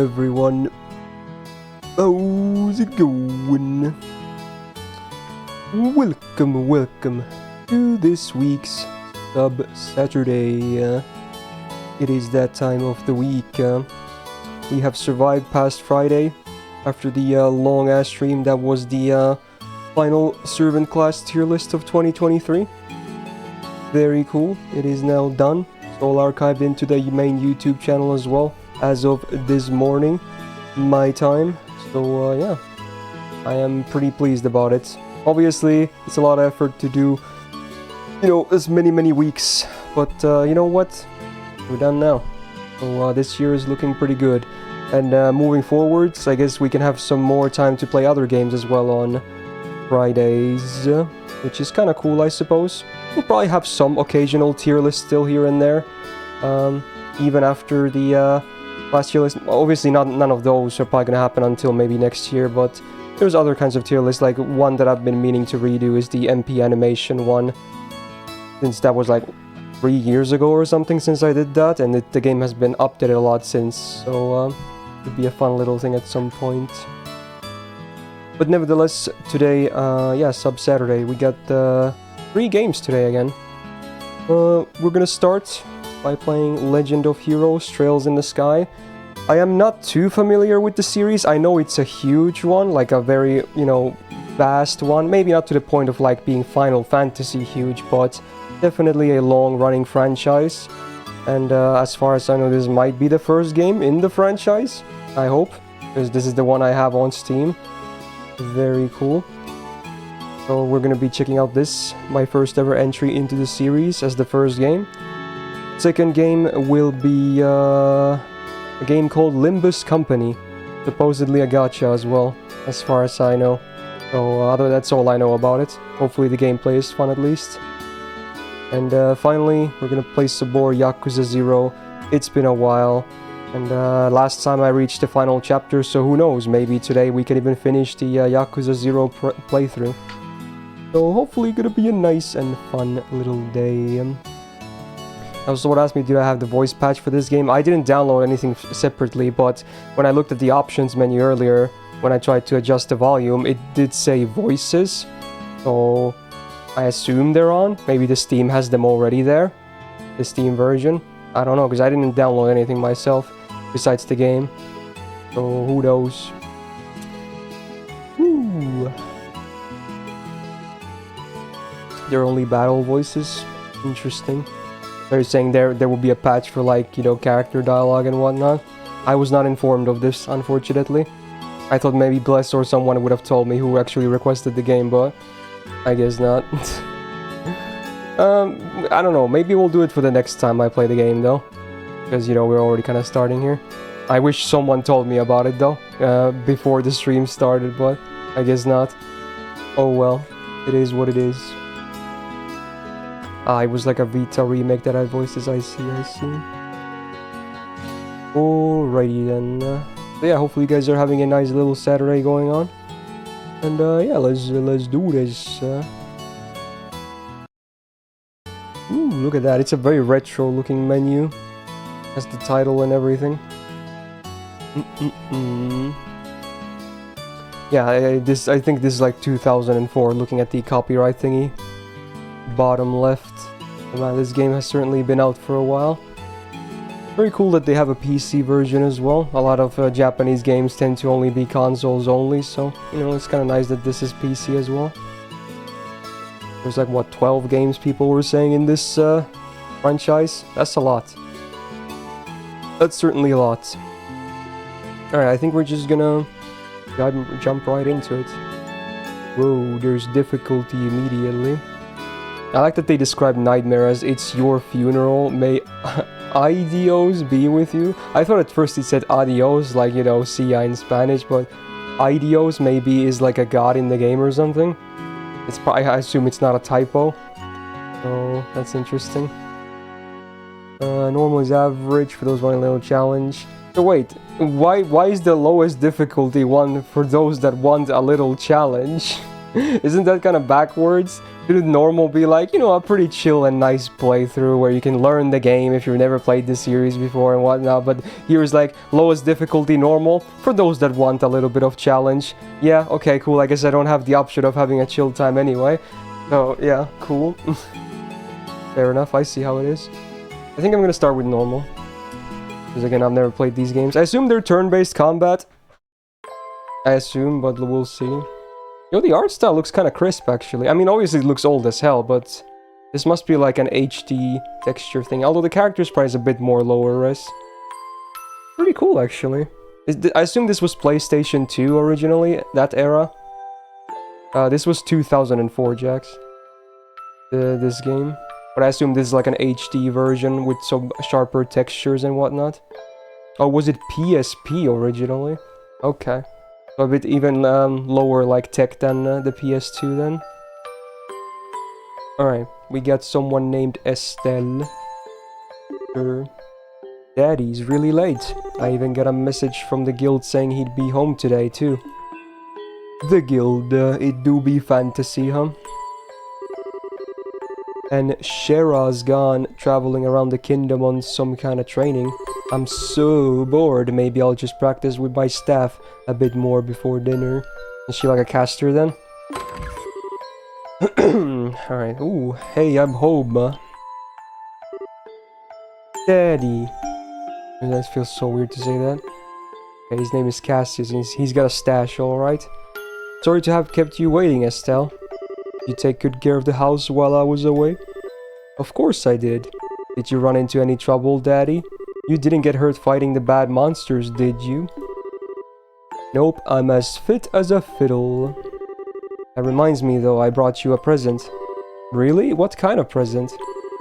everyone. How's it going? Welcome to this week's Sub Saturday. It is that time of the week. We have survived past Friday after the long ass stream that was the final servant class tier list of 2023. Very cool. It is now done. It's all archived into the main YouTube channel as well as of this morning, my time. So yeah, I am pretty pleased about it. Obviously, it's a lot of effort to do, you know, as many weeks, but you know what? We're done now. So this year is looking pretty good. And moving forwards, I guess we can have some more time to play other games as well on Fridays, which is kind of cool, I suppose. We'll probably have some occasional tier list still here and there, even after the last tier list. Obviously, none of those are probably going to happen until maybe next year, but there's other kinds of tier lists. Like one that I've been meaning to redo is the MP animation one, since that was like 3 years ago or something since I did that, and the game has been updated a lot since, so it'd be a fun little thing at some point. But nevertheless, today, yeah, Sub Saturday, we got 3 games today again. We're gonna start by playing Legend of Heroes: Trails in the Sky. I am not too familiar with the series. I know it's a huge one, like a very, you know, vast one. Maybe not to the point of like being Final Fantasy huge, but definitely a long-running franchise. And as far as I know, this might be the first game in the franchise, I hope, because this is the one I have on Steam. Very cool. So we're gonna be checking out this, my first ever entry into the series as the first game. Second game will be a game called Limbus Company, supposedly a gacha as well, as far as I know. So that's all I know about it. Hopefully the gameplay is fun at least. And finally, we're gonna play some more Yakuza 0. It's been a while, and last time I reached the final chapter, so who knows, maybe today we can even finish the Yakuza 0 playthrough. So hopefully gonna be a nice and fun little day. Also, someone asked me, did I have the voice patch for this game? I didn't download anything separately, but when I looked at the options menu earlier, when I tried to adjust the volume, it did say voices, so I assume they're on. Maybe the Steam has them already there, the Steam version. I don't know, because I didn't download anything myself besides the game, so who knows. Woo. They're only battle voices. Interesting. They're saying there will be a patch for, like, you know, character dialogue and whatnot. I was not informed of this, unfortunately. I thought maybe Bless or someone would have told me who actually requested the game, but I guess not. I don't know, maybe we'll do it for the next time I play the game though, because, you know, we're already kind of starting here. I wish someone told me about it though, before the stream started, but I guess not. Oh well, it is what it is. It was like a Vita remake that had voices. I see. Alrighty then. So yeah, hopefully you guys are having a nice little Saturday going on. And yeah, let's do this. Ooh, look at that! It's a very retro-looking menu. Has the title and everything. Yeah, I think this is like 2004. Looking at the copyright thingy, bottom left. Man, this game has certainly been out for a while. Very cool that they have a PC version as well. A lot of Japanese games tend to only be consoles only, so, you know, it's kind of nice that this is PC as well. There's like, what, 12 games people were saying in this franchise? That's a lot. That's certainly a lot. Alright, I think we're just gonna jump right into it. Whoa, there's difficulty immediately. I like that they describe Nightmare as "it's your funeral, may adios be with you." I thought at first it said adios, like, you know, see ya in Spanish, but adios maybe is like a god in the game or something. It's probably, I assume it's not a typo. So that's interesting. Normal is average for those wanting a little challenge. So wait, why is the lowest difficulty one for those that want a little challenge? Isn't that kind of backwards? Shouldn't normal be like, you know, a pretty chill and nice playthrough where you can learn the game if you've never played this series before and whatnot, but here's like lowest difficulty normal for those that want a little bit of challenge. Yeah, okay, cool. I guess I don't have the option of having a chill time anyway. So, yeah, cool. Fair enough, I see how it is. I think I'm gonna start with normal. Because again, I've never played these games. I assume they're turn-based combat. I assume, but we'll see. Yo, the art style looks kind of crisp, actually. I mean, obviously it looks old as hell, but this must be like an HD texture thing. Although the character sprite is a bit more lower res. Pretty cool, actually. I assume this was PlayStation 2 originally, that era. This was 2004, Jax. This game. But I assume this is like an HD version with some sharper textures and whatnot. Oh, was it PSP originally? Okay. So a bit even lower like tech than the PS2 then. Alright, we got someone named Estelle. Daddy's really late. I even got a message from the guild saying he'd be home today too. The guild, it do be fantasy, huh? And Shera's gone traveling around the kingdom on some kind of training. I'm so bored, maybe I'll just practice with my staff a bit more before dinner. Is she like a caster then? Alright, ooh, hey, I'm home. Daddy. That feels so weird to say that. Okay, his name is Cassius and he's got a stash, alright? Sorry to have kept you waiting, Estelle. Did you take good care of the house while I was away? Of course I did. Did you run into any trouble, Daddy? You didn't get hurt fighting the bad monsters, did you? Nope, I'm as fit as a fiddle. That reminds me though, I brought you a present. Really? What kind of present?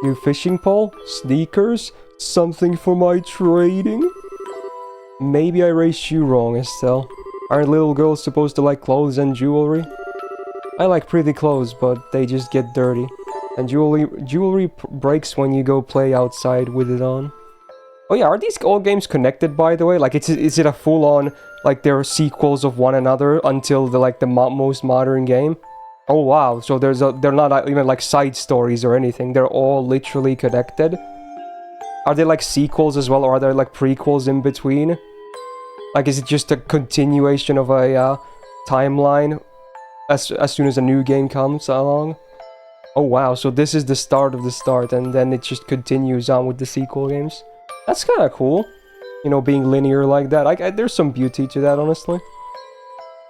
New fishing pole? Sneakers? Something for my trading? Maybe I raised you wrong, Estelle. Aren't little girls supposed to like clothes and jewelry? I like pretty clothes, but they just get dirty. And jewelry breaks when you go play outside with it on. Oh yeah, are these all games connected, by the way? Like, is it a full-on, like, they're sequels of one another until the most modern game? Oh wow, so they're not even like side stories or anything. They're all literally connected. Are they like sequels as well, or are there like prequels in between? Like, is it just a continuation of a timeline as soon as a new game comes along? Oh wow, so this is the start of the start, and then it just continues on with the sequel games. That's kind of cool, you know, being linear like that. There's some beauty to that, honestly.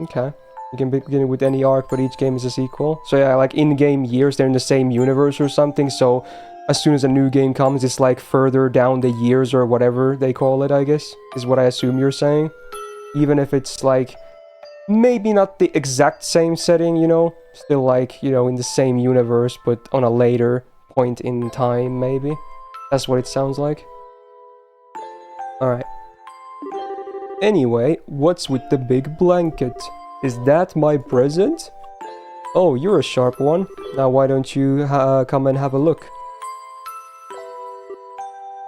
Okay, you can begin with any arc, but each game is a sequel. So yeah, like in-game years, they're in the same universe or something, so as soon as a new game comes, it's like further down the years or whatever they call it, I guess, is what I assume you're saying. Even if it's like, maybe not the exact same setting, you know, still like, you know, in the same universe, but on a later point in time, maybe. That's what it sounds like. Alright. Anyway, what's with the big blanket? Is that my present? Oh, you're a sharp one. Now why don't you come and have a look?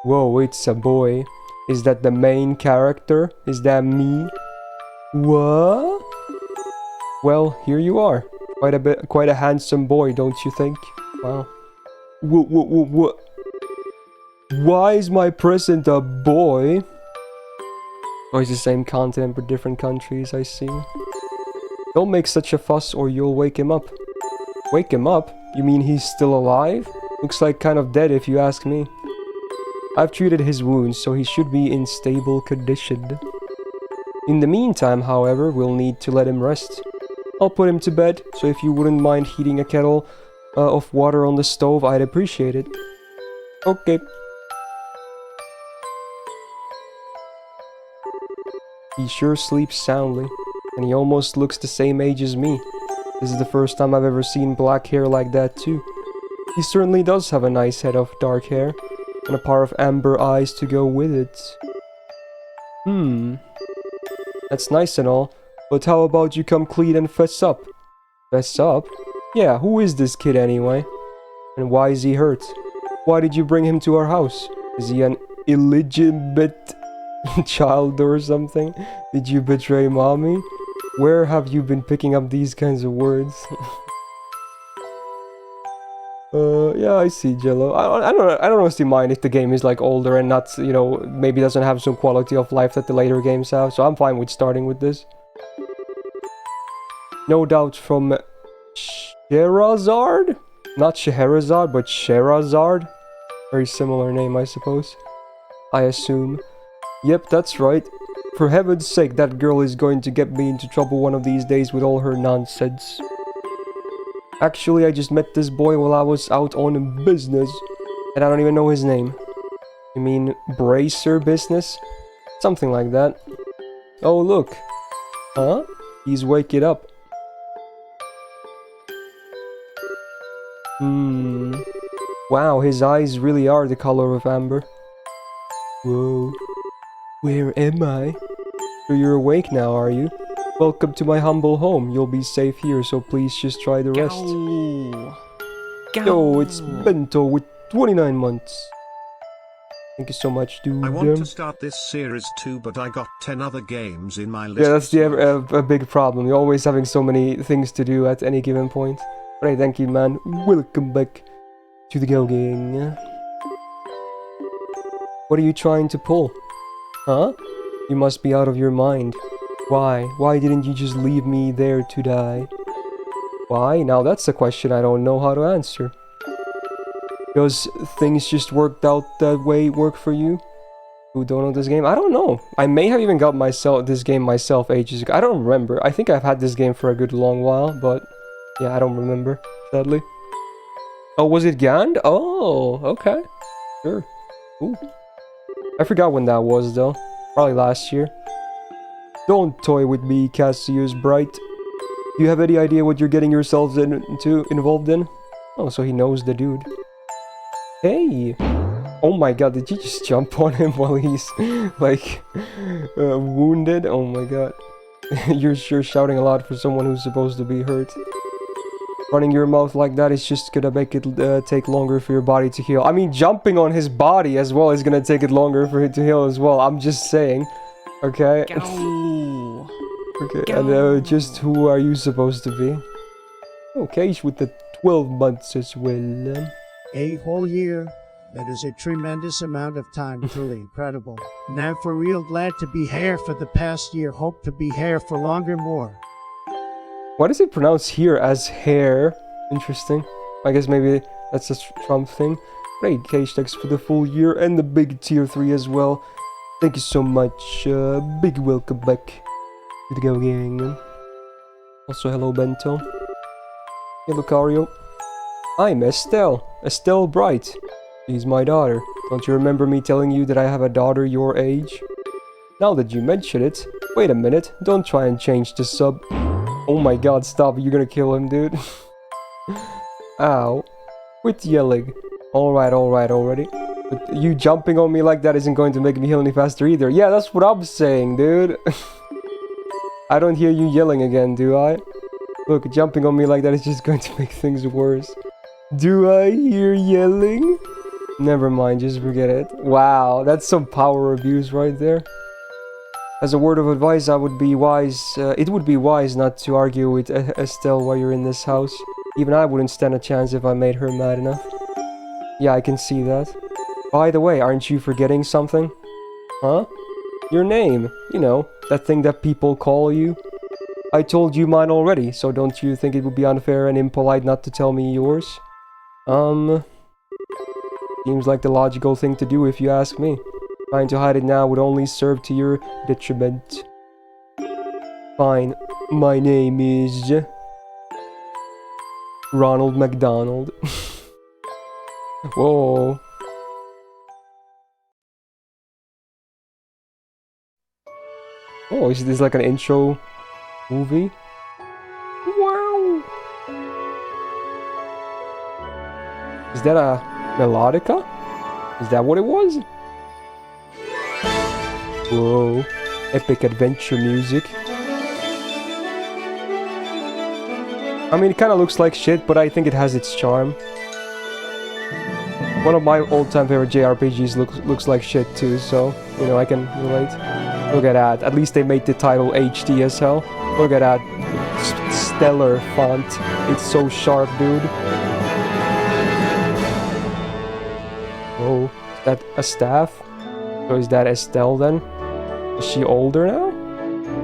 Whoa, it's a boy. Is that the main character? Is that me? What? Well, here you are. Quite a handsome boy, don't you think? Wow. What? Why is my present a boy? Oh, it's the same continent but different countries, I see. Don't make such a fuss or you'll wake him up. Wake him up? You mean he's still alive? Looks like kind of dead if you ask me. I've treated his wounds, so he should be in stable condition. In the meantime, however, we'll need to let him rest. I'll put him to bed, so if you wouldn't mind heating a kettle of water on the stove, I'd appreciate it. Okay. He sure sleeps soundly, and he almost looks the same age as me. This is the first time I've ever seen black hair like that too. He certainly does have a nice head of dark hair, and a pair of amber eyes to go with it. That's nice and all, but how about you come clean and fess up? Fess up? Yeah, who is this kid anyway? And why is he hurt? Why did you bring him to our house? Is he an illegitimate child or something? Did you betray mommy? Where have you been picking up these kinds of words? Yeah, I see, Jello. I don't honestly mind if the game is like older and not, you know, maybe doesn't have some quality of life that the later games have, so I'm fine with starting with this. No doubt from Sherazard? Not Scheherazade, but Sherazard? Very similar name, I suppose. I assume. Yep, that's right. For heaven's sake, that girl is going to get me into trouble one of these days with all her nonsense. Actually, I just met this boy while I was out on business, and I don't even know his name. You mean Bracer Business? Something like that. Oh, look. Huh? He's waking up. Wow, his eyes really are the color of amber. Whoa. Where am I? So you're awake now, are you? Welcome to my humble home. You'll be safe here, so please just try the rest. Yo, it's Bento with 29 months. Thank you so much, dude. I want to start this series too, but I got 10 other games in my list. Yeah, that's a big problem. You're always having so many things to do at any given point. But hey, thank you, man. Welcome back to the Go Gang. What are you trying to pull? Huh? You must be out of your mind. Why? Why didn't you just leave me there to die? Why? Now that's a question I don't know how to answer. Because things just worked out that way work for you? Who don't know this game? I don't know. I may have even got this game myself ages ago. I don't remember. I think I've had this game for a good long while, but yeah, I don't remember, sadly. Oh, was it Gand? Oh, okay. Sure. Ooh. I forgot when that was, though. Probably last year. Don't toy with me, Cassius Bright. Do you have any idea what you're getting yourselves involved in? Oh, so he knows the dude. Hey! Oh my god, did you just jump on him while he's, like, wounded? Oh my god. You're sure shouting a lot for someone who's supposed to be hurt. Running your mouth like that is just gonna make it take longer for your body to heal. I mean, jumping on his body as well is gonna take it longer for it to heal as well. I'm just saying. Okay? Okay, and just who are you supposed to be? Okay, with the 12 months as well. A whole year. That is a tremendous amount of time, truly incredible. Now for real, glad to be here for the past year, hope to be here for longer more. Why does it pronounce here as hair? Interesting. I guess maybe that's a Trump thing. Great, Cage, thanks for the full year and the big tier 3 as well. Thank you so much. Big welcome back to the Go Gang. Also, hello, Bento. Hey, Lucario. I'm Estelle. Estelle Bright. She's my daughter. Don't you remember me telling you that I have a daughter your age? Now that you mention it, wait a minute. Don't try and change the sub. Oh my god, stop. You're gonna kill him, dude. Ow. Quit yelling. Alright already. But you jumping on me like that isn't going to make me heal any faster either. Yeah, that's what I'm saying, dude. I don't hear you yelling again, do I? Look, jumping on me like that is just going to make things worse. Do I hear yelling? Never mind, just forget it. Wow, that's some power abuse right there. As a word of advice, it would be wise not to argue with Estelle while you're in this house. Even I wouldn't stand a chance if I made her mad enough. Yeah, I can see that. By the way, aren't you forgetting something? Huh? Your name. You know, that thing that people call you. I told you mine already, so don't you think it would be unfair and impolite not to tell me yours? Seems like the logical thing to do if you ask me. Trying to hide it now would only serve to your detriment. Fine. My name is... Ronald McDonald. Whoa. Oh, is this like an intro movie? Wow. Is that a melodica? Is that what it was? Whoa. Epic adventure music. I mean, it kind of looks like shit, but I think it has its charm. One of my all-time favorite JRPGs looks like shit too, so, you know, I can relate. Look at that. At least they made the title HD as hell. Look at that stellar font. It's so sharp, dude. Oh, is that a staff? So is that Estelle then? Is she older now?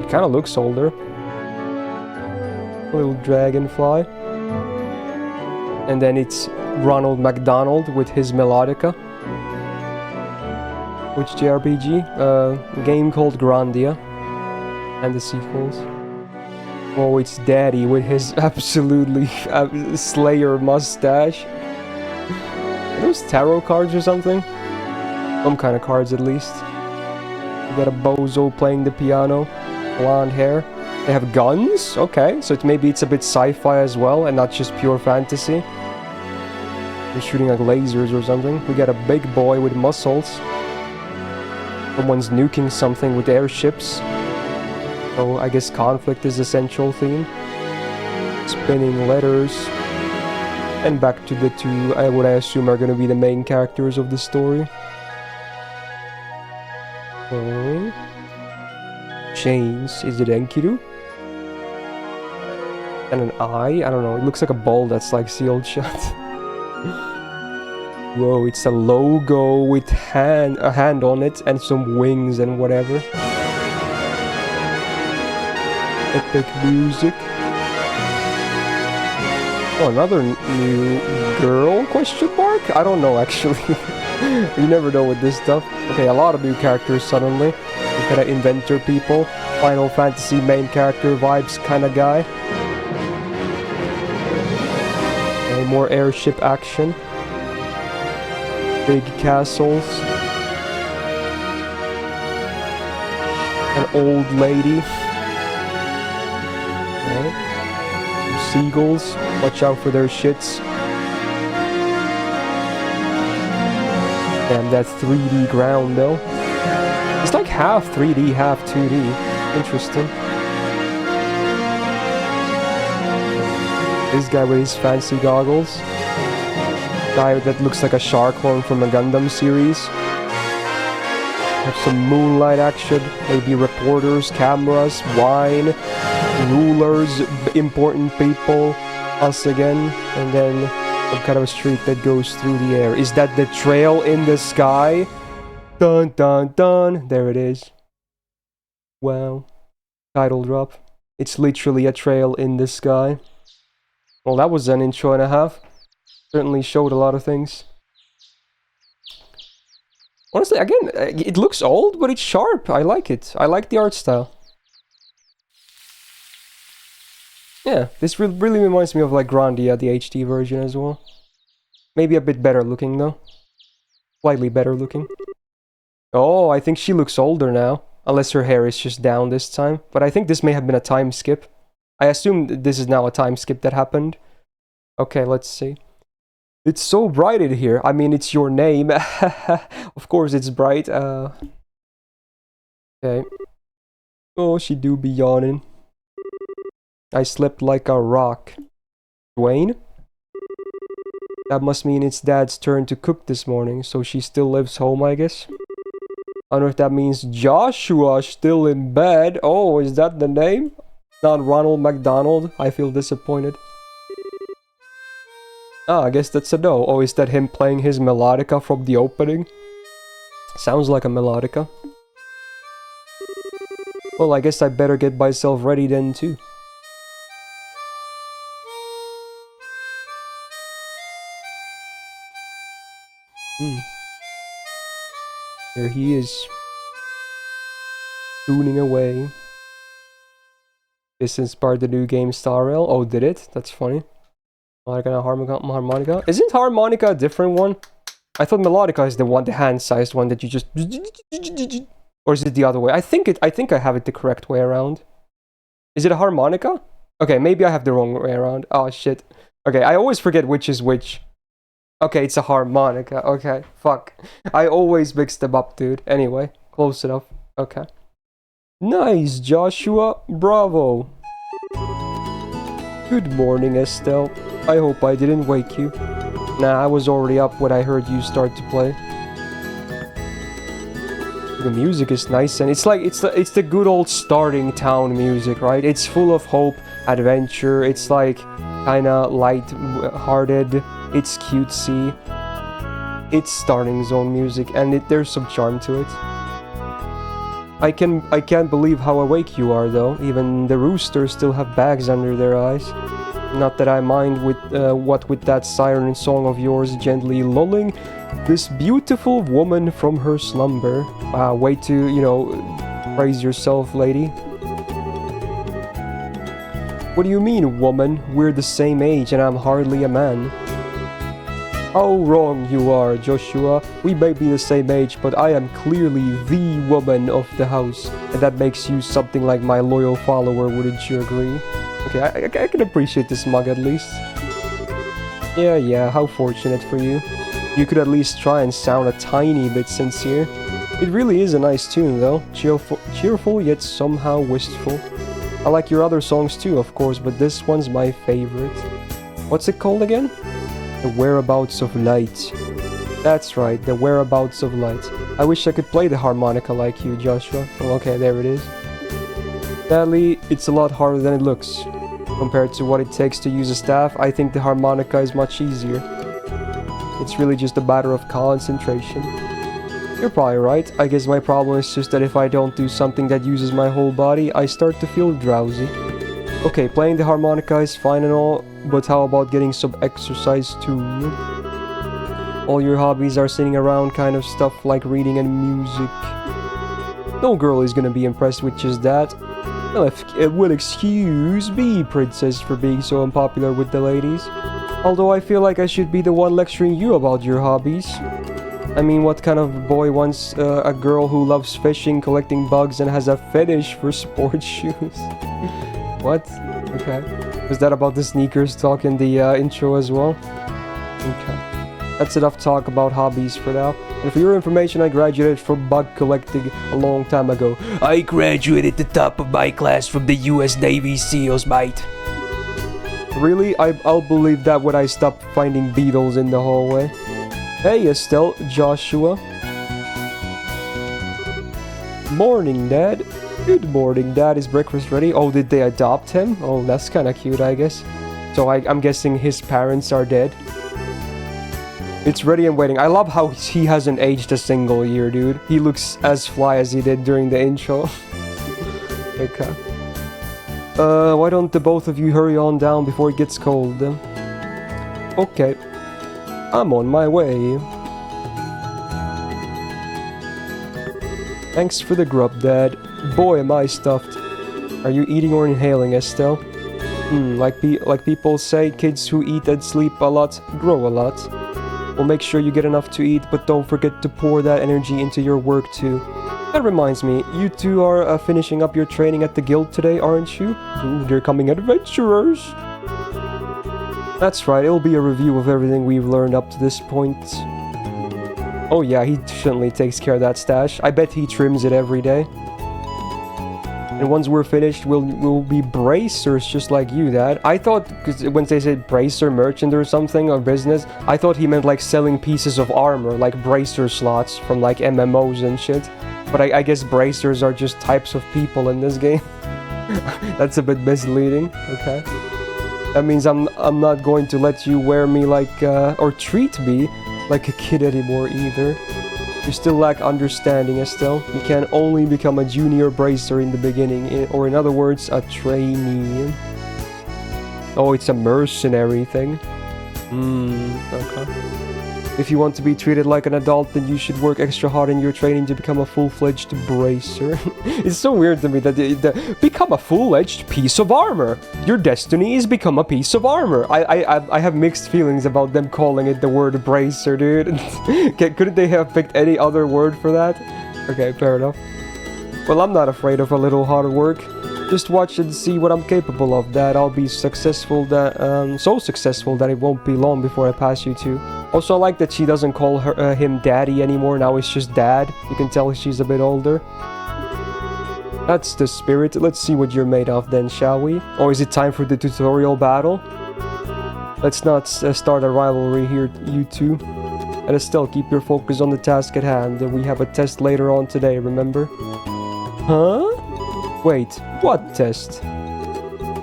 She kind of looks older. A little dragonfly. And then it's Ronald McDonald with his melodica. Which JRPG? A game called Grandia. And the sequels. Oh, it's Daddy with his absolutely Slayer mustache. Are those tarot cards or something? Some kind of cards at least. You got a bozo playing the piano. Blonde hair. They have guns? Okay, so maybe it's a bit sci-fi as well and not just pure fantasy. They're shooting like lasers or something. We got a big boy with muscles. Someone's nuking something with airships. So I guess conflict is the central theme. Spinning letters. And back to the two, what I assume are going to be the main characters of the story. Okay. Chains. Is it Enkidu? And an eye? I don't know. It looks like a ball that's like sealed shut. Whoa, it's a logo with a hand on it and some wings and whatever. Epic music. Oh, another new girl? Question mark? I don't know actually. You never know with this stuff. Okay, a lot of new characters suddenly. Kind of inventor people. Final Fantasy main character vibes kind of guy. Okay, more airship action. Big castles. An old lady. Okay. Seagulls. Watch out for their shits. Damn, that 3D ground though. It's like half 3D, half 2D. Interesting. This guy with his fancy goggles. Guy that looks like a shark horn from a Gundam series. Have some moonlight action. Maybe reporters, cameras, wine, rulers, important people. Us again. And then some kind of a street that goes through the air. Is that the trail in the sky? Dun dun dun. There it is. Wow. Title drop. It's literally a trail in the sky. Well, that was an intro and a half. Certainly showed a lot of things. Honestly, again, it looks old, but it's sharp. I like it. I like the art style. Yeah, this really reminds me of like Grandia, the HD version as well. Maybe a bit better looking though. Slightly better looking. Oh, I think she looks older now. Unless her hair is just down this time. But I think this may have been a time skip. I assume this is now a time skip that happened. Okay, let's see. It's so bright in here. I mean, it's your name. Of course it's bright. Okay. Oh, she do be yawning. I slept like a rock. Dwayne? That must mean it's Dad's turn to cook this morning, so she still lives home, I guess. I don't know if that means Joshua still in bed. Oh, is that the name? Not Ronald McDonald. I feel disappointed. Ah, I guess that's a no. Oh, is that him playing his melodica from the opening? Sounds like a melodica. Well, I guess I better get myself ready then too. Here he is. Tuning away. This inspired the new game Star Rail. Oh, did it? That's funny. Harmonica? Isn't harmonica a different one? I thought melodica is the one, the hand-sized one that you just... Or is it the other way? I think I have it the correct way around. Is it a harmonica? Okay, maybe I have the wrong way around. Oh, shit. Okay, I always forget which is which. Okay, it's a harmonica. Okay, fuck. I always mix them up, dude. Anyway, close enough. Okay. Nice, Joshua. Bravo. Good morning, Estelle. I hope I didn't wake you. Nah, I was already up when I heard you start to play. The music is nice, and it's like it's the good old starting town music, right? It's full of hope, adventure. It's like kind of light-hearted. It's cutesy. It's starting zone music, and there's some charm to it. I can't believe how awake you are, though. Even the roosters still have bags under their eyes. Not that I mind with what with that siren song of yours gently lulling this beautiful woman from her slumber. Way to, you know, praise yourself, lady. What do you mean, woman? We're the same age and I'm hardly a man. How wrong you are, Joshua. We may be the same age, but I am clearly the woman of the house. And that makes you something like my loyal follower, wouldn't you agree? Okay, I can appreciate this mug at least. Yeah, how fortunate for you. You could at least try and sound a tiny bit sincere. It really is a nice tune, though. Cheerful yet somehow wistful. I like your other songs too, of course, but this one's my favorite. What's it called again? The Whereabouts of Light. That's right, The Whereabouts of Light. I wish I could play the harmonica like you, Joshua. Well, okay, there it is. Sadly, it's a lot harder than it looks. Compared to what it takes to use a staff, I think the harmonica is much easier. It's really just a matter of concentration. You're probably right. I guess my problem is just that if I don't do something that uses my whole body, I start to feel drowsy. Okay, playing the harmonica is fine and all, but how about getting some exercise too? All your hobbies are sitting around kind of stuff like reading and music. No girl is gonna be impressed with just that. Well, excuse me, princess, for being so unpopular with the ladies. Although I feel like I should be the one lecturing you about your hobbies. I mean, what kind of boy wants a girl who loves fishing, collecting bugs, and has a fetish for sports shoes? What? Okay. Was that about the sneakers talk in the intro as well? Okay. That's enough talk about hobbies for now. And for your information, I graduated from bug collecting a long time ago. I graduated the top of my class from the US Navy SEALs, mate. Really? I'll believe that when I stop finding beetles in the hallway. Hey, Estelle, Joshua. Morning, Dad. Good morning, Dad. Is breakfast ready? Oh, did they adopt him? Oh, that's kind of cute, I guess. So I'm guessing his parents are dead. It's ready and waiting. I love how he hasn't aged a single year, dude. He looks as fly as he did during the intro. Okay. Why don't the both of you hurry on down before it gets cold? Okay. I'm on my way. Thanks for the grub, Dad. Boy, am I stuffed. Are you eating or inhaling, Estelle? Like people say, kids who eat and sleep a lot grow a lot. Well, make sure you get enough to eat, but don't forget to pour that energy into your work too. That reminds me, you two are finishing up your training at the guild today, aren't you? Ooh, they're coming adventurers! That's right, it'll be a review of everything we've learned up to this point. Oh yeah, he certainly takes care of that stash. I bet he trims it every day. And once we're finished, we'll be bracers just like you, Dad. I thought, because when they said bracer merchant or something, or business, I thought he meant like selling pieces of armor, like bracer slots from like MMOs and shit. But I guess bracers are just types of people in this game. That's a bit misleading. Okay. That means I'm not going to let you wear me like, or treat me like a kid anymore either. You still lack understanding, Estelle. You can only become a junior bracer in the beginning, or in other words, a trainee. Oh, it's a mercenary thing. Okay. If you want to be treated like an adult, then you should work extra hard in your training to become a full-fledged bracer. It's so weird to me that become a full-fledged piece of armor. Your destiny is become a piece of armor. I have mixed feelings about them calling it the word bracer, dude. Couldn't they have picked any other word for that? Okay, fair enough. Well, I'm not afraid of a little hard work. Just watch and see what I'm capable of, Dad. I'll be successful so successful that it won't be long before I pass you two. Also, I like that she doesn't call him Daddy anymore. Now it's just Dad. You can tell she's a bit older. That's the spirit. Let's see what you're made of then, shall we? Or is it time for the tutorial battle? Let's not start a rivalry here, you two. And Estelle, keep your focus on the task at hand. We have a test later on today, remember? Huh? Wait, what test?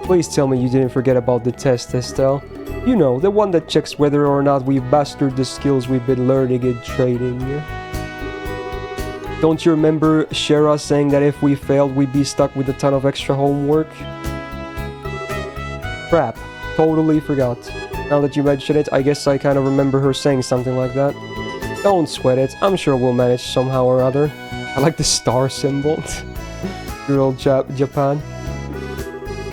Please tell me you didn't forget about the test, Estelle. You know, the one that checks whether or not we've mastered the skills we've been learning in training. Don't you remember Shara saying that if we failed, we'd be stuck with a ton of extra homework? Crap, totally forgot. Now that you mention it, I guess I kind of remember her saying something like that. Don't sweat it, I'm sure we'll manage somehow or other. I like the star symbol. Good old Japan.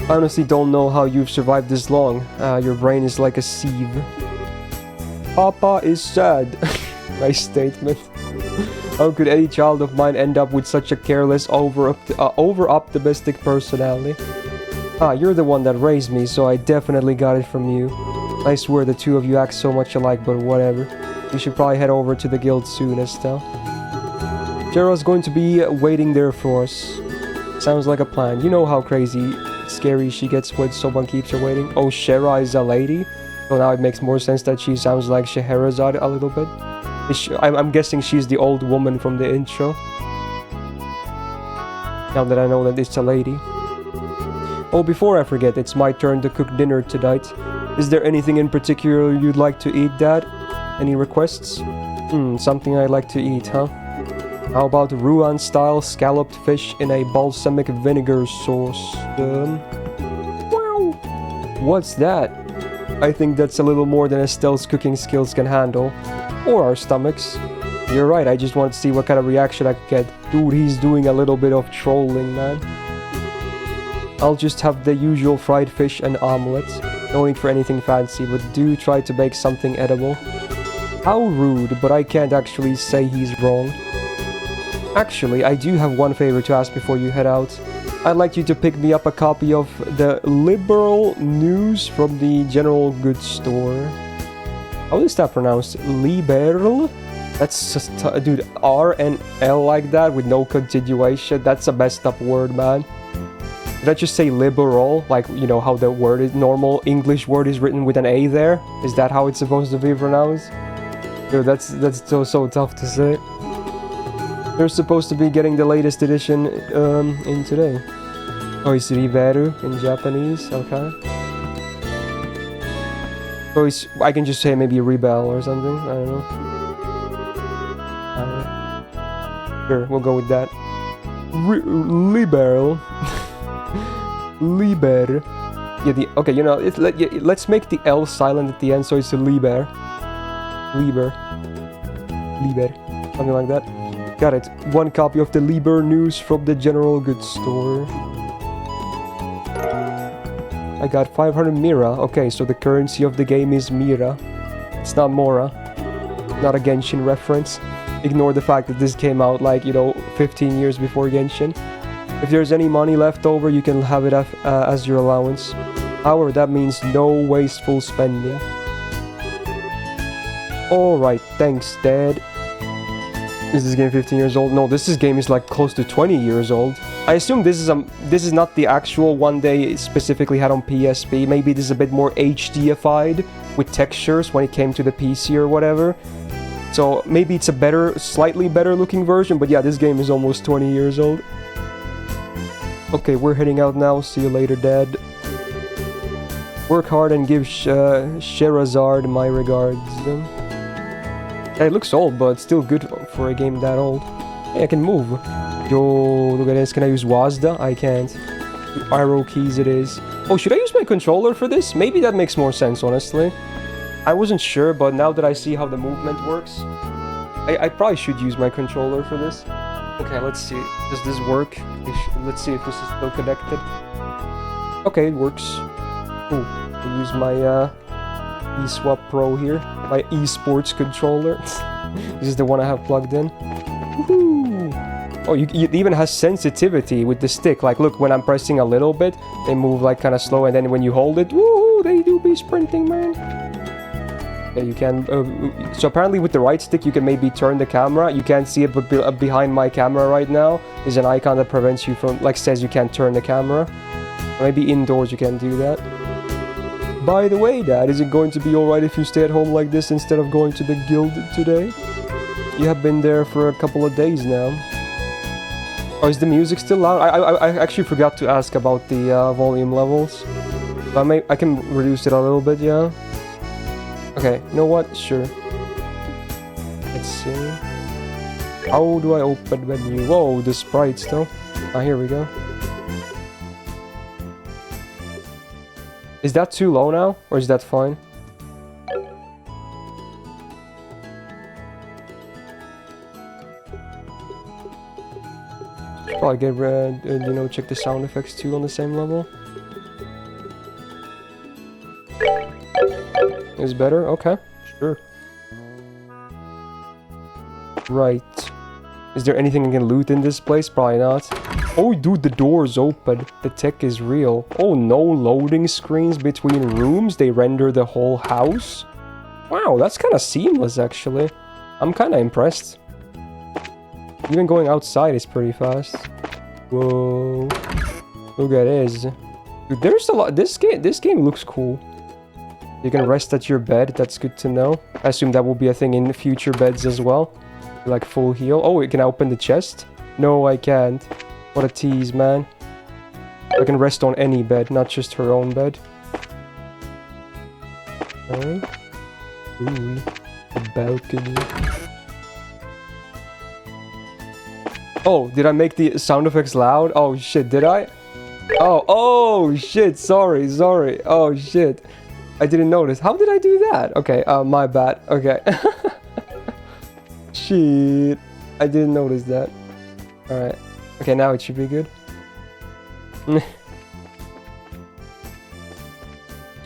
I honestly don't know how you've survived this long. Your brain is like a sieve. Papa is sad. Nice statement. How could any child of mine end up with such a careless, over-optimistic personality? You're the one that raised me, so I definitely got it from you. I swear the two of you act so much alike, but whatever. We should probably head over to the guild soon, Estelle. Jera's going to be waiting there for us. Sounds like a plan. You know how crazy, scary she gets when someone keeps her waiting. Oh, Shara is a lady? So now it makes more sense that she sounds like Scheherazade a little bit. I'm guessing she's the old woman from the intro. Now that I know that it's a lady. Oh, before I forget, it's my turn to cook dinner tonight. Is there anything in particular you'd like to eat, Dad? Any requests? Something I'd like to eat, huh? How about Rouen-style scalloped fish in a balsamic vinegar sauce? Wow! What's that? I think that's a little more than Estelle's cooking skills can handle. Or our stomachs. You're right, I just want to see what kind of reaction I could get. Dude, he's doing a little bit of trolling, man. I'll just have the usual fried fish and omelette. No need for anything fancy, but do try to bake something edible. How rude, but I can't actually say he's wrong. Actually, I do have one favor to ask before you head out. I'd like you to pick me up a copy of the Liberal News from the General Goods Store. How is that pronounced? Liberal? That's just, dude, R and L like that with no continuation. That's a messed up word, man. Did I just say liberal? Like, you know how the word is, normal English word is written with an A there? Is that how it's supposed to be pronounced? Dude, that's so tough to say. They're supposed to be getting the latest edition in today. Oh, it's Riberu in Japanese, okay. So it's, I can just say maybe Rebel or something, I don't know. Sure, we'll go with that. Liberal. Liber. Yeah, okay, you know, let's make the L silent at the end, so it's a Liber. Liber. Something like that. Got it. One copy of the Liber News from the General Goods Store. I got 500 Mira. Okay, so the currency of the game is Mira. It's not Mora. Not a Genshin reference. Ignore the fact that this came out like, you know, 15 years before Genshin. If there's any money left over, you can have it as your allowance. However, that means no wasteful spending. Alright, thanks, Dad. Is this game 15 years old? No, this game is like close to 20 years old. I assume this is not the actual one they specifically had on PSP. Maybe this is a bit more HDified with textures when it came to the PC or whatever. So maybe it's a slightly better looking version, but yeah, this game is almost 20 years old. Okay, we're heading out now. See you later, Dad. Work hard and give Scheherazade my regards. Yeah, it looks old, but still good for a game that old. Hey, I can move. Yo, look at this. Can I use WASD? I can't. Arrow keys it is. Oh, should I use my controller for this? Maybe that makes more sense, honestly. I wasn't sure, but now that I see how the movement works, I probably should use my controller for this. Okay, let's see. Does this work? Let's see if this is still connected. Okay, it works. Ooh, I use my eSwap Pro here. My eSports controller. This is the one I have plugged in. Woohoo! Oh, it even has sensitivity with the stick. Like, look, when I'm pressing a little bit, they move like kind of slow, and then when you hold it, woohoo, they do be sprinting, man. Yeah, you can. So apparently with the right stick you can maybe turn the camera. You can't see it, but behind my camera right now is an icon that prevents you from, like, says you can't turn the camera. Maybe indoors you can do that. By the way, Dad, is it going to be alright if you stay at home like this instead of going to the guild today? You have been there for a couple of days now. Oh, is the music still loud? I actually forgot to ask about the volume levels. I can reduce it a little bit, yeah? Okay, you know what? Sure. Let's see. How do I open menu? Whoa, the sprites though. Ah, here we go. Is that too low now? Or is that fine? Should probably get you know, check the sound effects too on the same level. Is better? Okay, sure. Right. Is there anything I can loot in this place? Probably not. Oh, dude, the door's open. The tech is real. Oh, no loading screens between rooms. They render the whole house. Wow, that's kind of seamless, actually. I'm kind of impressed. Even going outside is pretty fast. Whoa. Look at this. Dude, there's a lot. This game looks cool. You can rest at your bed. That's good to know. I assume that will be a thing in future beds as well. Like full heal. Oh, can I open the chest? No, I can't. What a tease, man. I can rest on any bed, not just her own bed. Okay. Ooh, a balcony. Oh, did I make the sound effects loud? Oh shit, did I? Oh shit, sorry. Oh shit. I didn't notice. How did I do that? Okay, my bad. Okay. Shit. I didn't notice that. Alright. Okay, now it should be good.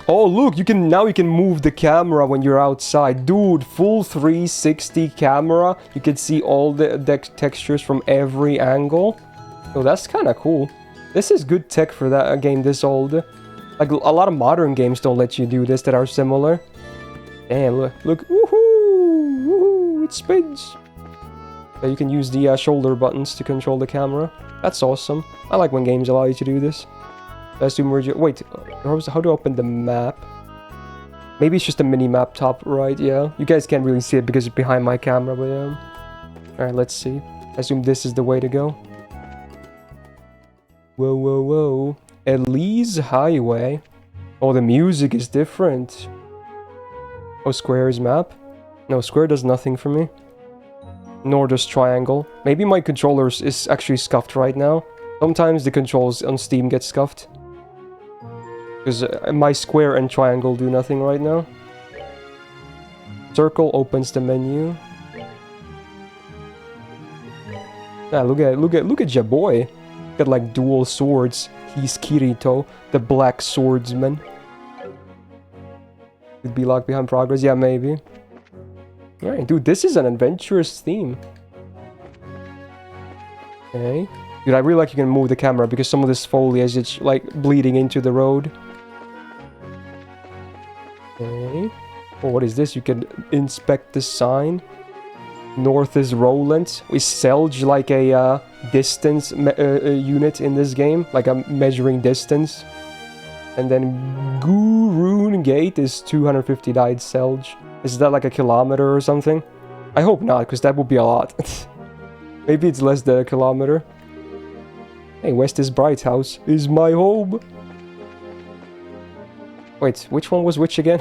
Oh, look, now you can move the camera when you're outside. Dude, full 360 camera. You can see all the textures from every angle. Oh, that's kind of cool. This is good tech for that a game this old. Like, a lot of modern games don't let you do this that are similar. Damn, look. Woohoo! It spins. You can use the shoulder buttons to control the camera. That's awesome. I like when games allow you to do this. I assume we're wait, how do I open the map? Maybe it's just a mini map top right, yeah. You guys can't really see it because it's behind my camera, but alright, let's see. I assume this is the way to go. Whoa. Elise Highway. Oh, the music is different. Oh, Square's map? No, Square does nothing for me. Nor does Triangle. Maybe my controller is actually scuffed right now. Sometimes the controls on Steam get scuffed. Because my Square and Triangle do nothing right now. Circle opens the menu. Ah, look at ya boy. Got like dual swords. He's Kirito, the black swordsman. Could be locked behind progress. Yeah, maybe. Alright, dude, this is an adventurous theme. Okay. Dude, I really like you can move the camera because some of this foliage is like bleeding into the road. Okay. Oh, what is this? You can inspect the sign. North is Roland. Is Selge like a distance unit in this game? Like a measuring distance? And then Gurun Gate is 250 died Selge. Is that like a kilometer or something? I hope not, because that would be a lot. Maybe it's less than a kilometer. Hey, West is Bright House is my home. Wait, which one was which again?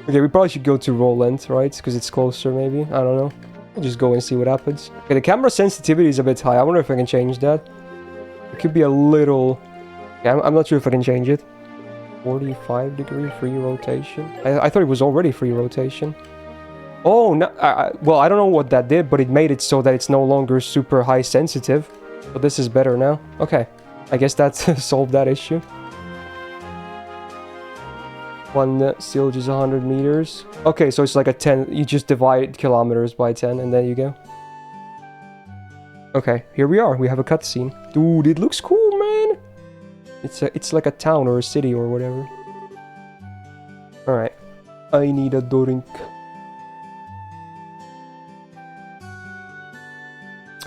Okay, we probably should go to Roland, right? Because it's closer, maybe. I don't know. I'll just go and see what happens. Okay, the camera sensitivity is a bit high. I wonder if I can change that. It could be a little... Yeah, I'm not sure if I can change it. 45-degree free rotation. I thought it was already free rotation. Oh, no, well, I don't know what that did, but it made it so that it's no longer super high sensitive. But this is better now. Okay, I guess that solved that issue. One Silge is 100 meters. Okay, so it's like a 10. You just divide kilometers by 10, and there you go. Okay, here we are. We have a cutscene. Dude, it looks cool, man. It's like a town or a city or whatever. Alright. I need a drink.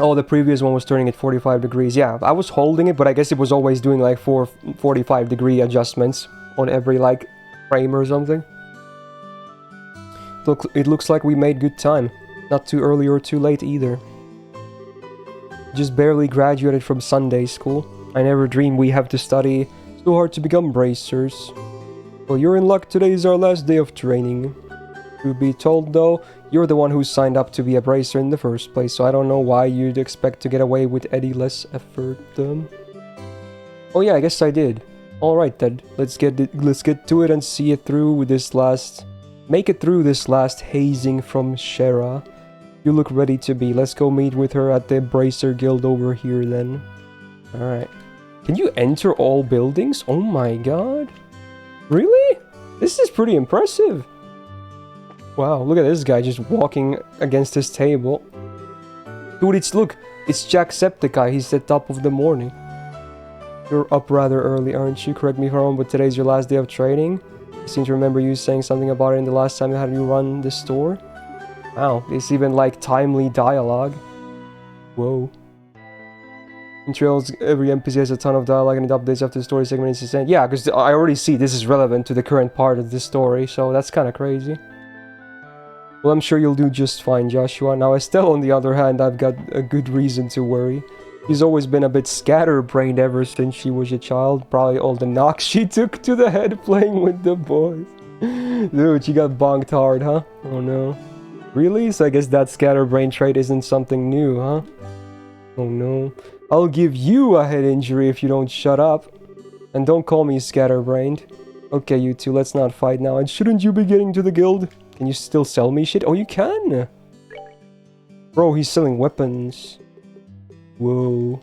Oh, the previous one was turning at 45 degrees. Yeah, I was holding it, but I guess it was always doing like 45-degree adjustments on every, like, frame or something. Look, it looks like we made good time. Not too early or too late either. Just barely graduated from Sunday school. I never dreamed we have to study so hard to become bracers. Well, you're in luck. Today is our last day of training. Truth be told, though, you're the one who signed up to be a bracer in the first place, so I don't know why you'd expect to get away with any less effort. Oh yeah, I guess I did. All right then, let's get to it and see it through with this last. Make it through this last hazing from Shera. You look ready to be. Let's go meet with her at the Bracer Guild over here then. Alright. Can you enter all buildings? Oh my god. Really? This is pretty impressive. Wow, look at this guy just walking against his table. Dude, it's Jacksepticeye. He's at top of the morning. You're up rather early, aren't you? Correct me if I'm wrong, but today's your last day of training. I seem to remember you saying something about it in the last time you had you run the store. Wow, it's even like timely dialogue. Whoa. In Trails, every NPC has a ton of dialogue and it updates after the story segment is end. Yeah, because I already see this is relevant to the current part of the story, so that's kind of crazy. Well, I'm sure you'll do just fine, Joshua. Now, Estelle, on the other hand, I've got a good reason to worry. She's always been a bit scatterbrained ever since she was a child. Probably all the knocks she took to the head playing with the boys. Dude, she got bonked hard, huh? Oh no. Really? So I guess that scatterbrain trait isn't something new, huh? Oh no. I'll give you a head injury if you don't shut up. And don't call me scatterbrained. Okay, you two, let's not fight now. And shouldn't you be getting to the guild? Can you still sell me shit? Oh, you can! Bro, he's selling weapons. Whoa.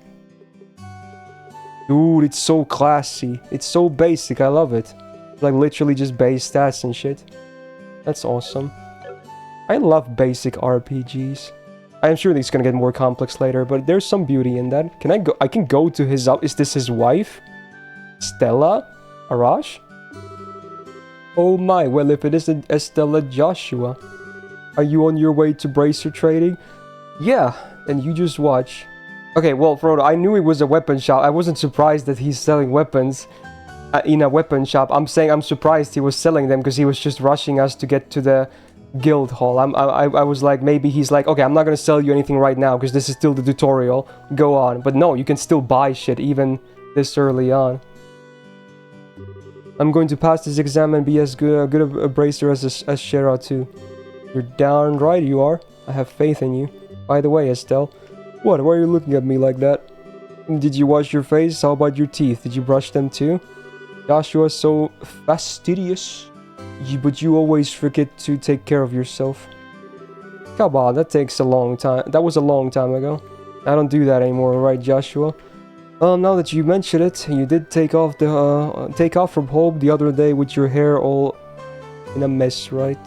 Dude, it's so classy. It's so basic, I love it. Like, literally just base stats and shit. That's awesome. I love basic RPGs. I'm sure these gonna get more complex later, but there's some beauty in that. Can I go? I can go to his... Is this his wife? Stella? Arash? Oh my, well if it isn't Estella Joshua. Are you on your way to bracer trading? Yeah, and you just watch. Okay, well, Frodo, I knew it was a weapon shop. I wasn't surprised that he's selling weapons in a weapon shop. I'm saying I'm surprised he was selling them because he was just rushing us to get to the guild hall. I was like, maybe he's like, okay, I'm not gonna sell you anything right now because this is still the tutorial. Go on. But no, you can still buy shit even this early on. I'm going to pass this exam and be as good a bracer as Shera too. You're darn right you are. I have faith in you. By the way, Estelle. What? Why are you looking at me like that? Did you wash your face? How about your teeth? Did you brush them too? Joshua's so fastidious. But you always forget to take care of yourself. Come on, that takes a long time. That was a long time ago. I don't do that anymore, right, Joshua? Now that you mention it, you did take off from home the other day with your hair all in a mess, right?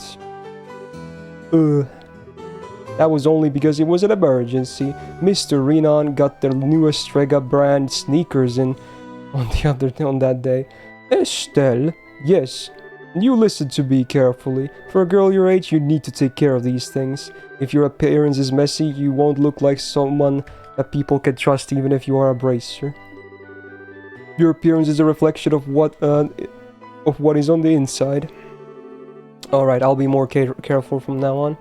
That was only because it was an emergency. Mr. Renan got the newest Strega brand sneakers in on that day. Estelle, yes. You listen to me carefully. For a girl your age, you need to take care of these things. If your appearance is messy, you won't look like someone that people can trust even if you are a bracer. Your appearance is a reflection of what is on the inside. Alright, I'll be more careful from now on.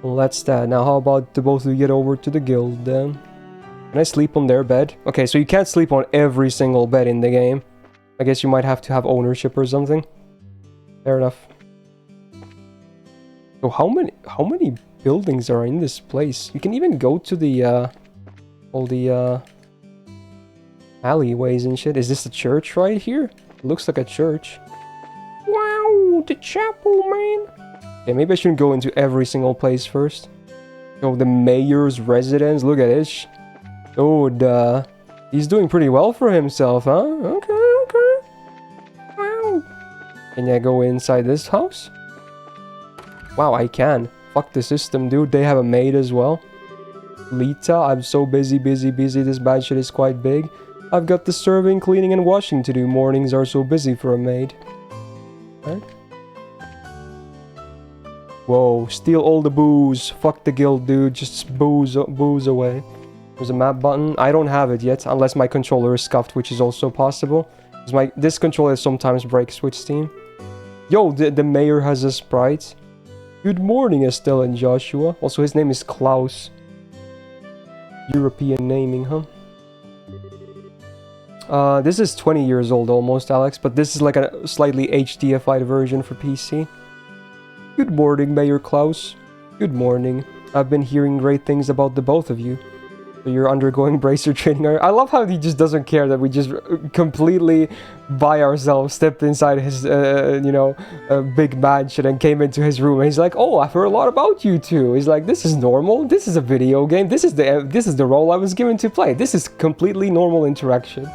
Well, that's that. Now, how about the both of you get over to the guild then? Can I sleep on their bed? Okay, so you can't sleep on every single bed in the game. I guess you might have to have ownership or something. Fair enough. So how many buildings are in this place? You can even go to the all the alleyways and shit. Is this a church right here? It looks like a church. Wow, the chapel, man. Okay, maybe I shouldn't go into every single place first. Oh, the mayor's residence. Look at this. Oh, he's doing pretty well for himself, huh? Okay. Wow. Can I go inside this house? Wow, I can. Fuck the system, dude. They have a maid as well. Lita, I'm so busy. This bad shit is quite big. I've got the serving, cleaning, and washing to do. Mornings are so busy for a maid. Right? Whoa, steal all the booze. Fuck the guild, dude. Just booze away. There's a map button. I don't have it yet, unless my controller is scuffed, which is also possible. This controller sometimes breaks with Steam. Yo, the mayor has a sprite. Good morning, Estelle and Joshua. Also, his name is Klaus. European naming, huh? This is 20 years old almost, Alex, but this is like a slightly HDified version for PC. Good morning, Mayor Klaus. Good morning. I've been hearing great things about the both of you. So you're undergoing bracer training. I love how he just doesn't care that we just completely by ourselves stepped inside his, big mansion and came into his room. And he's like, "Oh, I've heard a lot about you two." He's like, "This is normal. This is a video game. This is the role I was given to play. This is completely normal interaction."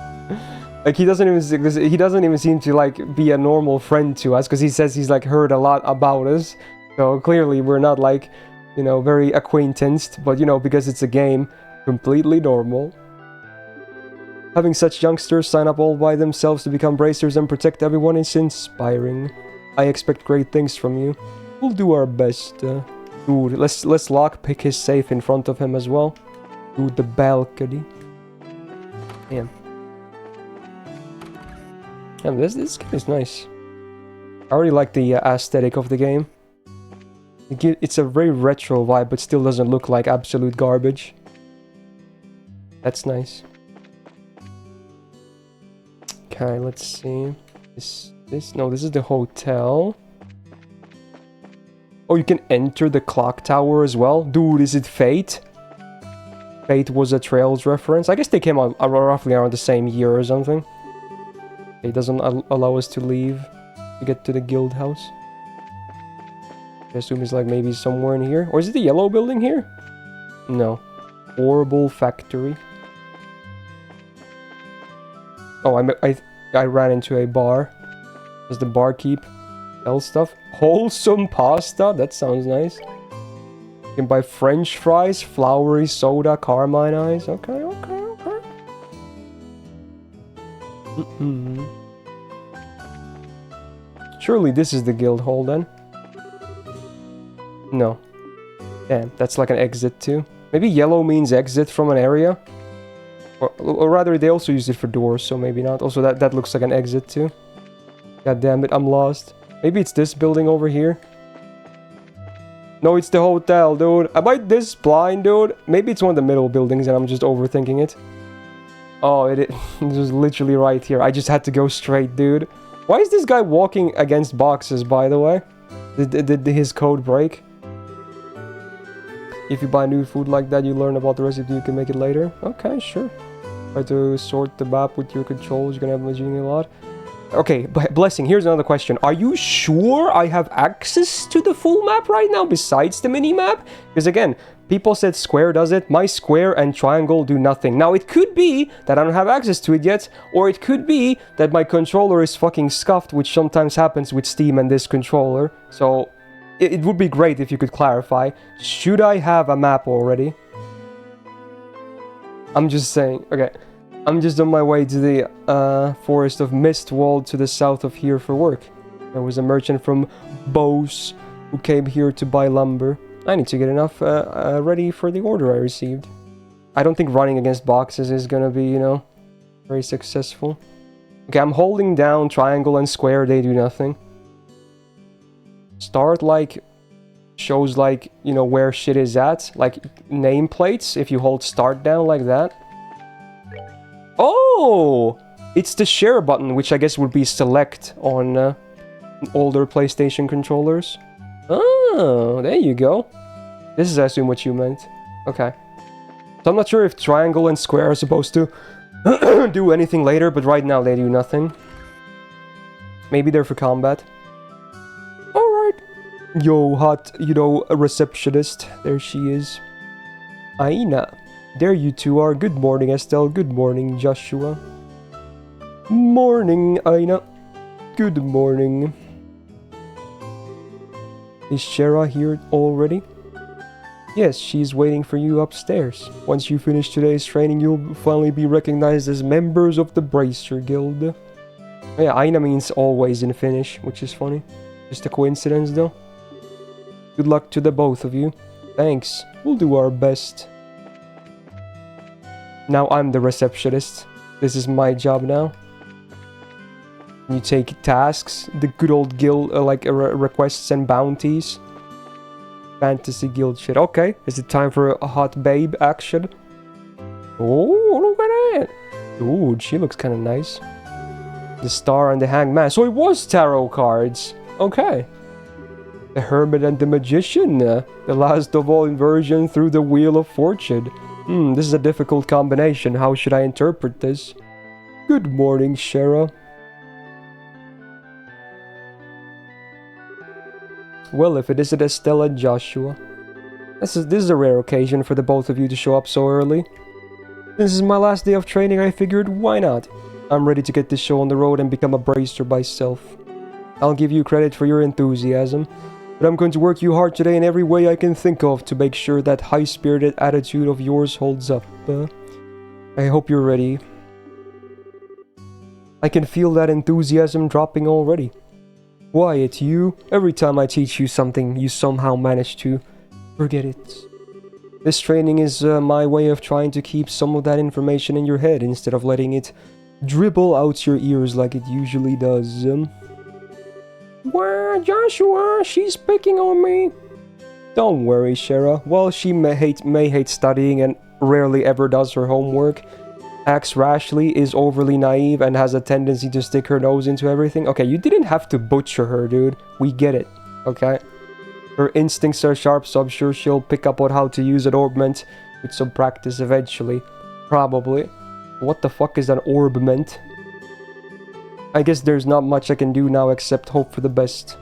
Like he doesn't even seem to like be a normal friend to us because he says he's like heard a lot about us. So clearly we're not like, very acquaintanced. But because it's a game. Completely normal. Having such youngsters sign up all by themselves to become bracers and protect everyone is inspiring. I expect great things from you. We'll do our best. Dude, let's lockpick his safe in front of him as well. To the balcony. Damn. Damn, this game is nice. I already like the aesthetic of the game. It's a very retro vibe, but still doesn't look like absolute garbage. That's nice. Okay, let's see. This is the hotel. Oh, you can enter the clock tower as well. Dude, is it Fate? Fate was a Trails reference. I guess they came out roughly around the same year or something. It doesn't allow us to leave to get to the guild house. I assume it's like maybe somewhere in here. Or is it the yellow building here? No. Horrible factory. Oh, I ran into a bar. Does the barkeep sell stuff? Wholesome pasta? That sounds nice. You can buy French fries, flowery soda, carmine eyes. Okay. Surely this is the guild hall then. No. Damn, that's like an exit too. Maybe yellow means exit from an area. Or rather, they also use it for doors, so maybe not. Also, that looks like an exit too. God damn it, I'm lost. Maybe it's this building over here. No, it's the hotel, dude. Am I this blind, dude? Maybe it's one of the middle buildings and I'm just overthinking it. Oh, it was literally right here. I just had to go straight, dude. Why is this guy walking against boxes, by the way? Did his code break? If you buy new food like that, you learn about the recipe, you can make it later. Okay, sure. Try to sort the map with your controls, you're gonna have a lot. Okay, Blessing, here's another question. Are you sure I have access to the full map right now, besides the mini-map? Because again, people said square does it, my square and triangle do nothing. Now, it could be that I don't have access to it yet, or it could be that my controller is fucking scuffed, which sometimes happens with Steam and this controller. So, it would be great if you could clarify. Should I have a map already? I'm just saying. Okay. I'm just on my way to the forest of Myst wall to the south of here for work. There was a merchant from Bose who came here to buy lumber. I need to get enough ready for the order I received. I don't think running against boxes is gonna be, very successful. Okay, I'm holding down triangle and square, they do nothing. Start, shows, where shit is at. Like, nameplates, if you hold start down like that. Oh! It's the share button, which I guess would be select on older PlayStation controllers. Oh, there you go. This is, I assume, what you meant. Okay. So I'm not sure if triangle and square are supposed to do anything later, but right now they do nothing. Maybe they're for combat. Alright. Yo, hot, a receptionist. There she is. Aina. There you two are. Good morning, Estelle. Good morning, Joshua. Morning, Aina. Good morning. Is Shara here already? Yes, she's waiting for you upstairs. Once you finish today's training, you'll finally be recognized as members of the Bracer Guild. Yeah, Aina means always in Finnish, which is funny. Just a coincidence, though. Good luck to the both of you. Thanks. We'll do our best. Now I'm the receptionist. This is my job now. You take tasks, the good old guild, requests and bounties. Fantasy guild shit. Okay, is it time for a hot babe action? Oh, look at that. Dude, she looks kind of nice. The Star and the Hangman. So it was tarot cards. Okay. The Hermit and the Magician. The last of all inversion through the Wheel of Fortune. This is a difficult combination. How should I interpret this? Good morning, Shara. Well, if it isn't Estelle and Joshua. This is a rare occasion for the both of you to show up so early. This is my last day of training, I figured, why not? I'm ready to get this show on the road and become a bracer myself. I'll give you credit for your enthusiasm, but I'm going to work you hard today in every way I can think of to make sure that high-spirited attitude of yours holds up. I hope you're ready. I can feel that enthusiasm dropping already. Wyatt, you, every time I teach you something, you somehow manage to forget it. This training is my way of trying to keep some of that information in your head instead of letting it dribble out your ears like it usually does. Well, Joshua, she's picking on me. Don't worry, Shara. While she may hate studying and rarely ever does her homework, acts rashly, is overly naive, and has a tendency to stick her nose into everything. Okay, you didn't have to butcher her, dude. We get it, okay? Her instincts are sharp, so I'm sure she'll pick up on how to use an orbment with some practice eventually. Probably. What the fuck is an orbment? I guess there's not much I can do now except hope for the best.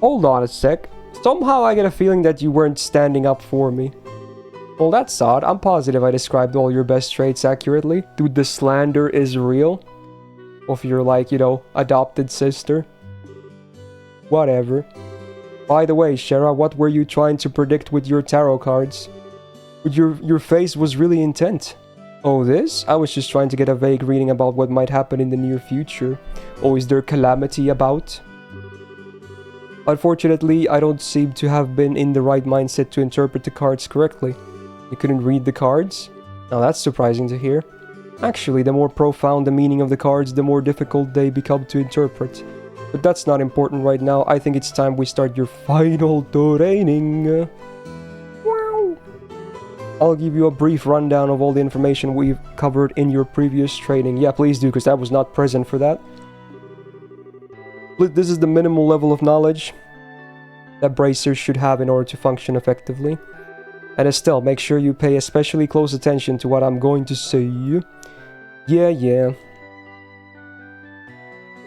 Hold on a sec. Somehow I get a feeling that you weren't standing up for me. Well, that's odd. I'm positive I described all your best traits accurately. Dude, the slander is real. Of your, like, you know, adopted sister. Whatever. By the way, Shara, what were you trying to predict with your tarot cards? Your face was really intent. Oh, this? I was just trying to get a vague reading about what might happen in the near future. Oh, is there calamity about? Unfortunately, I don't seem to have been in the right mindset to interpret the cards correctly. You couldn't read the cards? Now that's surprising to hear. Actually, the more profound the meaning of the cards, the more difficult they become to interpret. But that's not important right now. I think it's time we start your final training. Wow. I'll give you a brief rundown of all the information we've covered in your previous training. Yeah, please do, because I was not present for that. This is the minimal level of knowledge that bracers should have in order to function effectively. And Estelle, make sure you pay especially close attention to what I'm going to say. Yeah.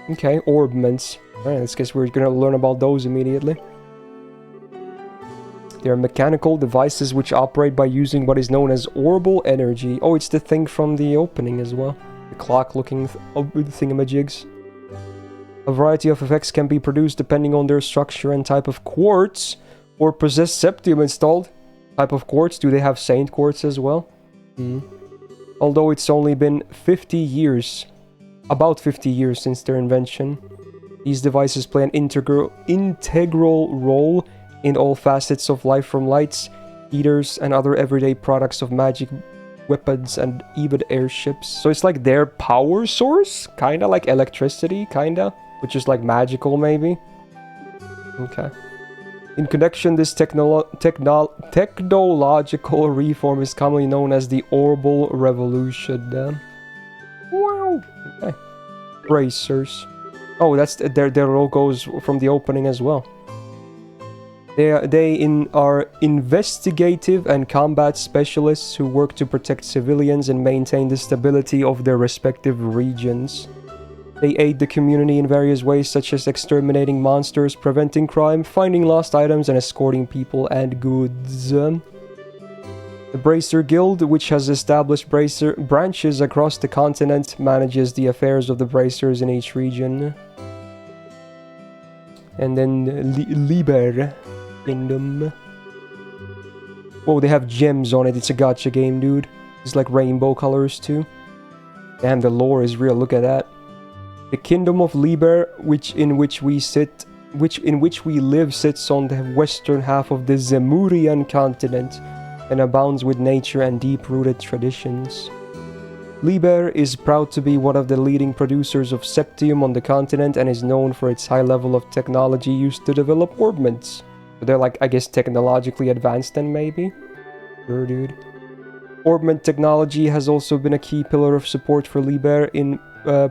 Okay, orbments. Alright, let's guess we're gonna learn about those immediately. They are mechanical devices which operate by using what is known as orbal energy. Oh, it's the thing from the opening as well. The clock-looking thingamajigs. A variety of effects can be produced depending on their structure and type of quartz or possessed septium installed. Type of quartz, do they have saint quartz as well? Although it's only been 50 years, about 50 years since their invention, these devices play an integral role in all facets of life, from lights, heaters, and other everyday products of magic, weapons, and even airships. So it's like their power source? Kinda like electricity, kinda? Which is like magical, maybe? Okay. In connection, this technological reform is commonly known as the Orbal Revolution. Wow. Okay. Bracers. Oh, that's their logos from the opening as well. They are investigative and combat specialists who work to protect civilians and maintain the stability of their respective regions. They aid the community in various ways, such as exterminating monsters, preventing crime, finding lost items, and escorting people and goods. The Bracer Guild, which has established bracer branches across the continent, manages the affairs of the bracers in each region. And then Liber Kingdom. Whoa, they have gems on it. It's a gacha game, dude. It's like rainbow colors too. Damn, the lore is real. Look at that. The Kingdom of Liber, in which we live, sits on the western half of the Zemurian continent and abounds with nature and deep-rooted traditions. Liber is proud to be one of the leading producers of septium on the continent and is known for its high level of technology used to develop orbments. They're like, I guess, technologically advanced then, maybe? Sure, dude. Orbment technology has also been a key pillar of support for Liber in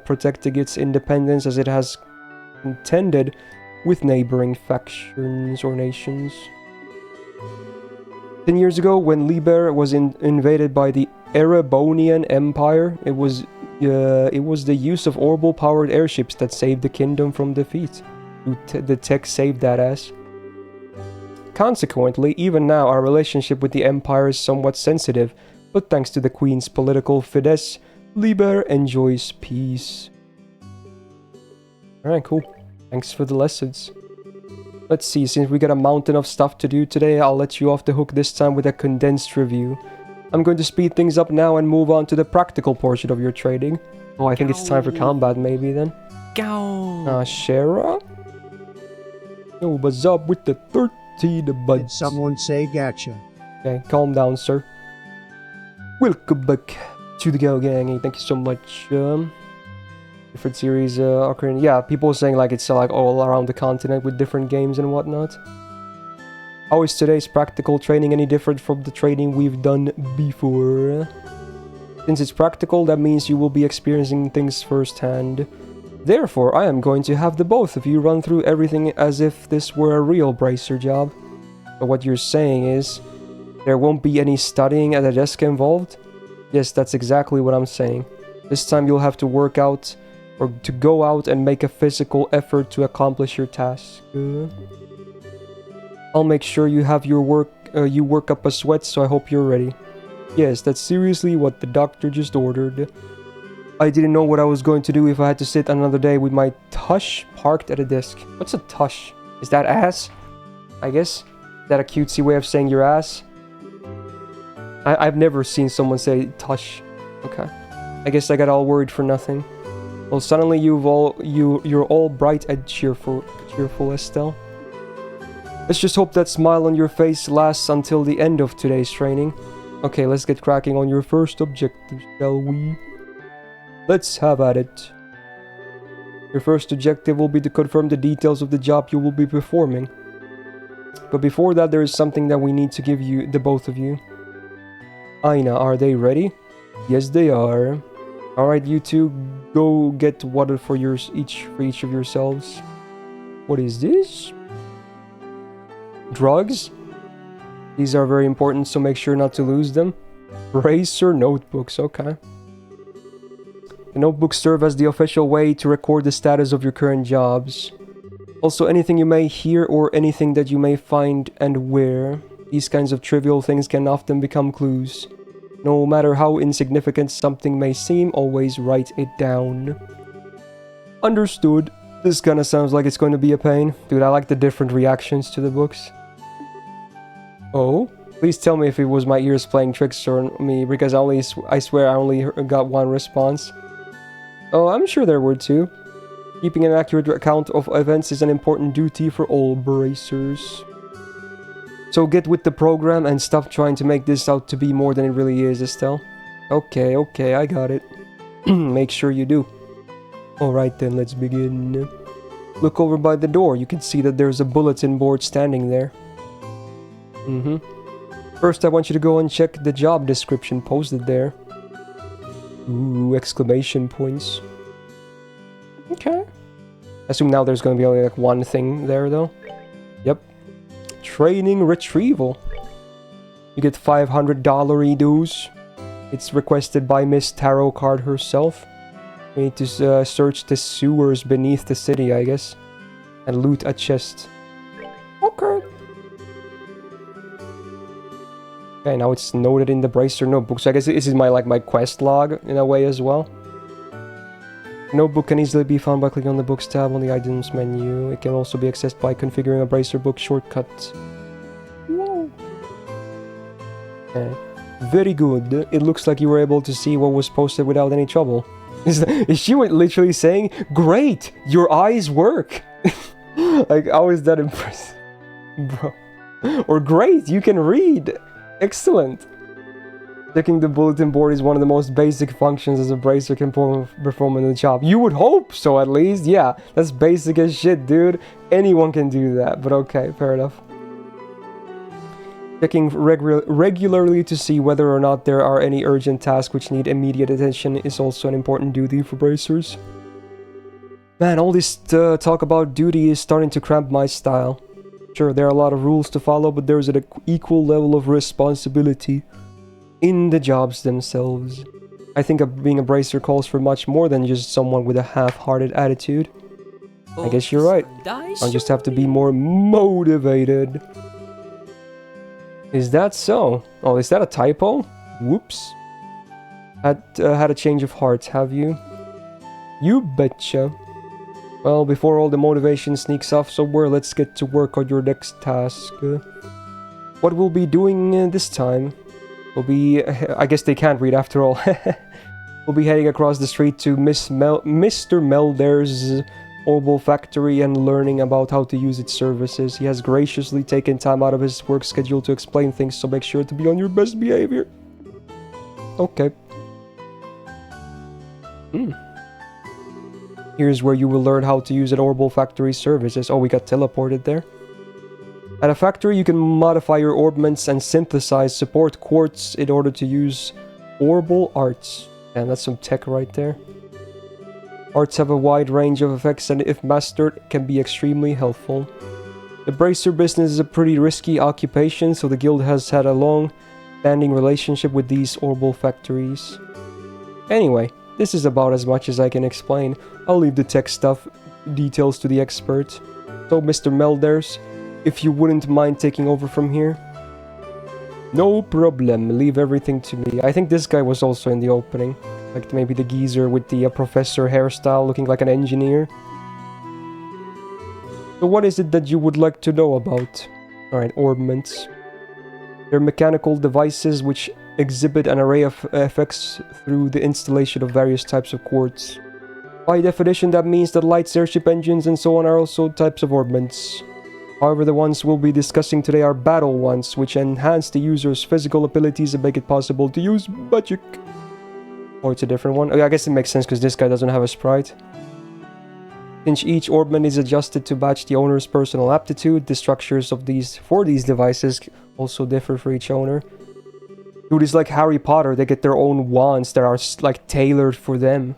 protecting its independence as it has contended with neighboring factions or nations. 10 years ago, when Liber was invaded by the Erebonian Empire, it was the use of orbital-powered airships that saved the kingdom from defeat. The tech saved that ass. Consequently, even now, our relationship with the Empire is somewhat sensitive, but thanks to the Queen's political finesse, Liber enjoys peace. Alright, cool. Thanks for the lessons. Let's see, since we got a mountain of stuff to do today, I'll let you off the hook this time with a condensed review. I'm going to speed things up now and move on to the practical portion of your trading. Oh, I think it's time for combat maybe then. Go! Shara? Yo, what's up with the 13 buds? Did someone say gotcha? Okay, calm down, sir. Welcome back to the Go Gang. Thank you so much. Different series occurring. Yeah, people saying like it's like all around the continent with different games and whatnot. How is today's practical training any different from the training we've done before? Since it's practical, that means you will be experiencing things firsthand. Therefore, I am going to have the both of you run through everything as if this were a real bracer job. But what you're saying is, there won't be any studying at a desk involved? Yes, that's exactly what I'm saying. This time you'll have to work out, or to go out and make a physical effort to accomplish your task. I'll make sure you have your you work up a sweat, so I hope you're ready. Yes, that's seriously what the doctor just ordered. I didn't know what I was going to do if I had to sit another day with my tush parked at a desk. What's a tush? Is that ass? I guess? Is that a cutesy way of saying your ass? I've never seen someone say tush. Okay. I guess I got all worried for nothing. Well, suddenly you're all bright and cheerful, Estelle. Let's just hope that smile on your face lasts until the end of today's training. Okay, let's get cracking on your first objective, shall we? Let's have at it. Your first objective will be to confirm the details of the job you will be performing. But before that, there is something that we need to give you, the both of you. Aina, are they ready? Yes, they are. Alright, you two, go get water for each of yourselves. What is this? Drugs? These are very important, so make sure not to lose them. Bracer notebooks, okay. The notebooks serve as the official way to record the status of your current jobs. Also, anything you may hear or anything that you may find and wear. These kinds of trivial things can often become clues. No matter how insignificant something may seem, always write it down. Understood. This kinda sounds like it's going to be a pain. Dude, I like the different reactions to the books. Oh? Please tell me if it was my ears playing tricks on me, because I swear I only got one response. Oh, I'm sure there were two. Keeping an accurate account of events is an important duty for all bracers. So get with the program and stop trying to make this out to be more than it really is, Estelle. Okay, I got it. Make sure you do. Alright then, let's begin. Look over by the door. You can see that there's a bulletin board standing there. First, I want you to go and check the job description posted there. Ooh, exclamation points. Okay. I assume now there's going to be only like one thing there, though. Yep. Training retrieval. You get $500 dues. It's requested by Miss Tarot Card herself. We need to search the sewers beneath the city, I guess. And loot a chest. Okay. Okay, now it's noted in the Bracer notebook. So I guess this is my quest log in a way as well. Notebook can easily be found by clicking on the Books tab on the Items menu. It can also be accessed by configuring a Bracer book shortcut. Whoa. Okay. Very good. It looks like you were able to see what was posted without any trouble. Is she literally saying, "Great, your eyes work"? Like, how is that impressive? Bro. Or, "Great, you can read. Excellent." Checking the bulletin board is one of the most basic functions as a bracer can perform in the job. You would hope so, at least. Yeah, that's basic as shit, dude. Anyone can do that, but okay, fair enough. Checking regularly to see whether or not there are any urgent tasks which need immediate attention is also an important duty for bracers. Man, all this talk about duty is starting to cramp my style. Sure, there are a lot of rules to follow, but there's an equal level of responsibility in the jobs themselves. I think being a bracer calls for much more than just someone with a half-hearted attitude. I guess you're right. I'll just have to be more motivated. Is that so? Oh, is that a typo? Whoops. Had a change of heart, have you? You betcha. Well, before all the motivation sneaks off somewhere, let's get to work on your next task. What we'll be doing this time? We'll be... I guess they can't read after all. We'll be heading across the street to Mr. Melder's Orbal Factory and learning about how to use its services. He has graciously taken time out of his work schedule to explain things, so make sure to be on your best behavior. Okay. Here's where you will learn how to use an Orbal Factory services. Oh, we got teleported there. At a factory, you can modify your orbments and synthesize support quartz in order to use Orbal arts. And that's some tech right there. Arts have a wide range of effects and if mastered, can be extremely helpful. The bracer business is a pretty risky occupation, so the guild has had a long-standing relationship with these Orbal factories. Anyway, this is about as much as I can explain. I'll leave the tech stuff details to the expert. So, Mr. Melders, if you wouldn't mind taking over from here? No problem, leave everything to me. I think this guy was also in the opening. Like maybe the geezer with the professor hairstyle looking like an engineer. So what is it that you would like to know about? Alright, orbments. They're mechanical devices which exhibit an array of effects through the installation of various types of quartz. By definition, that means that lights, airship engines, and so on are also types of orbments. However, the ones we'll be discussing today are battle ones, which enhance the user's physical abilities and make it possible to use magic. Or it's a different one. I guess it makes sense because this guy doesn't have a sprite. Since each orbment is adjusted to match the owner's personal aptitude, the structures of these devices also differ for each owner. Dude, it's like Harry Potter. They get their own wands that are like tailored for them.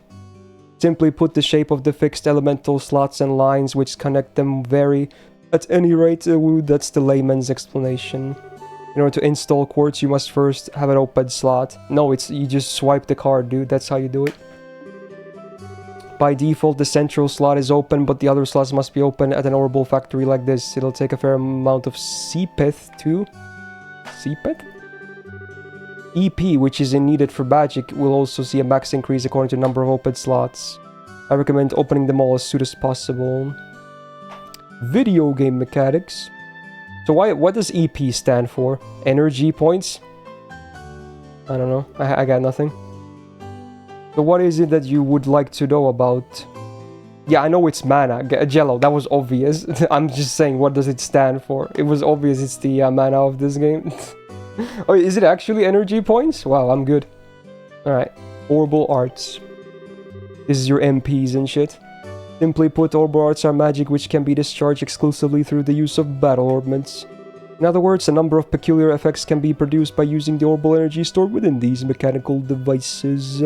Simply put, the shape of the fixed elemental slots and lines which connect them vary. At any rate, that's the layman's explanation. In order to install quartz, you must first have an open slot. No, you just swipe the card, dude. That's how you do it. By default, the central slot is open, but the other slots must be open at an Orbal factory like this. It'll take a fair amount of CPEth too. CPEth? EP, which is needed for magic, will also see a max increase according to the number of open slots. I recommend opening them all as soon as possible. Video game mechanics. So what does EP stand for? Energy points? I don't know. I got nothing. So what is it that you would like to know about? Yeah, I know it's mana. Jello, that was obvious. I'm just saying, what does it stand for? It was obvious it's the mana of this game. Oh, is it actually energy points? Wow, I'm good. Alright. Orbal arts. This is your MPs and shit. Simply put, Orbal arts are magic which can be discharged exclusively through the use of battle orbments. In other words, a number of peculiar effects can be produced by using the Orbal energy stored within these mechanical devices.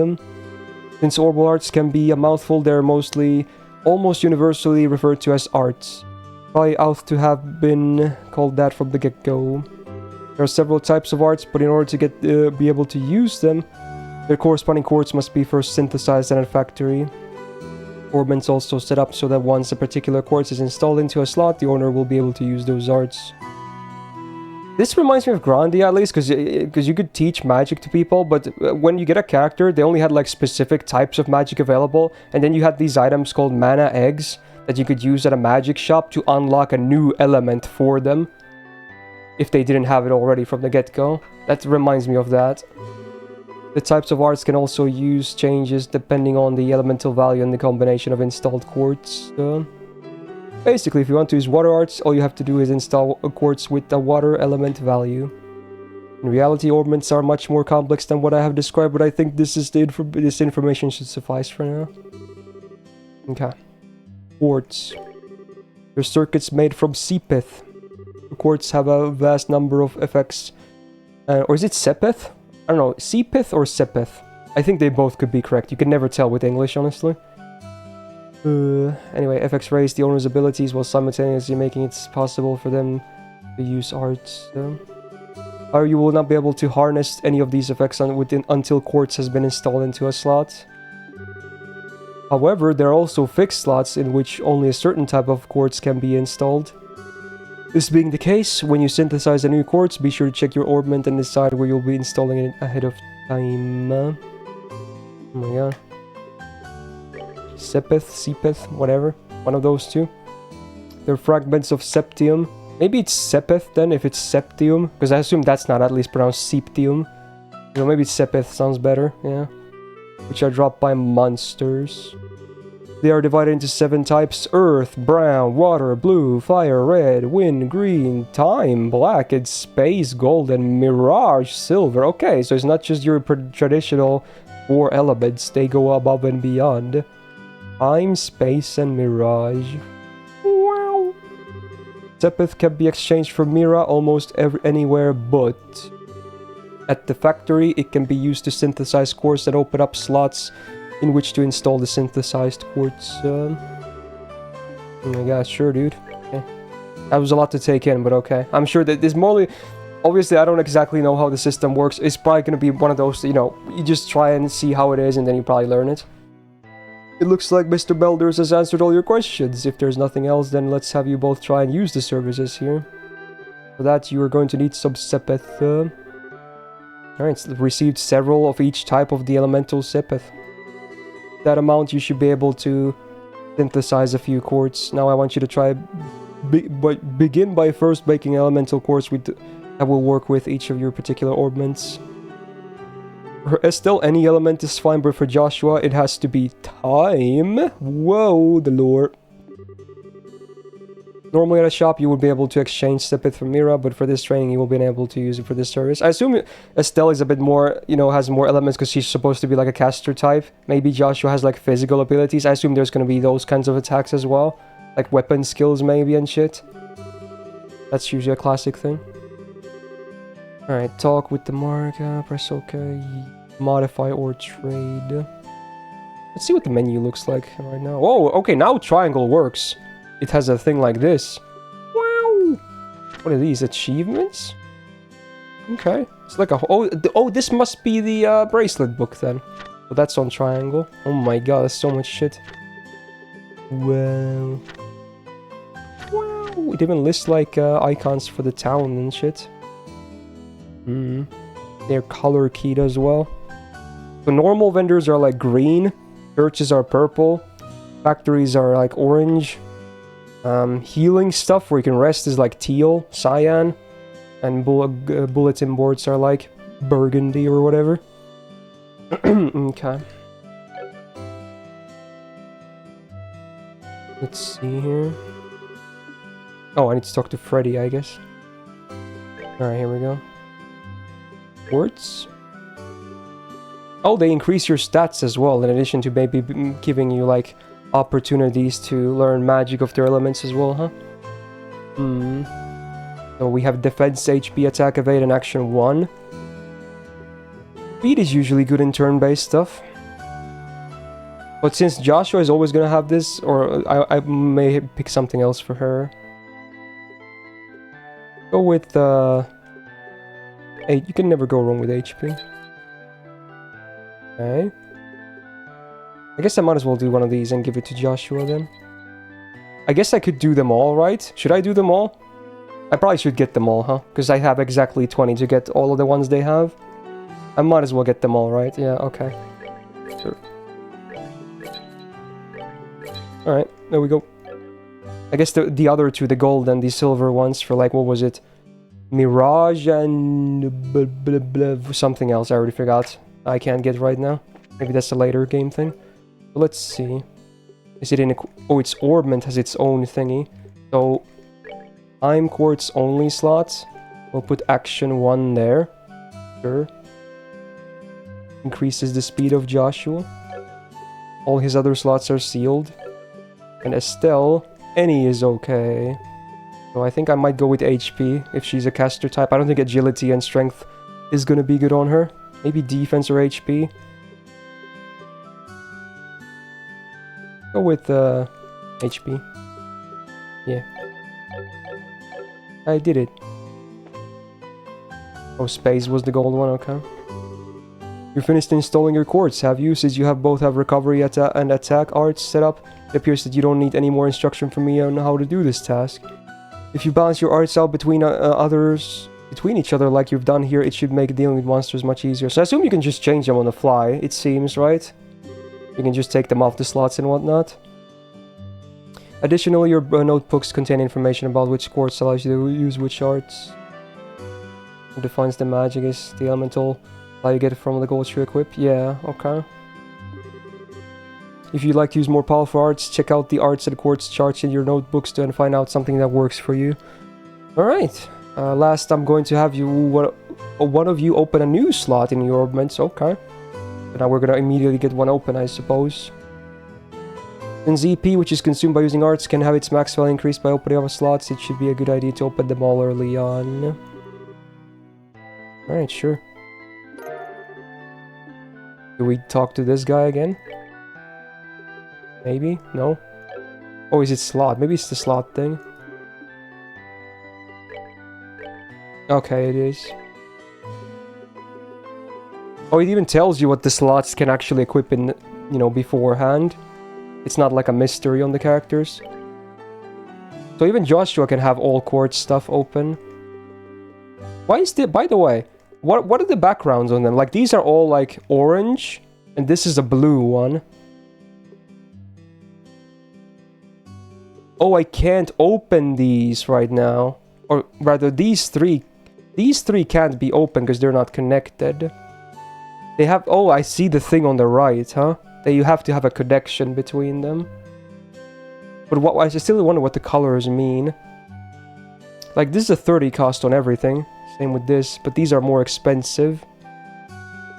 Since Orbal arts can be a mouthful, they're almost universally referred to as arts. Probably ought to have been called that from the get-go. There are several types of arts, but in order to be able to use them, their corresponding quartz must be first synthesized at a factory. Orbments also set up so that once a particular quartz is installed into a slot, the owner will be able to use those arts. This reminds me of Grandia at least, because you could teach magic to people, but when you get a character, they only had like specific types of magic available, and then you had these items called mana eggs that you could use at a magic shop to unlock a new element for them, if they didn't have it already from the get-go. That reminds me of that. The types of arts can also use changes depending on the elemental value and the combination of installed quartz. Basically, if you want to use water arts, all you have to do is install a quartz with a water element value. In reality, orbments are much more complex than what I have described, but I think this information should suffice for now. Okay. Quartz. Your circuits made from Sepith. Quartz have a vast number of effects. Or is it Sepith? I don't know. Sepith or Sepith? I think they both could be correct. You can never tell with English, honestly. Anyway, FX raise the owner's abilities while simultaneously making it possible for them to use arts. However, you will not be able to harness any of these effects until Quartz has been installed into a slot. However, there are also fixed slots in which only a certain type of quartz can be installed. This being the case, when you synthesize a new quartz, be sure to check your orbment and decide where you'll be installing it ahead of time. Oh my god. Sepith, whatever. One of those two. They're fragments of septium. Maybe it's Sepith then, if it's septium. Because I assume that's not at least pronounced septium. You know, maybe Sepith sounds better, yeah. Which are dropped by monsters. They are divided into 7 types: earth, brown, water, blue, fire, red, wind, green, time, black, and space, gold, and mirage, silver. Okay, so it's not just your traditional 4 elements, they go above and beyond. Time, space, and mirage. Wow. Sepith can be exchanged for Mira almost anywhere but at the factory. It can be used to synthesize quartz and open up slots in which to install the synthesized quartz. Oh my god, sure, dude. Okay. That was a lot to take in, but okay. I'm sure that there's more. Obviously, I don't exactly know how the system works. It's probably going to be one of those, you know, you just try and see how it is and then you probably learn it. It looks like Mr. Belders has answered all your questions. If there's nothing else, then let's have you both try and use the services here. For that, you are going to need some Sepith. Alright, received several of each type of the elemental Sepith. That amount, you should be able to synthesize a few quartz. Now I want you to try... begin by first making elemental quartz that will work with each of your particular orbments. For Estelle, any element is fine, but for Joshua, it has to be time. Whoa, the lore. Normally at a shop, you would be able to exchange Sepith for Mira, but for this training, you will be able to use it for this service. I assume Estelle is a bit more, you know, has more elements because she's supposed to be like a caster type. Maybe Joshua has like physical abilities. I assume there's going to be those kinds of attacks as well. Like weapon skills maybe and shit. That's usually a classic thing. Alright, talk with the marker, press OK, modify or trade. Let's see what the menu looks like right now. Oh, okay, now triangle works. It has a thing like this. Wow! What are these, achievements? Okay, it's like a... Oh, this must be the bracelet book then. So that's on triangle. Oh my god, that's so much shit. Wow. Wow, it even lists like icons for the town and shit. They're color keyed as well. The normal vendors are like green, churches are purple, factories are like orange, healing stuff where you can rest is like teal, cyan, and bulletin boards are like burgundy or whatever. Okay. Let's see here. Oh, I need to talk to Freddy, I guess. Alright, here we go. Words. Oh, they increase your stats as well, in addition to maybe giving you, like, opportunities to learn magic of their elements as well, huh? So we have defense, HP, attack, evade, and action 1. Speed is usually good in turn-based stuff. But since Joshua is always gonna have this, or I may pick something else for her. Go with, you can never go wrong with HP. Okay. I guess I might as well do one of these and give it to Joshua then. I guess I could do them all, right? Should I do them all? I probably should get them all, huh? Because I have exactly 20 to get all of the ones they have. I might as well get them all, right? Yeah, okay. Sure. Alright, there we go. I guess the other two, the gold and the silver ones for like, what was it? Mirage and something else, I already forgot. I can't get right now. Maybe that's a later game thing. But let's see. Is it in a... Oh, its orbment has its own thingy. So, time quartz only slots. We'll put action 1 there. Sure. Increases the speed of Joshua. All his other slots are sealed. And Estelle, any is okay. So I think I might go with HP if she's a caster type. I don't think agility and strength is gonna be good on her. Maybe defense or HP. Go with HP. Yeah. I did it. Oh, space was the gold one, okay. You're finished installing your quartz, have you? Since you both have recovery and attack arts set up, it appears that you don't need any more instruction from me on how to do this task. If you balance your arts out between each other like you've done here, it should make dealing with monsters much easier. So I assume you can just change them on the fly, it seems, right? You can just take them off the slots and whatnot. Additionally, your notebooks contain information about which quartz allows you to use which arts. What defines the magic is the elemental how you get it from the goals you equip. Yeah, okay. If you'd like to use more powerful arts, check out the arts and quartz charts in your notebooks to find out something that works for you. Alright. Last, I'm going to have one of you open a new slot in your orbments. Okay. So now we're going to immediately get one open, I suppose. Since EP, which is consumed by using arts, can have its max value increased by opening other slots, it should be a good idea to open them all early on. Alright, sure. Do we talk to this guy again? Maybe? No? Oh, is it slot? Maybe it's the slot thing. Okay, it is. Oh, it even tells you what the slots can actually equip in, you know, beforehand. It's not like a mystery on the characters. So even Joshua can have all quartz stuff open. Why is the... By the way, what are the backgrounds on them? Like, these are all, like, orange. And this is a blue one. Oh, I can't open these right now. Or rather, these three can't be open because they're not connected. They have... Oh, I see the thing on the right, huh? That you have to have a connection between them. But what I still wonder what the colors mean. Like, this is a 30 cost on everything. Same with this. But these are more expensive.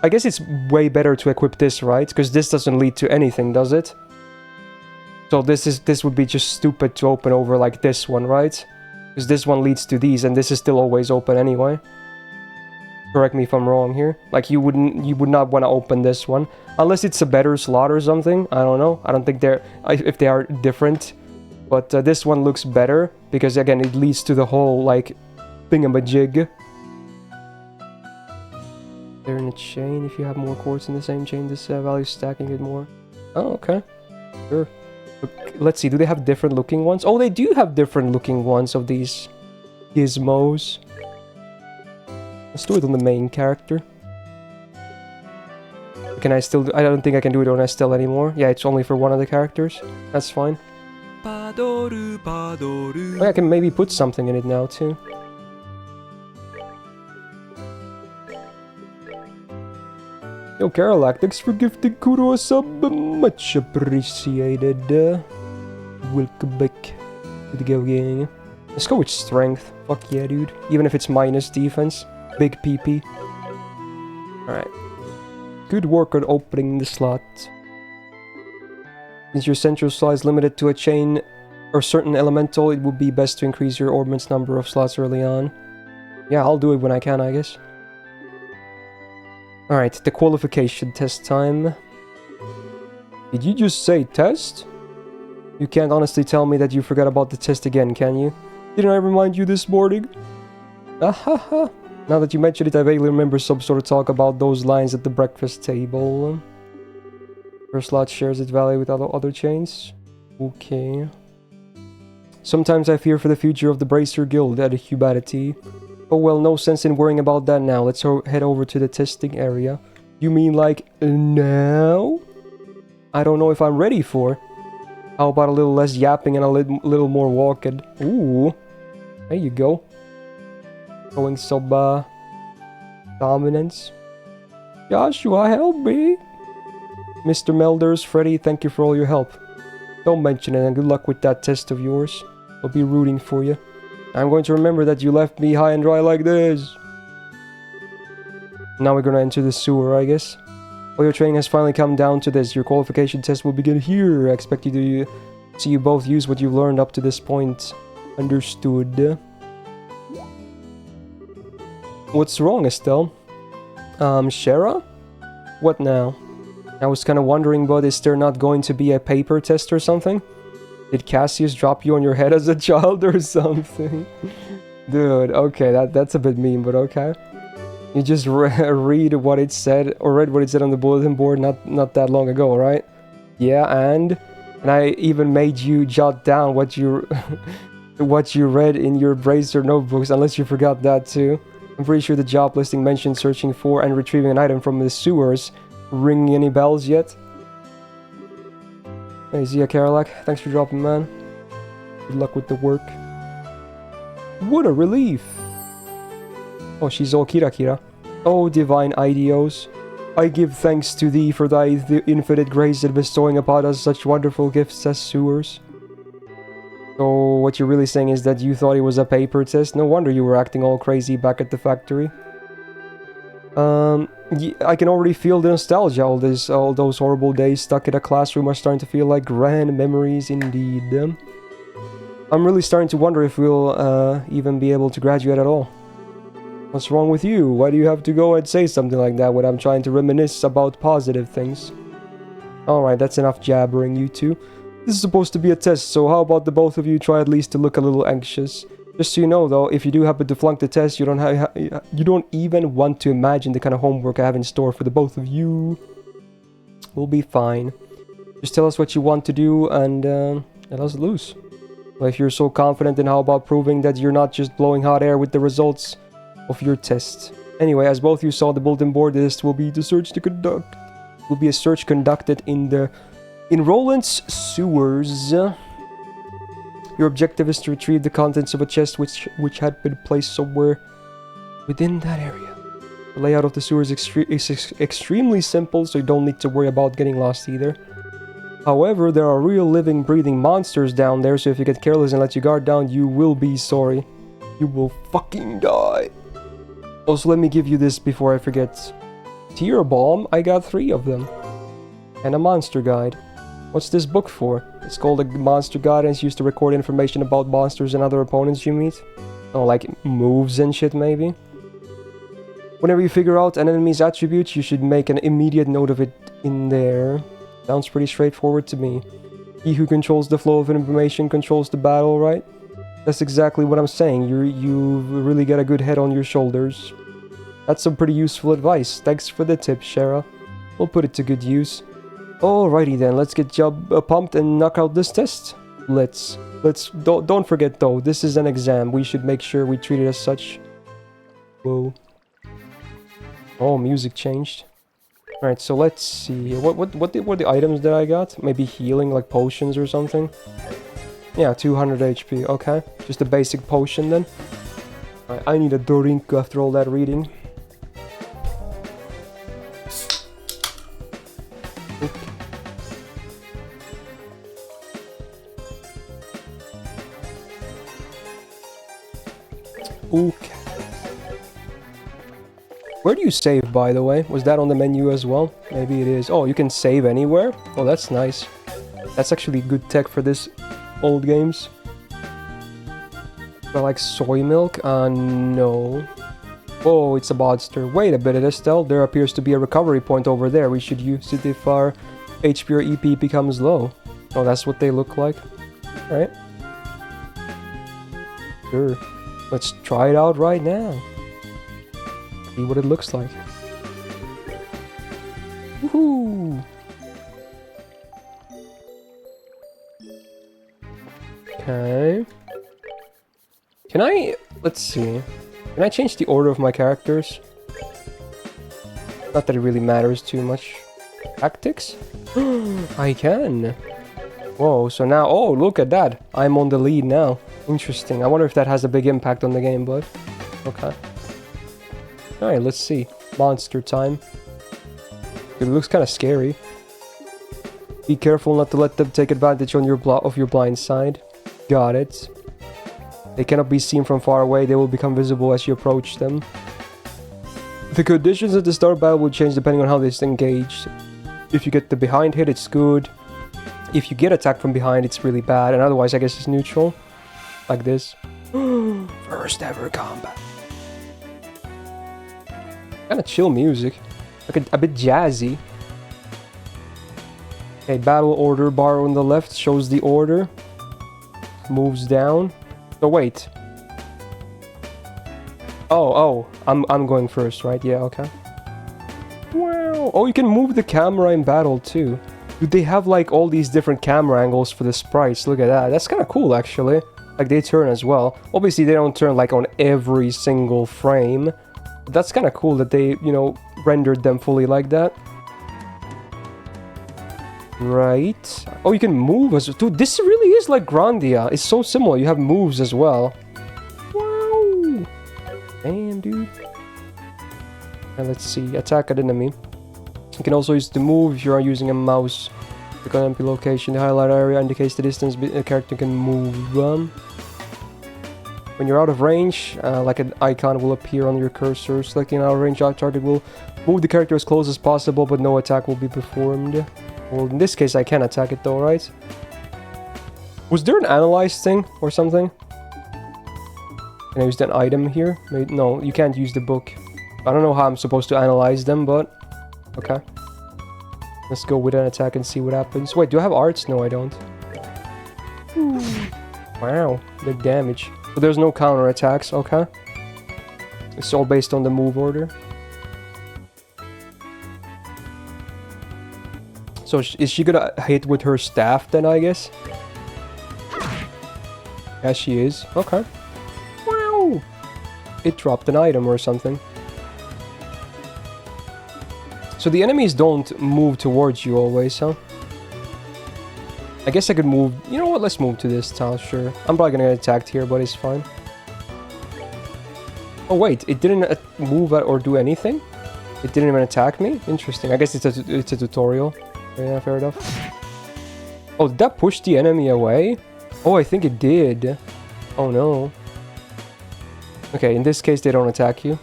I guess it's way better to equip this, right? Because this doesn't lead to anything, does it? So this would be just stupid to open over like this one, right? Because this one leads to these, and this is still always open anyway. Correct me if I'm wrong here. Like, you would not want to open this one. Unless it's a better slot or something. I don't know. I don't think if they are different. But this one looks better. Because, again, it leads to the whole, like, thingamajig. They're in a chain. If you have more quartz in the same chain, this value stacking it more. Oh, okay. Sure. Let's see. Do they have different looking ones? Oh, they do have different looking ones of these gizmos. Let's do it on the main character. Can I still do... I don't think I can do it on Estelle anymore. Yeah, it's only for one of the characters. That's fine. Oh, I can maybe put something in it now, too. Yo, Carolac, thanks for gifting Kuro a sub. Much appreciated. Welcome back to the game. Let's go with strength. Fuck yeah, dude. Even if it's minus defense. Big PP. Alright. Good work on opening the slot. Since your central slot is limited to a chain or certain elemental, it would be best to increase your orbment's number of slots early on. Yeah, I'll do it when I can, I guess. Alright, the qualification test time. Did you just say test? You can't honestly tell me that you forgot about the test again, can you? Didn't I remind you this morning? Ahaha. Now that you mention it, I vaguely remember some sort of talk about those lines at the breakfast table. First slot shares its value with other chains. Okay. Sometimes I fear for the future of the Bracer Guild and humanity. Oh well, no sense in worrying about that now. Let's head over to the testing area. You mean like now? I don't know if I'm ready for. How about a little less yapping and a little more walking? Ooh. There you go. Showing some dominance. Joshua, help me. Mr. Melders, Freddy, thank you for all your help. Don't mention it, and good luck with that test of yours. I'll be rooting for you. I'm going to remember that you left me high and dry like this. Now we're gonna enter the sewer, I guess. Well, your training has finally come down to this. Your qualification test will begin here. I expect you to see you both use what you've learned up to this point. Understood. What's wrong, Estelle? Shara? What now? I was kind of wondering, but is there not going to be a paper test or something? Did Cassius drop you on your head as a child or something? Dude, okay, that's a bit mean, but okay. You just read what it said, or read what it said on the bulletin board not that long ago, right? Yeah, and I even made you jot down what you what you read in your Bracer notebooks, unless you forgot that too. I'm pretty sure the job listing mentioned searching for and retrieving an item from the sewers. Ringing any bells yet? Hey, Zia Karalak, thanks for dropping, man. Good luck with the work. What a relief! Oh, she's all Kira. Oh, divine Idios. I give thanks to thee for thy infinite grace in bestowing upon us such wonderful gifts as sewers. So, what you're really saying is that you thought it was a paper test? No wonder you were acting all crazy back at the factory. I can already feel the nostalgia. All those horrible days stuck in a classroom are starting to feel like grand memories indeed. I'm really starting to wonder if we'll even be able to graduate at all. What's wrong with you? Why do you have to go and say something like that when I'm trying to reminisce about positive things? Alright, that's enough jabbering, you two. This is supposed to be a test, so how about the both of you try at least to look a little anxious? Just so you know, though, if you do happen to flunk the test, you don't even want to imagine the kind of homework I have in store for the both of you. We'll be fine. Just tell us what you want to do and let us loose. Well, if you're so confident, then how about proving that you're not just blowing hot air with the results of your test? Anyway, as both you saw the bulletin board, this will be the search to conduct. Will be a search conducted in Roland's sewers. Your objective is to retrieve the contents of a chest which had been placed somewhere within that area. The layout of the sewer is extremely simple, so you don't need to worry about getting lost either. However, there are real living, breathing monsters down there, so if you get careless and let your guard down, you will be sorry. You will fucking die. Also, let me give you this before I forget. Tear Bomb, I got 3 of them. And a monster guide. What's this book for? It's called a monster guide and it's used to record information about monsters and other opponents you meet. Oh, like moves and shit maybe? Whenever you figure out an enemy's attributes, you should make an immediate note of it in there. Sounds pretty straightforward to me. He who controls the flow of information controls the battle, right? That's exactly what I'm saying. You really get a good head on your shoulders. That's some pretty useful advice. Thanks for the tip, Shara. We'll put it to good use. Alrighty then, let's get pumped and knock out this test. Let's don't forget though, this is an exam. We should make sure we treat it as such. Whoa. Oh, music changed. Alright, so let's see. What were the items that I got? Maybe healing, like potions or something? Yeah, 200 HP, okay. Just a basic potion then. Alright, I need a drink after all that reading. Okay. Where do you save, by the way? Was that on the menu as well? Maybe it is. Oh, you can save anywhere? Oh, that's nice. That's actually good tech for this old games. Do I like soy milk? No. Oh, it's a monster. Wait a bit, Estelle. There appears to be a recovery point over there. We should use it if our HP or EP becomes low. Oh, that's what they look like. Alright. Sure. Let's try it out right now. See what it looks like. Woohoo! Okay. Can I... Let's see. Can I change the order of my characters? Not that it really matters too much. Tactics? I can. Whoa, so now... Oh, look at that. I'm on the lead now. Interesting. I wonder if that has a big impact on the game, but... Okay. Alright, let's see. Monster time. Dude, it looks kind of scary. Be careful not to let them take advantage on of your blind side. Got it. They cannot be seen from far away. They will become visible as you approach them. The conditions at the start of battle will change depending on how they engaged. If you get the behind hit, it's good. If you get attacked from behind, it's really bad. And otherwise, I guess it's neutral. Like this. First ever combat. Kind of chill music. Like a bit jazzy. Okay, battle order bar on the left shows the order. Moves down. Oh, wait. Oh, I'm going first, right? Yeah, okay. Wow. Oh, you can move the camera in battle too. Dude, they have like all these different camera angles for the sprites. Look at that. That's kind of cool, actually. Like they turn as well. Obviously, they don't turn like on every single frame. But that's kind of cool that they, you know, rendered them fully like that. Right. Oh, you can move as... Dude, this really is like Grandia. It's so similar. You have moves as well. Wow. Damn, dude. And let's see. Attack an enemy. You can also use the move if you are using a mouse. Click on MP location. The highlight area indicates the distance a character can move. When you're out of range, like an icon will appear on your cursor. Selecting an out of range target will move the character as close as possible, but no attack will be performed. Well, in this case, I can attack it though, right? Was there an analyze thing or something? Can I use an item here? Maybe, no, you can't use the book. I don't know how I'm supposed to analyze them, but... Okay. Let's go with an attack and see what happens. Wait, do I have arts? No, I don't. Wow, big damage. But there's no counter attacks, okay. It's all based on the move order. So is she gonna hit with her staff then, I guess? Yeah, she is. Okay. Wow! It dropped an item or something. So the enemies don't move towards you always, huh? I guess I could move... You know what? Let's move to this tile, sure. I'm probably gonna get attacked here, but it's fine. Oh wait, it didn't move or do anything? It didn't even attack me? Interesting. I guess it's a tutorial. Yeah, fair enough. Oh, did that push the enemy away? Oh, I think it did. Oh no. Okay, in this case, they don't attack you.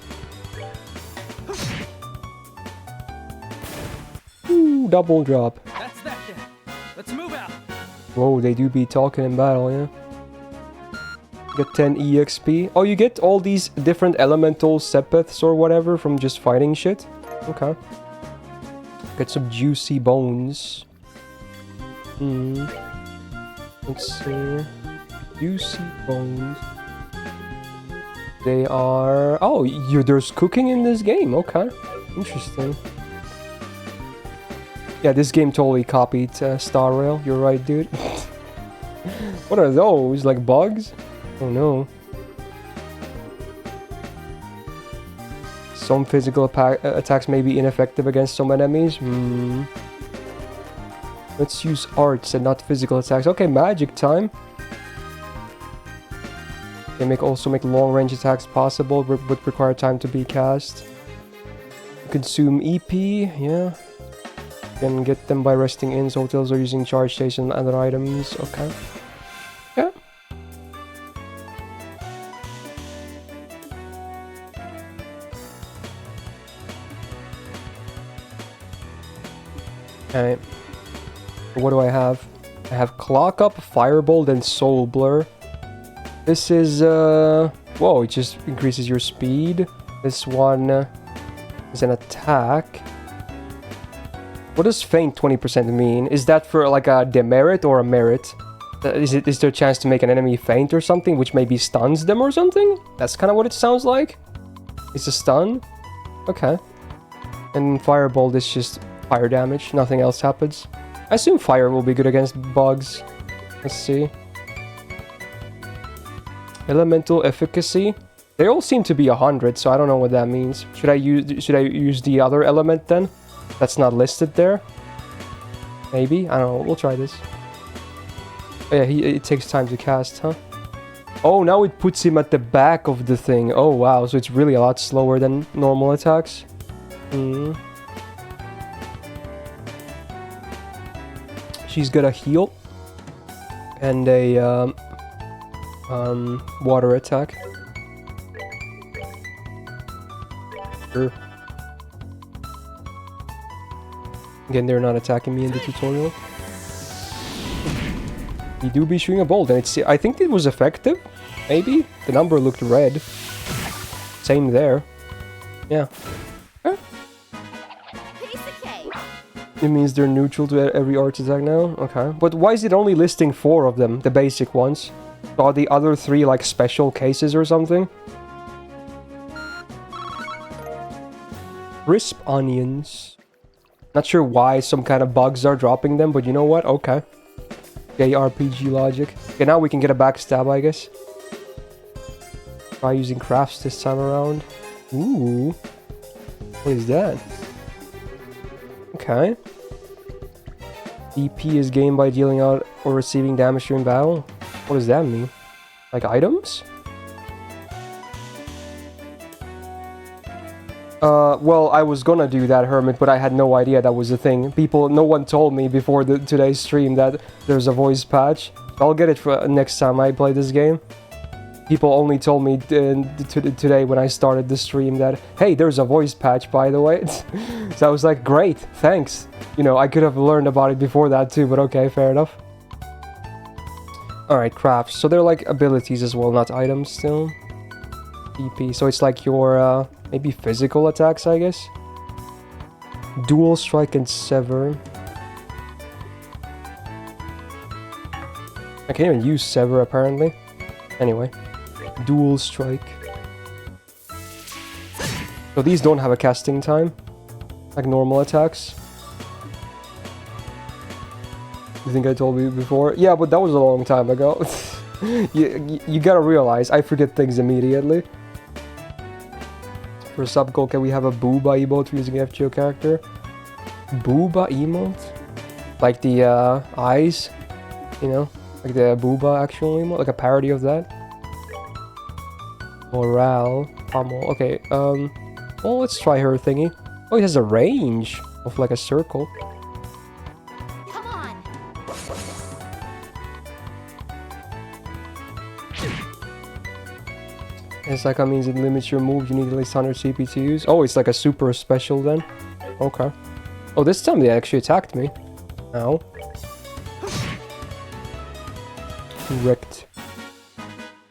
Ooh, double drop. That's that then. Let's move out. Whoa, they do be talking in battle, yeah. Get 10 EXP. Oh, you get all these different elemental sepeths or whatever from just fighting shit? Okay. Get some juicy bones. Let's see. Juicy bones. They are... Oh, there's cooking in this game. Okay. Interesting. Yeah, this game totally copied Star Rail. You're right, dude. What are those? Like bugs? Oh no. Some physical attacks may be ineffective against some enemies. Let's use arts and not physical attacks. Okay, magic time. They also make long range attacks possible, but require time to be cast. Consume EP, yeah. You can get them by resting in hotels or using charge station and other items. Okay. Yeah. Okay. What do I have? I have Clock Up, Firebolt, and Soul Blur. This is, whoa, it just increases your speed. This one is an attack. What does Feint 20% mean? Is that for like a demerit or a merit? Is there a chance to make an enemy faint or something, which maybe stuns them or something? That's kind of what it sounds like. It's a stun? Okay. And Firebolt is just fire damage, nothing else happens. I assume fire will be good against bugs. Let's see. Elemental efficacy. They all seem to be 100, so I don't know what that means. Should I use the other element then? That's not listed there. Maybe? I don't know. We'll try this. Oh, yeah, it takes time to cast, huh? Oh, now it puts him at the back of the thing. Oh, wow. So it's really a lot slower than normal attacks. She's got a heal. And a water attack. Sure. Again, they're not attacking me in the tutorial. You do be shooting a bolt, and it's... I think it was effective. Maybe? The number looked red. Same there. Yeah. Huh? It means they're neutral to every arch attack now? Okay. But why is it only listing 4 of them? The basic ones. Are the other 3 like special cases or something? Crisp onions. Not sure why some kind of bugs are dropping them, but you know what? Okay. Okay, RPG logic. Okay, now we can get a backstab, I guess. Try using crafts this time around. Ooh. What is that? Okay. EP is gained by dealing out or receiving damage during battle. What does that mean? Like items? Well, I was gonna do that, Hermit, but I had no idea that was a thing. No one told me before today's stream that there's a voice patch. I'll get it for next time I play this game. People only told me today when I started the stream that, hey, there's a voice patch, by the way. So I was like, great, thanks. You know, I could have learned about it before that too, but okay, fair enough. Alright, crafts. So they're like abilities as well, not items still. EP. So it's like your, maybe physical attacks, I guess. Dual strike and sever. I can't even use sever, apparently. Anyway. Dual strike. So these don't have a casting time. Like normal attacks. You think I told you before? Yeah, but that was a long time ago. you gotta realize, I forget things immediately. For sub goal, can we have a booba emote for using FGO character? Booba emote? Like the eyes? You know? Like the booba actual emote? Like a parody of that? Morale. Pummel. Okay, well, let's try her thingy. Oh, it has a range of like a circle. Come on. It's like, that means it limits your move. You need at least 100 CP to use. Oh, it's like a super special then. Okay. Oh, this time they actually attacked me. Ow. Wrecked.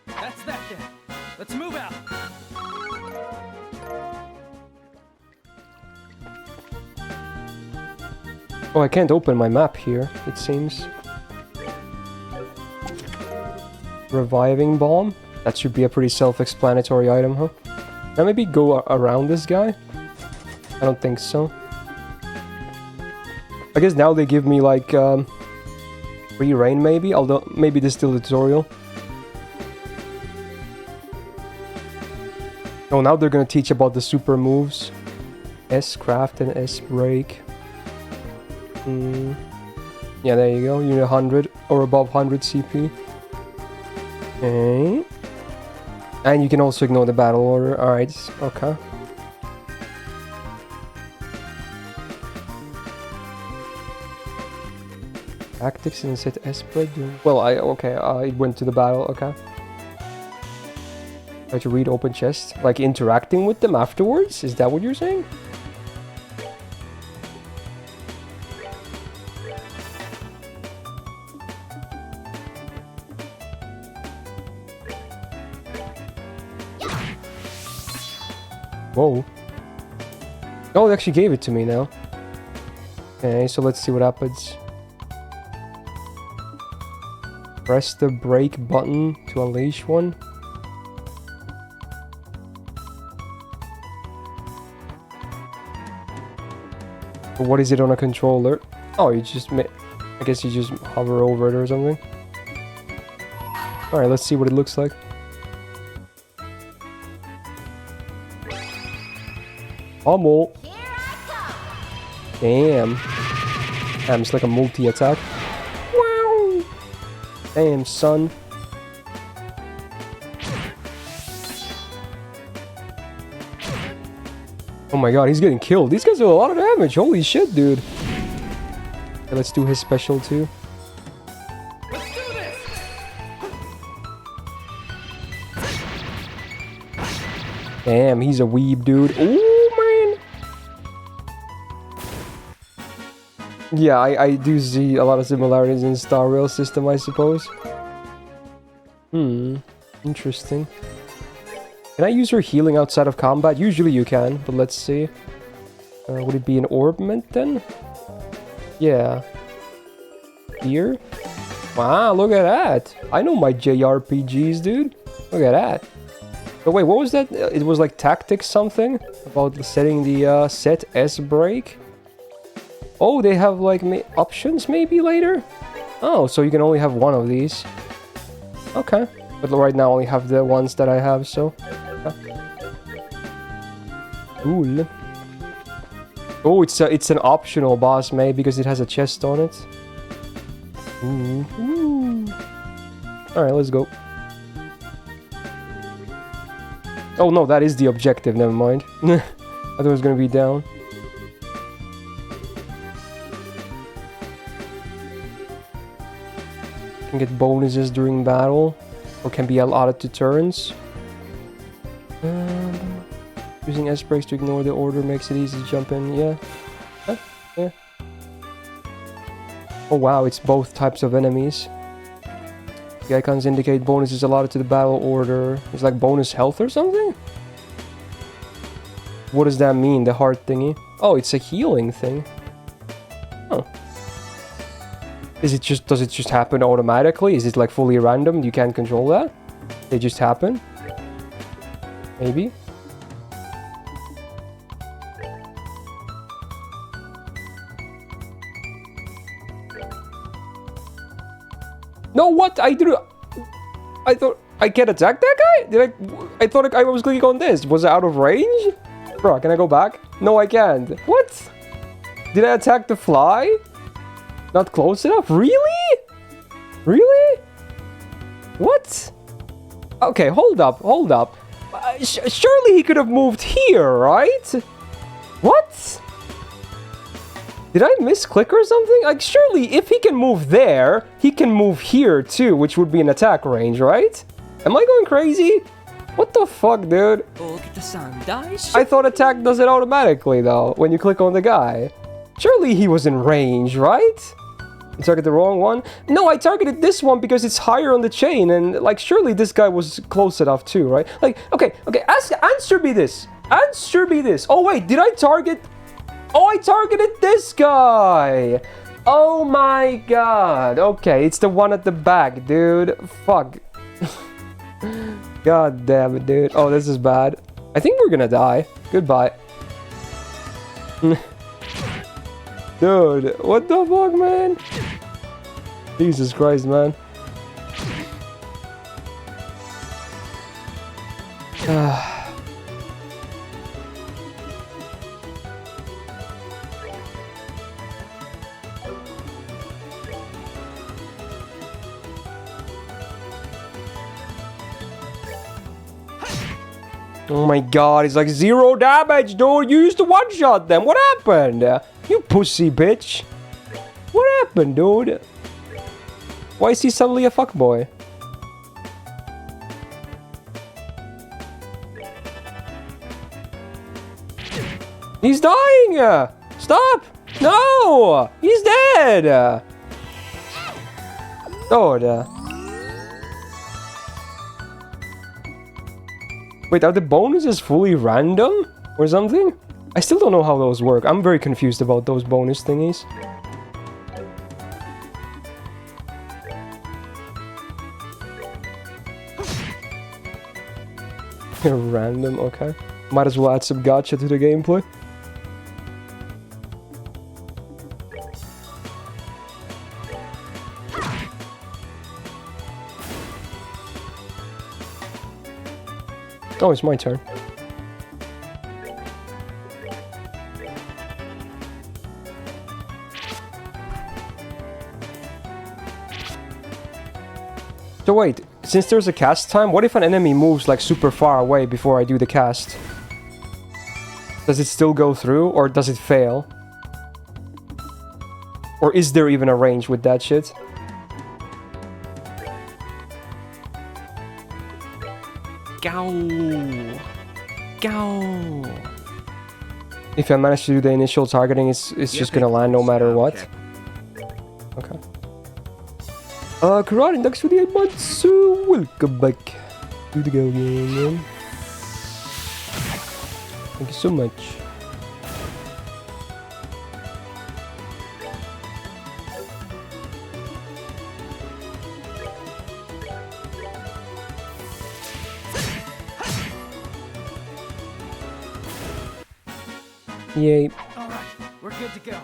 That's that then. Let's move out. Oh, I can't open my map here, it seems. Reviving bomb? That should be a pretty self-explanatory item, huh? Can I maybe go around this guy? I don't think so. I guess now they give me like free reign maybe, although maybe this is still the tutorial. Oh, now they're gonna teach about the super moves. S craft and S break. Yeah, there you go. You need 100 or above 100 CP. Okay. And you can also ignore the battle order. Alright, okay. Tactics and set S break. Well, I went to the battle, okay. Try to read open chest. Like interacting with them afterwards? Is that what you're saying? Whoa. Oh, they actually gave it to me now. Okay, so let's see what happens. Press the break button to unleash one. But what is it on a controller? Oh, you just I guess you just hover over it or something. Alright, let's see what it looks like. Pummel. Damn. Damn, it's like a multi-attack. Wow. Damn, son. Oh my god, he's getting killed. These guys do a lot of damage. Holy shit, dude. Okay, let's do his special too. Let's do this. Damn, he's a weeb, dude. Ooh, man. Yeah, I do see a lot of similarities in Star Rail system, I suppose. Interesting. Can I use her healing outside of combat? Usually you can, but let's see. Would it be an orbment then? Yeah. Here? Wow, look at that. I know my JRPGs, dude. Look at that. Oh wait, what was that? It was like tactics something? About setting the set S brake? Oh, they have like options maybe later? Oh, so you can only have one of these. Okay. But right now I only have the ones that I have, so... Cool. Oh, it's an optional boss, maybe, because it has a chest on it. Ooh. Alright, let's go. Oh no, that is the objective, never mind. I thought it was gonna be down. Can get bonuses during battle, or can be allotted to turns. Using S brakes to ignore the order makes it easy to jump in. Yeah. Yeah. Oh wow, it's both types of enemies. The icons indicate bonuses allotted to the battle order. It's like bonus health or something? What does that mean, the heart thingy? Oh, it's a healing thing. Oh. Does it just happen automatically? Is it like fully random? You can't control that? They just happen? Maybe? No, what? I thought I can't attack that guy? I thought I was clicking on this. Was it out of range? Bro, can I go back? No, I can't. What? Did I attack the fly? Not close enough? Really? Really? What? Okay, hold up. Surely he could have moved here, right? What? Did I misclick or something? Like, surely if he can move there, he can move here too, which would be an attack range, right? Am I going crazy? What the fuck, dude? I thought attack does it automatically, though, when you click on the guy. Surely he was in range, right? You targeted the wrong one? No, I targeted this one because it's higher on the chain, and, like, surely this guy was close enough too, right? Like, okay, answer me this. Answer me this. Oh, wait, did I target... Oh, I targeted this guy! Oh my god. Okay, it's the one at the back, dude. Fuck. God damn it, dude. Oh, this is bad. I think we're gonna die. Goodbye. Dude, what the fuck, man? Jesus Christ, man. Oh my god, it's like 0 damage, dude. You used to one-shot them. What happened? You pussy bitch. What happened, dude? Why is he suddenly a fuckboy? He's dying! Stop! No! He's dead! Dude. Wait, are the bonuses fully random? Or something? I still don't know how those work. I'm very confused about those bonus thingies. Random, okay. Might as well add some gacha to the gameplay. Oh, it's my turn. So wait, since there's a cast time, what if an enemy moves like super far away before I do the cast? Does it still go through, or does it fail? Or is there even a range with that shit? If I manage to do the initial targeting, it's just gonna land no matter what. Okay. Karan, thanks for the 8 months. Welcome back to the go game. Thank you so much. Yay. Alright, we're good to go.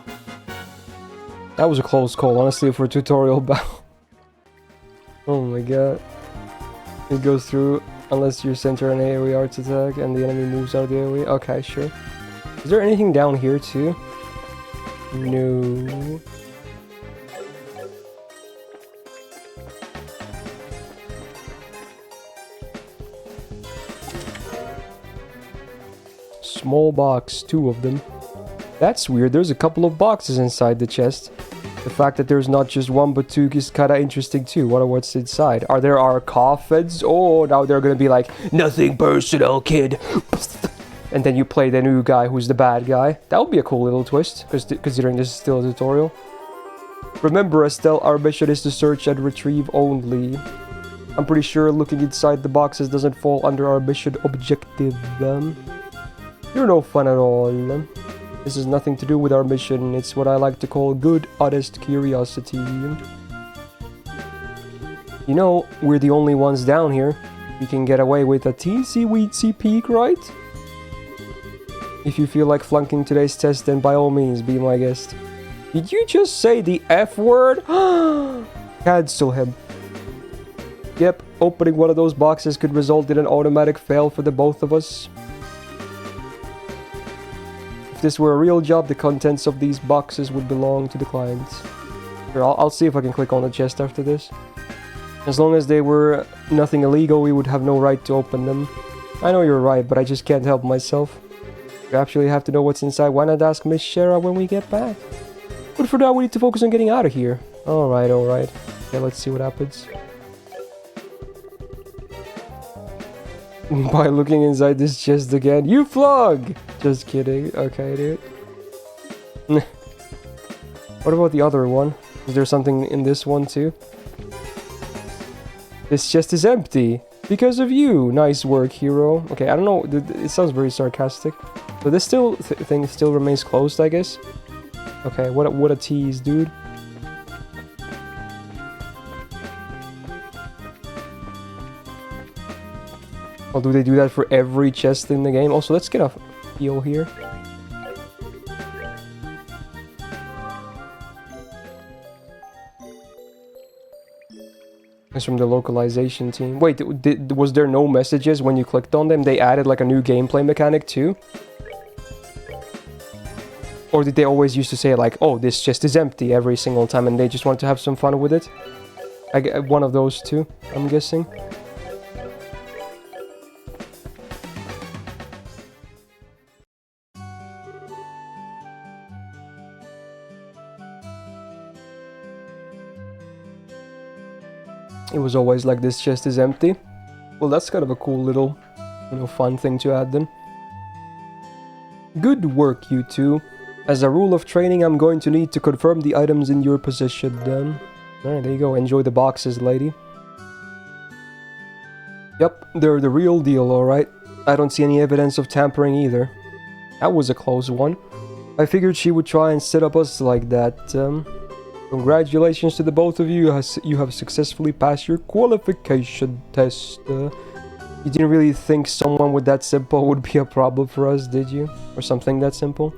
That was a close call, honestly, for a tutorial battle. Oh my god. It goes through unless you center an AoE arts attack and the enemy moves out of the AoE. Okay, sure. Is there anything down here too? No. Small box, 2 of them. That's weird, there's a couple of boxes inside the chest. The fact that there's not just 1 but 2 is kinda interesting too. Wonder what's inside. Are there our coffins? Oh, now they're gonna be like, nothing personal, kid. And then you play the new guy who's the bad guy. That would be a cool little twist, considering this is still a tutorial. Remember, Estelle, our mission is to search and retrieve only. I'm pretty sure looking inside the boxes doesn't fall under our mission objective. You're no fun at all. This has nothing to do with our mission. It's what I like to call good, honest curiosity. You know, we're the only ones down here. We can get away with a teensy-weensy peek, right? If you feel like flunking today's test, then by all means, be my guest. Did you just say the F word? Cancel him. Yep, opening one of those boxes could result in an automatic fail for the both of us. If this were a real job, the contents of these boxes would belong to the client. Here, I'll see if I can click on the chest after this. As long as they were nothing illegal, we would have no right to open them. I know you're right, but I just can't help myself. You actually have to know what's inside. Why not ask Miss Shara when we get back? But for now, we need to focus on getting out of here. Alright, alright. Okay, let's see what happens. By looking inside this chest again. You flog! Just kidding. Okay, dude. What about the other one? Is there something in this one too? This chest is empty. Because of you. Nice work, hero. Okay, I don't know. It sounds very sarcastic. But this thing still remains closed, I guess. Okay, what a tease, dude. Well, do they do that for every chest in the game? Also, let's get a heal here. It's from the localization team. Wait, was there no messages when you clicked on them? They added like a new gameplay mechanic too? Or did they always used to say like, oh, this chest is empty every single time and they just want to have some fun with it? I get one of those two, I'm guessing. It was always like, this chest is empty. Well, that's kind of a cool little, you know, fun thing to add then. Good work, you two. As a rule of training, I'm going to need to confirm the items in your possession then. Alright, there you go. Enjoy the boxes, lady. Yep, they're the real deal, alright. I don't see any evidence of tampering either. That was a close one. I figured she would try and set up us like that. Congratulations to the both of you. You have successfully passed your qualification test. You didn't really think someone with that simple would be a problem for us, did you? Or something that simple?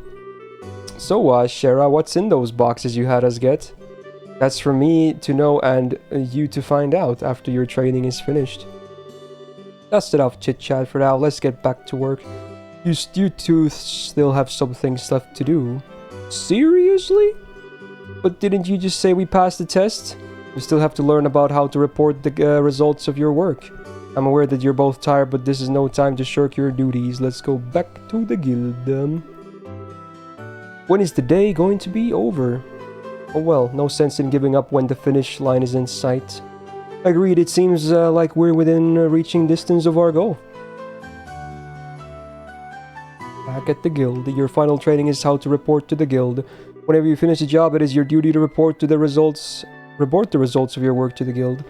So, Shara, what's in those boxes you had us get? That's for me to know and you to find out after your training is finished. That's enough chit-chat for now. Let's get back to work. You two still have some things left to do. Seriously? But didn't you just say we passed the test? You still have to learn about how to report the results of your work. I'm aware that you're both tired, but this is no time to shirk your duties. Let's go back to the guild. When is the day going to be over? Oh well, no sense in giving up when the finish line is in sight. Agreed, it seems like we're within reaching distance of our goal. Back at the guild, your final training is how to report to the guild. Whenever you finish a job, it is your duty to report the results of your work to the guild.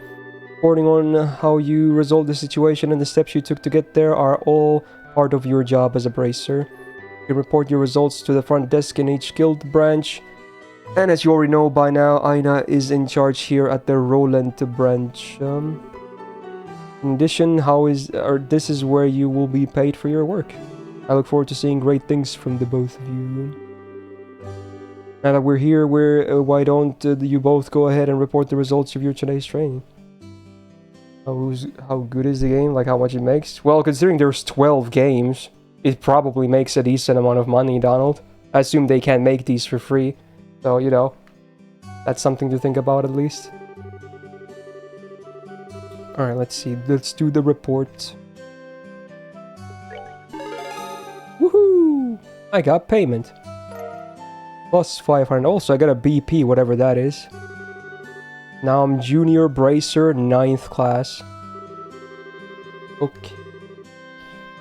Reporting on how you resolved the situation and the steps you took to get there are all part of your job as a bracer. You can report your results to the front desk in each guild branch. And as you already know by now, Aina is in charge here at the Roland branch. In addition, this is where you will be paid for your work. I look forward to seeing great things from the both of you. Now that we're here, why don't you both go ahead and report the results of your today's training? How good is the game? Like how much it makes? Well, considering there's 12 games, it probably makes a decent amount of money, Donald. I assume they can't make these for free. So, you know, that's something to think about at least. Alright, let's see. Let's do the report. Woohoo! I got payment. Plus 500. Also, I got a BP, whatever that is. Now I'm Junior Bracer, 9th class. Okay.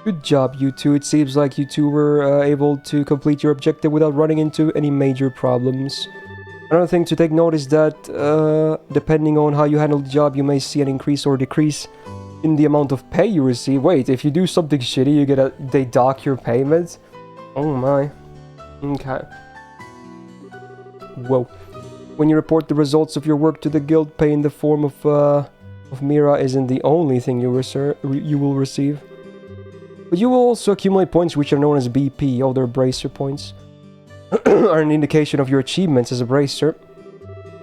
Good job, you two. It seems like you two were able to complete your objective without running into any major problems. Another thing to take note is that, depending on how you handle the job, you may see an increase or decrease in the amount of pay you receive. Wait, if you do something shitty, they dock your payment? Oh my. Okay. Whoa. When you report the results of your work to the guild, pay in the form of Mira isn't the only thing you will receive. But you will also accumulate points which are known as BP, other bracer points, are an indication of your achievements as a bracer.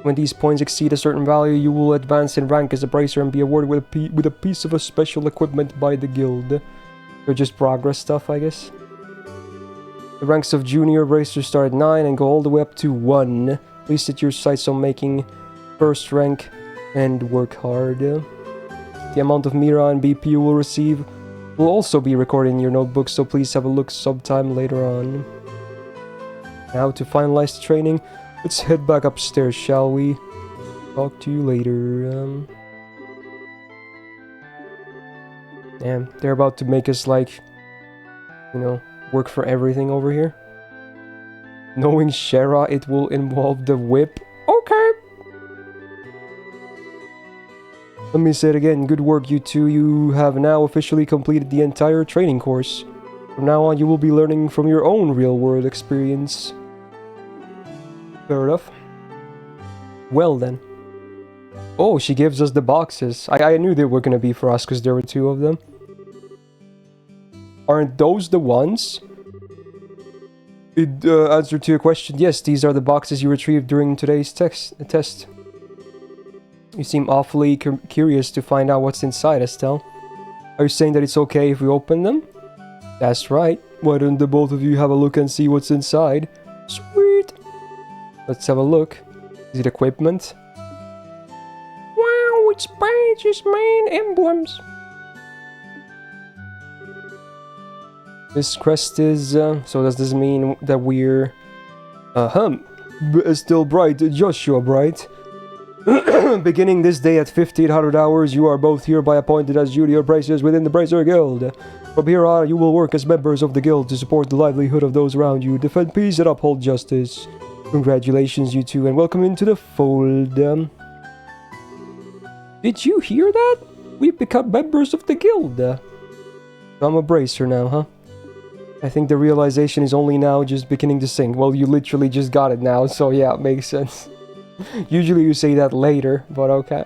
When these points exceed a certain value, you will advance in rank as a bracer and be awarded with a piece of a special equipment by the guild. They're just progress stuff, I guess. The ranks of junior bracers start at 9 and go all the way up to 1. Please set your sights on making first rank and work hard. The amount of Mira and BP you will receive will also be recorded in your notebook, so please have a look sometime later on. Now to finalize the training, let's head back upstairs, shall we? Talk to you later. Damn, they're about to make us like, you know, work for everything over here. Knowing Shara, it will involve the whip. Okay. Let me say it again. Good work, you two. You have now officially completed the entire training course. From now on, you will be learning from your own real-world experience. Fair enough. Well then. Oh, she gives us the boxes. I knew they were going to be for us because there were 2 of them. Aren't those the ones? Answer to your question, yes, these are the boxes you retrieved during today's test. You seem awfully curious to find out what's inside, Estelle. Are you saying that it's okay if we open them? That's right. Why don't the both of you have a look and see what's inside? Sweet! Let's have a look. Is it equipment? Wow, it's badges, man, emblems. This crest is, so does this mean that we're... Still Bright, Joshua Bright. Beginning this day at 1500 hours, you are both hereby appointed as junior bracers within the Bracer Guild. From here on, you will work as members of the guild to support the livelihood of those around you, defend peace and uphold justice. Congratulations, you two, and welcome into the fold. Did you hear that? We've become members of the guild. I'm a bracer now, huh? I think the realization is only now just beginning to sink. Well, you literally just got it now, so yeah, it makes sense. Usually you say that later, but okay.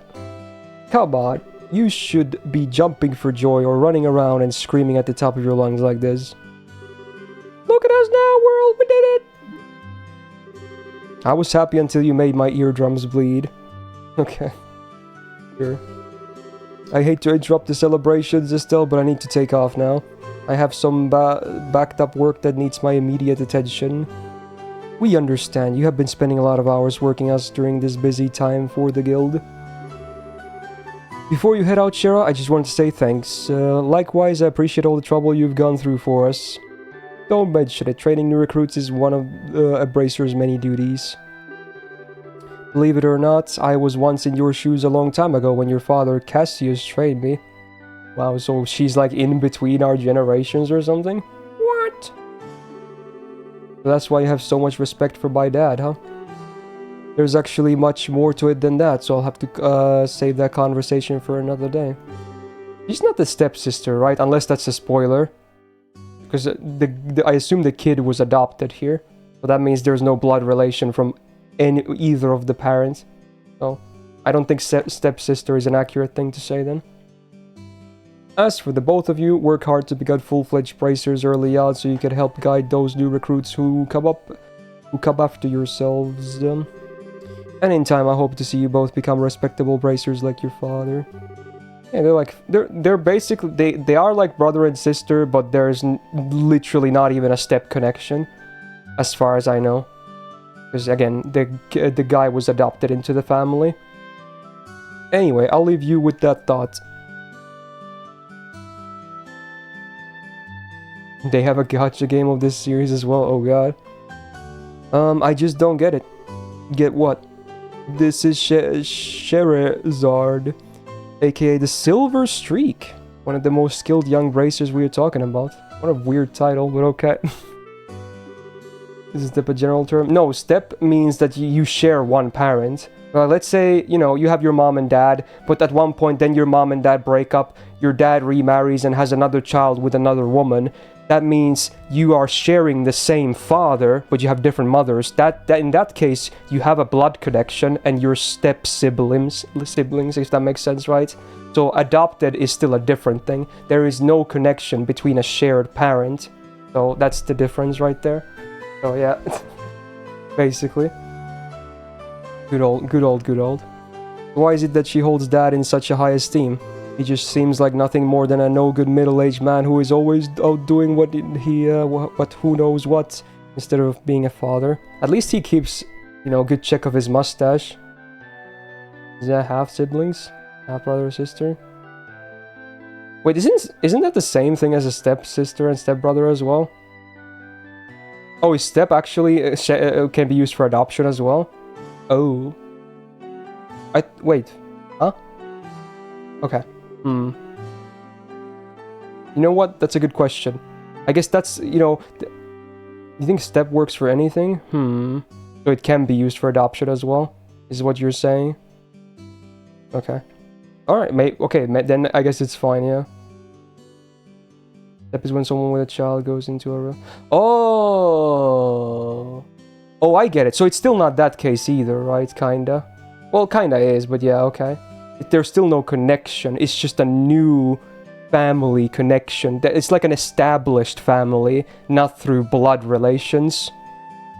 Come on, you should be jumping for joy or running around and screaming at the top of your lungs like this. Look at us now, world, we did it! I was happy until you made my eardrums bleed. Okay. Sure. I hate to interrupt the celebrations, Estelle, but I need to take off now. I have some backed up work that needs my immediate attention. We understand. You have been spending a lot of hours working us during this busy time for the guild. Before you head out, Shara, I just wanted to say thanks. Likewise, I appreciate all the trouble you've gone through for us. Don't mention it. Training new recruits is one of a bracer's many duties. Believe it or not, I was once in your shoes a long time ago when your father, Cassius, trained me. Wow, so she's like in between our generations or something? What? So that's why you have so much respect for my dad, huh? There's actually much more to it than that, so I'll have to save that conversation for another day. She's not the stepsister, right? Unless that's a spoiler. Because I assume the kid was adopted here. So that means there's no blood relation from either of the parents. So I don't think stepsister is an accurate thing to say then. As for the both of you, work hard to become full-fledged bracers early on so you can help guide those new recruits who come after yourselves. And in time, I hope to see you both become respectable bracers like your father. Yeah, they're basically, they are like brother and sister, but there's literally not even a step connection, as far as I know. Because again, the guy was adopted into the family. Anyway, I'll leave you with that thought. They have a gacha game of this series as well, oh god. I just don't get it. Get what? This is Sherazard, aka the Silver Streak. One of the most skilled young bracers we are talking about. What a weird title, but okay. Is step a general term? No, step means that you share one parent. Let's say, you know, you have your mom and dad, but at one point then your mom and dad break up, your dad remarries and has another child with another woman. That means you are sharing the same father, but you have different mothers. That in that case, you have a blood connection and your step siblings, if that makes sense, right? So adopted is still a different thing. There is no connection between a shared parent. So that's the difference right there. So yeah, basically. Good old. Why is it that she holds dad in such a high esteem? He just seems like nothing more than a no-good middle-aged man who is always out doing what who knows what, instead of being a father. At least he keeps, you know, good check of his mustache. Is that half-siblings? Half-brother or sister? Wait, isn't that the same thing as a step-sister and step-brother as well? Oh, is step actually can be used for adoption as well? Oh. Wait. Huh? Okay. You know what? That's a good question. I guess that's, you know... You think step works for anything? So it can be used for adoption as well? Is what you're saying? Okay. Alright, mate. Okay, then I guess it's fine, yeah. Step is when someone with a child goes into a... Oh! Oh, I get it. So it's still not that case either, right? Kinda. Well, kinda is, but yeah, okay. There's still no connection. It's just a new family connection. It's like an established family, not through blood relations.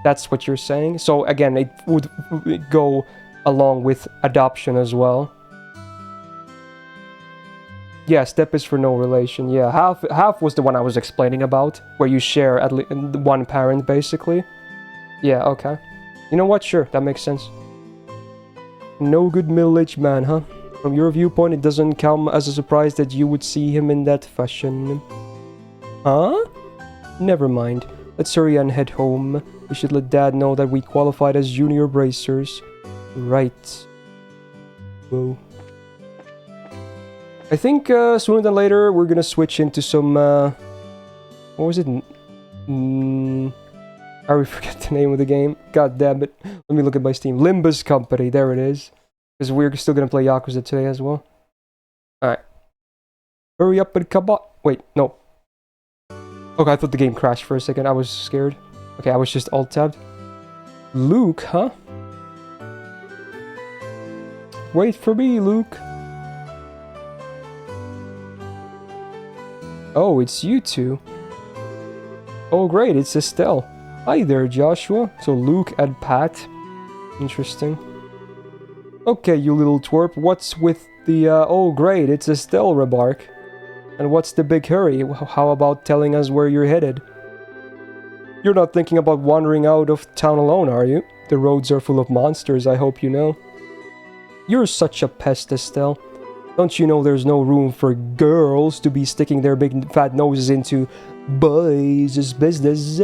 That's what you're saying? So again, it would go along with adoption as well. Yeah, step is for no relation. Yeah, half was the one I was explaining about, where you share at least one parent, basically. Yeah, okay. You know what? Sure, that makes sense. No good middle-aged man, huh? From your viewpoint, it doesn't come as a surprise that you would see him in that fashion. Huh? Never mind. Let's hurry and head home. We should let Dad know that we qualified as junior bracers. Right. Whoa. I think sooner than later we're gonna switch into some... what was it? I already forget the name of the game. God damn it. Let me look at my Steam. Limbus Company. There it is. Because we're still gonna play Yakuza today as well. Alright. Hurry up and come on. Wait, no. Okay, I thought the game crashed for a second. I was scared. Okay, I was just alt-tabbed. Luke, huh? Wait for me, Luke. Oh, it's you two. Oh, great, it's Estelle. Hi there, Joshua. So Luke and Pat. Interesting. Okay, you little twerp, what's with the, oh great, it's Estelle remark. And what's the big hurry? How about telling us where you're headed? You're not thinking about wandering out of town alone, are you? The roads are full of monsters, I hope you know. You're such a pest, Estelle. Don't you know there's no room for girls to be sticking their big fat noses into boys' business?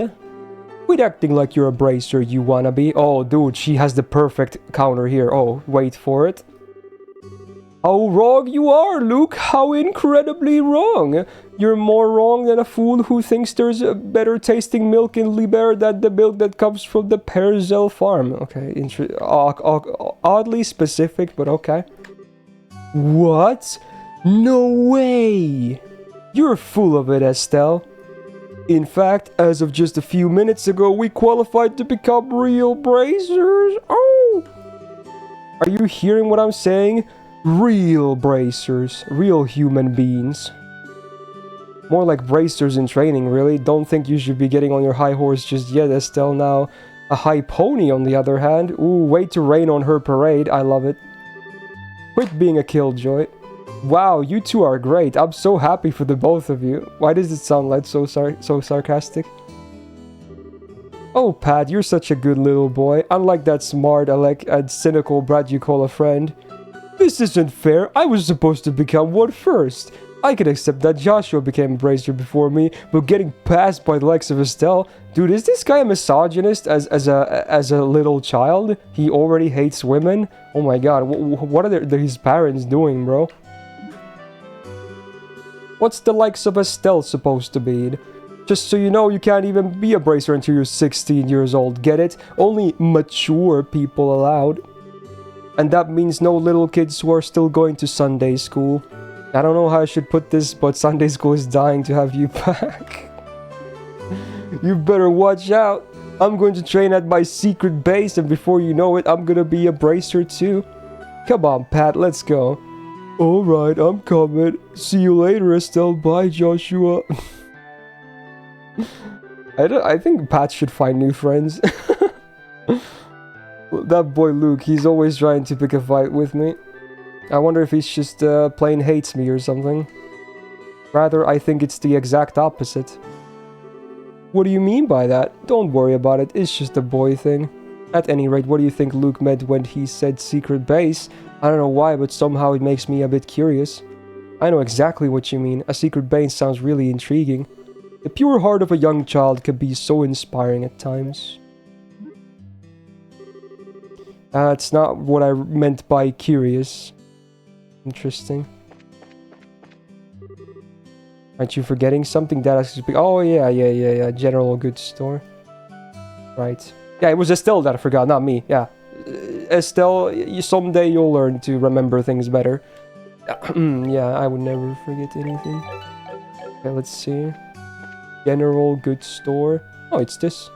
Quit acting like you're a bracer, you wannabe. Oh, dude, she has the perfect counter here. Oh, wait for it. How wrong you are, Luke! How incredibly wrong! You're more wrong than a fool who thinks there's a better tasting milk in Liber than the milk that comes from the Perzel farm. Okay, oddly specific, but okay. What? No way! You're full of it, Estelle. In fact, as of just a few minutes ago, we qualified to become real bracers. Oh! Are you hearing what I'm saying? Real bracers. Real human beings. More like bracers in training, really. Don't think you should be getting on your high horse just yet, Estelle. Now, a high pony, on the other hand. Ooh, way to rain on her parade. I love it. Quit being a killjoy. Wow, you two are great. I'm so happy for the both of you. Why does it sound like so sarcastic? Oh, Pat, you're such a good little boy. Unlike that smart, and cynical brat you call a friend. This isn't fair. I was supposed to become one first. I can accept that Joshua became a bracer before me, but getting passed by the likes of Estelle... Dude, is this guy a misogynist as a little child? He already hates women? Oh my god, what are his parents doing, bro? What's the likes of Estelle supposed to be? Just so you know, you can't even be a bracer until you're 16 years old, get it? Only mature people allowed. And that means no little kids who are still going to Sunday school. I don't know how I should put this, but Sunday school is dying to have you back. You better watch out. I'm going to train at my secret base, and before you know it, I'm gonna be a bracer too. Come on, Pat, let's go. Alright, I'm coming. See you later, Estelle. Bye, Joshua. I think Pat should find new friends. That boy Luke, he's always trying to pick a fight with me. I wonder if he's just plain hates me or something. Rather, I think it's the exact opposite. What do you mean by that? Don't worry about it, it's just a boy thing. At any rate, what do you think Luke meant when he said secret base? I don't know why, but somehow it makes me a bit curious. I know exactly what you mean. A secret base sounds really intriguing. The pure heart of a young child can be so inspiring at times. It's not what I meant by curious. Interesting. Aren't you forgetting something that has to be... Oh, yeah. General goods store. Right. Yeah, it was Estelle that I forgot, not me. Yeah. Estelle, someday you'll learn to remember things better. Yeah, I would never forget anything. Okay, let's see. General goods store. Oh, it's this.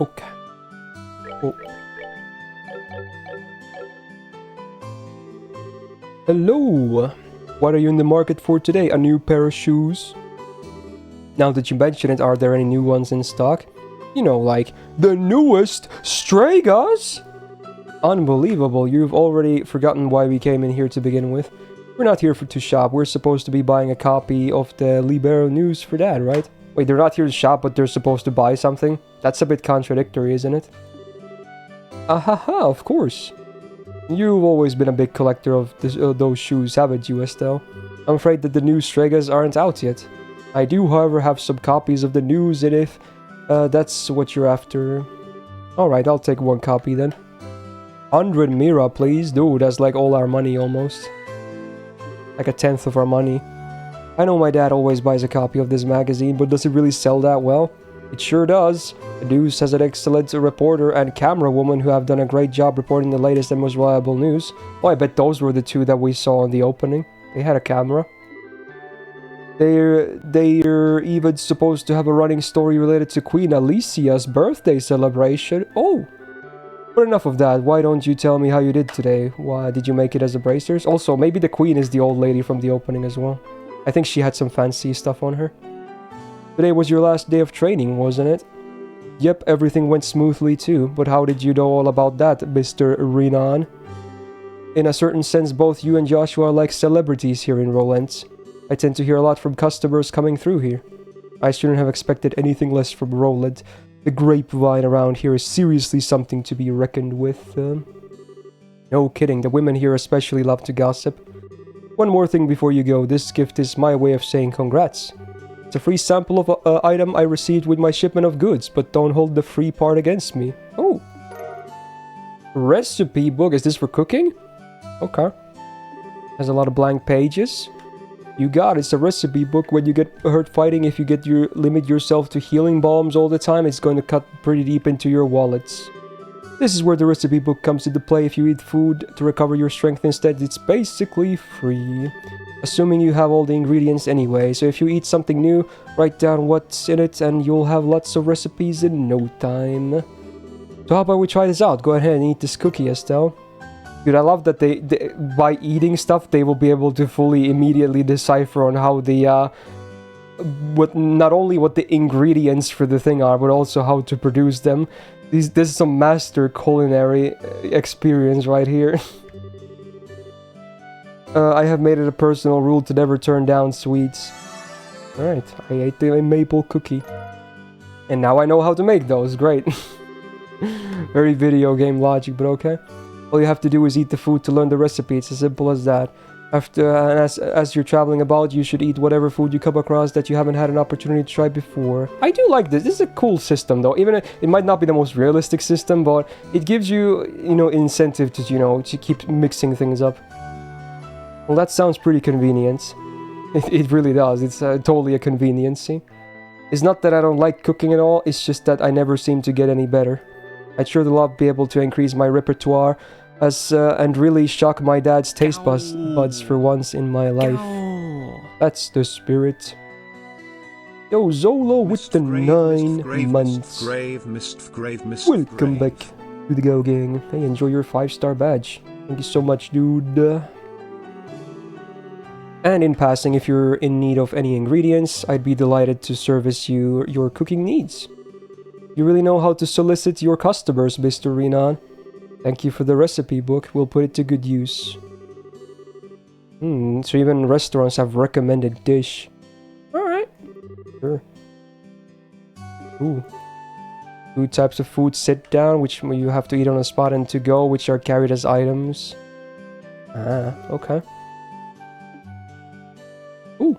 Okay. Oh. Hello! What are you in the market for today? A new pair of shoes? Now that you mention it, are there any new ones in stock? You know, like, the newest Stragas? Unbelievable, you've already forgotten why we came in here to begin with. We're not here to shop, we're supposed to be buying a copy of the Libero News for Dad, right? Wait, they're not here to shop, but they're supposed to buy something? That's a bit contradictory, isn't it? Ahaha, of course. You've always been a big collector of those shoes, haven't you, Estelle? I'm afraid that the new Stragas aren't out yet. I do, however, have some copies of the news, and if that's what you're after... Alright, I'll take one copy then. 100 Mira, please. Dude, that's like all our money, almost. Like a tenth of our money. I know my dad always buys a copy of this magazine, but does it really sell that well? It sure does. The news has an excellent reporter and camera woman who have done a great job reporting the latest and most reliable news. Oh, I bet those were the two that we saw in the opening. They had a camera. They're even supposed to have a running story related to Queen Alicia's birthday celebration. Oh! But enough of that. Why don't you tell me how you did today? Why did you make it as a bracers? Also, maybe the Queen is the old lady from the opening as well. I think she had some fancy stuff on her. Today was your last day of training, wasn't it? Yep, everything went smoothly too, but how did you know all about that, Mr. Renan? In a certain sense, both you and Joshua are like celebrities here in Rollens. I tend to hear a lot from customers coming through here. I shouldn't have expected anything less from Roland. The grapevine around here is seriously something to be reckoned with. No kidding, the women here especially love to gossip. One more thing before you go, this gift is my way of saying congrats. It's a free sample of an item I received with my shipment of goods, but don't hold the free part against me. Oh. Recipe book. Is this for cooking? Okay. Has a lot of blank pages. You got it. It's a recipe book. When you get hurt fighting, if you limit yourself to healing bombs all the time, it's going to cut pretty deep into your wallets. This is where the recipe book comes into play. If you eat food to recover your strength instead, it's basically free. Assuming you have all the ingredients anyway. So if you eat something new, write down what's in it and you'll have lots of recipes in no time. So how about we try this out? Go ahead and eat this cookie, Estelle. Dude, I love that they by eating stuff, they will be able to fully immediately decipher on how the not only what the ingredients for the thing are, but also how to produce them. This is some master culinary experience right here. I have made it a personal rule to never turn down sweets. Alright, I ate the maple cookie. And now I know how to make those. Great. Very video game logic, but okay. All you have to do is eat the food to learn the recipe. It's as simple as that. As you're traveling about, you should eat whatever food you come across that you haven't had an opportunity to try before. I do like this. This is a cool system, though. Even if it might not be the most realistic system, but it gives you, incentive to, to keep mixing things up. Well, that sounds pretty convenient. It really does. It's totally a conveniency. It's not that I don't like cooking at all. It's just that I never seem to get any better. I'd sure love to be able to increase my repertoire and really shock my dad's taste buds for once in my life. That's the spirit. Yo, Zolo with the 9 months. Welcome back to the Go Gang. Hey, enjoy your 5-star badge. Thank you so much, dude. And in passing, if you're in need of any ingredients, I'd be delighted to service you your cooking needs. You really know how to solicit your customers, Mr. Renan. Thank you for the recipe book. We'll put it to good use. So even restaurants have recommended dish. Alright. Sure. Ooh. 2 types of food sit down, which you have to eat on the spot, and to go, which are carried as items. Ah, okay. Ooh.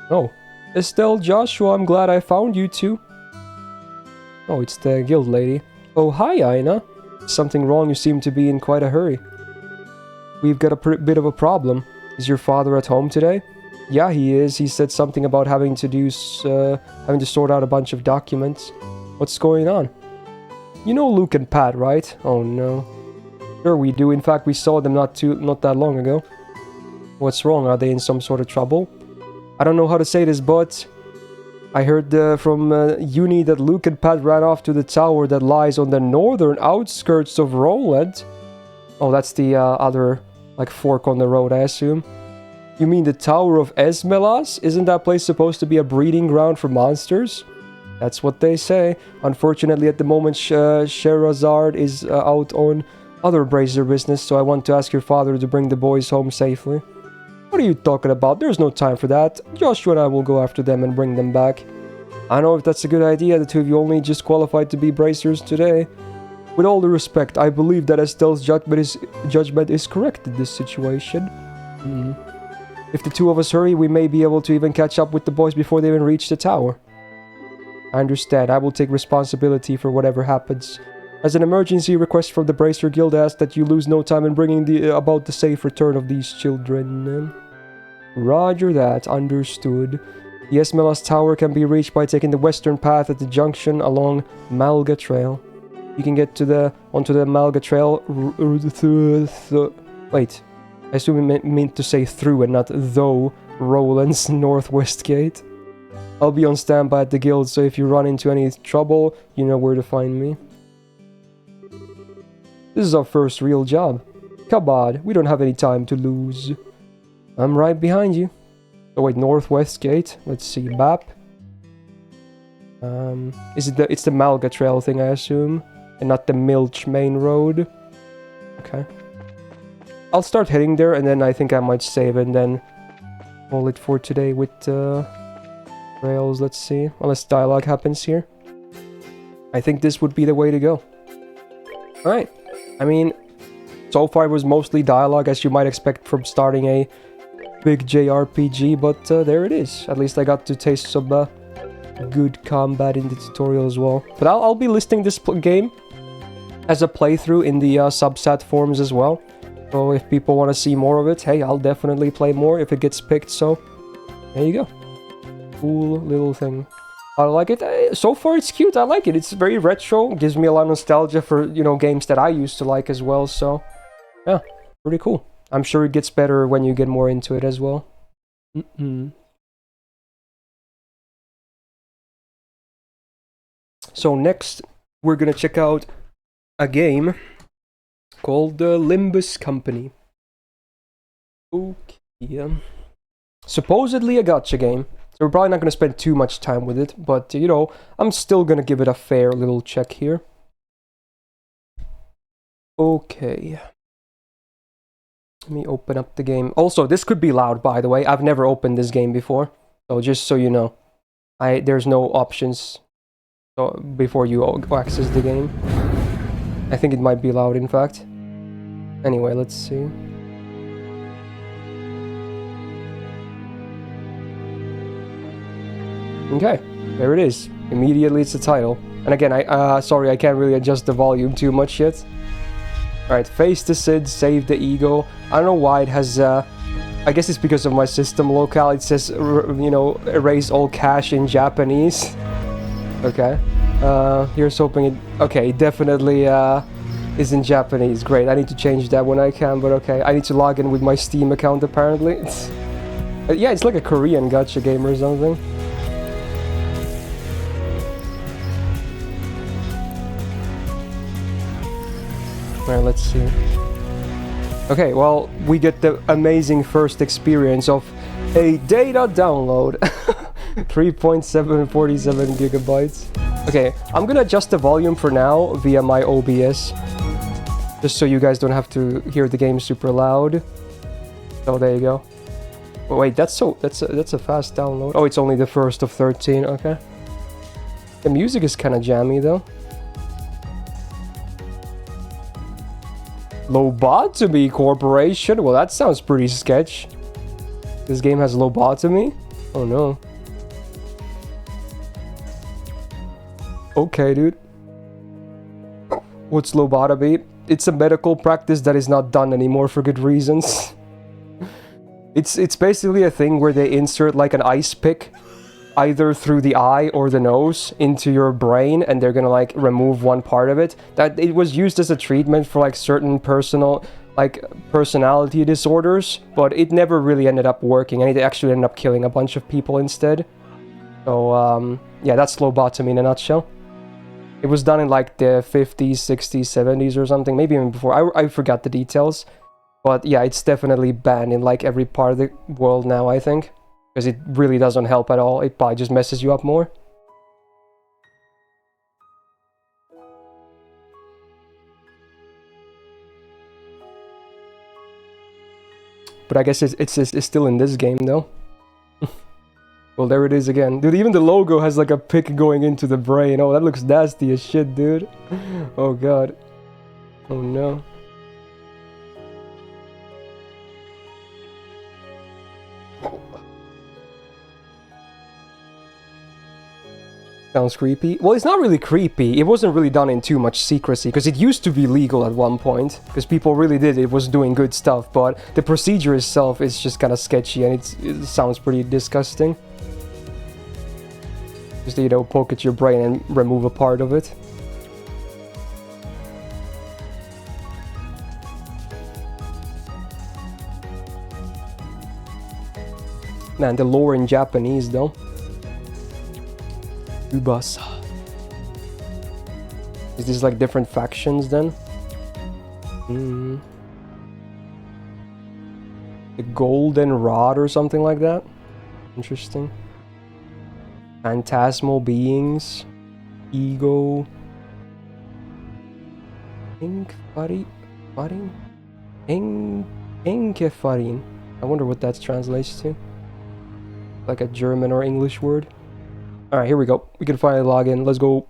Oh. Estelle, Joshua, I'm glad I found you two. Oh, it's the guild lady. Oh, hi, Aina. Something wrong? You seem to be in quite a hurry. We've got a bit of a problem. Is your father at home today? Yeah, he is. He said something about having to sort out a bunch of documents. What's going on? You know Luke and Pat, right? Oh no. Sure we do. In fact, we saw them not that long ago. What's wrong? Are they in some sort of trouble? I don't know how to say this, but I heard from Uni that Luke and Pat ran off to the tower that lies on the northern outskirts of Roland. Oh, that's the other, fork on the road, I assume. You mean the Tower of Esmelas? Isn't that place supposed to be a breeding ground for monsters? That's what they say. Unfortunately, at the moment, Sherazard is out on other brazier business, so I want to ask your father to bring the boys home safely. What are you talking about? There's no time for that. Joshua and I will go after them and bring them back. I don't know if that's a good idea. The two of you only just qualified to be bracers today. With all due respect, I believe that Estelle's judgment is correct in this situation. If the two of us hurry, we may be able to even catch up with the boys before they even reach the tower. I understand. I will take responsibility for whatever happens. As an emergency request from the Bracer Guild, asks that you lose no time in bringing about the safe return of these children. Roger that. Understood. The Esmelas Tower can be reached by taking the western path at the junction along Malga Trail. You can get onto the Malga Trail wait. I assume it meant to say through and not though Roland's northwest gate. I'll be on standby at the guild, so if you run into any trouble, you know where to find me. This is our first real job. Come on, we don't have any time to lose. I'm right behind you. Oh wait, northwest gate. Let's see, map. It's the Malga Trail thing, I assume, and not the Milch main road. Okay. I'll start heading there, and then I think I might save and then call it for today with trails. Let's see, unless dialogue happens here. I think this would be the way to go. All right. I mean, So far it was mostly dialogue, as you might expect from starting a big JRPG, but there it is. At least I got to taste some good combat in the tutorial as well. But I'll be listing this game as a playthrough in the substat forums as well. So if people want to see more of it, hey, I'll definitely play more if it gets picked, so there you go. Cool little thing. I like it. So far it's cute, I like it. It's very retro, gives me a lot of nostalgia for, you know, games that I used to like as well, so yeah, pretty cool. I'm sure it gets better when you get more into it as well. So next, we're gonna check out a game called the Limbus Company. Okay. Supposedly a gacha game. So we're probably not going to spend too much time with it, but, you know, I'm still going to give it a fair little check here. Okay. Let me open up the game. Also, this could be loud, by the way. I've never opened this game before. So just so you know, there's no options before you access the game. I think it might be loud, in fact. Anyway, let's see. Okay, there it is. Immediately it's the title. And again, sorry, I can't really adjust the volume too much yet. Alright, face the Sid, save the ego. I don't know why it has, I guess it's because of my system locale. It says, you know, erase all cache in Japanese. Okay. Here's hoping it... Okay, definitely, is in Japanese. Great, I need to change that when I can, but okay. I need to log in with my Steam account, apparently. Yeah, it's like a Korean gacha game or something. Alright, let's see. Okay, well, we get the amazing first experience of a data download. 3.747 gigabytes. Okay, I'm gonna adjust the volume for now via my OBS. Just so you guys don't have to hear the game super loud. So there you go. Oh, wait, that's a fast download. Oh, it's only the first of 13, okay. The music is kind of jammy though. Lobotomy Corporation? Well, that sounds pretty sketch. This game has lobotomy? Oh no. Okay, dude. What's lobotomy? It's a medical practice that is not done anymore for good reasons. It's basically a thing where they insert like an ice pick either through the eye or the nose into your brain, and they're gonna like remove one part of it. That it was used as a treatment for like certain personality disorders, but it never really ended up working, and it actually ended up killing a bunch of people instead. So yeah, that's lobotomy in a nutshell. It was done in like the 50s, 60s, 70s or something, maybe even before. I forgot the details, but yeah, it's definitely banned in like every part of the world now, I think. Because it really doesn't help at all. It probably just messes you up more. But I guess it's still in this game, though. Well, there it is again. Dude, even the logo has like a pick going into the brain. Oh, that looks nasty as shit, dude. Oh, God. Oh, no. Sounds creepy. Well, it's not really creepy. It wasn't really done in too much secrecy, because it used to be legal at one point, because people really did. It was doing good stuff, but the procedure itself is just kind of sketchy, and it sounds pretty disgusting. Just, you know, poke at your brain and remove a part of it. Man, the lore in Japanese, though. Ubasa. Is this like different factions then? The Golden Rod or something like that? Interesting. Phantasmal beings. Ego. Enkefarin? Enkefarin. I wonder what that translates to. Like a German or English word. Alright, here we go. We can finally log in. Let's go.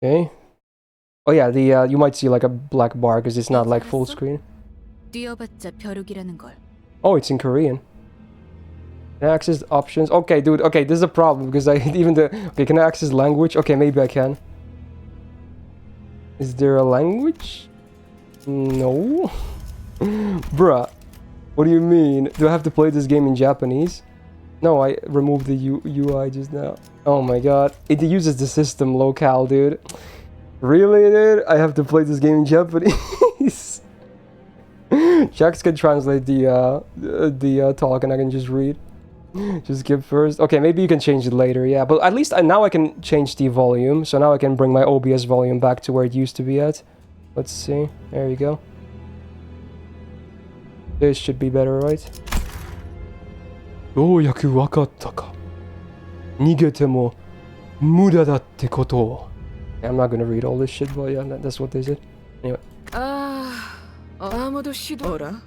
Okay. Oh yeah, the you might see like a black bar because it's not like full screen. 뛰어봤자 벼룩이라는 걸. Oh, it's in Korean. Can I access options? Okay, dude. Okay, this is a problem because I even the. Okay, can I access language? Okay, maybe I can. Is there a language? No. Bruh. What do you mean? Do I have to play this game in Japanese? No, I removed the UI just now. Oh my god. It uses the system locale, dude. Really, dude? I have to play this game in Japanese. Jax can translate the talk and I can just read. Just skip first. Okay, maybe you can change it later, yeah. But at least now I can change the volume. So now I can bring my OBS volume back to where it used to be at. Let's see. There you go. This should be better, right? ようやくわかったか。逃げても無駄だってことを。I'm not gonna read all this shit, but yeah, that's what they said. Anyway. 아무도 시도라.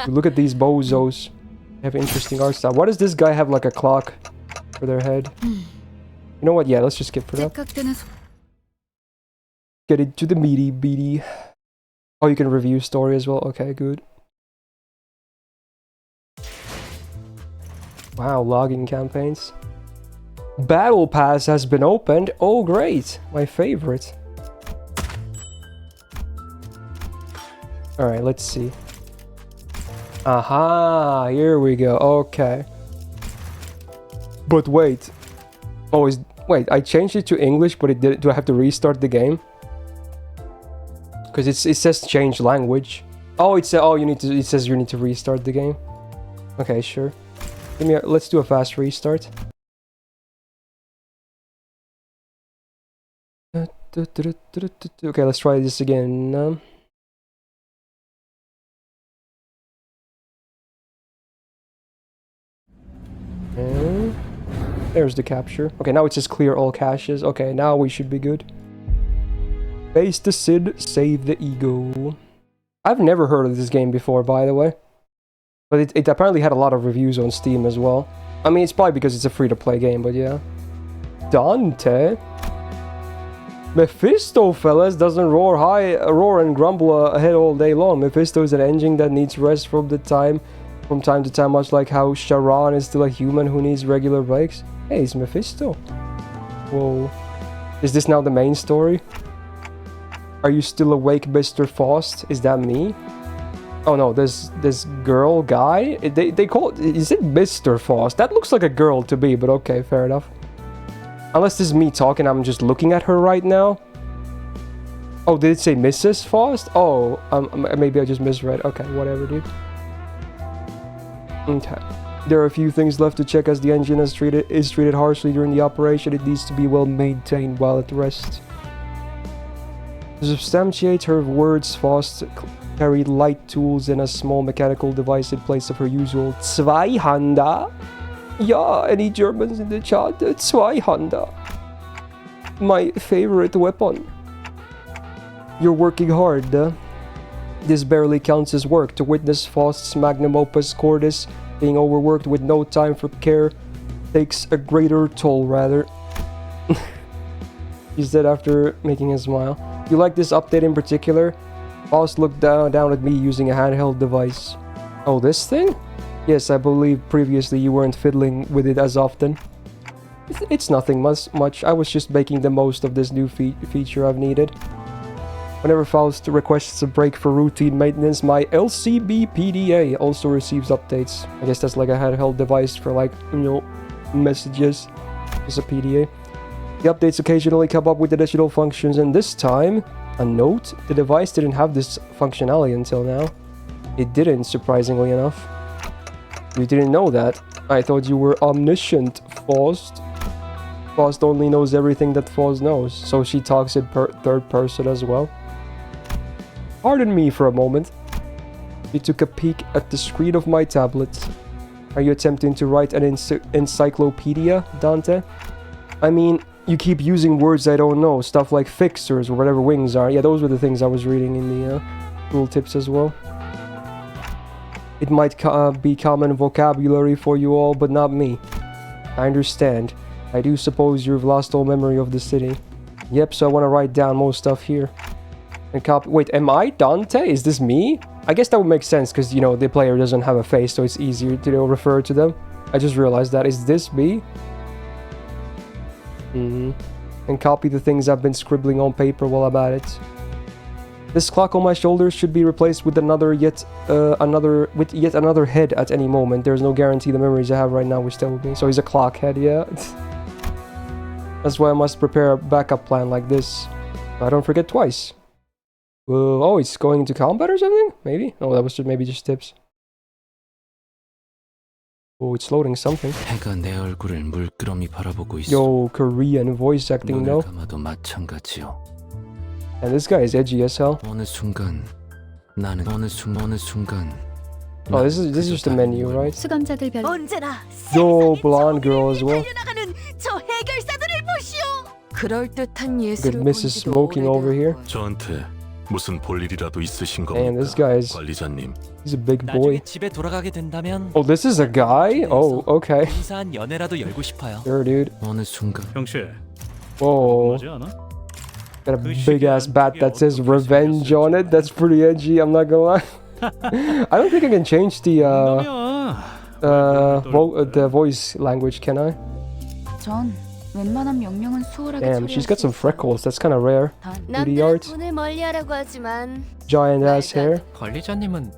Look at these bozos. They have interesting art style. Why does this guy have like a clock for their head? You know what? Yeah, let's just skip for that. Get into the meaty beady. Oh, you can review story as well. Okay, good. Wow, logging campaigns. Battle Pass has been opened. Oh, great. My favorite. Alright, let's see. Aha, here we go. Okay. But wait. Oh, wait, I changed it to English, but it did. Do I have to restart the game? Because it says change language. Oh, it says you need to restart the game. Okay, sure. Let's do a fast restart. Okay, let's try this again. And there's the capture. Okay, now it says clear all caches. Okay, now we should be good. Face the Sid, save the ego. I've never heard of this game before, by the way. But it apparently had a lot of reviews on Steam as well. I mean, it's probably because it's a free-to-play game, but yeah. Dante? Mephistopheles doesn't roar and grumble ahead all day long. Mephisto is an engine that needs rest from time to time, much like how Sharon is still a human who needs regular breaks. Hey, it's Mephisto. Whoa. Is this now the main story? Are you still awake, Mr. Faust? Is that me? Oh no, this girl guy? They call it... Is it Mr. Faust? That looks like a girl to me, but okay, fair enough. Unless this is me talking, I'm just looking at her right now. Oh, did it say Mrs. Faust? Oh, maybe I just misread. Okay, whatever, dude. Okay. There are a few things left to check as the engine is treated harshly during the operation. It needs to be well maintained while at rest. To substantiate her words, Faust carried light tools and a small mechanical device in place of her usual Zweihanda. Yeah, any Germans in the chat? Zweihanda. My favorite weapon. You're working hard. This barely counts as work. To witness Faust's magnum opus cordis being overworked with no time for care takes a greater toll, rather. He said after making a smile. You like this update in particular? Faust looked down at me using a handheld device. Oh, this thing? Yes, I believe previously you weren't fiddling with it as often. It's nothing much. I was just making the most of this new feature I've needed. Whenever Faust requests a break for routine maintenance, my LCB PDA also receives updates. I guess that's like a handheld device for, like, you know, messages. It's a PDA. The updates occasionally come up with additional functions, and this time, a note, the device didn't have this functionality until now. It didn't, surprisingly enough. You didn't know that. I thought you were omniscient, Faust. Faust only knows everything that Faust knows, so she talks in third person as well. Pardon me for a moment. You took a peek at the screen of my tablet. Are you attempting to write an encyclopedia, Dante? I mean, you keep using words I don't know, stuff like fixers or whatever wings are. Yeah, those were the things I was reading in the tooltips as well. It might be common vocabulary for you all, but not me. I understand. I do suppose you've lost all memory of the city. Yep, so I want to write down most stuff here. And copy. Wait, am I Dante? Is this me? I guess that would make sense because, you know, the player doesn't have a face, so it's easier to, you know, refer to them. I just realized that. Is this me? And copy the things I've been scribbling on paper while I'm at it. This clock on my shoulders should be replaced with yet another head at any moment. There's no guarantee the memories I have right now will stay with me. So he's a clock head, yeah. That's why I must prepare a backup plan like this. I don't forget twice. Oh, it's going into combat or something? Maybe? Oh, that was just maybe just tips. Oh, it's loading something. 해가 내 얼굴을 물끄러미 바라보고 있어. Yo, Korean voice acting 눈을 though. 감아도 마찬가지요. And this guy is edgy as hell. 어느 순간 나는 어느 순간. Oh, this is just the menu, right? 수감자들 별 언제나 Yo, blonde girl as well. 달려나가는 저 해결사들을 보시오. 그럴 듯한 Good 예술을 Mrs. Smoking over here. 저한테 무슨 볼 일이라도 있으신 And this 겁니까? guy is, 관리자님. he's a big boy. 나중에 집에 돌아가게 된다면 Oh, this is a guy? Oh, okay. 근사한 연애라도 열고 싶어요. Sure, dude. 어느 순간 형씨, Whoa. 궁금하지 않아? Got a big ass bat that says revenge on it. That's pretty edgy, I'm not gonna lie. I don't think I can change the voice language, can I? 전 웬만한 명령은 수월하게 Damn, she's got some freckles. That's kind of rare. Beauty 남들은 art. 돈을 멀리하라고 하지만 Giant ass hair. 관리자님은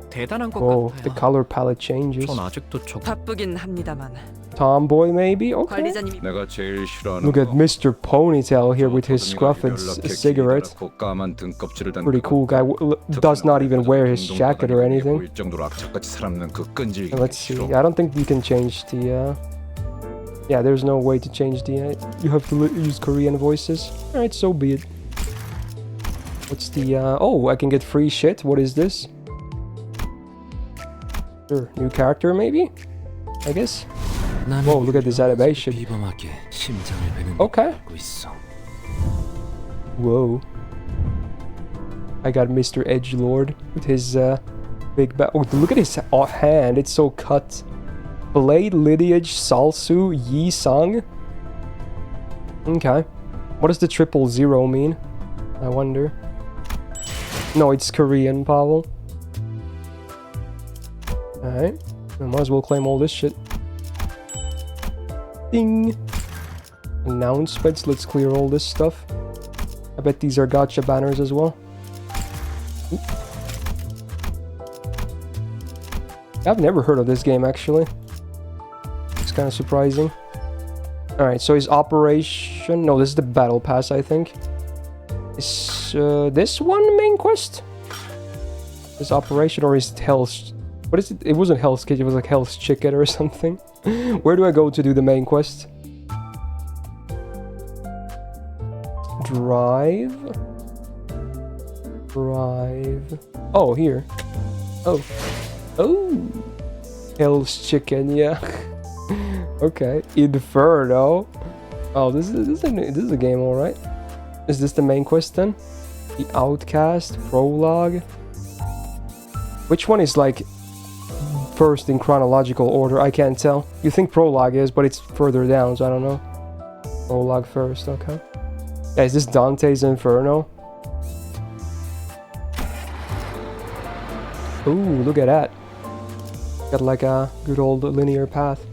대단한 것 Oh, the 같아요. color palette changes. 전 아직도 조금 바쁘긴 합니다만 Tomboy, maybe? Okay. 관리자님이 내가 제일 싫어하는 Look at Mr. Ponytail here with his scruff and cigarette. 까만 등껍질을 단 Pretty cool guy. Does not even wear his jacket or anything. 보일 정도로 악착같이 살아남는 그 끈질기 Let's see. I don't think you can change the. Yeah, there's no way to change the. You have to use Korean voices. Alright, so be it. What's the. Oh, I can get free shit. What is this? Sure. New character, maybe? I guess? Whoa, look at this animation. 비범하게 심장을 베는 Okay. 고 있어. Whoa. I got Mr. Edgelord with his big bat. Oh, look at his hand. It's so cut. Blade Lineage Salsu Yi Sang. Okay. What does the 000 mean? I wonder. No, it's Korean, Pavel. Alright. I might as well claim all this shit. Ding! Announcements. Let's clear all this stuff. I bet these are gacha banners as well. Oop. I've never heard of this game actually. It's kind of surprising. Alright, so is Operation... No, this is the Battle Pass, I think. Is this one main quest? Is Operation or is it Hell's... What is it? It wasn't Hell's Kitchen, it was like Hell's Chicken or something. Where do I go to do the main quest? Drive? Oh, here. Oh. Oh! Hell's Chicken, yeah. Okay. Inferno. Oh, this is a game, alright. Is this the main quest then? The Outcast, Prologue. Which one is like first in chronological order? I can't tell. You think Prologue is, but it's further down, so I don't know. Prologue first, okay. Yeah, is this Dante's Inferno? Ooh, look at that. Got like a good old linear path.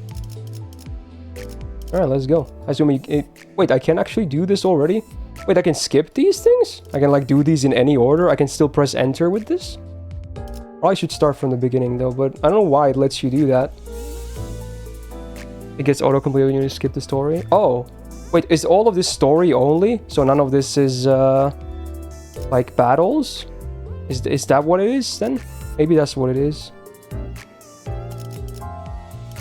Alright, let's go. I assume wait, I can actually do this already? Wait, I can skip these things? I can like do these in any order? I can still press enter with this? Probably should start from the beginning though, but I don't know why it lets you do that. It gets autocomplete when you skip the story. Oh, wait, is all of this story only? So none of this is like battles? Is that what it is then? Maybe that's what it is.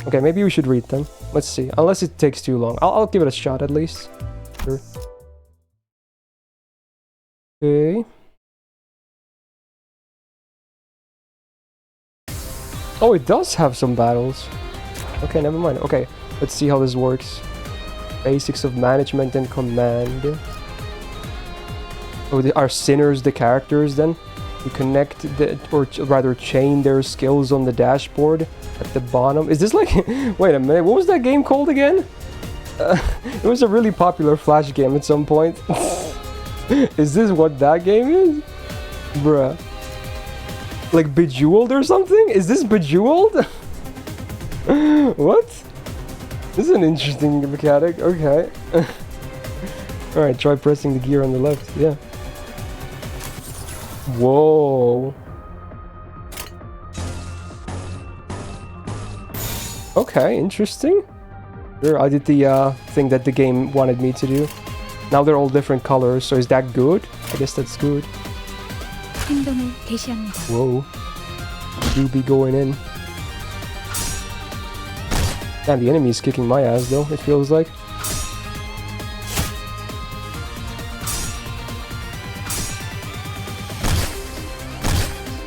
Okay, maybe we should read them. Let's see. Unless it takes too long. I'll give it a shot at least. Sure. Okay. Oh, it does have some battles. Okay, never mind. Okay, let's see how this works. Basics of management and command. Oh, are sinners the characters then? You connect or rather chain their skills on the dashboard at the bottom. Is this like... Wait a minute, what was that game called again? It was a really popular Flash game at some point. Is this what that game is? Bruh. Like Bejeweled or something? Is this Bejeweled? What? This is an interesting mechanic. Okay. Alright, try pressing the gear on the left. Yeah. Whoa. Okay, interesting. Sure, I did the thing that the game wanted me to do. Now they're all different colors, so is that good? I guess that's good. 행동을 개시합니다. Whoa. Do be going in. Damn, the enemy is kicking my ass though, it feels like.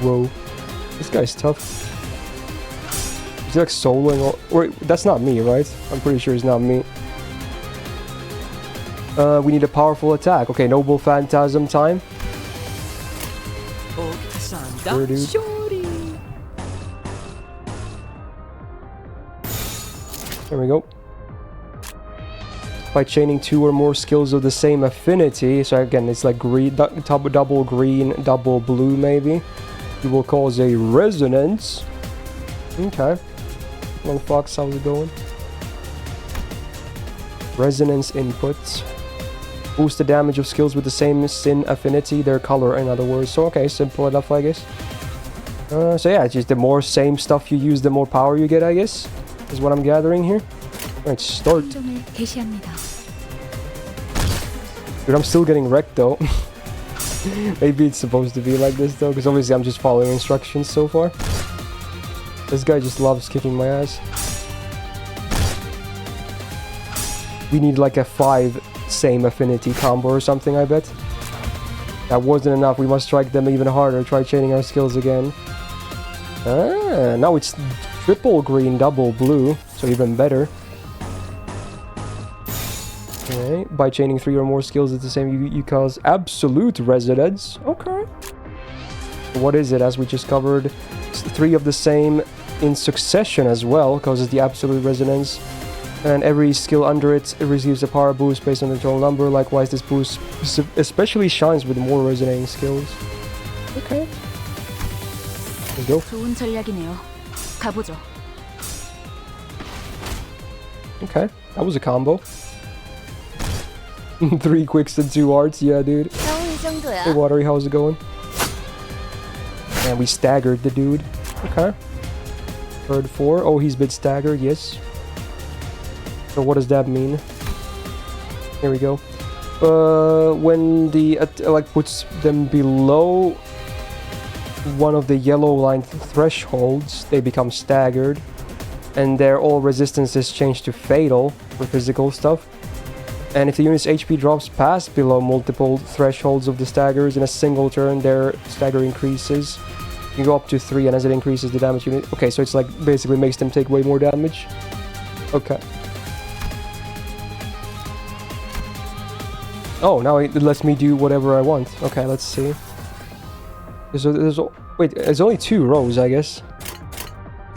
Whoa. This guy's tough. Is he like soloing all... Wait, that's not me, right? I'm pretty sure it's not me. We need a powerful attack. Okay, Noble Phantasm time. Sure, dude. There we go. By chaining 2 or more skills of the same affinity, so again, it's like green, double green, double blue maybe, it will cause a resonance. Okay. Well, Fox, how's it going? Resonance inputs. Boost the damage of skills with the same sin affinity, their color in other words. So okay, simple enough I guess. So yeah, it's just the more same stuff you use, the more power you get, I guess. Is what I'm gathering here. Alright, start. 행동을 개시합니다. Dude, I'm still getting wrecked though. Maybe it's supposed to be like this though, because obviously I'm just following instructions so far. This guy just loves kicking my ass. We need like a 5 same affinity combo or something, I bet. That wasn't enough. We must strike them even harder. Try chaining our skills again. Ah, now it's triple green, double blue, so even better. Okay, by chaining 3 or more skills at the same, you cause absolute resonance. Okay. What is it? As we just covered, it's 3 of the same in succession as well, causes the absolute resonance. And every skill under it receives a power boost based on the total number. Likewise, this boost especially shines with more resonating skills. Okay. Let's go. 좋은 전략이네요. 가보죠. Okay, that was a combo. 3 quicks and 2 arts, yeah, dude. 이 정도야. Hey, Watery, how's it going? And we staggered the dude. Okay. Third 4. Oh, he's been staggered, yes. So what does that mean? Here we go. When the like puts them below one of the yellow line thresholds, they become staggered, and their all resistances change to fatal for physical stuff. And if the unit's HP drops past below multiple thresholds of the staggers in a single turn, their stagger increases. You go up to 3, and as it increases the damage unit. Okay, so it's like basically makes them take way more damage. Okay. Oh, now it lets me do whatever I want. Okay, let's see. Wait, there's only 2 rows, I guess.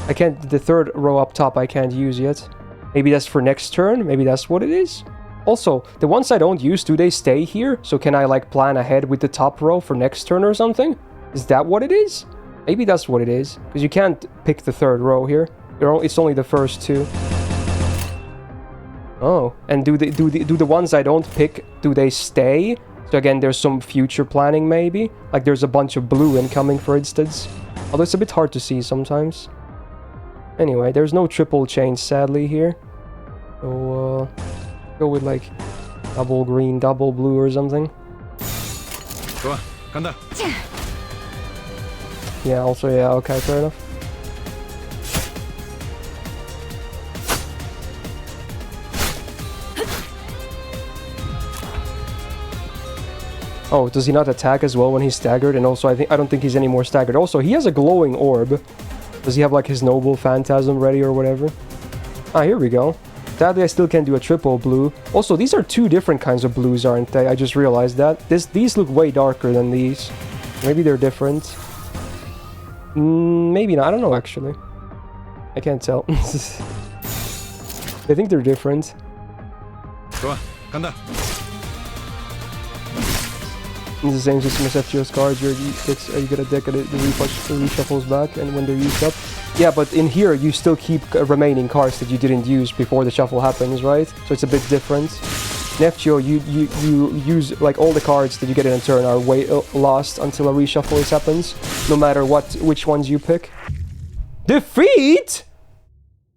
I can't... The third row up top I can't use yet. Maybe that's for next turn? Maybe that's what it is? Also, the ones I don't use, do they stay here? So can I, like, plan ahead with the top row for next turn or something? Is that what it is? Maybe that's what it is. Because you can't pick the third row here. It's only the first 2. Oh, and do the ones I don't pick, do they stay? So again, there's some future planning maybe? Like there's a bunch of blue incoming, for instance. Although it's a bit hard to see sometimes. Anyway, there's no triple chain sadly here. So, go with like double green, double blue or something. 좋아, 간다. Yeah, also, yeah, okay, fair enough. Oh, does he not attack as well when he's staggered? And also, I don't think he's any more staggered. Also, he has a glowing orb. Does he have like his noble phantasm ready or whatever? Ah, here we go. Sadly, I still can't do a triple blue. Also, these are 2 different kinds of blues, aren't they? I just realized that. These look way darker than these. Maybe they're different. Maybe not. I don't know, actually. I can't tell. I think they're different. 좋아, 간다. It's the same system as FGO's cards. You get a deck and it reshuffles back, and when they're used up. Yeah, but in here you still keep remaining cards that you didn't use before the shuffle happens, right? So it's a bit different. In FGO, you use like all the cards that you get in a turn are lost until a reshuffle happens, no matter which ones you pick. Defeat?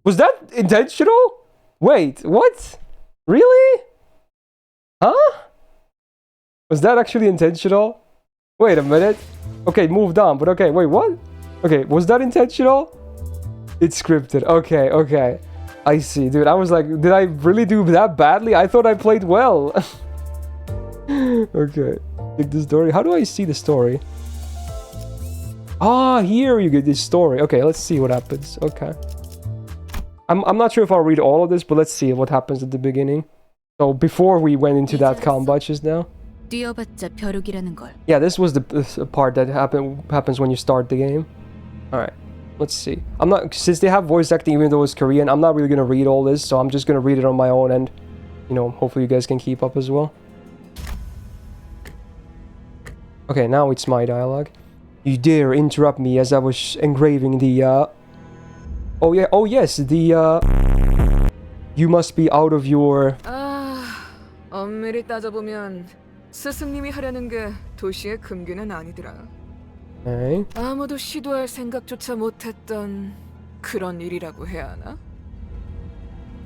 Was that intentional? Wait, what? Really? Huh? Was that actually intentional? Wait a minute. Okay, moved on, but okay, wait, what? Okay, was that intentional? It's scripted. Okay, okay. I see, dude. I was like, did I really do that badly? I thought I played well. Okay. Pick the story. How do I see the story? Ah, here you get this story. Okay, let's see what happens. Okay. I'm not sure if I'll read all of this, but let's see what happens at the beginning. So before we went into that combat just now. 뛰어봤자 벼룩이라는 걸. Yeah, this was the part that happens when you start the game. Alright, let's see. I'm not, since they have voice acting even though it's Korean, I'm not really gonna read all this, so I'm just gonna read it on my own and, you know, hopefully you guys can keep up as well. Okay, now it's my dialogue. You dare interrupt me as I was engraving the, oh yeah, oh yes, the, you must be out of your... 엄밀히 따져보면 스승님이 하려는 게 도시의 금기는 아니더라. Okay. 아무도 시도할 생각조차 못했던 그런 일이라고 해야 하나?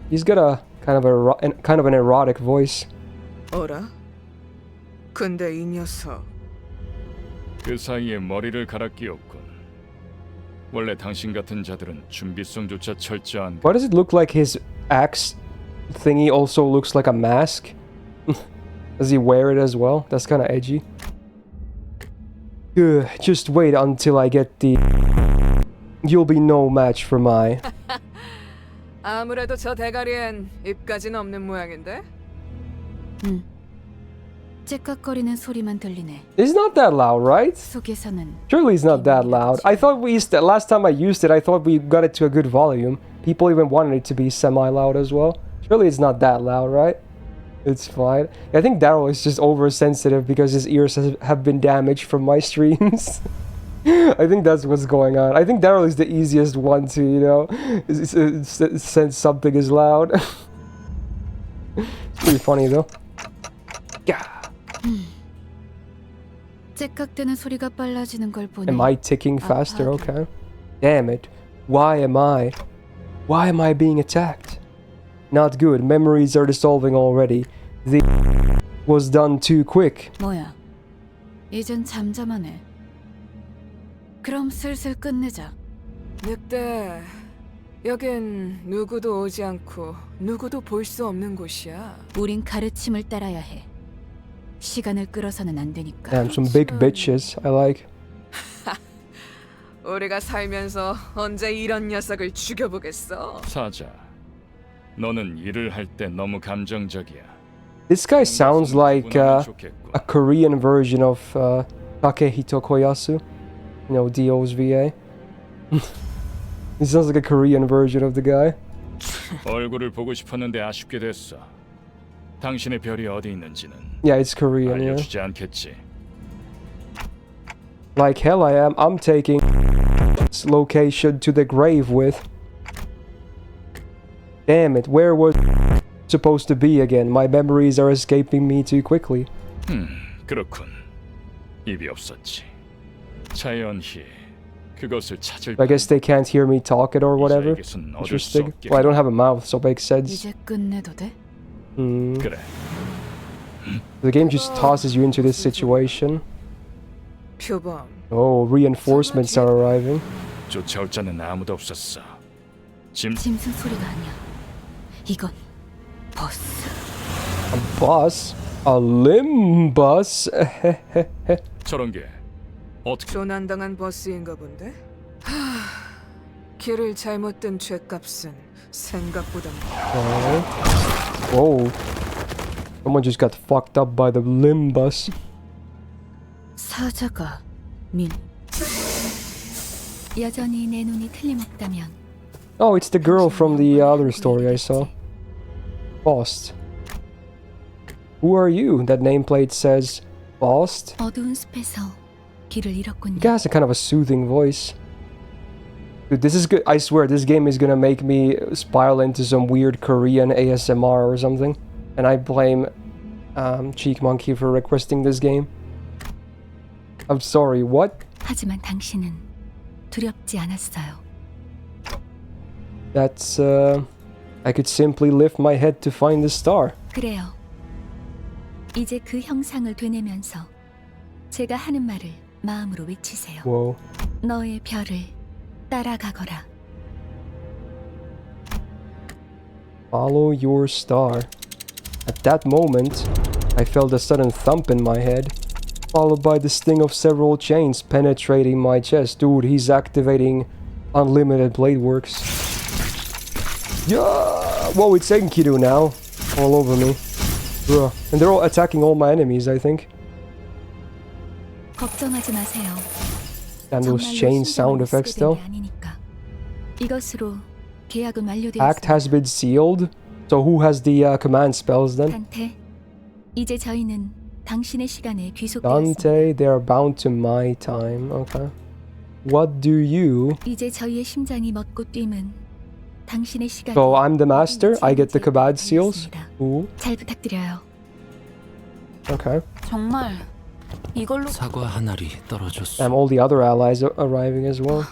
He's got a kind of an erotic voice. 어라? 근데 이 녀석 그 사이에 머리를 갈아 끼웠군. 원래 당신 같은 자들은 준비성조차 철저한. Why does it look like his axe thingy also looks like a mask? Does he wear it as well? That's kind of edgy. Just wait until I get the... You'll be no match for my... 아무래도 저 대가리엔 입까지는 없는 모양인데? 째깍거리는 소리만 들리네. It's not that loud, right? 속에서는 Surely it's not that loud. I thought last time I used it, I thought we got it to a good volume. People even wanted it to be semi-loud as well. Surely it's not that loud, right? It's fine. I think Daryl is just oversensitive because his ears have been damaged from my streams. I think that's what's going on. I think Daryl is the easiest one to, you know, sense something is loud. It's pretty funny though. Yeah. 째깍대는 소리가 빨라지는 걸 보니. Am I ticking faster? Okay. Damn it. Why am I being attacked? Not good. Memories are dissolving already. The was done too quick. 뭐야? 이젠 잠잠하네. 그럼 슬슬 끝내자. 늑대, 여긴 누구도 오지 않고 누구도 볼 수 없는 곳이야. 우린 가르침을 따라야 해. 시간을 끌어서는 안 되니까. Damn, some big bitches. I like. 우리가 살면서 언제 이런 녀석을 죽여보겠어? 사자, 너는 일을 할 때 너무 감정적이야. This guy sounds like a Korean version of Takehito Koyasu. You know, Dio's VA. He sounds like a Korean version of the guy. 얼굴을 보고 싶었는데 아쉽게 됐어. 당신의 별이 어디 있는지는 Yeah, it's Korean, yeah. 알려주지 않겠지. Like hell I am. I'm taking this location to the grave with. Damn it, where was supposed to be again? My memories are escaping me too quickly. 그렇군. 입이 없었지. 자연히 그것을 찾을. I guess they can't hear me talk it or whatever. Interesting. Well, I don't have a mouth, so it makes sense. 이제 끝내도 돼? 그래. The game just tosses you into this situation. 표범. Oh, reinforcements are arriving. 쫓아올 자는 아무도 없었어. 짐승 소리가 아니야. 이건 버스. A bus? A Limbus? 저런 게 어떻게? 조난당한 버스인가 본데? 길을 잘못 든 죄값은 생각보다. Whoa. Someone just got fucked up by the Limbus. 사자가 민. 여전히 내 눈이 틀림없다면. Oh, it's the girl from the other story I saw. Lost. Who are you? That nameplate says Lost. 어두운 숲에서 길을 He 잃었군요. has a kind of a soothing voice. Dude, this is good. I swear, this game is gonna make me spiral into some weird Korean ASMR or something. And I blame Cheek Monkey for requesting this game. I'm sorry, what? 하지만 당신은 두렵지 않았어요. That's, I could simply lift my head to find the star. 그래요. 이제 그 형상을 되뇌면서 제가 하는 말을 마음으로 외치세요. Whoa. 너의 별을 따라가거라. Follow your star. At that moment, I felt a sudden thump in my head, followed by the sting of several chains penetrating my chest. Dude, he's activating unlimited blade works. Yeah! Whoa, it's Enkidu now. All over me. Ugh. And they're all attacking all my enemies, I think. 걱정하지 마세요. And those chain sound effects though. 이것으로 계약은 완료되었습니다. Act has been sealed. So who has the command spells then? 단테, 이제 저희는 당신의 시간에 귀속되었습니다. Dante, they are bound to my time. Okay. What do you? 이제 저희의 심장이 멎고 뛰면 당신의 시간이 So I'm the master. I get the command seals. Cool. 잘 부탁드려요. Okay. 정말 이걸로 사과 한 알이 떨어졌어. And all the other allies are arriving as well.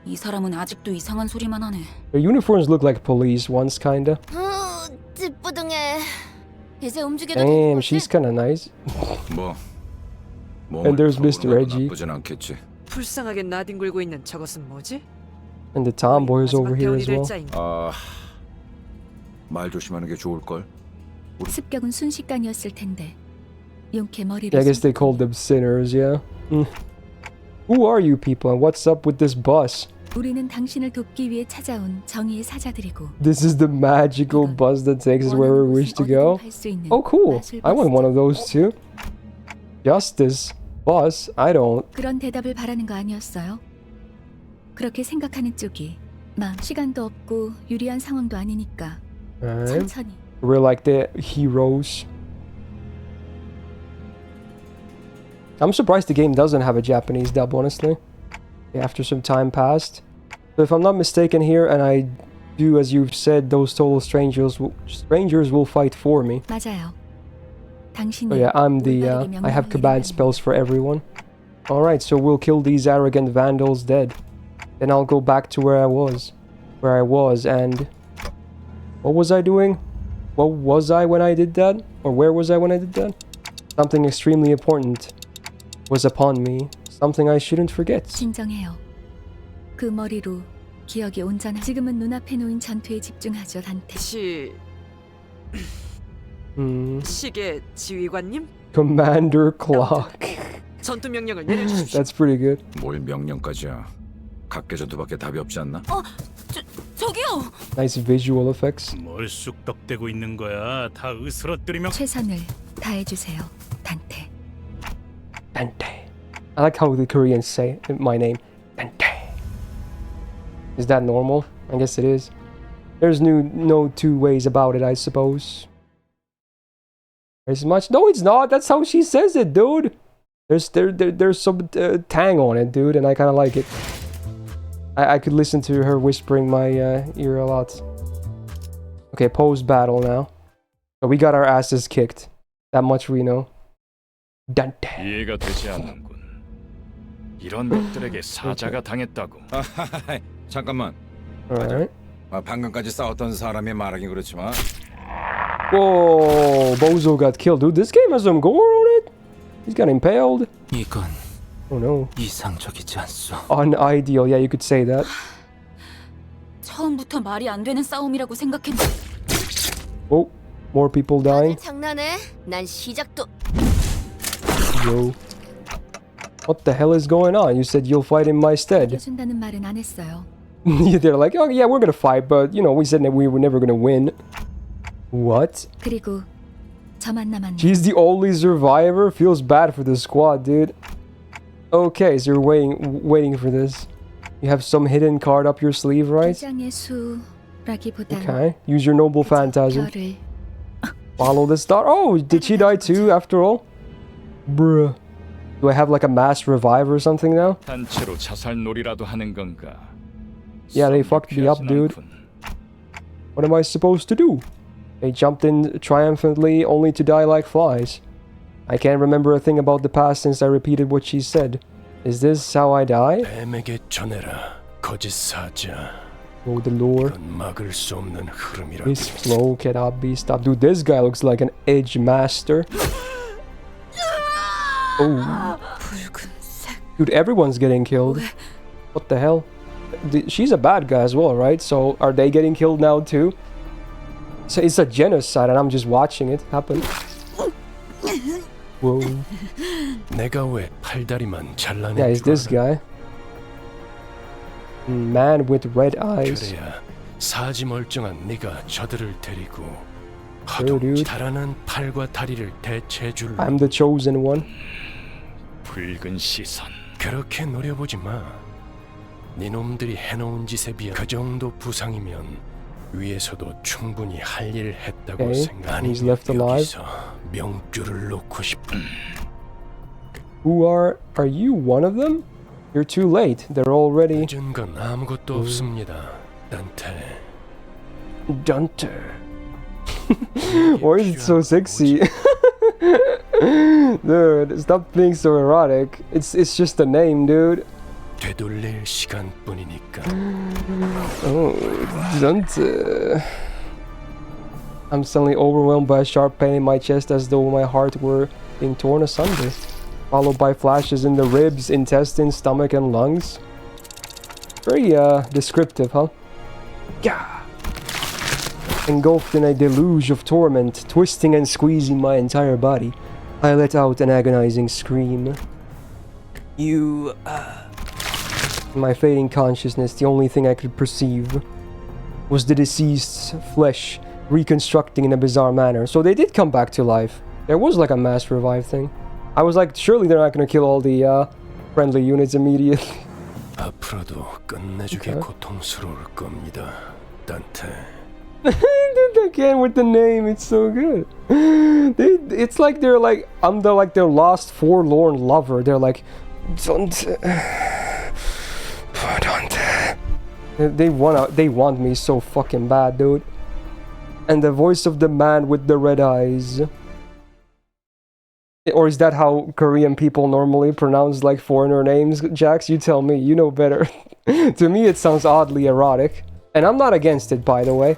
이 사람은 아직도 이상한 소리만 하네. Their uniforms look like police ones, kinda. 찌뿌둥해. 이제 움직여도 Damn, she's kinda nice. And there's Mr. Reggie. 나쁘진 않겠지. 불쌍하게 나뒹굴고 있는 저것은 뭐지? And the tomboy is over here as well. 말 조심하는 게 좋을 걸. 습격은 순식간이었을 텐데 용케 머리를 Yeah, I guess they called them sinners, yeah. Who are you people and what's up with this bus? 우리는 당신을 돕기 위해 찾아온 정의의 사자들이고 This is the magical bus that takes us wherever we wish to go. Oh, cool. I want one of those too. Justice bus? I don't. 그런 대답을 바라는 거 아니었어요? 그렇게 생각하는 쪽이 시간도 없고 유리한 상황도 아니니까 Alright. 천천히. We're like the heroes. I'm surprised the game doesn't have a Japanese dub, honestly. After some time passed. So if I'm not mistaken here, and I do as you've said, those total strangers will fight for me. 맞아요. 당신이 Oh yeah, I'm the, I have command spells for everyone. Alright, so we'll kill these arrogant vandals dead. Then I'll go back to where I was. And... What was I doing? What was I when I did that? Or where was I when I did that? Something extremely important was upon me. Something I shouldn't forget. 진정해요. 그 머리로 기억이 온전한. 지금은 눈앞에 놓인 전투에 집중하죠, 단테. 시계 지휘관님? Commander Clock. 전투 명령을 내려주십시오. That's pretty good. 뭘 명령까지야. 각계전투밖에 답이 없지 않나? 저기요. Nice visual effects. 뭘 쑥덕대고 있는 거야? 다 으스러뜨리면 최선을 다해주세요, 단테. Dante. I like how the Koreans say my name. Dante. Is that normal? I guess it is. There's no two ways about it, I suppose. There's much. No, it's not. That's how she says it, dude. There's some tang on it, dude, and I kind of like it. I could listen to her whispering my ear a lot. Okay, post battle now. So we got our asses kicked. That much we know. Dante. 이해가 되지 않는군. 이런 것들에게 사자가 당했다고. 잠깐만. Alright. 방금까지 싸웠던 사람이 말하긴 그렇지만. Whoa, Bozo got killed. Dude, this game has some gore on it. He's got impaled. 이건 Oh no. 이상적이지 않소. Unideal. Yeah, you could say that. 처음부터 말이 안 되는 싸움이라고 생각했는데. Oh, more people dying. 장난해? 난 시작도. Yo. What the hell is going on? You said you'll fight in my stead. 이겨준다는 말은 안 했어요. They're like, oh yeah, we're gonna fight, but you know, we said that we were never gonna win. What? 그리고 저만 남았네. She's the only survivor? Feels bad for the squad, dude. Okay, so you're waiting for this. You have some hidden card up your sleeve, right? 장의 수라기보단 Okay, use your noble phantasm. 별을 Follow the star. Oh, did she die too after all? Bruh. Do I have like a mass revive or something now? 단체로 자살놀이라도 하는 건가? Yeah, they fucked me up, dude. What am I supposed to do? They jumped in triumphantly only to die like flies. I can't remember a thing about the past since I repeated what she said. Is this how I die? 뱀에게 전해라, 거짓 사자. Oh, the lore. 막을 수 없는 흐름이라. This flow cannot be stopped. Dude, this guy looks like an edge master. Oh. Dude, everyone's getting killed. What the hell? She's a bad guy as well, right? So, are they getting killed now too? So, it's a genocide and I'm just watching it happen. Whoa. 내가 왜 팔다리만 잘라낸 Yeah, it's this guy. Man with red eyes. 그래야 사지 멀쩡한 네가 저들을 데리고 허둥 달아난 팔과 다리를 대체해 줄래. I'm the chosen one. 붉은 시선. 그렇게 노려보지 마. 네 놈들이 해놓은 짓에 비해 그 정도 부상이면 위에서도 충분히 할 일을 했다고 생각하니 여기서 명줄을 놓고 싶어. Who are you one of them? You're too late. They're already. 늦은 건 아무것도 없습니다. 단테. Dante. Why is it so sexy? Dude, stop being so erotic. It's just a name, dude. 되돌릴 시간뿐이니까. Oh, Dante. I'm suddenly overwhelmed by a sharp pain in my chest as though my heart were being torn asunder, followed by flashes in the ribs, intestines, stomach, and lungs. Very descriptive, huh? Yeah. Engulfed in a deluge of torment, twisting and squeezing my entire body, I let out an agonizing scream. In my fading consciousness, the only thing I could perceive was the deceased's flesh reconstructing in a bizarre manner. So they did come back to life. There was like a mass revive thing. I was like, surely they're not gonna kill all the friendly units immediately. 앞으로도 끝내주기 고통스러울 겁니다, 단테. Dude, again with the name, it's so good. It's like they're like, I'm the like their lost forlorn lover. They're like, Dante. They want me so fucking bad, dude. And the voice of the man with the red eyes. Or is that how Korean people normally pronounce like foreigner names? Jax, you tell me, you know better. To me it sounds oddly erotic. And I'm not against it, by the way.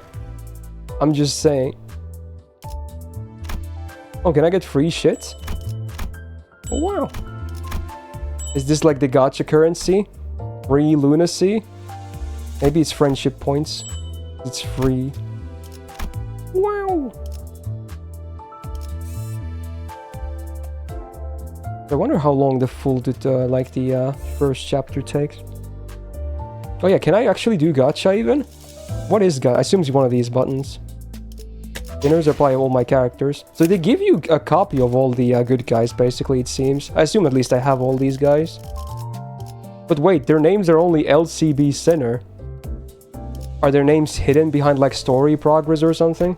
I'm just saying. Oh, can I get free shit? Oh, wow. Is this like the gacha currency? Free lunacy? Maybe it's friendship points. It's free. Wow. I wonder how long the full like the first chapter takes. Oh yeah, can I actually do gacha even? What is gacha? I assume it's one of these buttons. Dinners are probably all my characters. So they give you a copy of all the good guys, basically, it seems. I assume at least I have all these guys. But wait, their names are only LCB Sinner. Are their names hidden behind like story progress or something?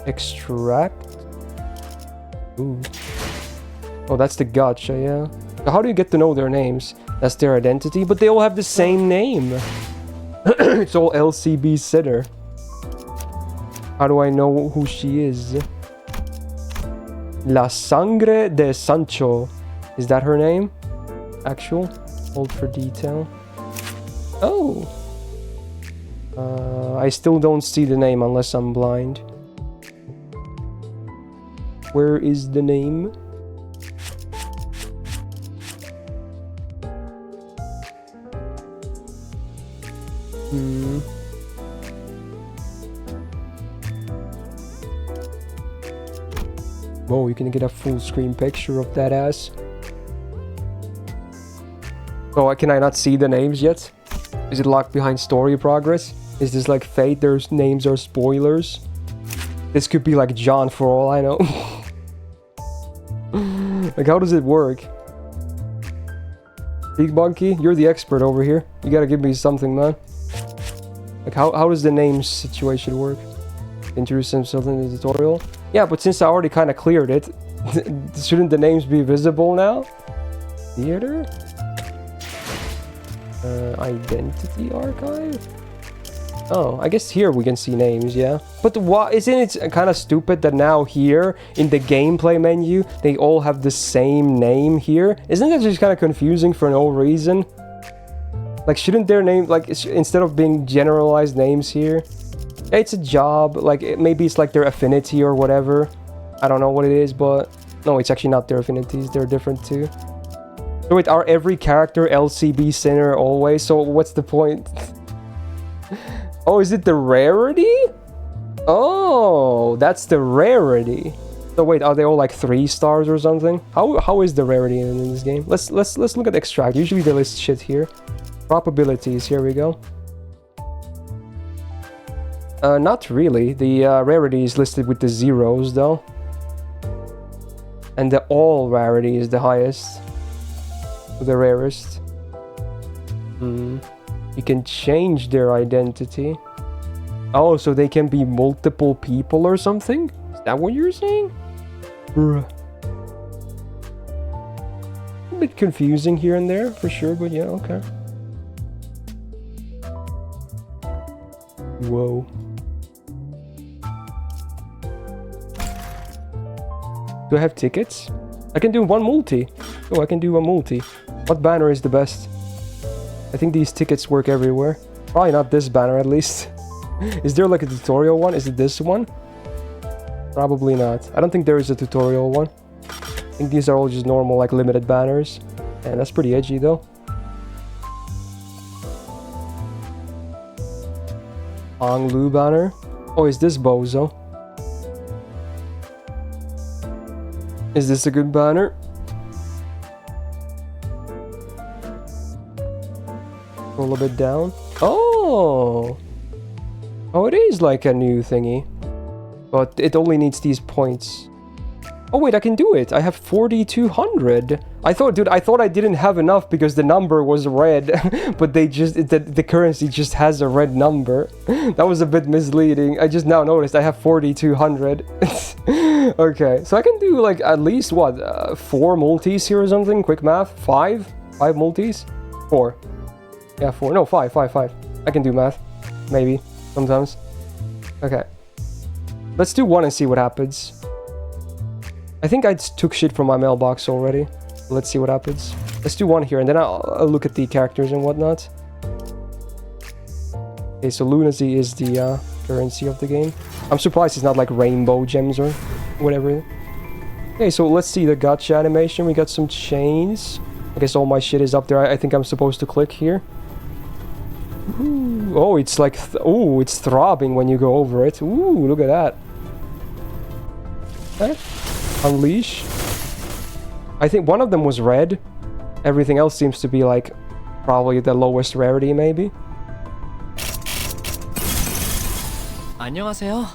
Extract? Ooh. Oh, that's the gacha, yeah. So how do you get to know their names? That's their identity, but they all have the same name. It's all LCB Sitter. How do I know who she is? La Sangre de Sancho. Is that her name? Actual? Hold for detail. Oh. I still don't see the name unless I'm blind. Where is the name? Whoa, you can get a full screen picture of that ass. Oh, can I not see the names yet? Is it locked behind story progress? Is this like Fate? Their names are spoilers? This could be like John for all I know. Like, how does it work? Big Monkey, you're the expert over here. You gotta give me something, man. Like, how does the name situation work? Introduce himself in the tutorial? Yeah, but since I already kind of cleared it, shouldn't the names be visible now? Theater? Identity archive? Oh, I guess here we can see names, yeah. But why isn't it kind of stupid that now here in the gameplay menu they all have the same name here? Isn't that just kind of confusing for no reason? Like, shouldn't their name, like, instead of being generalized names here, it's a job, like, maybe it's like their affinity or whatever. I don't know what it is, but no, it's actually not their affinities, they're different too. So wait, are every character LCB Sinner always? So what's the point? Oh, is it the rarity? Oh, that's the rarity. So wait, are they all like 3 stars or something? How is the rarity in this game? Let's look at extract. Usually they list shit here. Probabilities, here we go. Not really. The rarity is listed with the zeros though. And the all rarity is the highest. The rarest. You can change their identity. Oh, so they can be multiple people or something? Is that what you're saying? Bruh. A bit confusing here and there, for sure, but yeah, okay. Whoa. Do I have tickets? I can do one multi. Oh, I can do a multi. What banner is the best? I think these tickets work everywhere. Probably not this banner, at least. Is there like a tutorial one? Is it this one? Probably not. I don't think there is a tutorial one. I think these are all just normal, like, limited banners. And that's pretty edgy, though. Lu banner. Oh, is this Bozo? Is this a good banner? Roll a bit down. Oh! Oh, it is like a new thingy. But it only needs these points. Oh wait, I can do it. I have 4,200. I thought I didn't have enough because the number was red. But they just, the currency just has a red number. That was a bit misleading. I just now noticed I have 4,200. Okay, so I can do like at least what, 4 multis here or something? Quick math. 5 multis? 4. Yeah, 4. No, 5. I can do math. Maybe. Sometimes. Okay. Let's do 1 and see what happens. I think I took shit from my mailbox already. Let's see what happens. Let's do 1 here, and then I'll look at the characters and whatnot. Okay, so lunacy is the currency of the game. I'm surprised it's not like rainbow gems or whatever. Okay, so let's see the gacha animation. We got some chains. I guess all my shit is up there. I think I'm supposed to click here. Ooh, oh, it's like... oh, it's throbbing when you go over it. Ooh, look at that. Okay. Unleash. I think one of them was red. Everything else seems to be like probably the lowest rarity, maybe. 안녕하세요.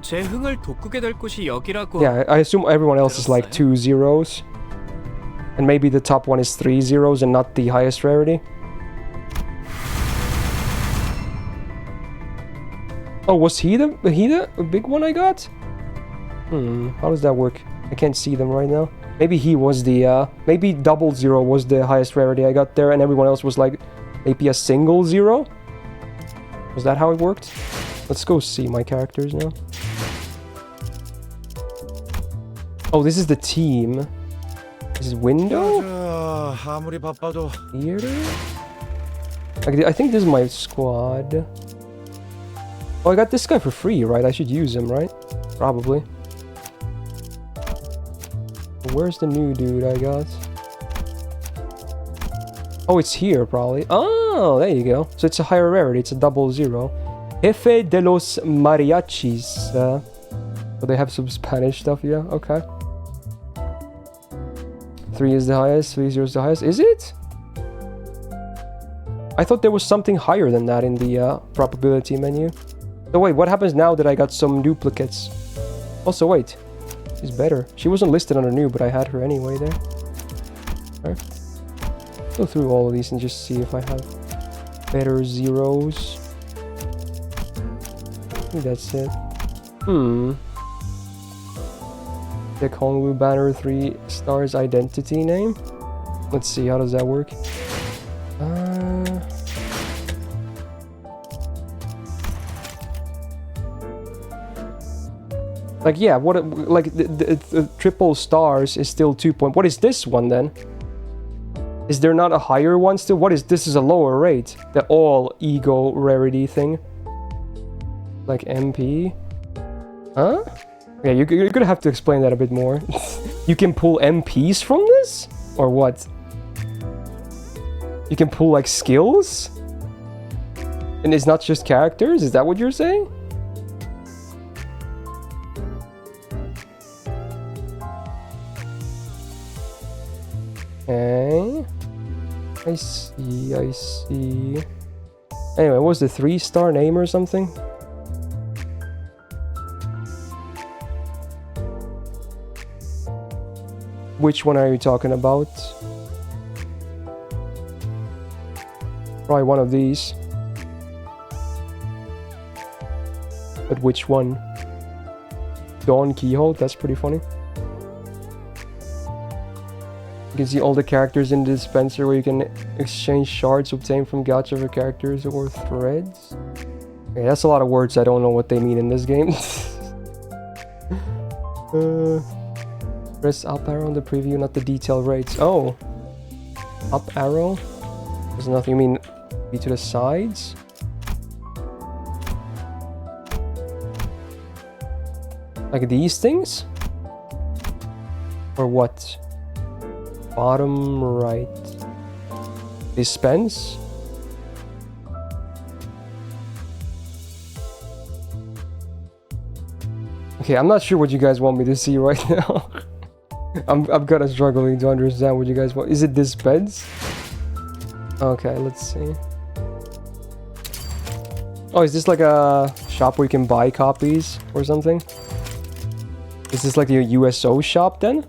제 흥을 돋구게 될 곳이 여기라고. Yeah, I assume everyone else is like 2 zeros. And maybe the top one is 3 zeros and not the highest rarity. Oh, was he the big one I got? How does that work? I can't see them right now. Maybe he was the, maybe 00 was the highest rarity I got there, and everyone else was like, maybe a single 0? Was that how it worked? Let's go see my characters now. Oh, this is the team. This is window? Theater? I think this is my squad. Oh, I got this guy for free, right? I should use him, right? Probably. Where's the new dude I got? Oh, it's here, probably. Oh, there you go. So it's a higher rarity. It's a 00. Jefe de los Mariachis. So they have some Spanish stuff, yeah? Okay. 3 is the highest. 30 is the highest. Is it? I thought there was something higher than that in the probability menu. So wait, what happens now that I got some duplicates? Also, wait. She's better. She wasn't listed under new, but I had her anyway there. Okay. Go through all of these and just see if I have better zeros. think that's it. The Kongwu Banner 3 stars identity name. Let's see, how does that work? Like, yeah, what, like, the triple stars is still 2 point. What is this one then? Is there not a higher one still? What is this? Is a lower rate? The all ego rarity thing. Like MP? Huh? Yeah, you're gonna have to explain that a bit more. You can pull MPs from this? Or what? You can pull, like, skills? And it's not just characters? Is that what you're saying? Okay. I see, I see. Anyway, what was the 3-star name or something? Which one are you talking about? Probably one of these. But which one? Don Quixote, that's pretty funny. You can see all the characters in the dispenser where you can exchange shards obtained from gacha for characters or threads. Okay, that's a lot of words. I don't know what they mean in this game. Press up arrow on the preview, not the detail rates. Oh, up arrow? There's nothing. You mean be to the sides? Like these things? Or what? Bottom right. Dispense? Okay, I'm not sure what you guys want me to see right now. I'm kind of struggling to understand what you guys want. Is it dispense? Okay, let's see. Oh, is this like a shop where you can buy copies or something? Is this like the USO shop then?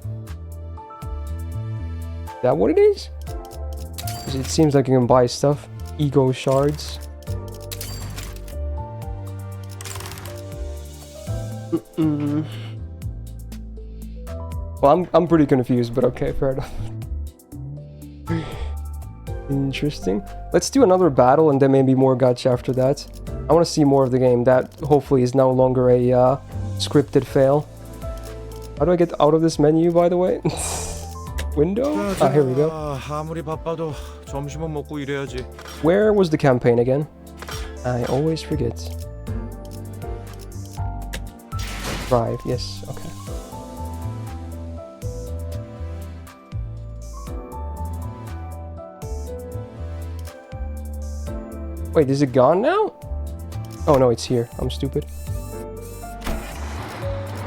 Is that what it is? 'Cause it seems like you can buy stuff. Ego shards. Well, I'm pretty confused, but okay, fair enough. Interesting. Let's do another battle and then maybe more gacha after that. I want to see more of the game. That hopefully is no longer a scripted fail. How do I get out of this menu, by the way? Window? Ah, here we go. Where was the campaign again? I always forget. Drive, yes, okay. Wait, is it gone now? Oh no, it's here. I'm stupid.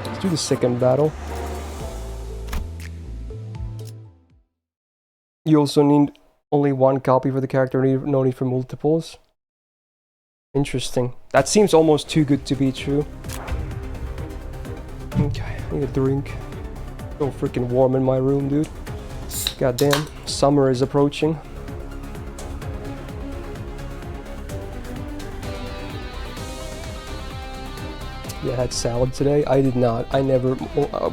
Let's do the second battle. You also need only one copy for the character, no need for multiples. Interesting. That seems almost too good to be true. Okay, I need a drink. So freaking warm in my room, dude. Goddamn, summer is approaching. Yeah, I had salad today. I did not. I never,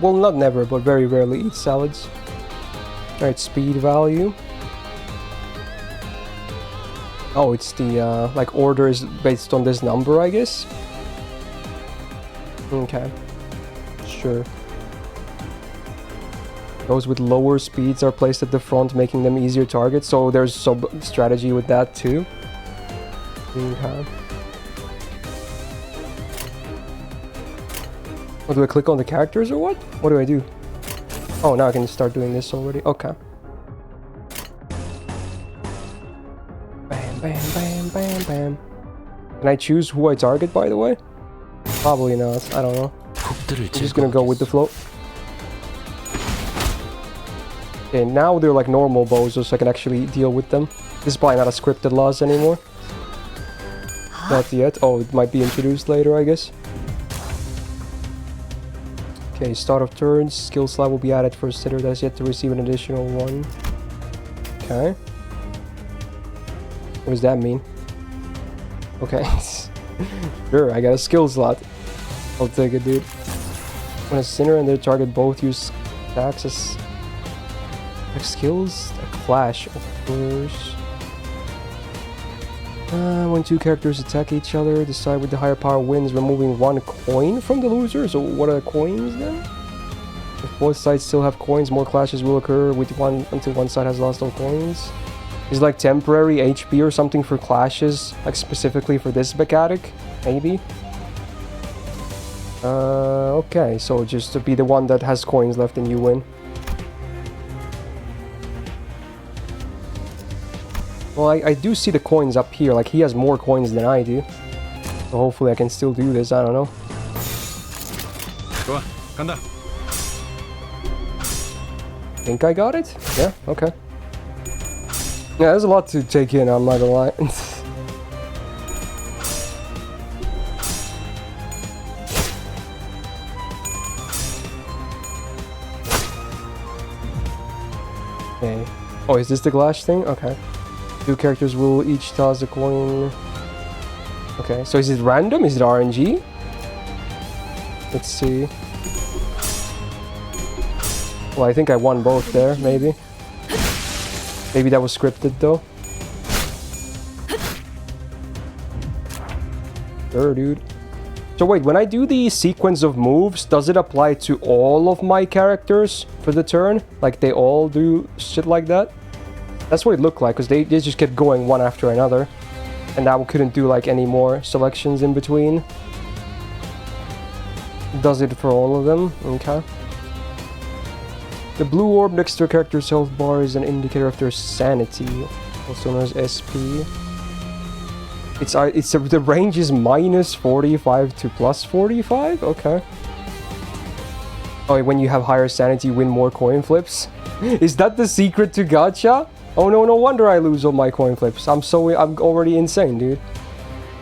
well, not never, but very rarely eat salads. Alright, speed value. Oh, it's the, like, order is based on this number, I guess? Okay. Sure. Those with lower speeds are placed at the front, making them easier targets, so there's some strategy with that, too. Okay. Oh, do I click on the characters or what? What do I do? Oh, now I can start doing this already. Okay. Bam, bam, bam, bam, bam. Can I choose who I target, by the way? Probably not. I don't know. I'm just gonna go with the flow. Okay, now they're like normal bows, so I can actually deal with them. This is probably not a scripted loss anymore. Not yet. Oh, it might be introduced later, I guess. Okay, start of turns. Skill slot will be added for a sitter that has yet to receive an additional one. Okay. What does that mean? Okay. Sure, I got a skill slot. I'll take it, dude. When a sinner and their target both use attacks as skills, a clash occurs. When two characters attack each other, the side with the higher power wins, removing one coin from the loser. So what are coins then? If both sides still have coins, more clashes will occur with one until one side has lost all coins. Is like temporary HP or something for clashes, like specifically for this mechanic, maybe. Okay, so just to be the one that has coins left and you win. Well, I do see the coins up here, like he has more coins than I do. So hopefully I can still do this, I don't know. 좋아, 간다. Think I got it? Yeah, okay. Yeah, there's a lot to take in, I'm not gonna lie. Okay. Oh, is this the glass thing? Okay. Two characters will each toss a coin. Okay, so is it random? Is it RNG? Let's see. Well, I think I won both there, maybe. Maybe that was scripted, though. Sure, dude. So wait, when I do the sequence of moves, does it apply to all of my characters for the turn? Like, they all do shit like that? That's what it looked like, because they just kept going one after another. And now we couldn't do, like, any more selections in between. Does it for all of them? Okay. The blue orb next to a character's health bar is an indicator of their sanity, also known as SP. The range is minus 45 to plus 45? Okay. Oh, when you have higher sanity, you win more coin flips? Is that the secret to gacha? Oh no, no wonder I lose all my coin flips. I'm already insane, dude.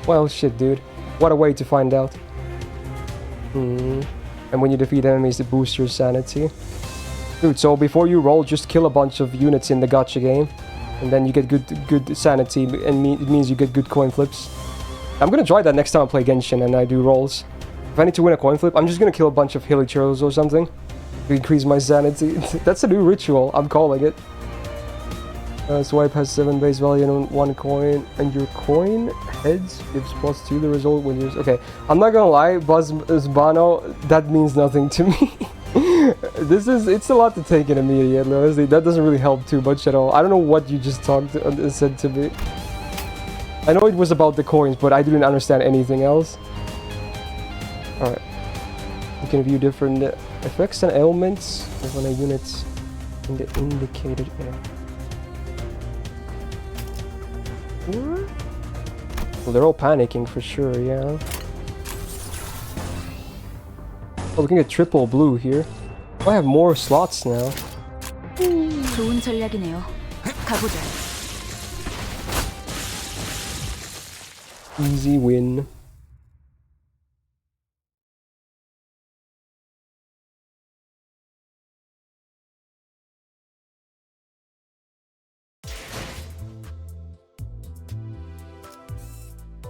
Well, shit, dude. What a way to find out. And when you defeat enemies, it boosts your sanity. Dude, so before you roll, just kill a bunch of units in the gacha game. And then you get good sanity, and it means you get good coin flips. I'm gonna try that next time I play Genshin and I do rolls. If I need to win a coin flip, I'm just gonna kill a bunch of hilichurls or something to increase my sanity. That's a new ritual, I'm calling it. Swipe has 7 base value and 1 coin, and your coin heads gives +2 the result when you're... Okay, I'm not gonna lie, Bano, that means nothing to me. It's a lot to take in immediately, honestly. That doesn't really help too much at all. I don't know what you just said to me. I know it was about the coins, but I didn't understand anything else. Alright. You can view different effects and ailments when a unit's in the indicated area. Well, they're all panicking for sure, yeah. Oh, we can get triple blue here. Oh, I have more slots now. 좋은 전략이네요. 가보자. Easy win.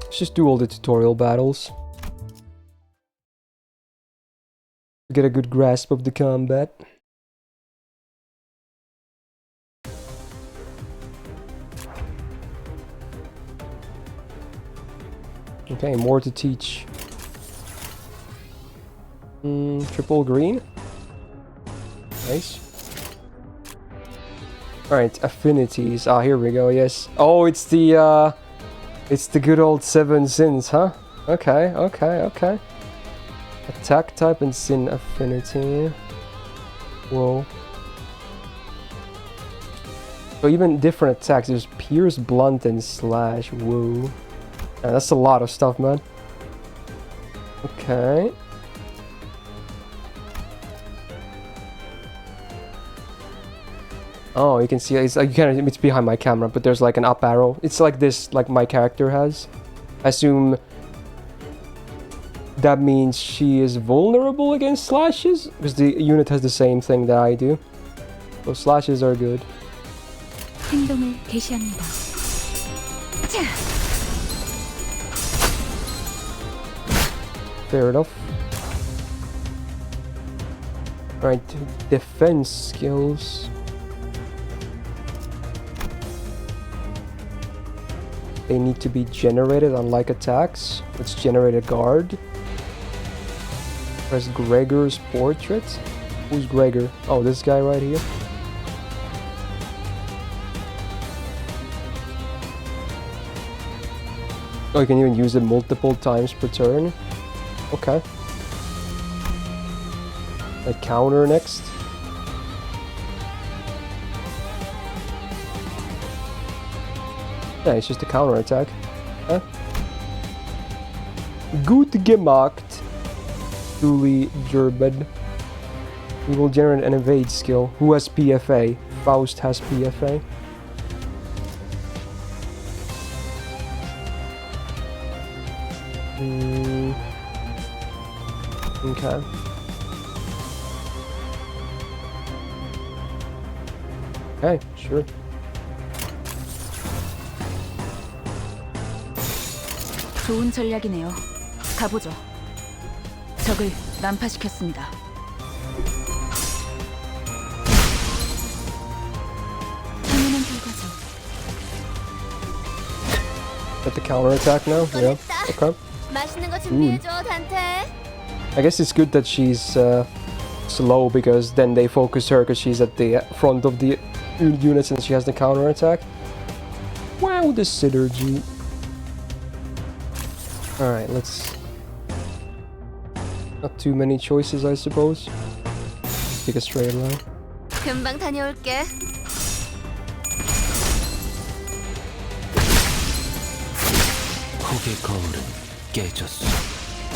Let's just do all the tutorial battles. Get a good grasp of the combat. Okay, more to teach. Triple green. Nice. Alright, affinities. Ah, here we go, yes. Oh, it's the good old 7 sins, huh? Okay, okay, okay. Attack type and sin affinity. Whoa. So even different attacks. There's pierce, blunt, and slash. Whoa. Yeah, that's a lot of stuff, man. Okay. Oh, you can see it's like it's behind my camera, but there's like an up arrow. It's like this, like my character has. I assume that means she is vulnerable against slashes, because the unit has the same thing that I do. So slashes are good. 행동을 개시합니다. fair enough. Alright, defense skills. They need to be generated unlike attacks. Let's generate a guard. Press Gregor's portrait. Who's Gregor? Oh, this guy right here. Oh, you can even use it multiple times per turn. Okay. A counter next. Yeah, it's just a counter attack. Huh? Gut gemacht. Julie Gerbed. We will generate an evade skill. Who has PFA? Faust has PFA. Okay. Okay, sure. 좋은 전략이네요. 가보죠. 적을 난파시켰습니다. 당연한 결과죠. Got the counter attack now? Yeah. Okay. 맛있는 거 준비해줘, 단테. I guess it's good that she's slow because then they focus her because she's at the front of the units and she has the counter attack. Wow, the synergy. Alright, let's... Not too many choices, I suppose. Take a straight line. 금방 다녀올게. 후계 거울은 깨졌어.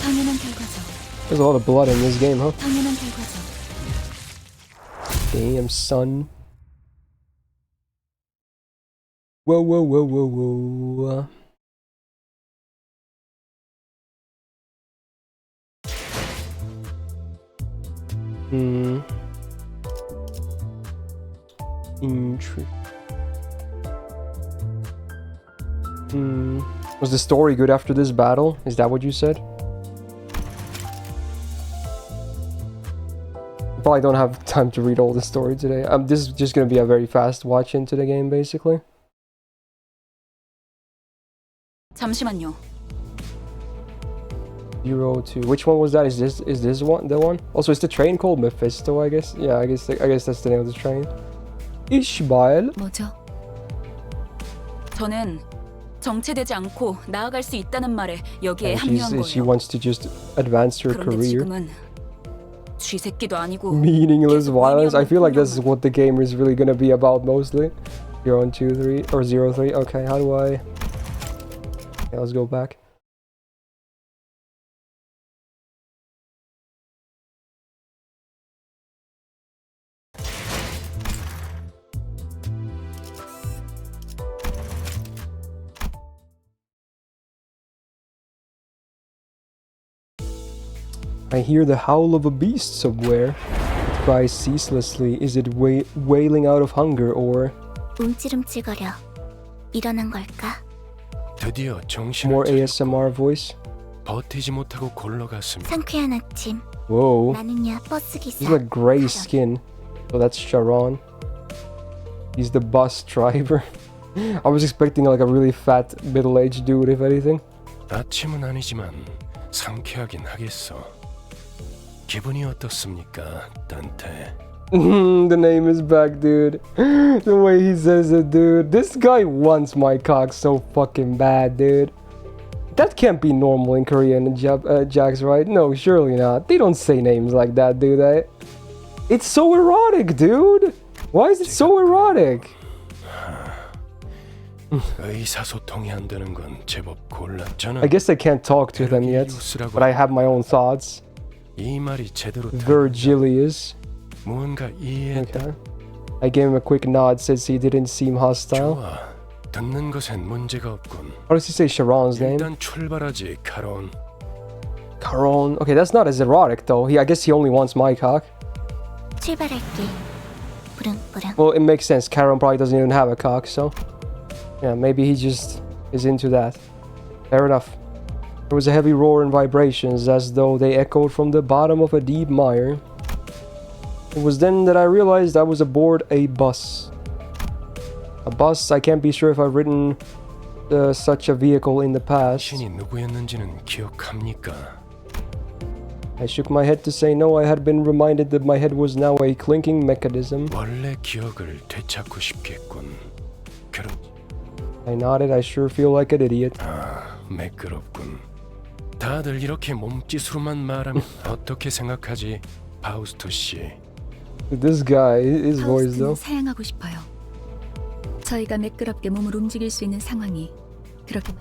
당연한 결과죠. There's a lot of blood in this game, huh? 당연한 결과죠. Damn, son. Whoa, whoa, whoa, whoa, whoa. Was the story good after this battle? Is that what you said? Probably don't have time to read all the story today. This is just gonna be a very fast watch into the game, basically. 잠시만요. 0 2. Which one was that? Is this one the one? Also, is the train called Mephisto? I guess. Yeah, I guess that's the name of the train. Ishmael. 뭐죠? 저는 정체되지 않고 나아갈 수 있다는 말에 여기에 합류한 거예요. She wants to just advance her 그런데 career. 지금은 쥐새끼도 아니고 Meaningless violence. I feel like this is what the game is really gonna be about mostly. 0 2 3 or 0 3. Okay, how do I? Okay, let's go back. I hear the howl of a beast somewhere. It cries ceaselessly. Is it wailing out of hunger or... 움찔움찔거려. 일어난 걸까? 드디어 정신을 More 차리고 ASMR voice. 버티지 못하고 골러갔습니다. 상쾌한 아침. Whoa. 나는야 버스 기사. He's like gray skin. So that's Sharon. He's the bus driver. I was expecting like a really fat middle-aged dude, if anything. 아침은 아니지만 상쾌하긴 하겠어. 기분이 어떻습니까, 단테? The name is back, dude. The way he says it, dude. This guy wants my cock so fucking bad, dude. That can't be normal in Korean and Jax, right? No, surely not. They don't say names like that, do they? It's so erotic, dude. Why is it so erotic? 의사소통이 안 되는 건 제법 곤란하잖아. I guess I can't talk to them yet, but I have my own thoughts. 이 말이 제대로 Virgilius. 무언가 이해했다. Okay. I gave him a quick nod, says he didn't seem hostile. 좋아. 듣는 것엔 문제가 없군. How does he say Sharon's name? 일단 출발하지, 카론. Caron. Okay, that's not as erotic though. I guess he only wants my cock. 출발할게. 부릉부릉. Well, it makes sense. Caron probably doesn't even have a cock, so... Yeah, maybe he just is into that. Fair enough. There was a heavy roar and vibrations as though they echoed from the bottom of a deep mire. It was then that I realized I was aboard a bus. A bus, I can't be sure if I've ridden such a vehicle in the past. 신이 누구였는지는 기억합니까? I shook my head to say no. I had been reminded that my head was now a clinking mechanism. 원래 기억을 되찾고 싶겠군. 그럼 I nodded. I sure feel like an idiot. 매끄럽군. 다들 이렇게 몸짓으로만 말하면 어떻게 생각하지, 파우스토 씨? This guy, his voice though. 파우스트는 사양하고 싶어요. 저희가 매끄럽게 몸을 움직일 수 있는 상황이 그렇게.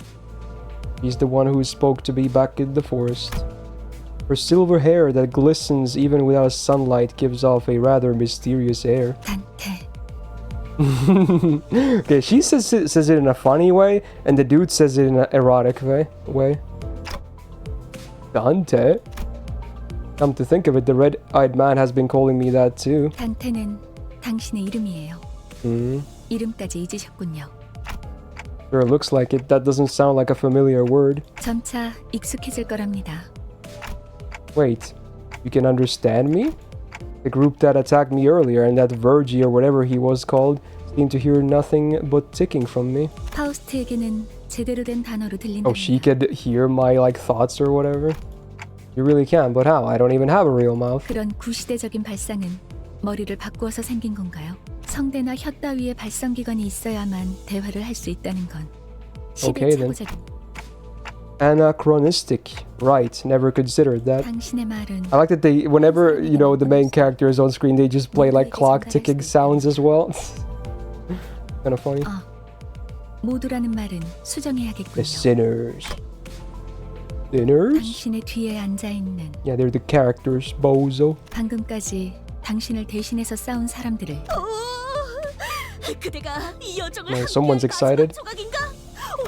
He's the one who spoke to be back in the forest. Her silver hair that glistens even without sunlight gives off a rather mysterious air. 단테. Okay, she says it in a funny way, and the dude says it in an erotic way. Dante? Come to think of it, the red-eyed man has been calling me that too. 단테는 당신의 이름이에요. 이름까지 잊으셨군요. Sure looks like it. That doesn't sound like a familiar word. 점차 익숙해질 거랍니다. Wait, you can understand me? The group that attacked me earlier and that Virgie or whatever he was called seemed to hear nothing but ticking from me. 파우스트에게는 제대로 된 단어로 들린다. Oh, she could hear my thoughts or whatever? You really can, but how? I don't even have a real mouth. 그런 구시대적인 발상은 머리를 바꾸어서 생긴 건가요? 성대나 혀 따위의 발성기관이 있어야만 대화를 할 수 있다는 건 시대착오적인. Anachronistic. Right, never considered that. 당신의 말은 I like that they, whenever, the main character is on screen, they just play clock ticking sounds as well. Kind of funny. 모두라는 말은 The 수정해야겠군요. sinners. Sinners? 당신의 뒤에 앉아 있는. Yeah, they're the characters, bozo. 방금까지 당신을 대신해서 싸운 사람들을. 그대가 이 여정을 Man, someone's excited.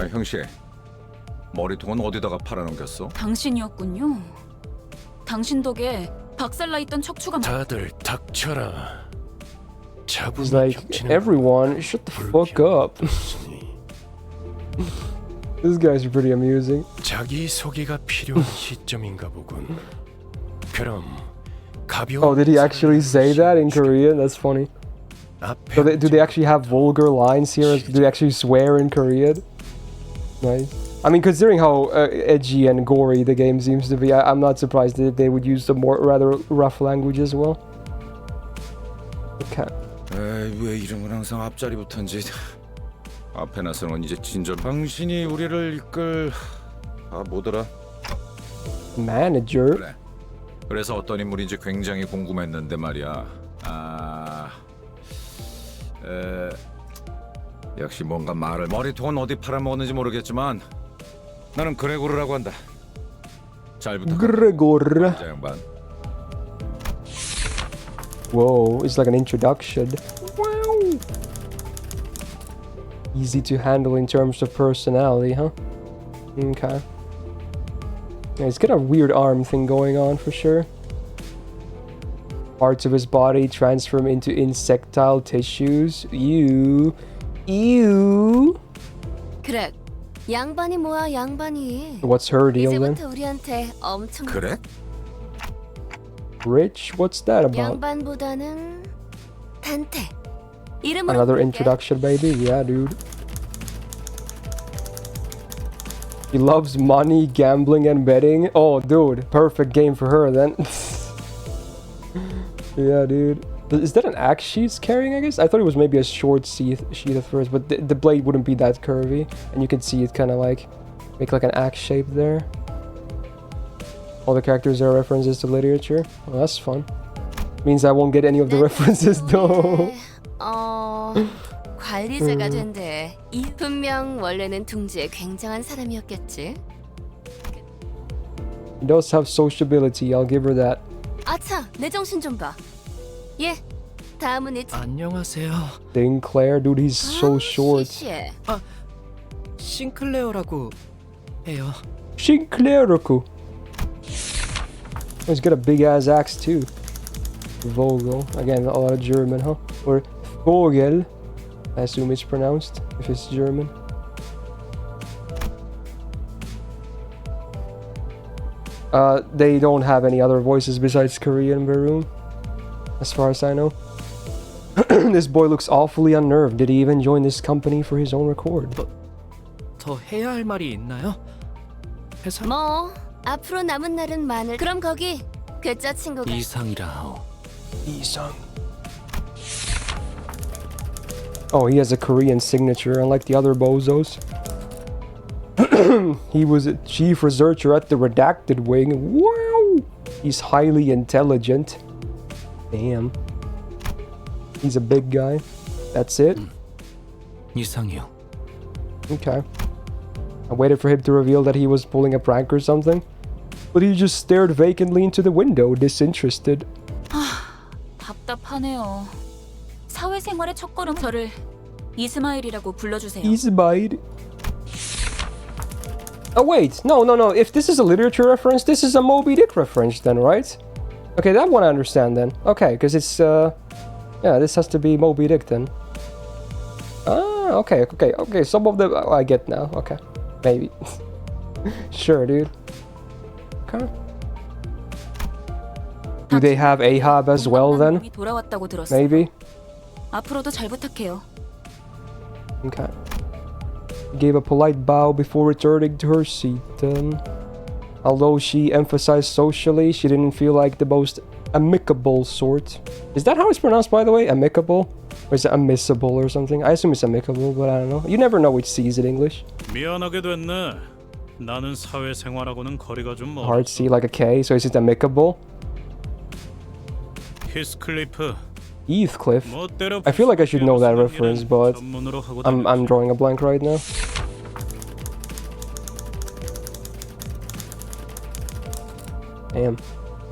형씨, 머리통은 어디다가 팔아넘겼어? 당신이었군요. 당신 덕에 박살나 있던 척추가 다들 닥쳐라. He's like, everyone, shut the fuck up. This guy's pretty amusing. 자기 소개가 필요한 시점인가 보군. 그럼 가벼운. Oh, did he actually say that in Korean? That's funny. So do they actually have vulgar lines here? Do they actually swear in Korean? Nice. I mean, considering how edgy and gory the game seems to be, I'm not surprised that they would use some more rather rough language as well. Okay. 왜 이름은 항상 앞자리부터인지. 앞에 나서는 이제 진저. 당신이 우리를 이끌 뭐더라? Manager. 그래. 그래서 어떤 인물인지 굉장히 궁금했는데 말이야. 역시 뭔가 말을. 머리통은 어디 팔아먹었는지 모르겠지만 나는 그레고르라고 한다. 잘 부탁해. Gregor. 양반. Whoa, it's like an introduction. Wow. Easy to handle in terms of personality, huh? Okay. Yeah, he's got a weird arm thing going on for sure. Parts of his body transform into insectile tissues. Ew. Ew. 그래. 양반이 뭐야, 양반이. What's her deal then? 이제부터 우리한테 엄청. 그래? Rich? What's that about? 양반보다는 단테. 이름으로 Another 부를게. introduction, baby? Yeah, dude. He loves money, gambling, and betting. Oh, dude. Perfect game for her, then. Yeah, dude. Is that an axe she's carrying, I guess? I thought it was maybe a short sheath at first, but the blade wouldn't be that curvy. And you can see it kind of make an axe shape there. All the characters are references to literature. Well, that's fun. Means I won't get any of the references, though. 관리자가 된대. 분명 원래는 둥지에 굉장한 사람이었겠지. He does have sociability, I'll give her that. 아차, 내 정신 좀 봐. 예, 다음은 이. 안녕하세요. Sinclair, dude, he's so short. 시시해. 싱클레어라고 해요. Sinclair-roku. He's got a big ass axe too. Vogel. Again, a lot of German, huh? Or Vogel. I assume it's pronounced if it's German. They don't have any other voices besides Korean Baroon, as far as I know. This boy looks awfully unnerved. Did he even join this company for his own accord? 더 해야 할 말이 있나요? 회사 뭐 앞으로 남은 날은 많을. 그럼 거기 괴짜 친구가 이상이라 하오. Isang. Oh, he has a Korean signature, unlike the other bozos. He was a chief researcher at the Redacted Wing. Wow! He's highly intelligent. Damn. He's a big guy. That's it? 이상이요. Okay. I waited for him to reveal that he was pulling a prank or something. But he just stared vacantly into the window, disinterested. 답답하네요. 사회생활의 첫걸음 저를 이스마일이라고 불러주세요. Ismail. Oh wait, no. If this is a literature reference, this is a Moby Dick reference then, right? Okay, that one I understand then. Okay, because it's yeah, this has to be Moby Dick then. Ah, okay. Some of them I get now. Okay, maybe. Sure, dude. Okay. Do they have Ahab as well then? Maybe. 앞으로도 잘 부탁해요. Okay. Gave a polite bow before returning to her seat. Although she emphasized socially, she didn't feel like the most amicable sort. Is that how it's pronounced, by the way? Amicable? Or is it amissable or something? I assume it's amicable, but I don't know. You never know which C is in English. 미안하게 됐네. 나는 사회생활하고는 거리가 좀 멀어. Hard C like a K, so is it amicable? 히스클리프. Heathcliff. I feel like I should know that reference, but I'm drawing a blank right now. Damn.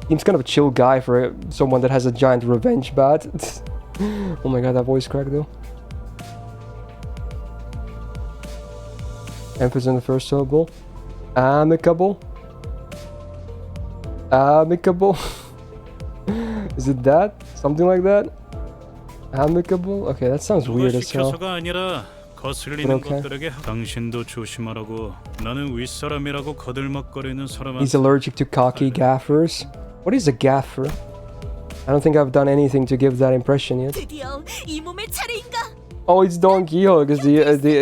Seems kind of a chill guy for someone that has a giant revenge bat. Oh my god, that voice crack though. Emphasis on the first syllable. Amicable. Amicable. Is it that? Something like that? Amicable? Okay, that sounds weird as hell. Okay. 당신도 조심하라고. 나는 윗사람이라고 거들먹거리는 사람한테. He's allergic to cocky gaffers. What is a gaffer? I don't think I've done anything to give that impression yet. Oh, it's Don Quixote, because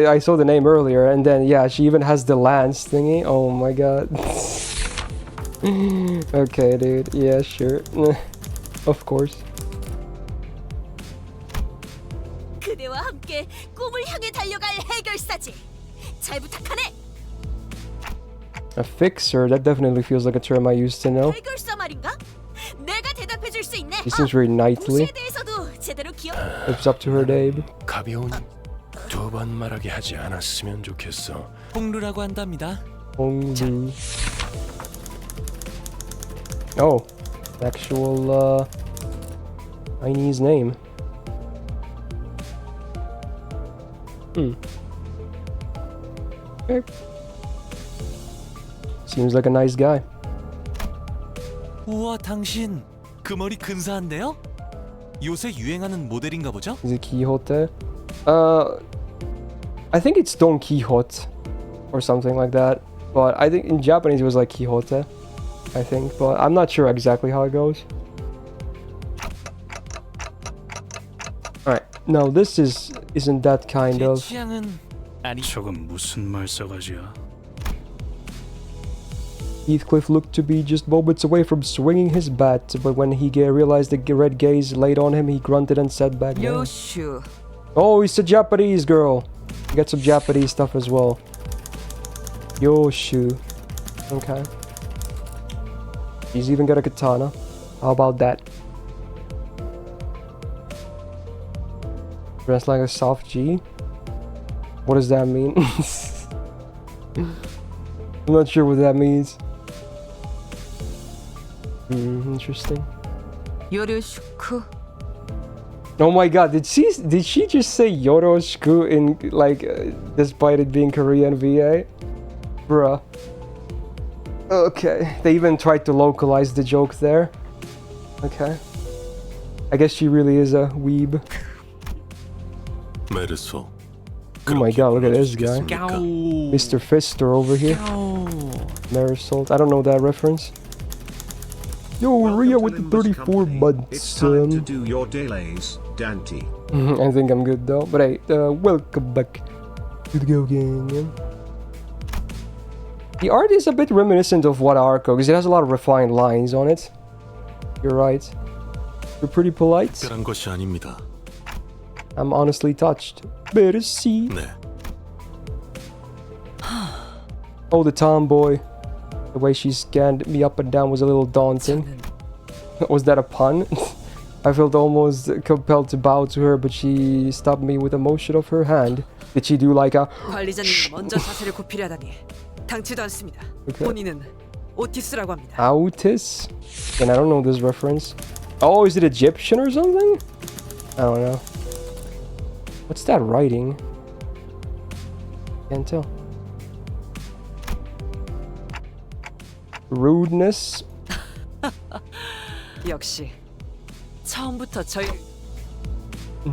I saw the name earlier, and then yeah, she even has the lance thingy. Oh my god. Okay, dude. Yeah, sure. Of course. 그대와 함께 꿈을 향해 달려갈 해결사지. 잘 부탁하네. A fixer? That definitely feels like a term I used to know. 해결사 말인가? 내가 대답해 줄 수 있네. He seems very knightly. 무시에 대해서도 제대로 기억. Lives up to her name. 가벼운 두 번 말하게 하지 않았으면 좋겠어. 홍루라고 한답니다. Hongru. Oh, actual Chinese name. Okay. Seems like a nice guy. 우와, 당신 그 머리 근사한데요? 요새 유행하는 모델인가 보죠? Is it Quixote? I think it's Don Quixote or something like that. But I think in Japanese it was like Quixote. I think, but I'm not sure exactly how it goes. Alright, no, this isn't that kind of. 저건 무슨 말싸가지야? Heathcliff looked to be just moments away from swinging his bat, but when he realized the red gaze laid on him, he grunted and sat back down. 요슈. Oh, he's a Japanese girl. You got some Japanese stuff as well. Yoshu. Okay. He's even got a katana. How about that? Dressed like a soft G? What does that mean? I'm not sure what that means. Interesting. 요르슈쿠. Oh my god, did she just say Yoroshiku in like despite it being Korean VA? Bruh. Okay, they even tried to localize the joke there. Okay. I guess she really is a weeb. 메르소. Oh my god, look at this guy. Mr. Fister over here. Marisol. I don't know that reference. Yo, Ria with the 34 It's months. time to do your delays, Dante. I think I'm good though. But hey, welcome back to the Go Gang. The art is a bit reminiscent of What Arco, because it has a lot of refined lines on it. You're right. You're pretty polite. 특별한 것이 아닙니다. I'm honestly touched. Better see. 네. Oh, the tomboy. The way she scanned me up and down was a little daunting. Was that a pun? I felt almost compelled to bow to her, but she stopped me with a motion of her hand. Did she do like a... 관리자님이 먼저 자세를 굽히려다니 당치도 않습니다. 본인은 오티스라고 합니다. Autis? And I don't know this reference. Oh, is it Egyptian or something? I don't know. What's that writing? Can't tell. Rudeness. 역시 처음부터 저희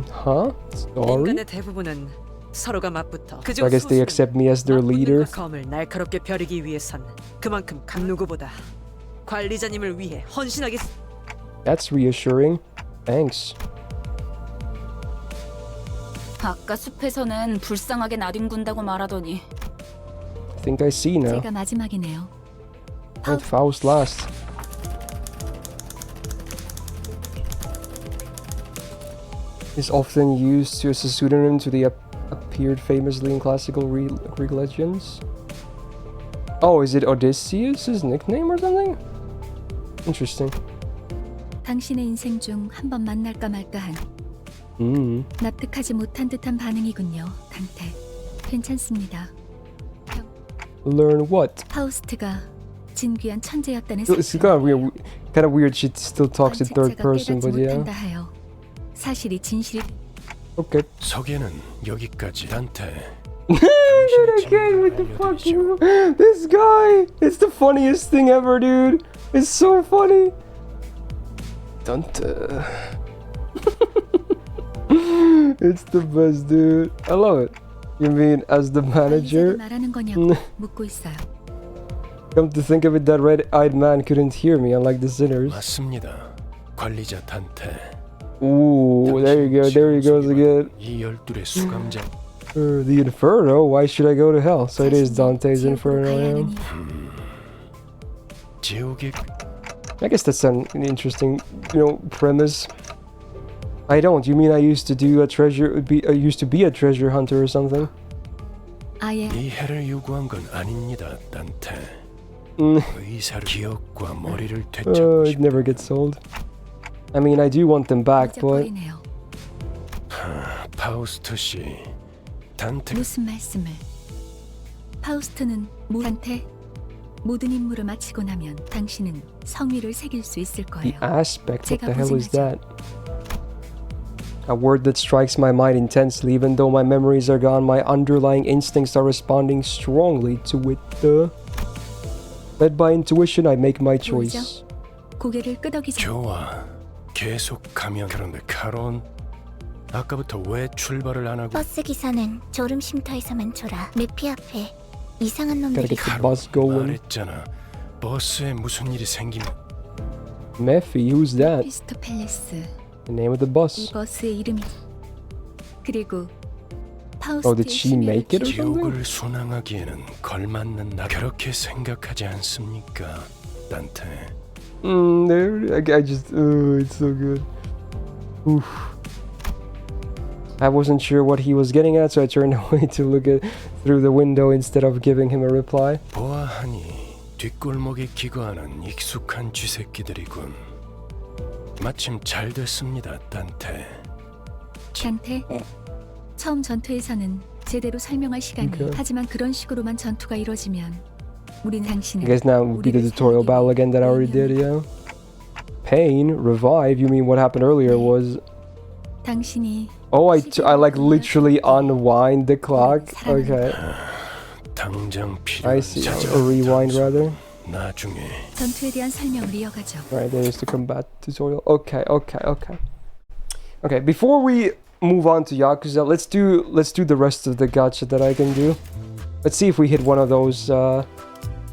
Huh? Sorry? 인간의 대부분은 서로가 맞붙어 I guess they accept me as their leader. 검을 날카롭게 벼르기 위해선 그만큼 각 누구보다 관리자님을 위해 헌신하겠. That's reassuring. Thanks. 아까 숲에서는 불쌍하게 나뒹군다고 말하더니. I think I see now. 제가 마지막이네요. And Faust last. Is often used as a pseudonym to the appeared famously in classical Greek legends. Oh, is it Odysseus, his nickname or something? Interesting. 당신의 인생 중 한 번 만날까 말까한 납득하지 못한 듯한 반응이군요, 단테. 괜찮습니다. Learn what? 파우스트가 진귀한 천재였다는 It's kind of weird she still talks in third person, but yeah. 하여 사실이 진실이. Okay. 소개는 여기까지. 단테. Dude, again with the fucking... This guy! It's the funniest thing ever, dude! It's so funny! Dante. It's the best, dude. I love it. You mean as the manager? 말하는 거냐고 묻고 있어요. Come to think of it, that red-eyed man couldn't hear me, unlike the sinners. 맞습니다. 관리자 단테. Ooh, there you go. There he goes again. 이 열둘의 수감자. The Inferno? Why should I go to hell? So it is Dante's Inferno. Yeah. 지옥의. I guess that's an interesting, premise. I don't. You mean I used to do a treasure? I used to be a treasure hunter or something? 아예. 이 해를 요구한 건 아닙니다, 단테. 의사를 기억과 머리를 되찾고 It never gets old. I mean, I do want them back, but. 파우스트 씨, 단테. 무슨 말씀을? 파우스트는 단테. 모든 임무를 마치고 나면 당신은 성위를 새길 수 있을 거예요. The aspect. What the hell is that? A word that strikes my mind intensely. Even though my memories are gone, my underlying instincts are responding strongly to it. Led by intuition, I make my choice. 고개를 끄덕이자. 좋아. 계속 가면. 그런데 카론, 아까부터 왜 출발을 안 하고? 버스 기사는 졸음 쉼터에서만 졸아. 내 피 앞에 이상한 Gotta 놈들이. get the bus going. 말했잖아. 버스에 무슨 일이 생기면. Mephi, who's that? 피스토 팰리스. The name of the bus. 이 버스의 이름이. 그리고 Oh, did she make it or 지옥을 something? 순항하기에는 걸맞는 나. 그렇게 생각하지 않습니까, 단테? There. I just. It's so good. Oof. I wasn't sure what he was getting at, so I turned away to look through the window instead of giving him a reply. 보아하니 뒷골목에 기거하는 익숙한 쥐새끼들이군. 마침 잘 됐습니다, 단테. 단테. 처음 전투에서는 제대로 설명할 시간이. Okay. 하지만 그런 식으로만 전투가 이루어지면 우리는 당신을. I guess now would be the tutorial battle again that I already did, yeah. Pain, revive. You mean what happened earlier was? 당신이. Oh, I like literally unwind the clock. Okay. 당장 I see. Or rewind rather. 나중에. 전투에 대한 설명을 이어가죠. Right, there is the combat tutorial. Okay. Okay, before we move on to Yakuza, let's do the rest of the gacha that I can do. Let's see if we hit one of those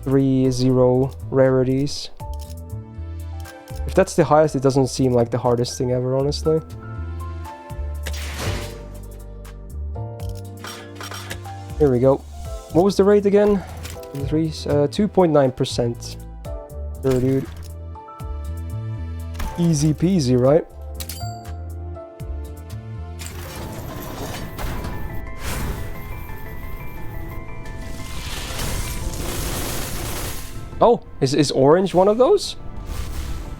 3-0 rarities. If that's the highest, it doesn't seem like the hardest thing ever, honestly. Here we go. What was the rate again? 2.9%. Sure, dude. Easy peasy, right? Oh, is orange one of those?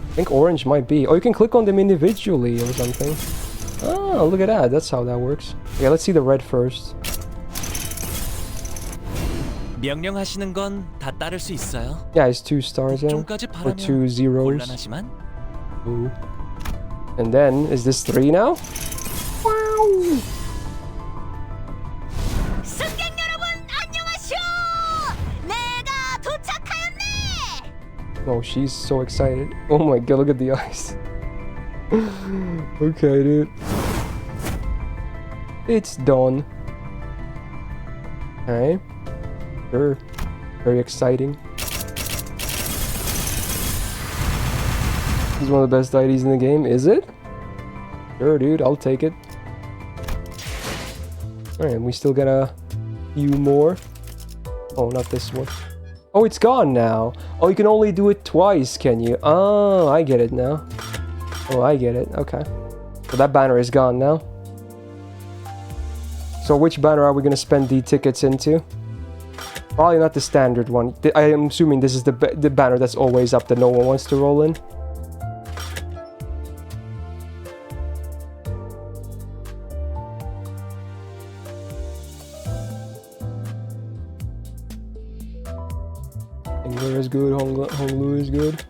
I think orange might be. Oh, you can click on them individually or something. Oh, look at that. That's how that works. Yeah, let's see the red first. 명령하시는 건 다 따를 수 있어요. Yeah, it's 2 stars, yeah. Or 2 zeros. 곤란하지만 Ooh. And then, is this 3 now? Wow! 승객 여러분 안녕하쇼! 내가 도착하였네! Oh, she's so excited. Oh my god, look at the eyes. Okay, dude. It's done. Okay. Sure. Very exciting. This is one of the best IDs in the game, is it? Sure, dude, I'll take it. Alright, we still got a few more. Oh, not this one. Oh, it's gone now. Oh, you can only do it twice, can you? Oh, I get it now. Oh, I get it. Okay. So that banner is gone now. So which banner are we gonna spend the tickets into? Probably not the standard one. I am assuming this is the banner that's always up that no one wants to roll in. Engler is good, Honglu is good.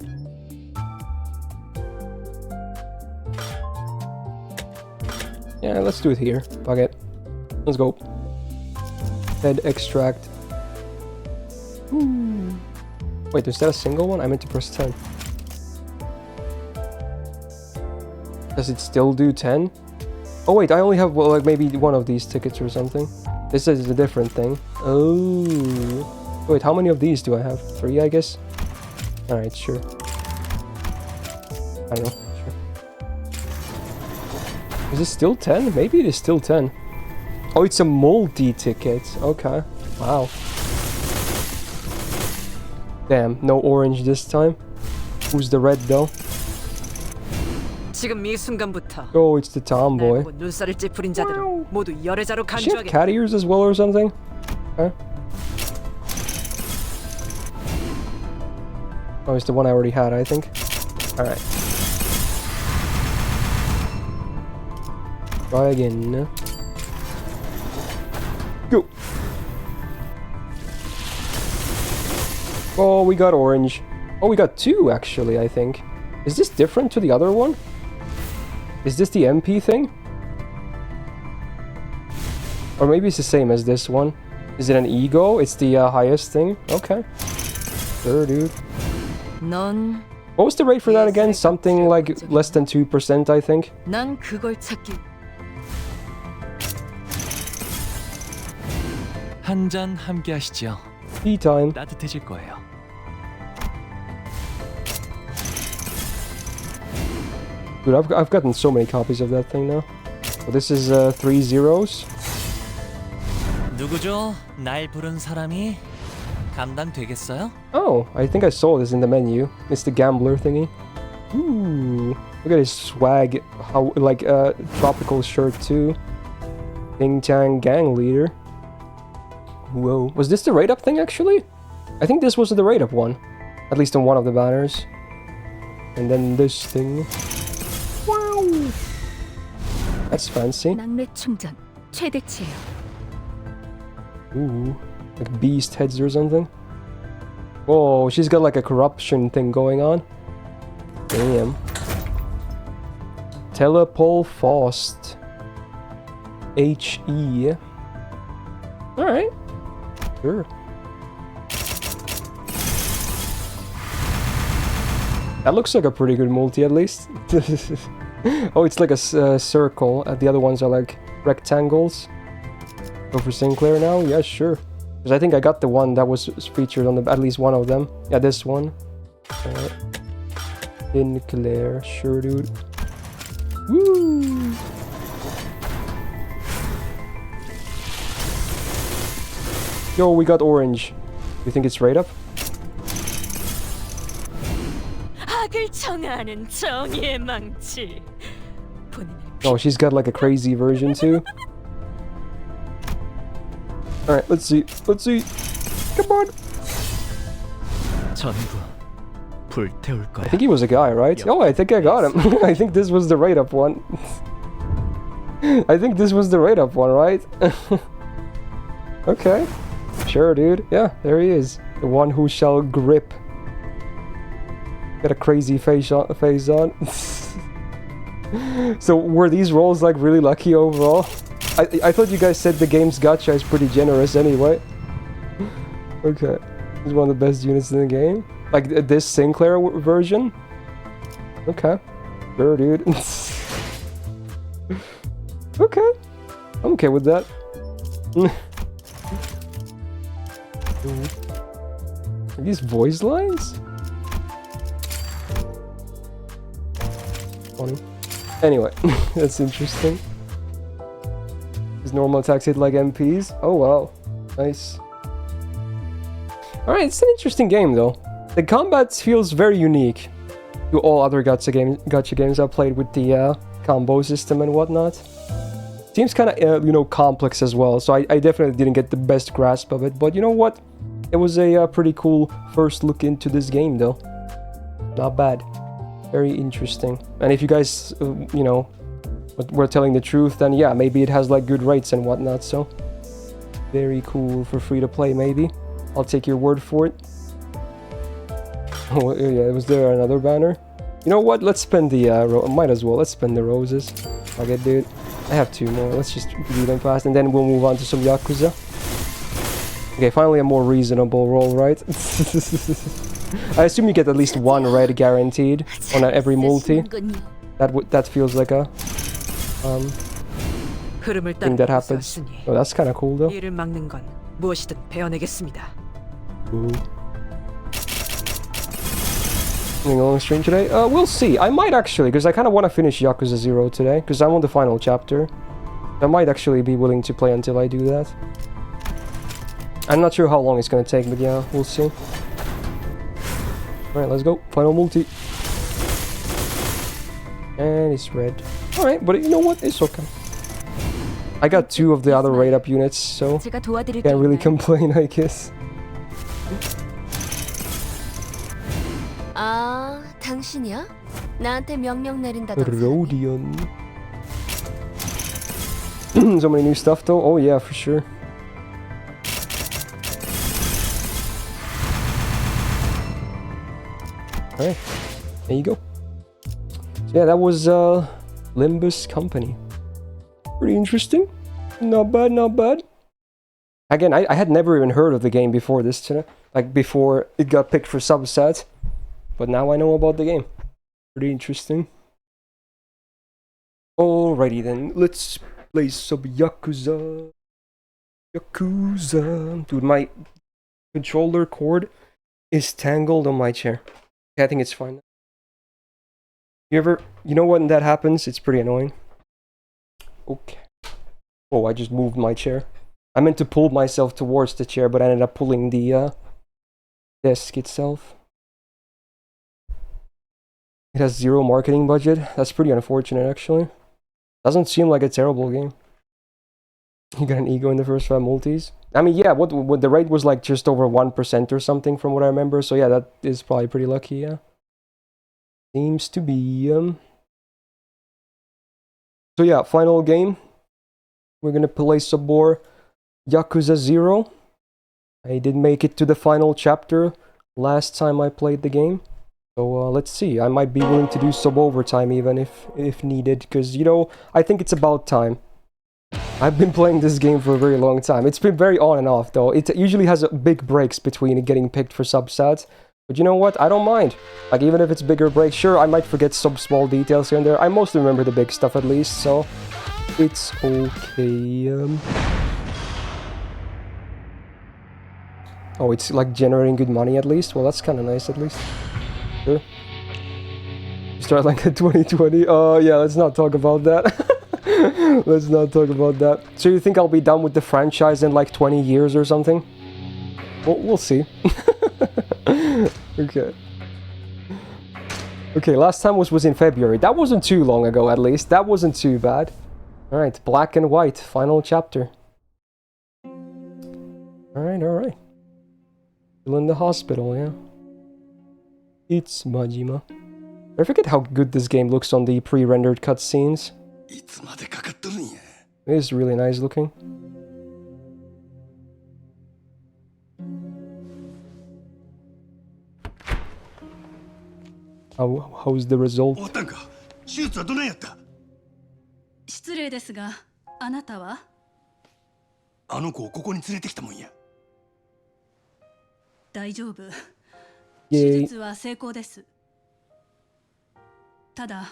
Yeah, let's do it here. Fuck it. Let's go. Head extract. Ooh. Wait, is that a single one? I meant to press 10. Does it still do 10? Oh wait, I only have, well, like maybe one of these tickets or something. This is a different thing. Oh. Wait, how many of these do I have? 3, I guess? Alright, sure. I don't know. Sure. Is it still 10? Maybe it is still 10. Oh, it's a multi-ticket. Okay. Wow. Damn, no orange this time. Who's the red though? 지금 이 순간부터 Oh, it's the tomboy. 눈살을 찌푸린 자들은 모두 열애자로 Does she have 간주하게. cat ears as well or something? Okay. Oh, it's the one I already had, I think. Alright. Try again. Go! Oh, we got orange. Oh, we got 2 actually, I think. Is this different to the other one? Is this the MP thing? Or maybe it's the same as this one. Is it an ego? It's the highest thing? Okay. Sure, dude. 넌 What was the rate for that again? Something like less than 2%, I think. 난 그걸 찾기. 한 잔 함께 하시죠. Tea time. 따뜻해질 거예요. Dude, I've gotten so many copies of that thing now. So this is 3 zeros. 누구죠? 날 부른 사람이 감당되겠어요? Oh, I think I saw this in the menu. It's the gambler thingy. Ooh, look at his swag. How, like, tropical shirt too. Ping Tang gang leader. Whoa. Was this the rate-up thing, actually? I think this was the rate-up one. At least on one of the banners. And then this thing. Wow! That's fancy. 낙뢰 충전 최대치예요. Ooh. Like beast heads or something. Whoa, she's got like a corruption thing going on. Damn. Telepol Faust. HE. Alright. Sure. That looks like a pretty good multi at least. Oh, it's like a circle. The other ones are like rectangles. Go for Sinclair now? Yeah, sure. Because I think I got the one that was featured on at least one of them. Yeah, this one. Alright. Sinclair, sure dude. Woo! Yo, we got orange. You think it's right up? Oh, she's got like a crazy version too. Alright, let's see. Let's see. Come on. I think he was a guy, right? Oh, I think I got him. I think this was the right up one. I think this was the right up one, right? Okay. Sure, dude. Yeah, there he is. The one who shall grip. Got a crazy face on. So were these rolls like really lucky overall? I thought you guys said the game's gacha is pretty generous anyway. Okay. This is one of the best units in the game. Like this Sinclair version? Okay. Sure, dude. Okay. I'm okay with that. Are these voice lines? Funny. Anyway, that's interesting. His normal attacks hit like MPs. Oh wow. Nice. Alright, it's an interesting game though. The combat feels very unique to all other gacha games I've played with the combo system and whatnot. Seems kind of, you know, complex as well, so I definitely didn't get the best grasp of it, but you know what? It was a pretty cool first look into this game though. Not bad. Very interesting. And if you guys, you know, were telling the truth, then yeah, maybe it has like good rates and whatnot, so very cool for free to play maybe. I'll take your word for it. Oh yeah, was there another banner? You know what? Let's spend the might as well. Let's spend the roses. Okay, dude. I have two more. Let's just do them fast, and then we'll move on to some Yakuza. Okay, finally a more reasonable roll, right? I assume you get at least one red guaranteed on every multi. That feels like a thing that happens. Oh, that's kind of cool though. Ooh. Running a long stream today? We'll see. I might actually, because I kind of want to finish Yakuza 0 today, because I'm on the final chapter. I might actually be willing to play until I do that. I'm not sure how long it's going to take, but yeah, we'll see. Alright, let's go. Final multi. And it's red. Alright, but you know what? It's okay. I got two of the other rate-up units, so can't really complain, I guess. 당신이야? 나한테 명령 내린다던데. Rodion. So many new stuff though. Oh yeah, for sure. Alright, there you go. So yeah, that was Limbus Company. Pretty interesting. Not bad, not bad. Again, I had never even heard of the game before this today. Like before it got picked for subset. But now I know about the game. Pretty interesting. Alrighty then, let's play some Yakuza. Yakuza. Dude, my controller cord is tangled on my chair. Okay, I think it's fine. You know when that happens? It's pretty annoying. Okay. Oh, I just moved my chair. I meant to pull myself towards the chair, but I ended up pulling the desk itself. It has 0 marketing budget. That's pretty unfortunate, actually. Doesn't seem like a terrible game. You got an ego in the first 5 multis. I mean, yeah, what the rate was like just over 1% or something from what I remember. So yeah, that is probably pretty lucky, yeah. Seems to be. So yeah, final game. We're gonna play some more Yakuza 0. I did make it to the final chapter last time I played the game. So let's see, I might be willing to do some overtime even if needed, because, you know, I think it's about time. I've been playing this game for a very long time. It's been very on and off though. It usually has big breaks between getting picked for substats. But you know what, I don't mind. Like even if it's bigger breaks, sure, I might forget some small details here and there. I mostly remember the big stuff at least, so it's okay. Oh, it's like generating good money at least? Well, that's kind of nice at least. Sure. start like in 2020. Oh yeah, let's not talk about that. Let's not talk about that. So you think I'll be done with the franchise in like 20 years or something? We'll see. Okay. Okay, last time was in February. That wasn't too long ago, at least. That wasn't too bad. Alright, Black and White, final chapter. Alright. Still in the hospital, yeah. It's Majima. I forget how good this game looks on the pre-rendered cutscenes. It is really nice looking. How's the result? 失礼ですが、あなたは？あの子をここに連れてきたもんや。大丈夫。手術は成功です。ただ、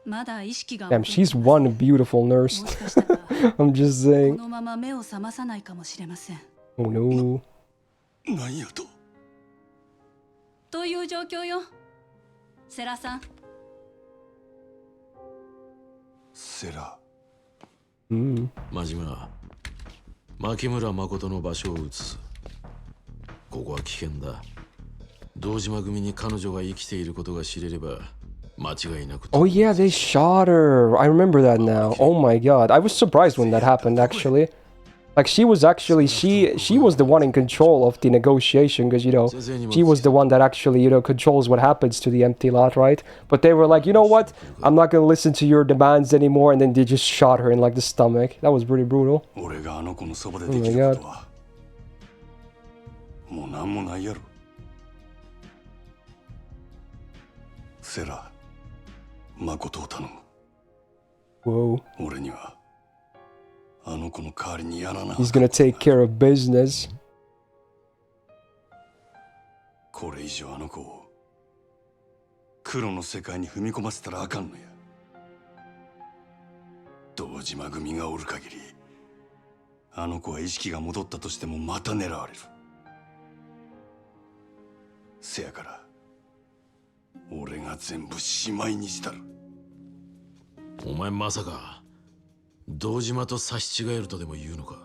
まだ意識が。Damn, she's one beautiful nurse. I'm just saying. このまま目を覚まさないかもしれません。Oh no. 何やと？という状況よ。セラさん。セラ。真島、牧村誠の場所を移す。ここは危険だ。堂島組に彼女が生きていることが知れれば間違いなく。Oh yeah, they shot her. I remember that now. Oh my god. I was surprised when that happened actually. Like she was actually she was the one in control of the negotiation because you know she was the one that actually controls what happens to the empty lot, right? But they were like, you know what? I'm not gonna listen to your demands anymore, and then they just shot her in like the stomach. That was pretty brutal. Oh my god. もう何もないやろ。セラ、誠を頼む。Whoa. 俺には。He's gonna take care of business. これ以上あの子を黒の世界に踏み込ませたらあかんのや。堂島組がおる限り、あの子は意識が戻ったとしてもまた狙われる。せやから、俺が全部しまいにしたる。お前まさか。堂島と差し違えるとでも言うのか。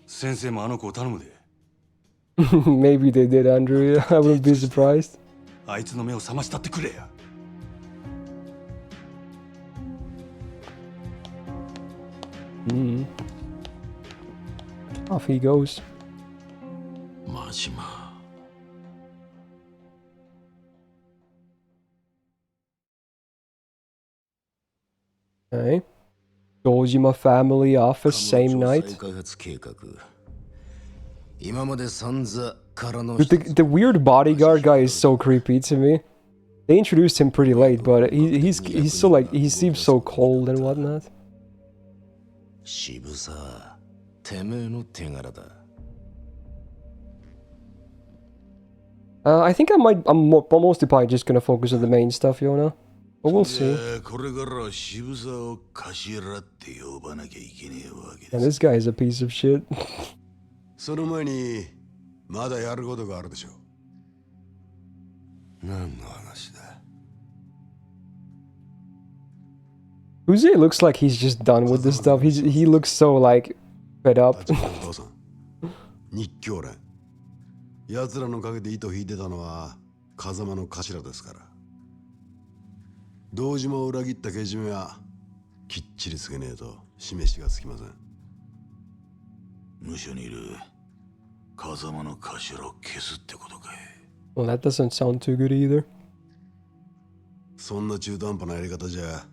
先生もあの子を頼むで。Maybe they did, Andrew. I wouldn't be surprised. あいつの目を覚ましたってくれや。Off he goes. 真島。Okay. Dojima family office, same night. The weird bodyguard guy is so creepy to me. They introduced him pretty late, but he's so like he seems so cold and whatnot. I think I'm mostly probably just gonna focus on the main stuff, Yona. But we'll see. And this guy is a piece of shit. Uze looks like he's just done with this stuff. He looks so like fed up. 奴らの陰で糸を引いてたのは風間の頭ですから。堂島を裏切ったけじめはきっちりつけねえと示しがつきません。無所にいる風間の頭を消すってことかい。Well, that doesn't sound too good either. そんな中途半端なやり方じゃ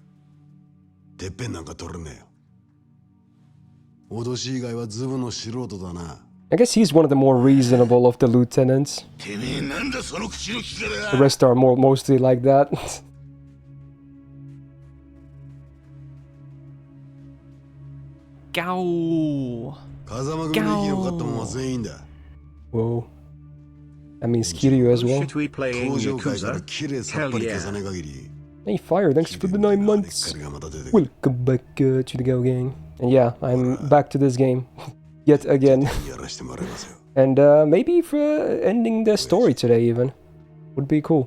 てっぺんなんか取れねえよ。脅し以外はズブの素人だな。I guess he's one of the more reasonable of the lieutenants. The rest are mostly like that. Gao. Whoa. That means Kiryu as well. Should we play Yakuza? Hell yeah. Hey Fire, thanks for the 9 months. Welcome back to the Go Gang. And yeah, I'm back to this game. Yet again. And maybe for ending the story today even. Would be cool.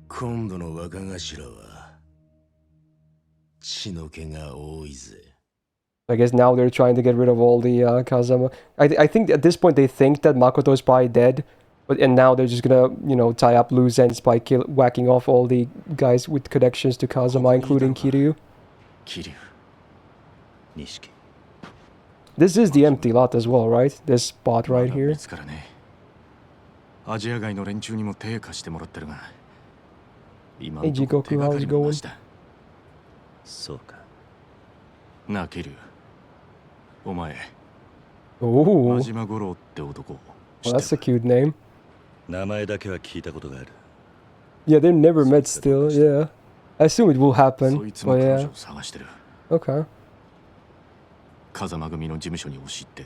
今度の若頭は血の気が多いぜ。 I guess now they're trying to get rid of all the Kazama. I think at this point they think that Makoto is probably dead, and now they're just gonna, you know, tie up loose ends by whacking off all the guys with connections to Kazama, including Kiryu. This is the empty lot as well, right? This spot right here. アジア外の連中にも手貸してもらってるが、今 Hey Jikoku, how's it going? そうか。なあ、キリュウ。お前。Oh. 真島五郎って男。Well, that's a cute name. 名前だけは聞いたことがある。 Yeah, they've never met still, yeah. I assume it will happen, but yeah. Okay. 風間組の事務所に押し入って、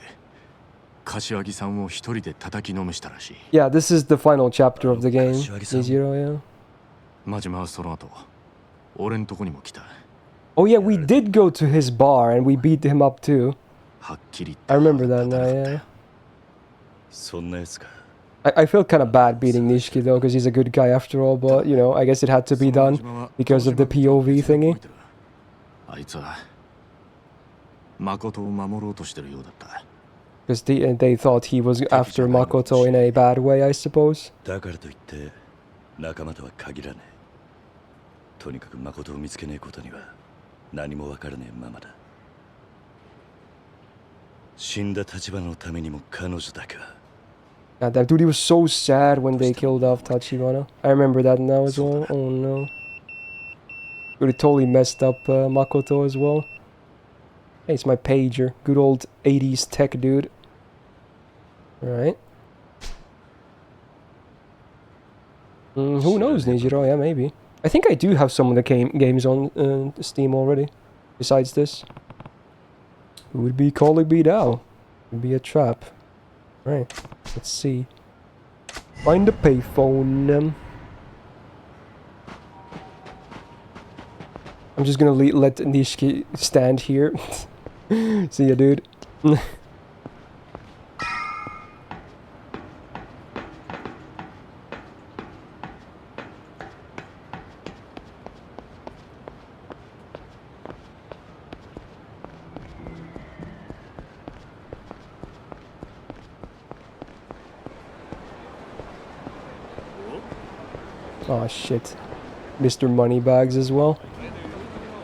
柏木さんを一人で叩きのめしたらしい。Yeah, this is the final chapter of the game, Nijiro, yeah. 真島はその後、俺んとこにも来た。 Oh yeah, we did go to his bar and we beat him up too. はっきり I remember that now, yeah. そんなやつか。I feel kind of bad beating Nishiki though, because he's a good guy after all, but, you know, I guess it had to be done because of the POV thingy. あいつは誠を守ろうとしてるようだった。 Because they thought he was after Makoto in a bad way, I suppose. だからといって仲間とは限らねえ。とにかく誠を見つけねえことには何もわからねえままだ。死んだ立花のためにも彼女だけは。 God, that dude, he was so sad when they killed off Tachibana. I remember that now as well. Oh no. Dude, it totally messed up Makoto as well. Hey, it's my pager. Good old 80s tech dude. Alright. Who knows, Nijiro? Yeah, maybe. I think I do have some of the games on Steam already. Besides this. Who would be calling me now? Would be a trap. Right. Let's see. Find the payphone. I'm just gonna let Nishiki stand here. See ya, dude. Oh shit. Mr. Moneybags as well.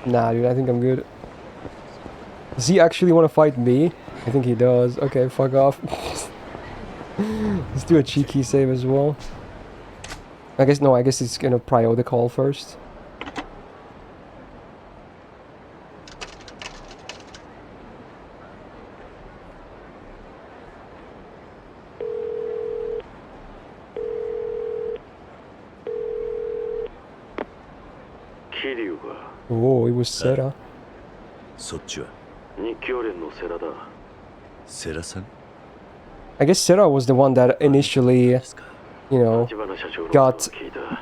Nah, dude, I think I'm good. Does he actually want to fight me? I think he does. Okay, fuck off. Let's do a cheeky save as well. I guess he's gonna prio the call first. Oh, it was Sera. そっちは日教連のセラだ。セラさん? I guess Sera was the one that initially, you know, got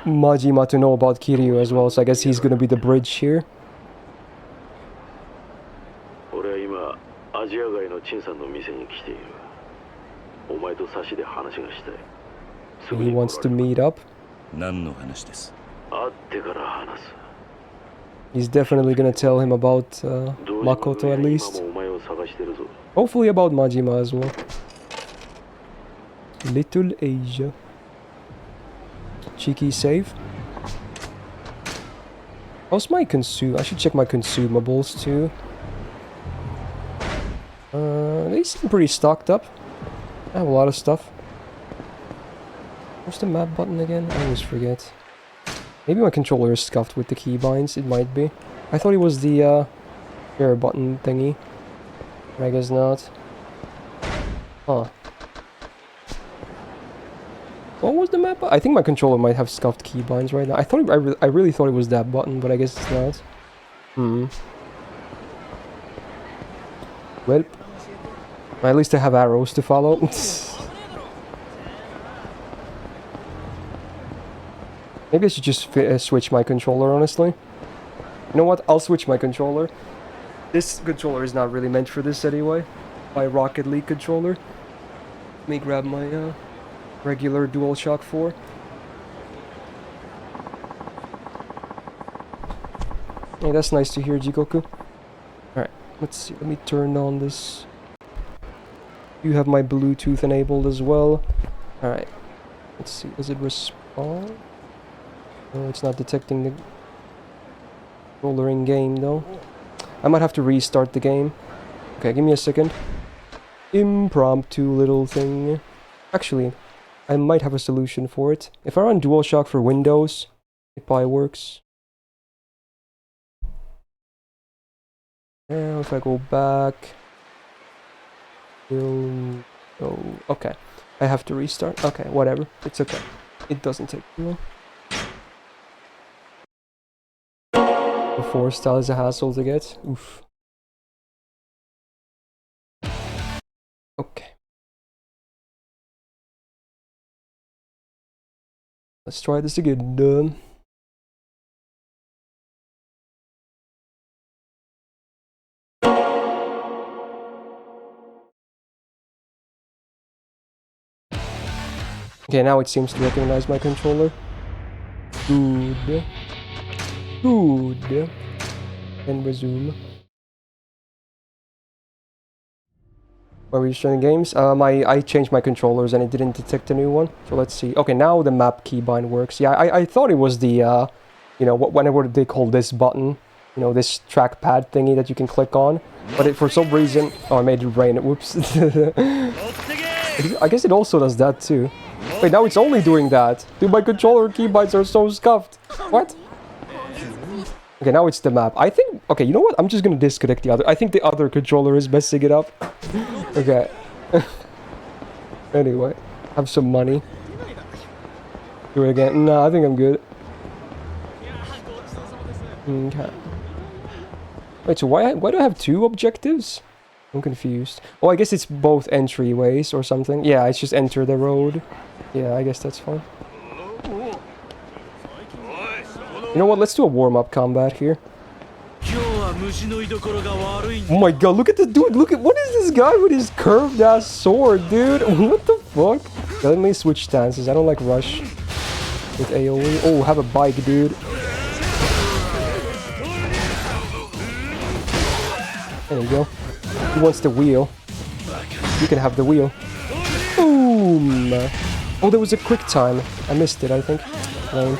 Majima to know about Kiryu as well, so I guess he's gonna be the bridge here. 俺は今アジア外の陳さんの店に来ている。お前と差しで話がしたい。 He wants to meet up. 何の話です？会ってから話す。 He's definitely gonna tell him about Makoto at least. Hopefully about Majima as well. Little Asia. Cheeky save. How's my I should check my consumables too. They seem pretty stocked up. I have a lot of stuff. What's the map button again? I always forget. Maybe my controller is scuffed with the keybinds, it might be. I thought it was the share button thingy. But I guess not. Huh. What was the map? I think my controller might have scuffed keybinds right now. I really thought it was that button, but I guess it's not. Well, at least I have arrows to follow. Maybe I should just switch my controller, honestly. You know what? I'll switch my controller. This controller is not really meant for this anyway. My Rocket League controller. Let me grab my regular DualShock 4. Hey, that's nice to hear, Jikoku. Alright, let's see. Let me turn on this. You have my Bluetooth enabled as well. Alright. Let's see. Does it respond? No, it's not detecting the controller in game though. I might have to restart the game. Okay, give me a second. Impromptu little thing. Actually, I might have a solution for it. If I run DualShock for Windows, it probably works. Now if I go back, oh, okay. I have to restart. Okay, whatever. It's okay. It doesn't take too long. The 4-star is a hassle to get. Oof. Okay. Let's try this again. Okay, now it seems to recognize my controller. Good. Good. And resume. Where we showing games? I changed my controllers and it didn't detect a new one. So let's see. Okay, now the map keybind works. Yeah, I thought it was the, you know, whenever they call this button, you know, this trackpad thingy that you can click on. But for some reason... Oh, I made it rain. Whoops. I guess it also does that too. Wait, now it's only doing that. Dude, my controller keybinds are so scuffed. What? Okay, now it's the map. I think... Okay, you know what? I'm just gonna disconnect the other... I think the other controller is messing it up. Okay. Anyway, have some money. Do it again. No, I think I'm good. Okay. Wait, so why do I have two objectives? I'm confused. Oh, I guess it's both entryways or something. Yeah, it's just enter the road. Yeah, I guess that's fine. You know what? Let's do a warm-up combat here. Oh my god, look at the dude. Look at... What is this guy with his curved-ass sword, dude? What the fuck? Okay, let me switch stances. I don't like rush with AoE. Oh, have a bike, dude. There you go. Who wants the wheel? You can have the wheel. Boom! Oh, there was a quick time. I missed it, I think. Lame.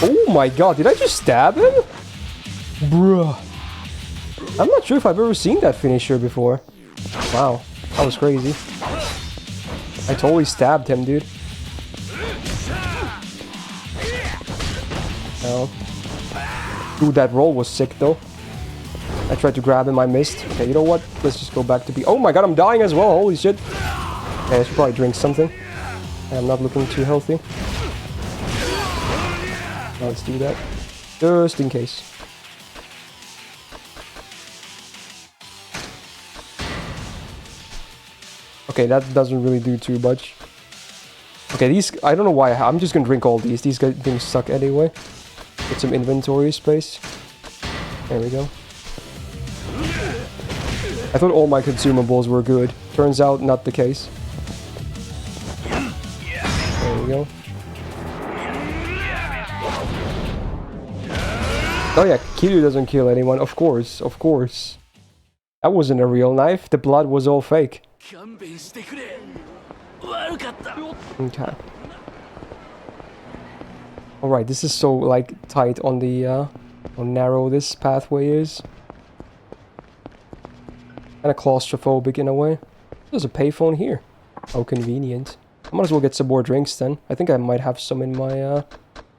Oh my god, did I just stab him? Bruh. I'm not sure if I've ever seen that finisher before. Wow, that was crazy. I totally stabbed him, dude. Oh. Dude, that roll was sick though. I tried to grab him, I missed. Okay, you know what? Let's just go back to B. Oh my god, I'm dying as well, holy shit. Okay, I should probably drink something. I'm not looking too healthy. Let's do that. Just in case. Okay, that doesn't really do too much. Okay, these... I don't know why. I'm just gonna drink all these. These things suck anyway. Get some inventory space. There we go. I thought all my consumables were good. Turns out, not the case. There we go. Oh yeah, Kiryu doesn't kill anyone. Of course, of course. That wasn't a real knife. The blood was all fake. Okay. Alright, this is so, like, tight on the, how narrow this pathway is. Kinda claustrophobic in a way. There's a payphone here. How convenient. I might as well get some more drinks then. I think I might have some in my,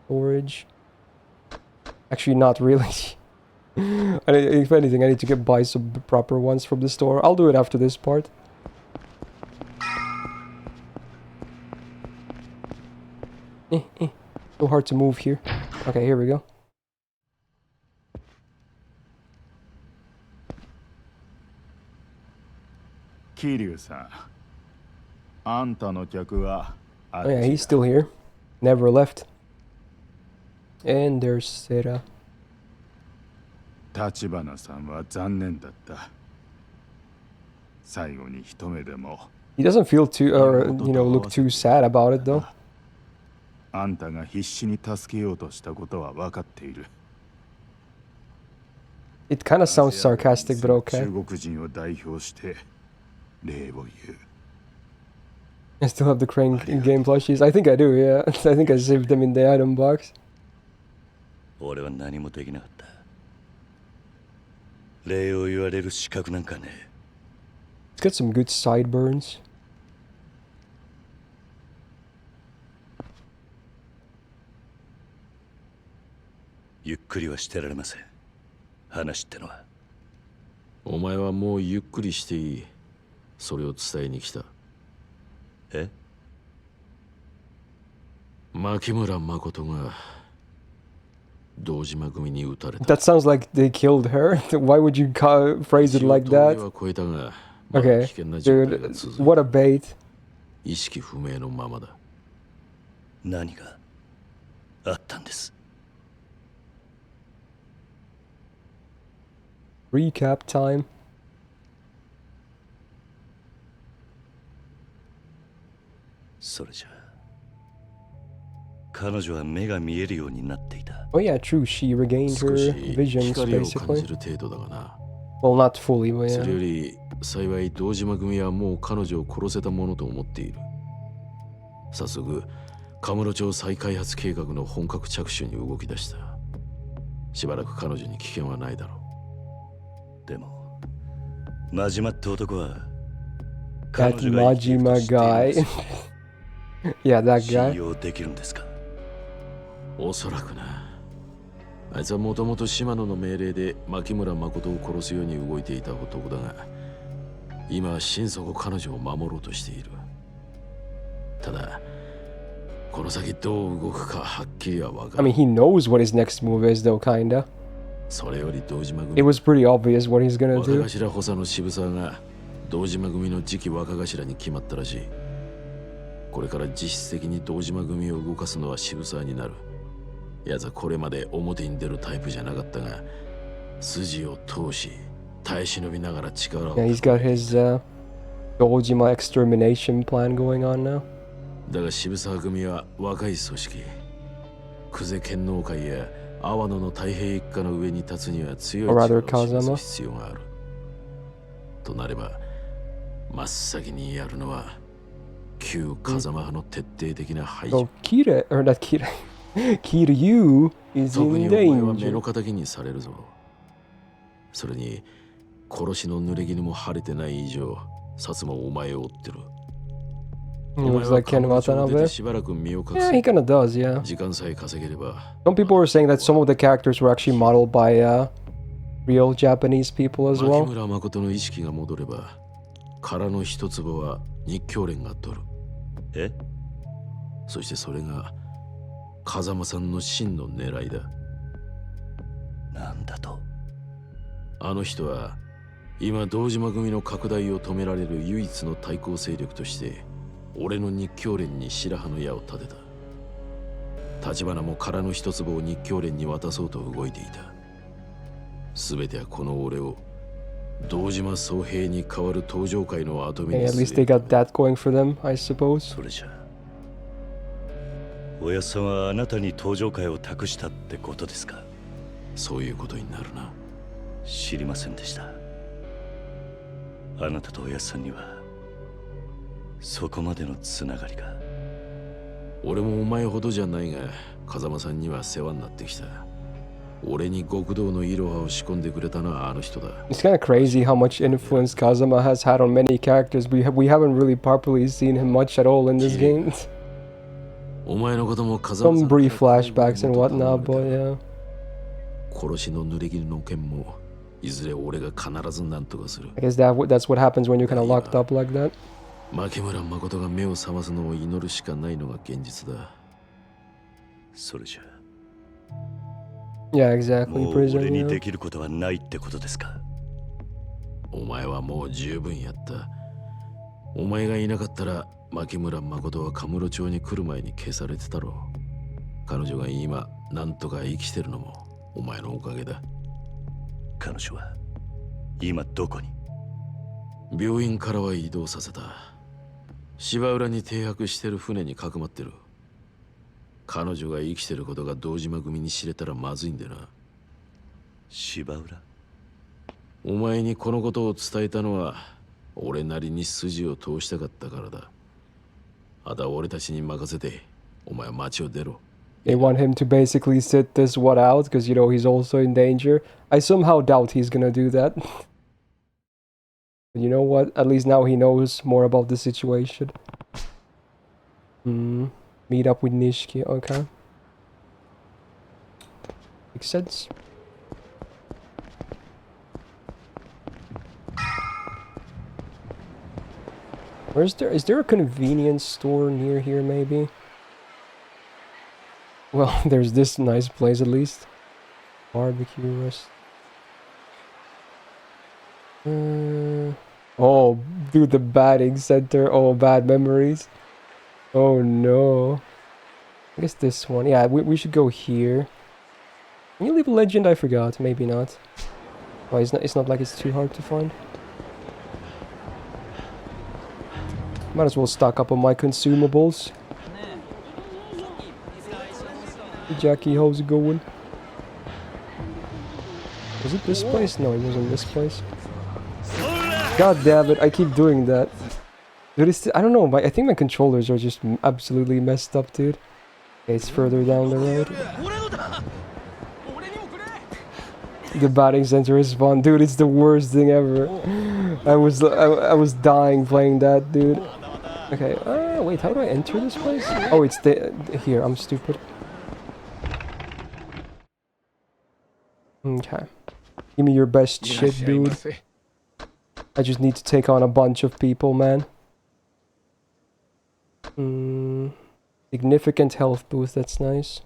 storage. Actually, not really. If anything, I need to buy some proper ones from the store. I'll do it after this part. So hard to move here. Okay, here we go. Oh yeah, he's still here. Never left. And there's Sera. 立花さんは残念だった。最後に一目でも。He doesn't feel too, or look too sad about it though. あんたが必死に助けようとしたことは分かっている。It kind of sounds sarcastic, but okay. 中国人を代表して礼を言う。I still have the Crane game plushies. I think I do, yeah. I think I saved them in the item box. 俺は何もできなかった。礼を言われる資格なんかね。It's got some good sideburns. ゆっくりはしてられません。話ってのは。お前はもうゆっくりしていい。それを伝えに来た。え？牧村誠が堂島組に撃たれた。That sounds like they killed her. Why would you phrase it like that? Okay, dude, what a bait. 意識不明のままだ。何があったんです？Recap time. それじゃ彼女は目が見えるようになっていた。Oh yeah, true. She regained her visions basically. Well, not fully, but yeah. それより幸い堂島組はもう彼女を殺せたものと思っている。早速カムロ町再開発計画の本格着手に動き出した。しばらく彼女に危険はないだろう。でも真島って男は That Majima guy. Yeah, that guy. 信用できるんですか？おそらくな。あいつはもともと島野の命令で牧村誠を殺すように動いていた男だが、今は心底彼女を守ろうとしている。ただこの先どう動くかはっきりは分か I る。 mean, he knows what his next move is though, kinda. それより堂島組。 It was pretty obvious what he's gonna do. 若頭補佐の渋沢が堂島組の次期若頭に決まったらしい。これから実質的に堂島組を動かすのは渋沢になる。やつはこれまで表に出るタイプじゃなかったが、筋を通し耐え忍びながら力を。Yeah, he's got his Dojima extermination plan going on now. だが渋沢組は若い組織。久世剣能会や阿波野の太平一家の上に立つには強い力を示す必要がある。となれば真っ先にやるのは旧風間派の徹底的な排除。So Kira, or not Kira, Kiryu is 特 in にお前は目 danger. の敵にされるぞ。それに殺しの濡れ衣も晴れてない以上、薩摩もお前を追ってる。 He looks like Ken Watanabe. しばらく身を隠 Yeah, す。 he kinda does, yeah. 時間さえ稼げれば。 Some people were saying that some of the characters were actually modeled by real Japanese people as 牧 well. 村誠の意識が戻れば、殻の一坪は日教連が取る。え？そしてそれが風間さんの真の狙いだ。なんだと？あの人は今堂島組の拡大を止められる唯一の対抗勢力として俺の日教連に白羽の矢を立てた。立花も殻の一坪を日教連に渡そうと動いていた。全てはこの俺を堂島宗平に代わる登場界の後目に Hey, at least they got that going for them, I suppose. それじゃおやっさんはあなたに登場界を託したってことですか？そういうことになるな。知りませんでした。あなたとおやっさんにはそこまでのつながりが。俺もお前ほどじゃないが風間さんには世話になってきた。俺に極道のイロハを仕込んでくれたのはあの人だ。 It's kind of crazy how much influence Kazama has had on many characters. We haven't really properly seen him much at all in this game. お前のことも風間さ Some ん brief flashbacks and whatnot, but yeah. 殺しの濡れ衣の件もいずれ俺が必ず何とかする。 I guess that's what happens when you're kind of locked up like that. 牧村誠が目を覚ますのを祈るしかないのが現実だ。それじゃ Yeah, exactly. もう Prison, 俺に yeah. できることはないってことですか？お前はもう十分やった。お前がいなかったら牧村誠はカムロ町に来る前に消されてたろう。彼女が今なんとか生きてるのもお前のおかげだ。彼女は今どこに？病院からは移動させた。芝浦に停泊してる船にかくまってる。彼女が生きてることが堂島組に知れたらまずいんでな。芝浦？お前にこのことを伝えたのは俺なりに筋を通したかったからだ。あとは俺たちに任せてお前は町を出ろ。They want him to basically sit this one out because, you know, he's also in danger. I somehow doubt he's gonna do that. But you know what? At least now he knows more about the situation. Meet up with Nishiki. Okay. Makes sense. Is there a convenience store near here maybe? Well, there's this nice place at least. Barbecue rest. Oh, dude, the batting center. Oh, bad memories. Oh no. I guess this one. Yeah, we should go here. Can you leave a legend? I forgot. Maybe not. Oh, it's not like it's too hard to find. Might as well stock up on my consumables. Hey Jackie, how's it going? Was it this place? No, it wasn't this place. God damn it, I keep doing that. Dude, I don't know, I think my controllers are just absolutely messed up, dude. Okay, it's further down the road. The batting center is fun. Dude, it's the worst thing ever. I was dying playing that, dude. Okay, wait, how do I enter this place? Oh, it's here, I'm stupid. Okay. Give me your best shit, dude. I just need to take on a bunch of people, man. Significant health boost, that's nice.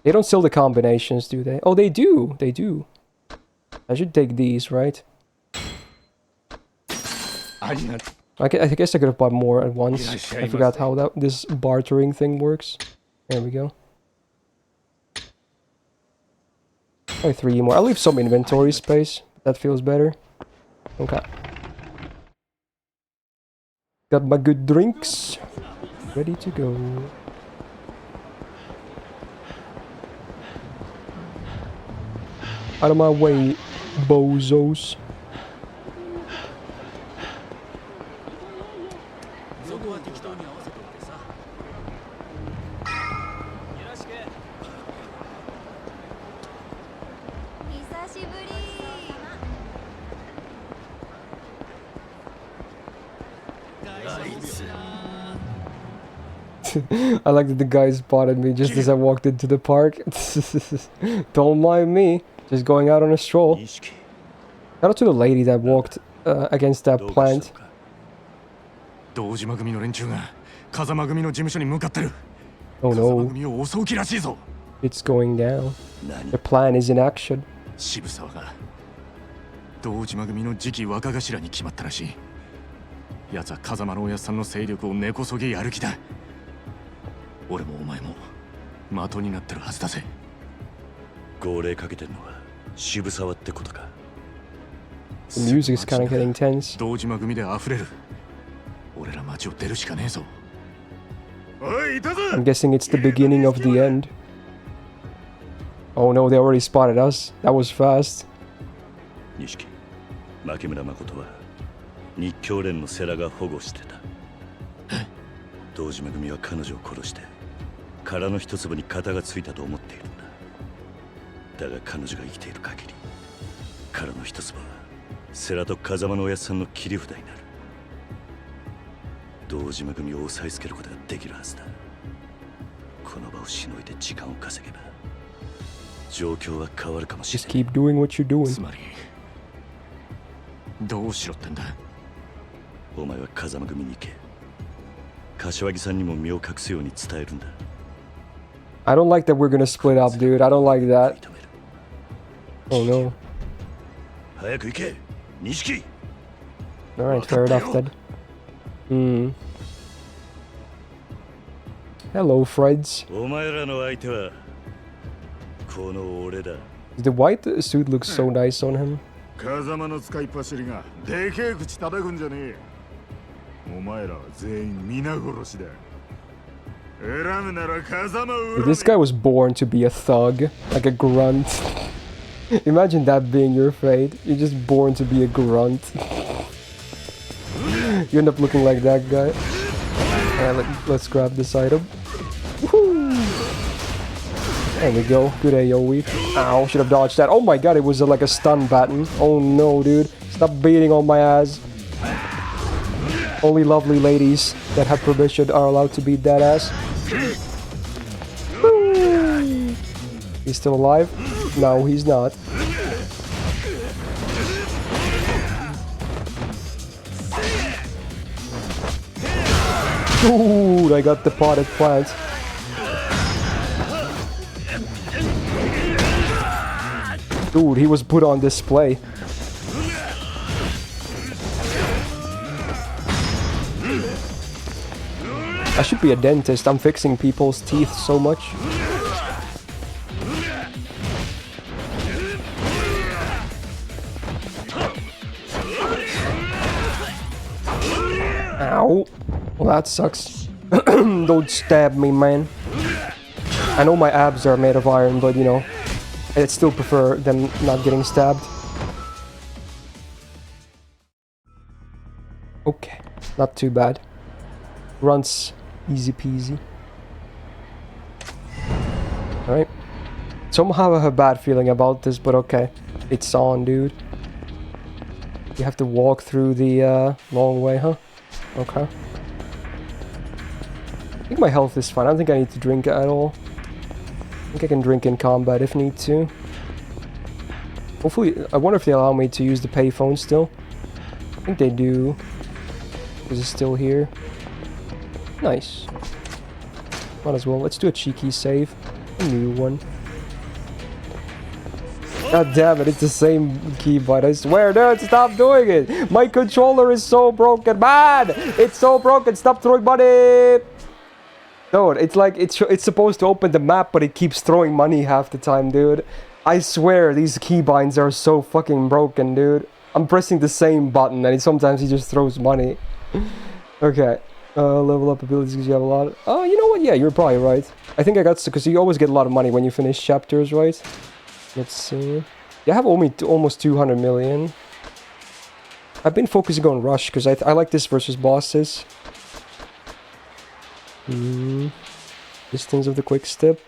They don't sell the combinations, do they? Oh, they do! They do. I should take these, right? I guess I could have bought more at once. I forgot how this bartering thing works. There we go. Oh, 3 more. I'll leave some inventory space. That feels better. Okay. Got my good drinks. Ready to go. Out of my way, bozos. I like that the guy spotted me just as I walked into the park. Don't mind me. Just going out on a stroll. Shout out to the lady that walked against that plant. Oh no. It's going down. The plan is in action. 奴は風間のおやさんの勢力を根こそぎやる気だ。俺もお前も的になってるはずだぜ。号令かけてんのは渋沢ってことか。The music is kind of getting tense. 堂島組で溢れる。俺ら町を出るしかねえぞ。おい、いたぞ。 I'm guessing it's the beginning of the end. Oh no, they already spotted us. That was fast. 錦、牧村誠は日教連の世良が保護してた。堂島組は彼女を殺して殻の一粒に型がついたと思っているんだ。だが彼女が生きている限り殻の一粒は世良と風間のおやっさんの切り札になる。堂島組を押さえつけることができるはずだ。この場をしのいで時間を稼げば状況は変わるかもしれない。 Just keep doing what you're doing. つまりどうしろってんだ。お前は風間組に行け。柏木さんにも身を隠すように伝えるんだ。I don't like that we're gonna split up, dude. I don't like that. Oh no. 早く行け、錦。 Alright, fair enough then. Hello, Freds. お前らの相手はこの俺だ。The white suit looks so nice on him. 風間の使いっ走りがでけえ口叩くんじゃねえ。お前らは全員皆殺しだ。恨むなら風間を。 This guy was born to be a thug, like a grunt. Imagine that being your fate. You're just born to be a grunt. You end up looking like that guy. Alright, let's grab this item. Woohoo! There we go. Good AoE. Ow, should have dodged that. Oh my god, it was like a stun button. Oh no, dude. Stop beating on my ass. Only lovely ladies that have permission are allowed to beat that ass. Woo! He's still alive? No, he's not. Dude, I got the potted plant. Dude, he was put on display. I should be a dentist. I'm fixing people's teeth so much. Ow. Well, that sucks. Don't stab me, man. I know my abs are made of iron, but you know, I'd still prefer them not getting stabbed. Okay, not too bad. Runs easy peasy. Alright. Somehow I have a bad feeling about this, but okay. It's on, dude. You have to walk through the long way, huh? Okay. I think my health is fine. I don't think I need to drink at all. I think I can drink in combat if need to. Hopefully, I wonder if they allow me to use the payphone still. I think they do. Because it's still here. Nice. Might as well. Let's do a cheeky save. A new one. God damn it, it's the same keybind. I swear, dude, stop doing it. My controller is so broken, man. It's so broken. Stop throwing money. Dude, it's like it's supposed to open the map, but it keeps throwing money half the time, dude. I swear, these keybinds are so fucking broken, dude. I'm pressing the same button, and sometimes he just throws money. Okay. Level up abilities because you have a lot of... Oh, you know what? Yeah, you're probably right. I think I got... Because you always get a lot of money when you finish chapters, right? Let's see. Yeah, I have only almost 200 million. I've been focusing on Rush because I like this versus bosses. Distance of the quick step.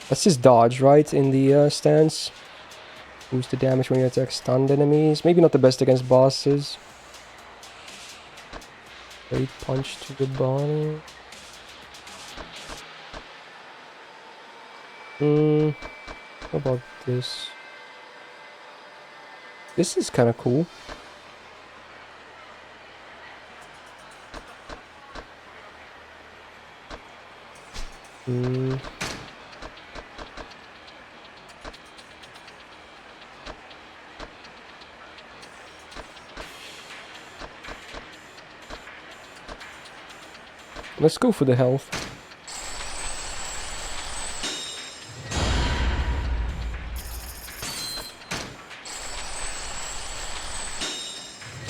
That's just dodge, right? In the stance. Boost the damage when you attack stunned enemies. Maybe not the best against bosses. Great punch to the body. How about this? This is kind of cool. Let's go for the health.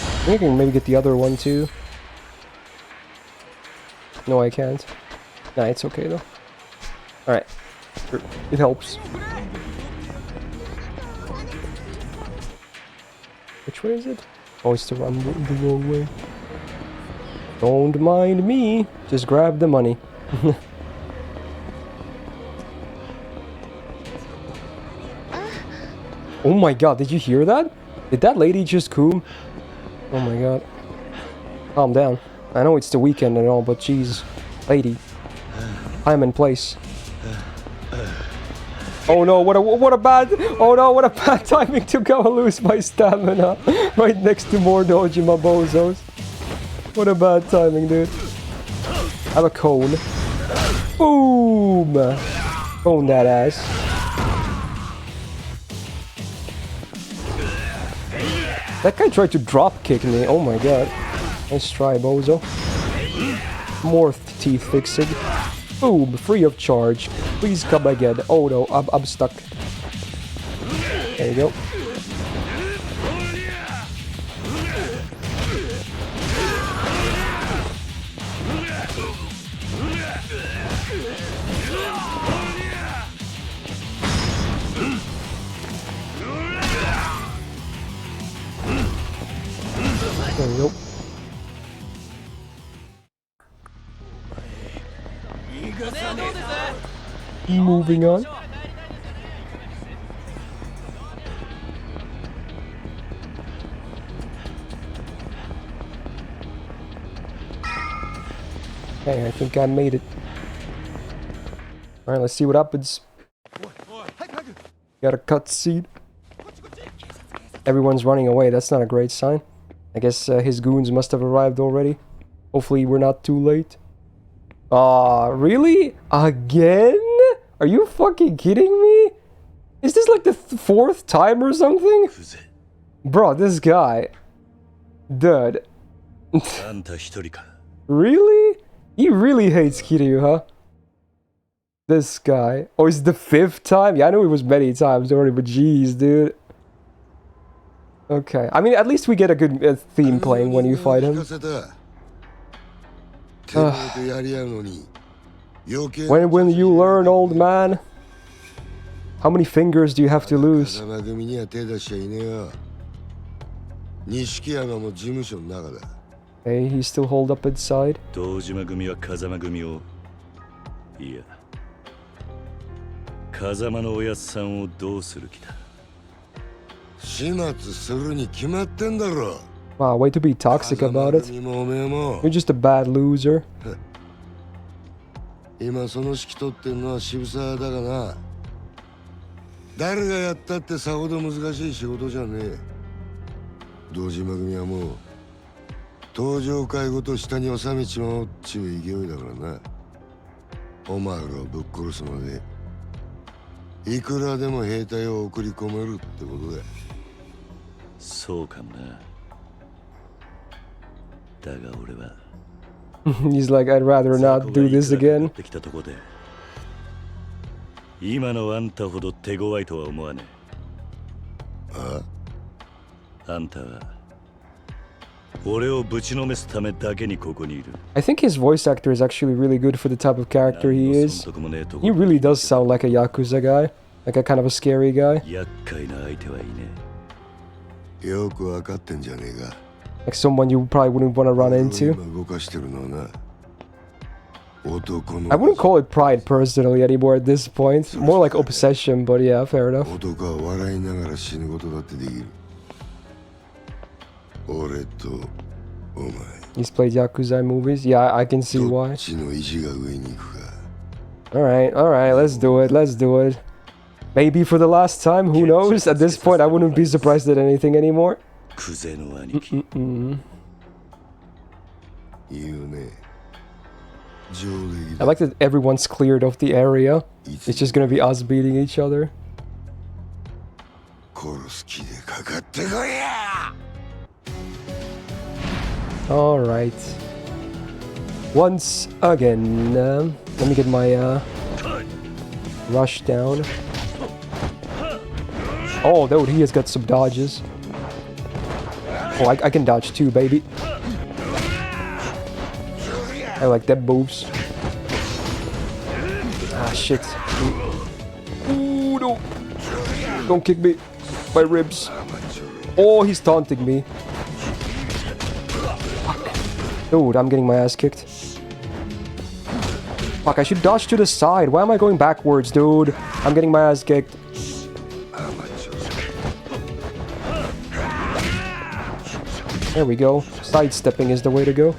I think I can maybe get the other one too. No, I can't. Nah, it's okay though. Alright. It helps. Which way is it? Oh, it's the wrong way. Don't mind me. Just grab the money. Oh my god, did you hear that? Did that lady just coom? Oh my god. Calm down. I know it's the weekend and all, but jeez. Lady. I'm in place. Oh no, what a bad... Oh no, what a bad timing to go lose my stamina. Right next to more Dojima bozos. What a bad timing, dude. I have a cone. Boom! Cone that ass. That guy tried to drop kick me. Oh my god. Nice try, bozo. More teeth fixing. Boom! Free of charge. Please come again. Oh no, I'm stuck. There you go. There we go. Moving on. Okay, I think I made it. Alright, let's see what happens. Got a cutscene. Everyone's running away, that's not a great sign. I guess his goons must have arrived already. Hopefully we're not too late. Aw, really? Again? Are you fucking kidding me? Is this like the fourth time or something? Bro, this guy. Dude. Really? He really hates Kiryu, huh? This guy. Oh, it's the fifth time? Yeah, I know it was many times already, but jeez, dude. Okay. I mean, at least we get a good theme playing when you fight him. When will you learn, old man? How many fingers do you have to lose? Hey, he's still holed up inside. Wow, way to be toxic about it. You're just a bad loser. He's like, I'd rather not do this again. I think his voice actor is actually really good for the type of character he is. He really does sound like a Yakuza guy. Like a kind of a scary guy. Like someone you probably wouldn't want to run into. I wouldn't call it pride personally anymore at this point. More like obsession, but yeah, fair enough. He's played Yakuza movies? Yeah, I can see why. Alright, let's do it. Maybe for the last time, who knows? At this point, I wouldn't be surprised at anything anymore. I like that everyone's cleared of the area. It's just gonna be us beating each other. Alright. Once again, let me get my rush down. Oh, dude, he has got some dodges. Oh, I can dodge too, baby. I like that moves. Ah, shit. Ooh, no. Don't kick me. My ribs. Oh, he's taunting me. Fuck. Dude, I'm getting my ass kicked. Fuck, I should dodge to the side. Why am I going backwards, dude? I'm getting my ass kicked. There we go. Sidestepping is the way to go.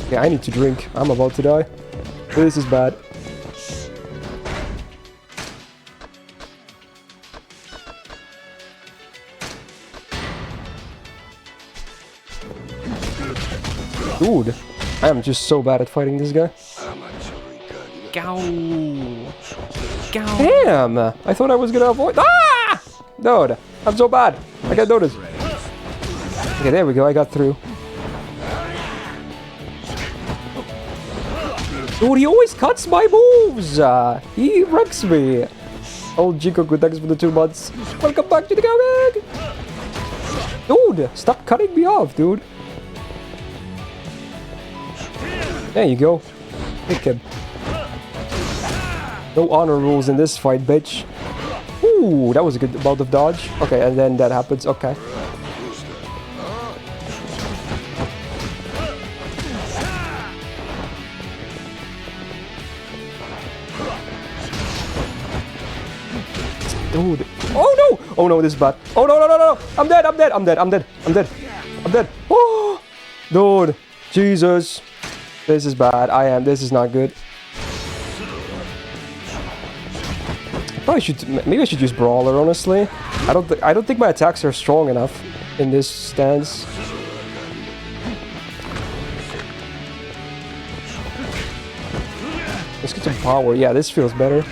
Okay, I need to drink. I'm about to die. This is bad. Dude, I am just so bad at fighting this guy. Damn! I thought I was gonna avoid. Ah! Dude, I'm so bad. I got noticed. Okay, there we go. I got through. Dude, he always cuts my moves! He wrecks me! Old Jikoku, thanks for the 2 months. Welcome back to the gang! Dude, stop cutting me off, dude. There you go. Pick him. No honor rules in this fight, bitch. Ooh, that was a good amount of dodge. Okay, and then that happens. Okay. Dude. Oh no! Oh no, this is bad. Oh no, no, no, no! I'm dead, I'm dead, I'm dead, I'm dead, I'm dead. I'm dead. Oh! Dude. Jesus. This is bad. This is not good. Probably should. Maybe I should use Brawler, honestly. I don't think my attacks are strong enough in this stance. Let's get some power. Yeah, this feels better.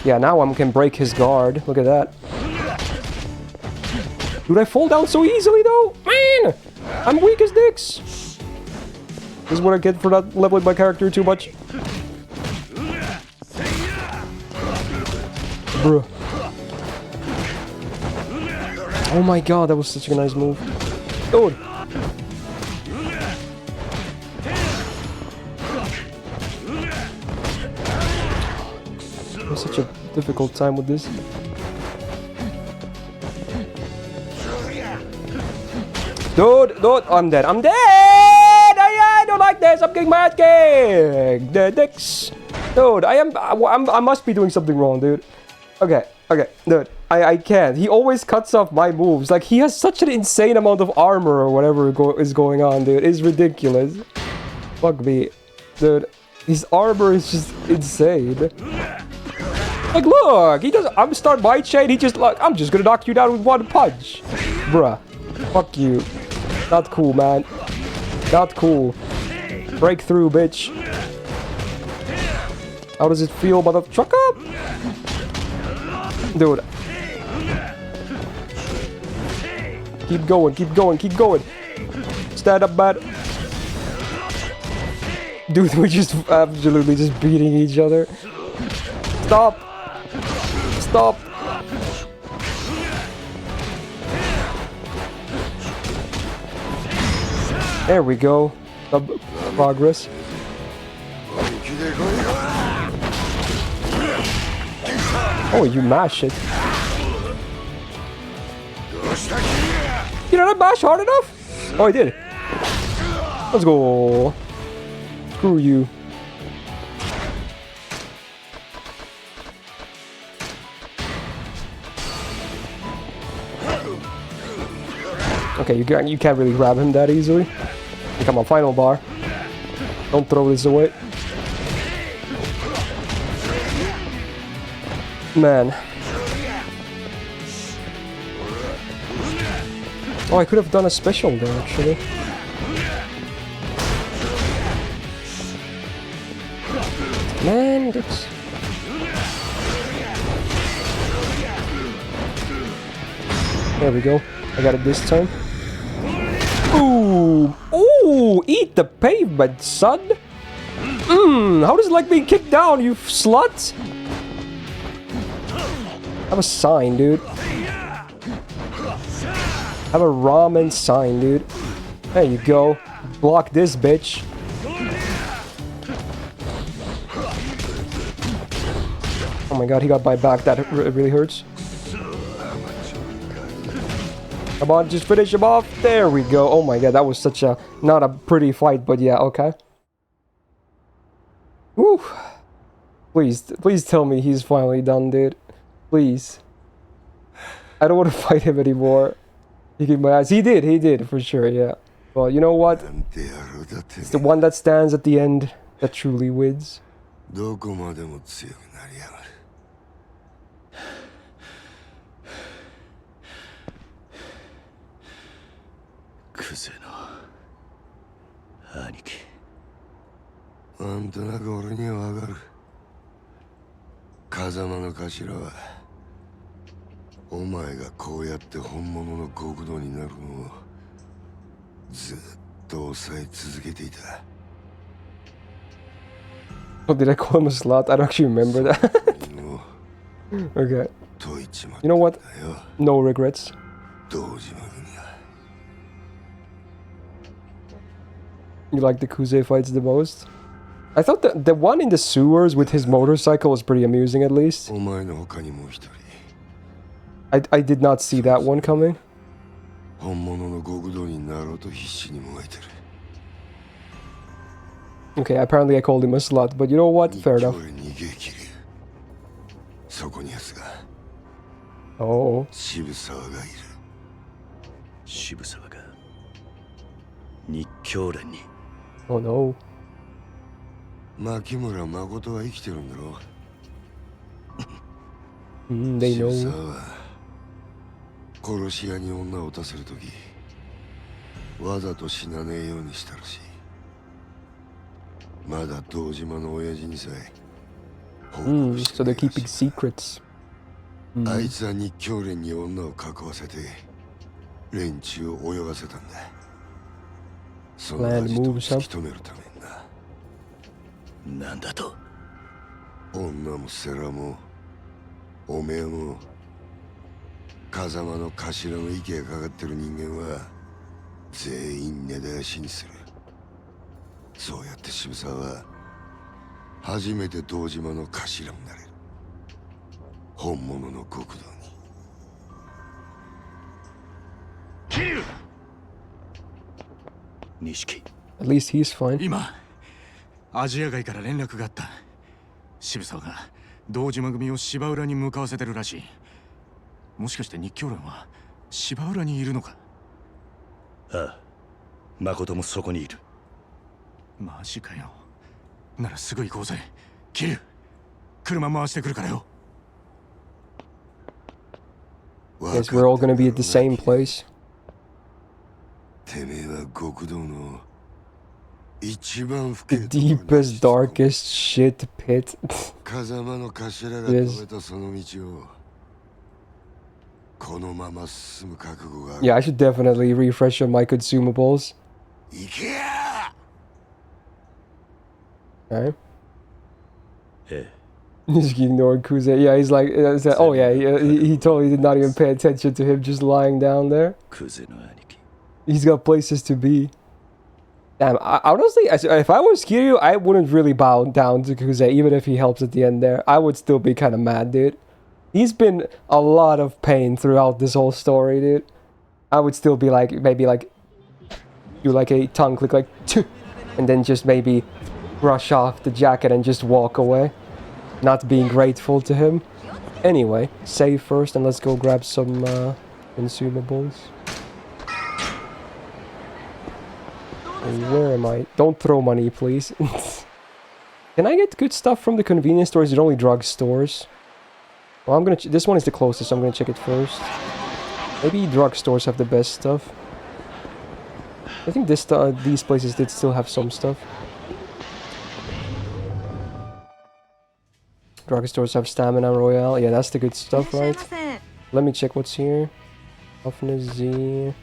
Yeah, now I can break his guard. Look at that. Dude, I fall down so easily, though. Man, I'm weak as dicks. This is what I get for not leveling my character too much. Bruh. Oh my god, that was such a nice move. Dude. I have such a difficult time with this. Dude, I'm dead. I'm dead! I don't like this. I'm getting my ass kicked. The dicks. Dude, I must be doing something wrong, dude. Okay, dude. I can't. He always cuts off my moves. Like, he has such an insane amount of armor or whatever is going on, dude. It's ridiculous. Fuck me. Dude, his armor is just insane. Like, look! He does. I'm start my chain. He just, like, I'm just gonna knock you down with one punch. Bruh. Fuck you. Not cool, man. Not cool. Breakthrough, bitch. How does it feel, motherfucker? Dude. Keep going, keep going, keep going. Stand up, man. Dude, we're just absolutely just beating each other. Stop. Stop. There we go. Progress. Oh, you mash it. You didn't mash hard enough? Oh, I did. Let's go. Screw you. Okay, you can't really grab him that easily. Come on, final bar. Don't throw this away. Man. Oh, I could have done a special there, actually. Man, that's... There we go. I got it this time. Ooh! Ooh! Eat the pavement, son! How does it like being kicked down, you slut? Have a sign, dude. Have a ramen sign, dude. There you go. Block this, bitch. Oh my god, he got my back. That really hurts. Come on, just finish him off. There we go. Oh my god, that was such a... Not a pretty fight, but yeah, okay. Woo. Please tell me he's finally done, dude. Please. I don't want to fight him anymore. He kicked my ass. He did, for sure, yeah. Well, you know what? It's the one that stands at the end that truly wins. Oh, did I call him a slut? I don't actually remember that. Okay. You know what? No regrets. You like the Kuze fights the most? I thought the one in the sewers with his motorcycle was pretty amusing, at least. I did not see that one coming. Okay, apparently I called him a slut, but you know what? Fair enough. Oh. 渋沢が日教連に。 Oh no. 牧村誠は生きてるんだろ They know. 渋沢は殺し屋に女を撃たせるときわざと死なねえようにしたらしい。まだ堂島の親父にさえ So they're keeping secrets. あいつは日教連に女を囲わせて連中を泳がせたんだ。その味と突き止めるためにな。なんだと？女も世良もおめえも風間の頭の息がかかってる人間は全員根絶やしにする。そうやって渋沢は初めて堂島の頭になれる。本物の極道に。桐生！錦。 At least he's fine. 今アジア街から連絡があった。渋沢が堂島組を芝浦に向かわせてるらしい。もしかして日教連は芝浦にいるのか？ああ、誠もそこにいる。マジかよ。ならすぐ行こうぜ。桐生、車回してくるからよ。 Guess we're all gonna be at the same place. てめえは極道の The deepest, darkest shit pit. Yeah, I should definitely refresh on my consumables. Okay. He's ignoring Kuze. Yeah, he's like, oh yeah, he totally did not even pay attention to him just lying down there. He's got places to be. Damn, honestly, if I was Kiryu, I wouldn't really bow down to Kuze, even if he helps at the end there. I would still be kind of mad, dude. He's been a lot of pain throughout this whole story, dude. I would still be like, maybe like, do like a tongue click, like, and then just maybe brush off the jacket and just walk away. Not being grateful to him. Anyway, save first and let's go grab some consumables. Where am I? Don't throw money, please. Can I get good stuff from the convenience stores? Is it only drugstores? Well, I'm gonna. This one is the closest. So I'm gonna check it first. Maybe drugstores have the best stuff. I think these places did still have some stuff. Drugstores have stamina royale. Yeah, that's the good stuff, right? Let me check what's here. Toughness Z.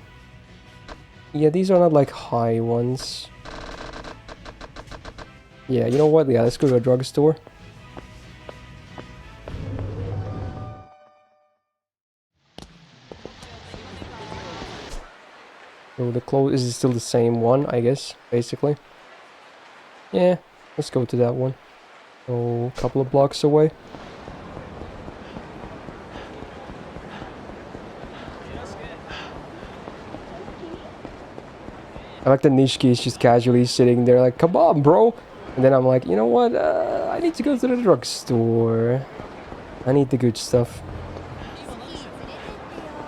Yeah, these are not like high ones. Yeah, you know what? Yeah, let's go to a drugstore. So the clothes is still the same one, I guess, basically. Yeah, let's go to that one. So, a couple of blocks away. I like that Nishiki is just casually sitting there like, come on, bro. And then I'm like, you know what? I need to go to the drugstore. I need the good stuff.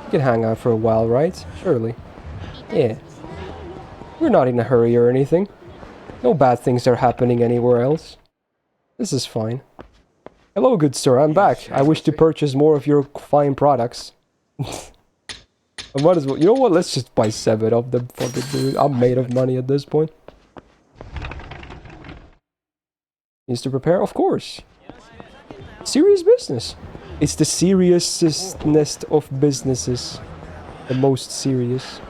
We can hang out for a while, right? Surely. Yeah. We're not in a hurry or anything. No bad things are happening anywhere else. This is fine. Hello, good sir. I'm back. I wish to purchase more of your fine products. I might as well. You know what? Let's just buy 7 of them. Fucking dude. I'm made of money at this point. Needs to prepare? Of course. Serious business. It's the seriousness of businesses. The most serious.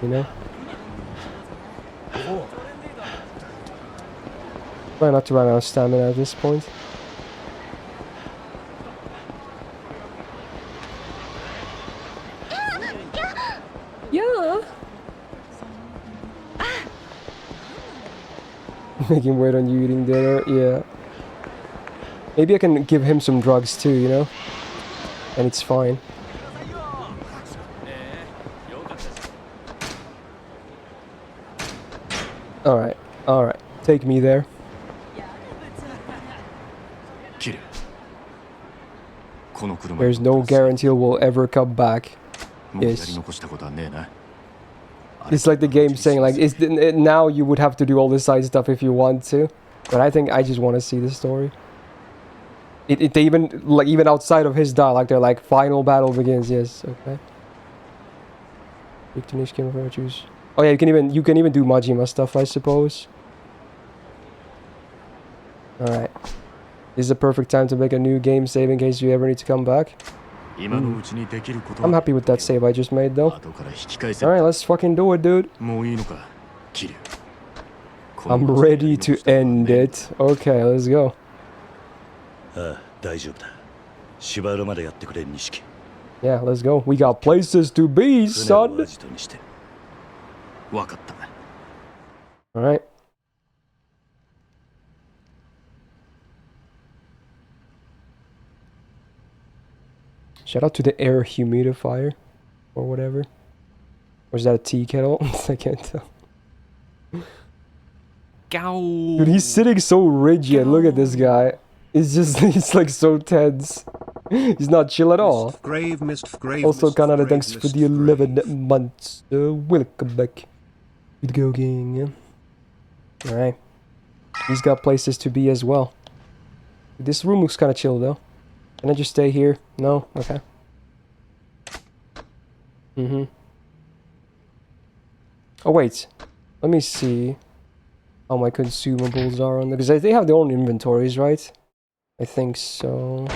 You know? Try not to run out of stamina at this point. Yeah. Making wait on you eating dinner. Yeah. Maybe I can give him some drugs too, you know? And it's fine. Alright, alright. Take me there. There's no guarantee we'll ever come back. Yes. It's like the game saying, like, now you would have to do all this side stuff if you want to. But I think I just want to see the story. They even, like, even outside of his dialogue, they're like, final battle begins. Yes, okay. Oh yeah, you can even do Majima stuff, I suppose. Alright. This is the perfect time to make a new game save in case you ever need to come back. I'm happy with that save I just made, though. Alright, let's fucking do it, dude. I'm ready to end it. Okay, let's go. Yeah, let's go. We got places to be, son. Alright. Shout out to the air humidifier. Or whatever. Or is that a tea kettle? I can't tell. Dude, he's sitting so rigid. Look at this guy. He's like so tense. He's not chill at all. Also, Canada, thanks for the 11 months. Welcome back. Good go, gang. Alright. He's got places to be as well. This room looks kind of chill, though. Can I just stay here? No? Okay. Oh, wait. Let me see how my consumables are on there. Because they have their own inventories, right? I think so.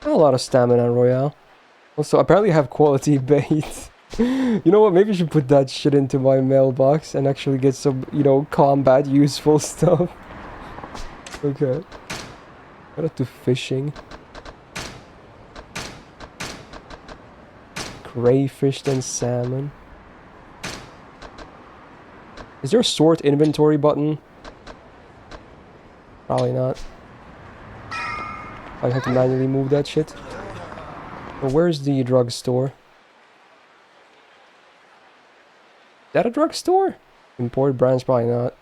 A lot of stamina, Royale. Also, apparently I have quality bait. You know what? Maybe I should put that shit into my mailbox and actually get some, you know, combat useful stuff. Okay. Got up to fishing. Crayfish and salmon. Is there a sort inventory button? Probably not. I have to manually move that shit. Well, where's the drugstore? Is that a drugstore? Import brands? Probably not.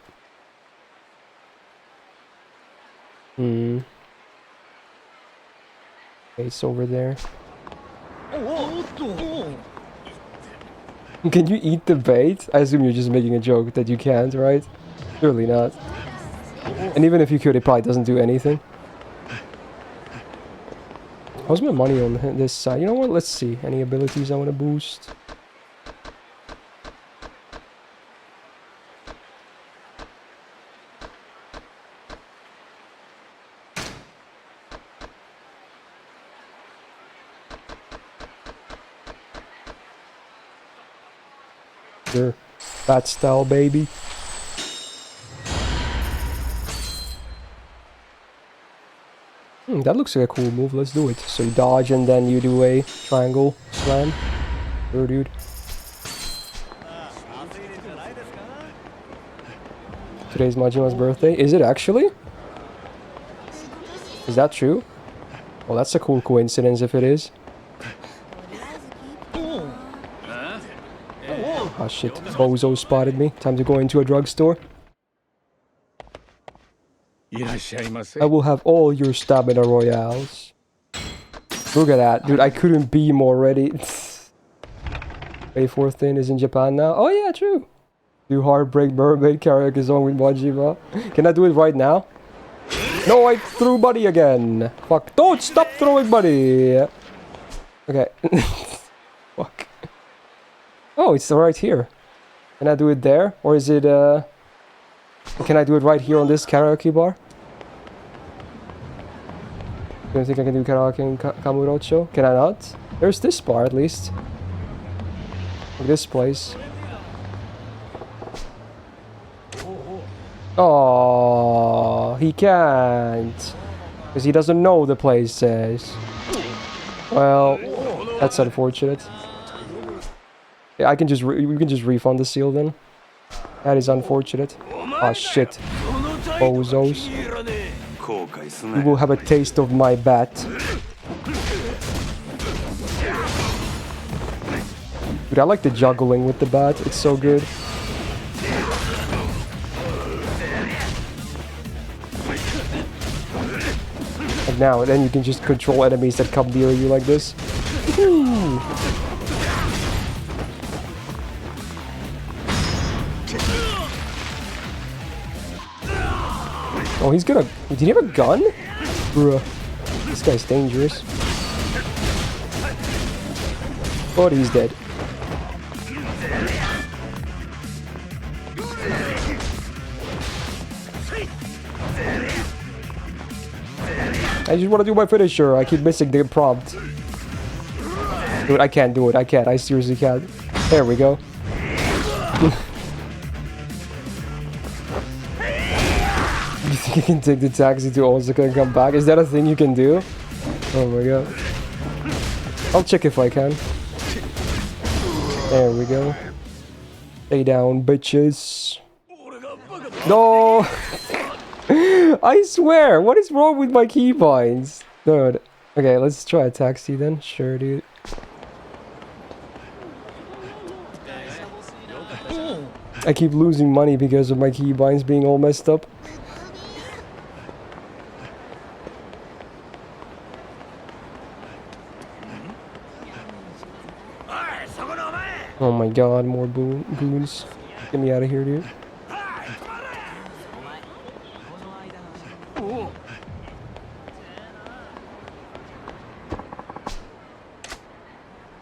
Okay, it's over there. Can you eat the bait? I assume you're just making a joke that you can't, right? Surely not. And even if you could, it probably doesn't do anything. How's my money on this side? You know what? Let's see. Any abilities I want to boost? Sure. Fat style, baby. That looks like a cool move. Let's do it. So you dodge and then you do a triangle slam. Sure, dude. Today's Majima's birthday. Is it actually? Is that true? Well, that's a cool coincidence if it is. Ah, shit. Bozo spotted me. Time to go into a drugstore. I will have all your stamina royales. Look at that. Dude, I couldn't be more ready. May 14 is in Japan now. Oh yeah, true. Do Heartbreak Mermaid karaoke song with Majima. Can I do it right now? No, I threw money again. Fuck. Don't stop throwing money. Okay. Fuck. Oh, it's right here. Can I do it there? Or is it, can I do it right here on this karaoke bar? Do you think I can do karaoke in Kamurocho? Can I not? There's this bar at least. Like this place. Oh, he can't. Because he doesn't know the places. Well, that's unfortunate. Yeah, we can just refund the seal then. That is unfortunate. Oh shit. Bozos. You will have a taste of my bat. Dude, I like the juggling with the bat. It's so good. And now, then you can just control enemies that come near you like this. Woo. Oh, he's gonna... Did he have a gun? Bruh. This guy's dangerous. But he's dead. I just want to do my finisher. I keep missing the prompt. Dude, I can't do it. I can't. I seriously can't. There we go. You think you can take the taxi to Osaka and come back? Is that a thing you can do? Oh my god. I'll check if I can. There we go. Stay down, bitches. No! I swear, what is wrong with my keybinds? Dude. Okay, let's try a taxi then. Sure, dude. I keep losing money because of my keybinds being all messed up. Oh my god, more goons. Get me out of here, dude.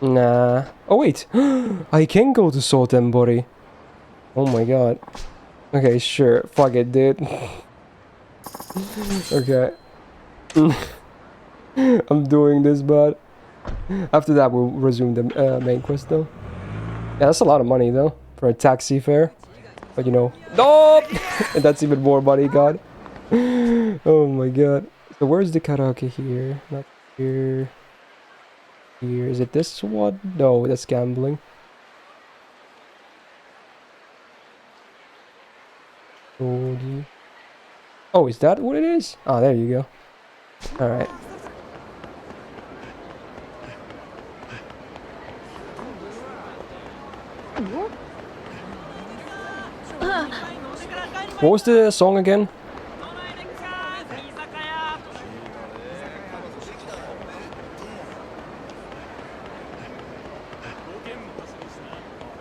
Nah. Oh wait, I can go to Salt Embody. Oh my god. Okay, sure. Fuck it, dude. Okay. I'm doing this, but after that we'll resume the main quest though. Yeah, that's a lot of money though for a taxi fare. But you know, no, and that's even more money, god. Oh my god. So where's the karaoke here? Not here. Here. Is it this one? No, that's gambling. Oh, is that what it is? Oh, there you go. Alright. What was the song again?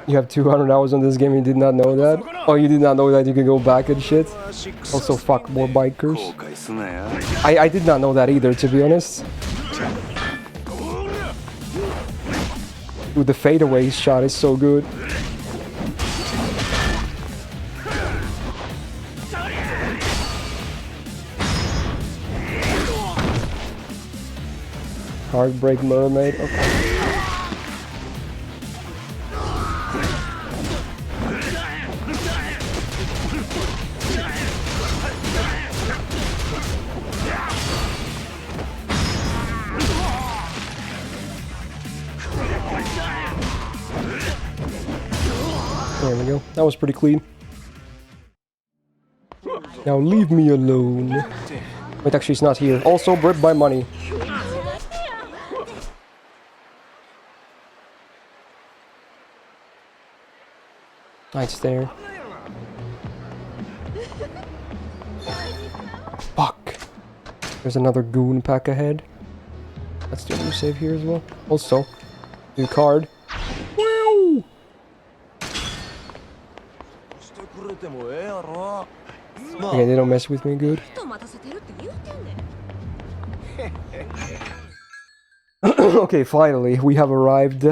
You have 200 hours on this game, you did not know that? Oh, you did not know that you can go back and shit? Also, fuck more bikers. I did not know that either, to be honest. Dude, the fadeaway shot is so good. Heartbreak Mermaid, okay. There we go. That was pretty clean. Now leave me alone. Wait, actually, it's not here. Also, brick by money. Nice there. Fuck. There's another goon pack ahead. Let's do a new save here as well. Also, new card. Woo! Okay, they don't mess with me good. Okay, finally, we have arrived.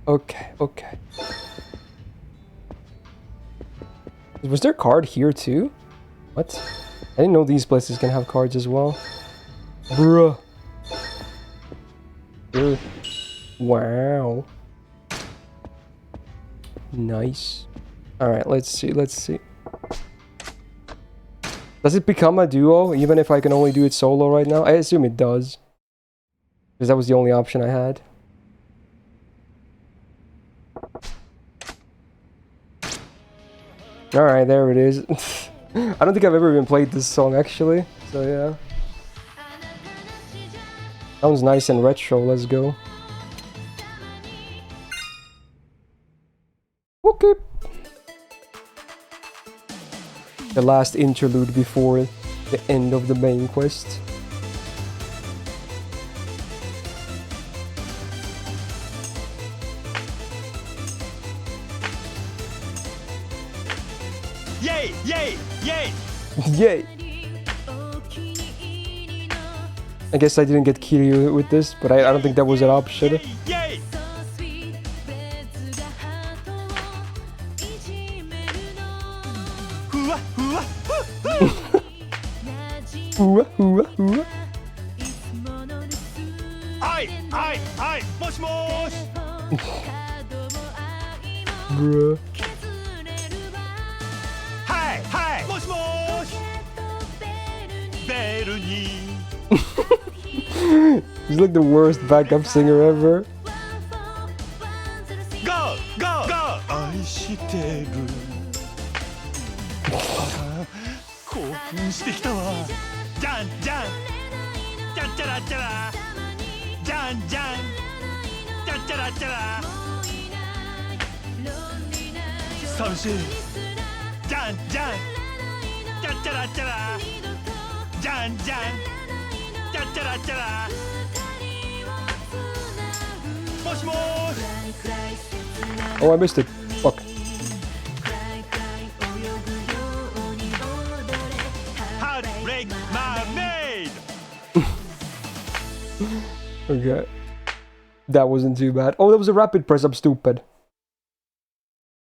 Okay, okay. Was there a card here too? What? I didn't know these places can have cards as well. Bruh. Ugh. Wow. Nice. Alright, let's see, let's see. Does it become a duo even if I can only do it solo right now? I assume it does. Because that was the only option I had. Alright, there it is. I don't think I've ever even played this song actually. So yeah. Sounds nice and retro, let's go. Okay. The last interlude before the end of the main quest. Yay! Yay! Yay! Yay! I guess I didn't get Kiryu with this, but I don't think that was an option. Yay! Ai! Moshi moshi! Bruh. Hi! Moshi moshi! Beru ni. He's like the worst backup singer ever. Go! Go! 愛してる。興奮してきたわ。じゃん！じゃっちゃらっちゃら。じゃん！じゃっちゃらっちゃら。寂しい。じゃん！じゃっちゃらっちゃら。じゃん！じゃっちゃらっちゃら。もしもーし。Oh, I missed it. Fuck. Heartbreak Mermaid. Okay. That wasn't too bad. Oh, that was a rapid press. I'm stupid.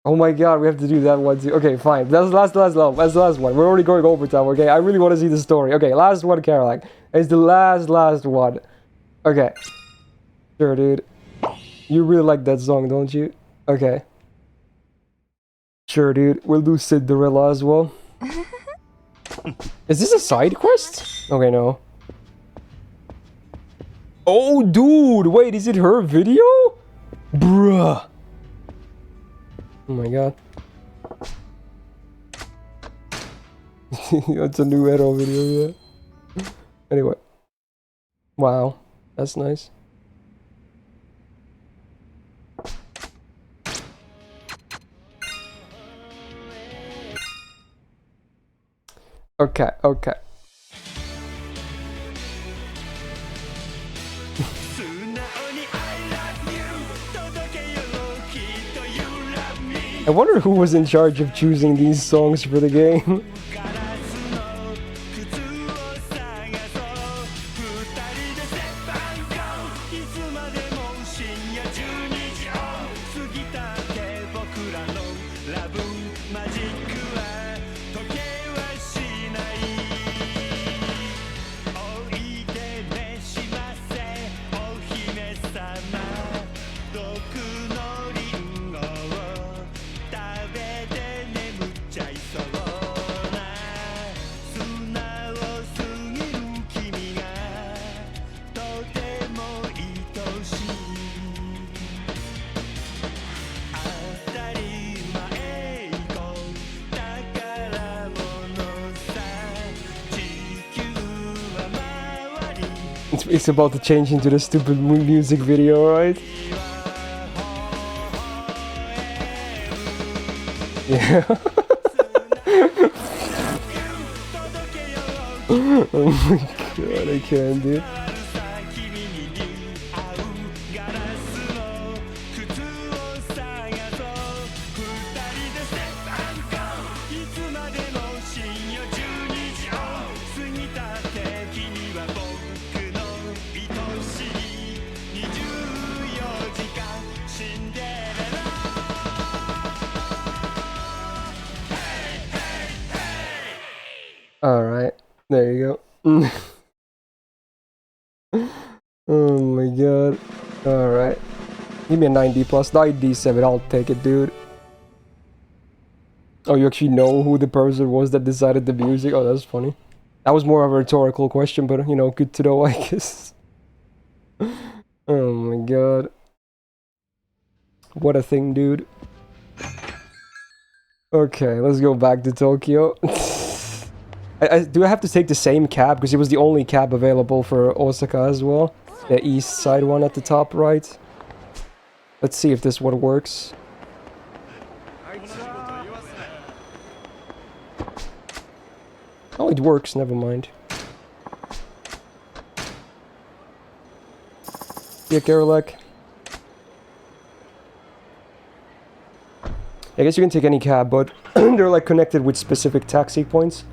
Oh my god, we have to do that one too. Okay, fine. That's the last one. That's the last one. We're already going overtime, okay? I really want to see the story. Okay, last one, Caroline. It's the last one. Okay. Sure, dude. You really like that song, don't you? Okay. Sure, dude. We'll do Cinderella as well. Is this a side quest? Okay, no. Oh, dude! Wait, is it her video? Bruh. Oh my god. That's a new Arrow video, yeah. Anyway. Wow. That's nice. Okay. I wonder who was in charge of choosing these songs for the game. It's about to change into the stupid music video, right? Yeah. Oh my god, I can't, dude. Alright, there you go. Oh my god. Alright. Give me a 90 plus. 97, I'll take it, dude. Oh, you actually know who the person was that decided the music? Oh, that's funny. That was more of a rhetorical question, but, you know, good to know, I guess. Oh my god. What a thing, dude. Okay, let's go back to Tokyo. Do I have to take the same cab? Because it was the only cab available for Osaka as well. The east side one at the top right. Let's see if this one works. Oh, it works, never mind. Yeah, Karolek. I guess you can take any cab, but they're like connected with specific taxi points.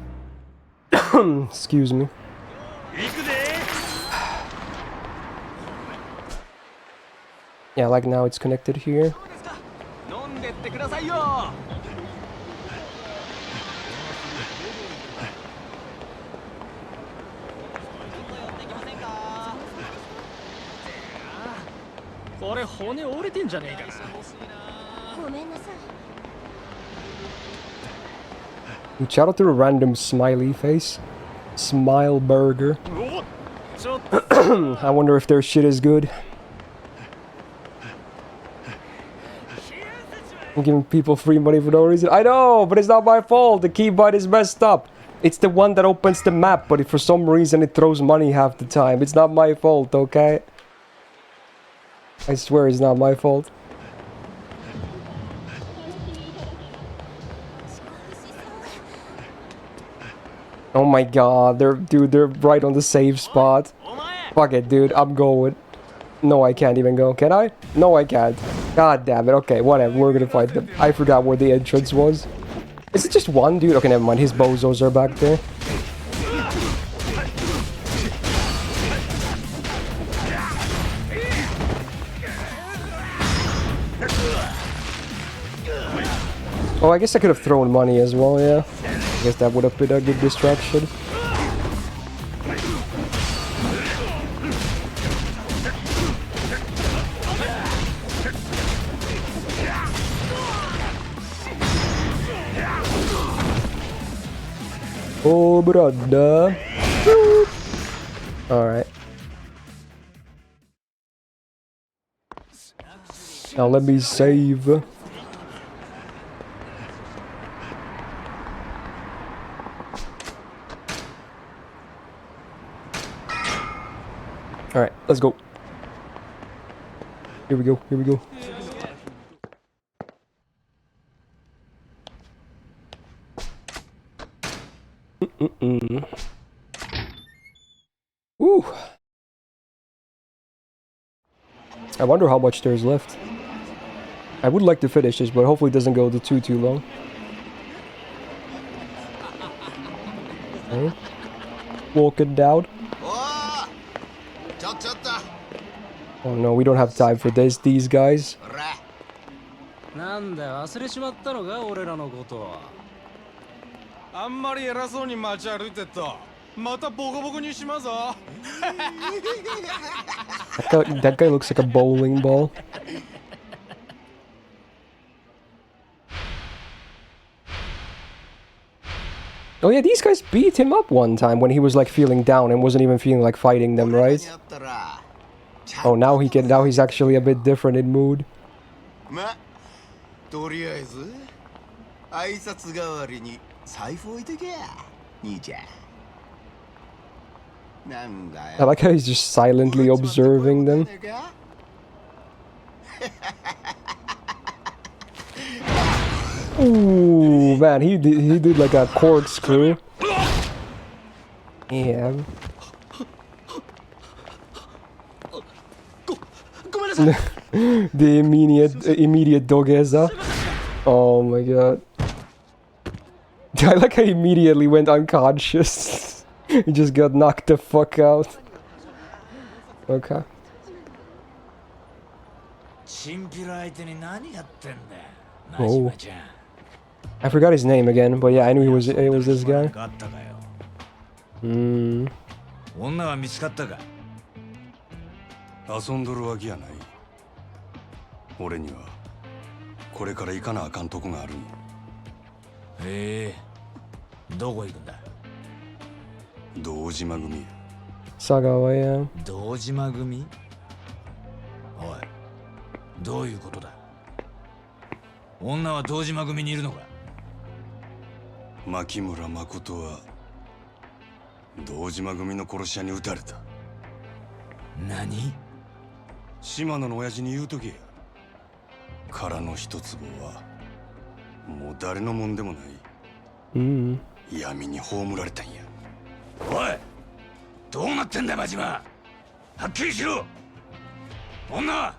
Excuse me. Yeah, like now it's connected here. Shout out to a random smiley face. Smile burger. I wonder if their shit is good. I'm giving people free money for no reason. I know, but it's not my fault. The keybind is messed up. It's the one that opens the map, but if for some reason it throws money half the time. It's not my fault, okay? I swear it's not my fault. Oh my god, they're right on the save spot. Fuck it, dude, I'm going. No, I can't even go. Can I? No, I can't. God damn it. Okay, whatever. We're gonna fight them. I forgot where the entrance was. Is it just one, dude? Okay, never mind. His bozos are back there. Oh, I guess I could have thrown money as well, yeah. I guess that would have been a good distraction. Oh, brother. Alright. Now let me save. Alright, let's go. Here we go, here we go. Ooh. I wonder how much there's left. I would like to finish this, but hopefully it doesn't go too long. Okay. Walking down. Oh no, we don't have time for this, these guys. That guy looks like a bowling ball. Oh yeah, these guys beat him up one time when he was like feeling down and wasn't even feeling like fighting them, right? Oh, now he's actually a bit different in mood. I like how he's just silently observing them. Ooh, man, he did like a corkscrew. Yeah. The immediate dogeza. Oh my god. I like how he immediately went unconscious. He just got knocked the fuck out. Okay. Oh. I forgot his name again, but yeah, I knew it was this guy. Hmm. 女は見つかったか遊んどるわけやない俺にはこれから行かなあかんとこがあるんやどこ行くんだ？堂島組。 Sagawa, yeah. 堂島組？おい、どういうことだ？女は堂島組にいるのか？牧村誠は堂島組の殺し屋に撃たれた。何？島野の親父に言うとけや。殻の一坪はもう誰のもんでもない。闇に葬られたんや。おい、どうなってんだ真島。はっきりしろ。女は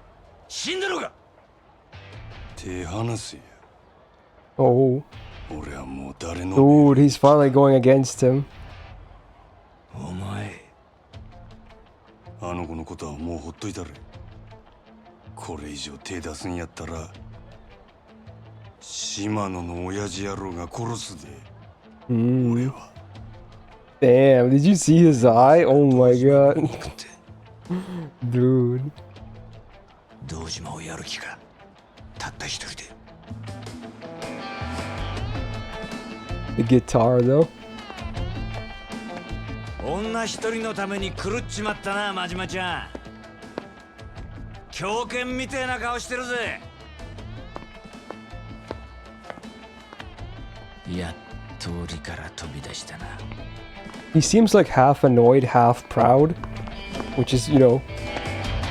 死んだのか？手離せや。 Oh. 俺はもう誰の。 Dude, he's finally going against him. お前。あの子のことはもうほっといたれ。これ以上手出すんやったら島野の親父野郎が殺すで。俺は。 Damn, did you see his eye? Oh my god. Dude. 堂島をやる気か。たった一人で。 The guitar though. 女一人のために狂っちまったな、真島ちゃん。狂犬みてえな顔してるぜ。やっと檻から飛び出したな。 He seems like half annoyed, half proud. Which is, you know,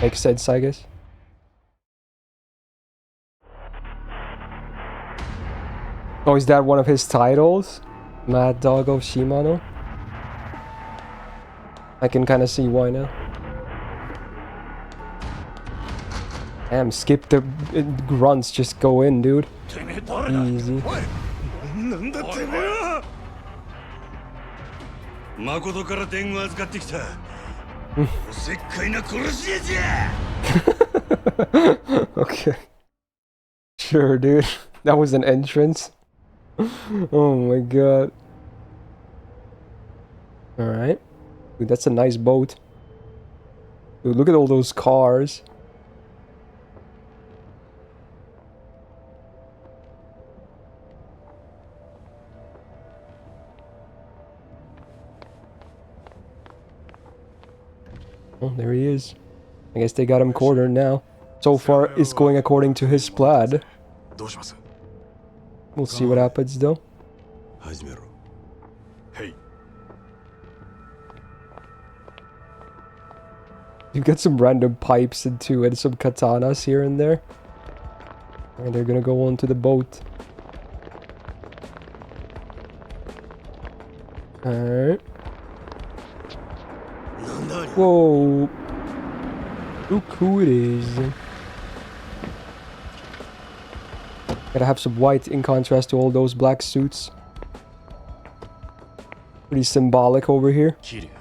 makes sense, I guess. Oh, is that one of his titles? Mad Dog of Shimano? I can kind of see why now. Damn, skip the grunts, just go in, dude. Easy. 誠から電話預かってきた。おせっかいな殺し屋じゃ。 Okay. Sure, dude. That was an entrance. Oh my god. Alright. Dude, that's a nice boat. Dude, look at all those cars. Oh, there he is. I guess they got him cornered now. So far, it's going according to his plan. We'll see what happens though. Hey. You get some random pipes and some katanas here and there. And they're gonna go onto the boat. Alright. Whoa. Look who it is. Gotta have some white in contrast to all those black suits. Pretty symbolic over here. Some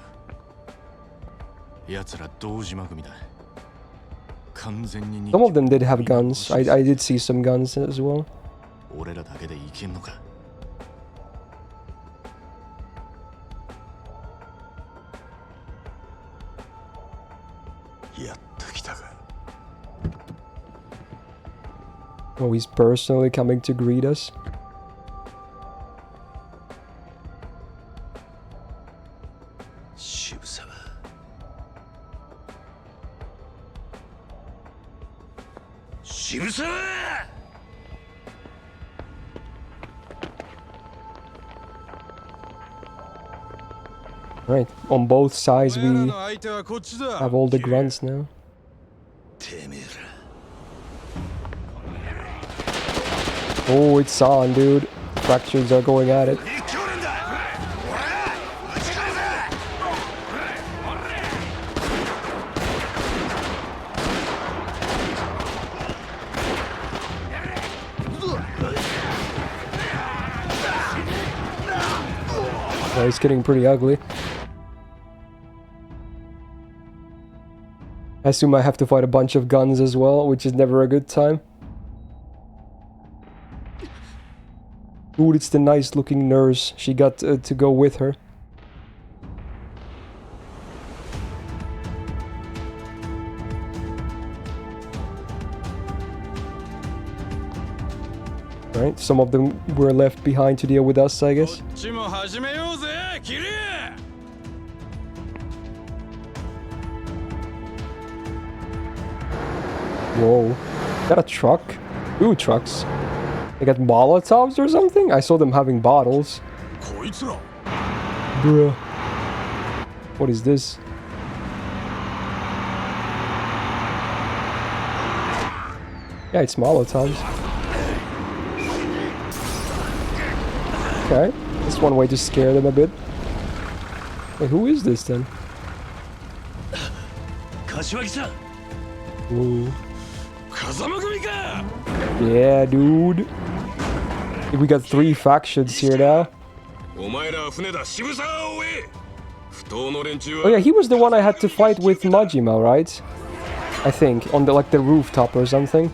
of them did have guns. I did see some guns as well. Oh, he's personally coming to greet us. Right, on both sides we have all the grunts now. Oh, it's on, dude. Fractures are going at it. Oh, he's getting pretty ugly. I assume I have to fight a bunch of guns as well, which is never a good time. Dude, it's the nice looking nurse. She got to go with her. Right, some of them were left behind to deal with us, I guess. こっちも始めようぜキリ Whoa. Is that a truck? 2 trucks. They got Molotovs or something? I saw them having bottles. Bruh. What is this? Yeah, it's Molotovs. Okay. That's one way to scare them a bit. Wait, who is this then? Ooh. Yeah, dude. We got 3 factions here now. Oh yeah, he was the one I had to fight with Majima, right? I think, on the like the rooftop or something.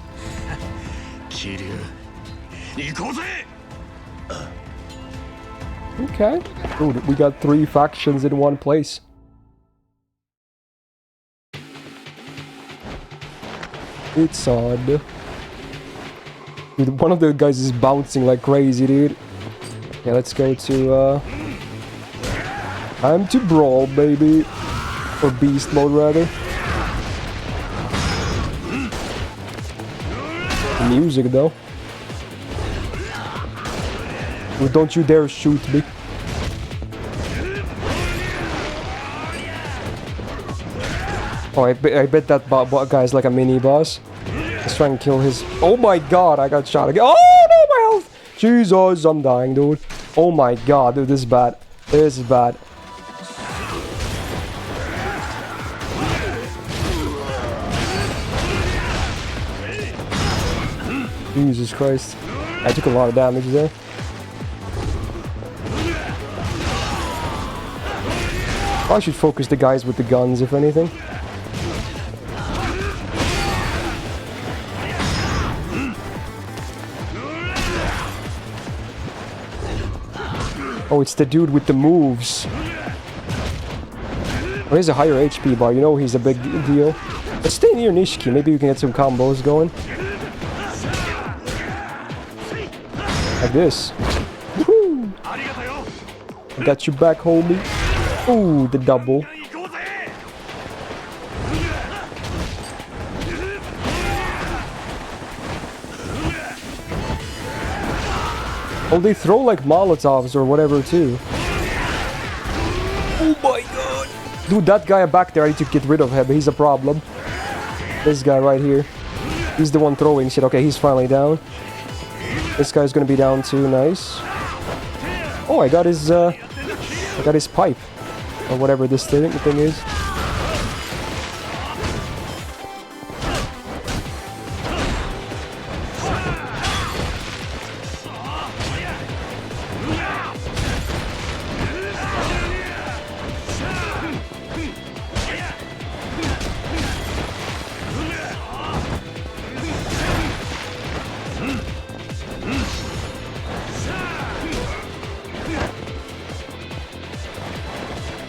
Okay. Dude, we got 3 factions in one place. It's odd. Dude, one of the guys is bouncing like crazy, dude. Yeah, let's go to, time to brawl, baby. Or beast mode, rather. The music, though. Dude, don't you dare shoot me. Oh, I bet that guy's like a mini-boss. Let's try and kill his... Oh my god, I got shot again. Oh, no, my health! Jesus, I'm dying, dude. Oh my god, dude, this is bad. This is bad. Jesus Christ. I took a lot of damage there. I should focus the guys with the guns, if anything. Oh, it's the dude with the moves. Oh, he has a higher HP bar. You know he's a big deal. Let's stay near Nishiki. Maybe we can get some combos going. Like this. Woo! I got you back, homie. Ooh, the double. Oh, they throw like Molotovs or whatever too. Oh my god. Dude, that guy back there, I need to get rid of him. He's a problem. This guy right here. He's the one throwing shit. Okay, he's finally down. This guy's gonna be down too. Nice. Oh, I got his pipe. Or whatever this thing is.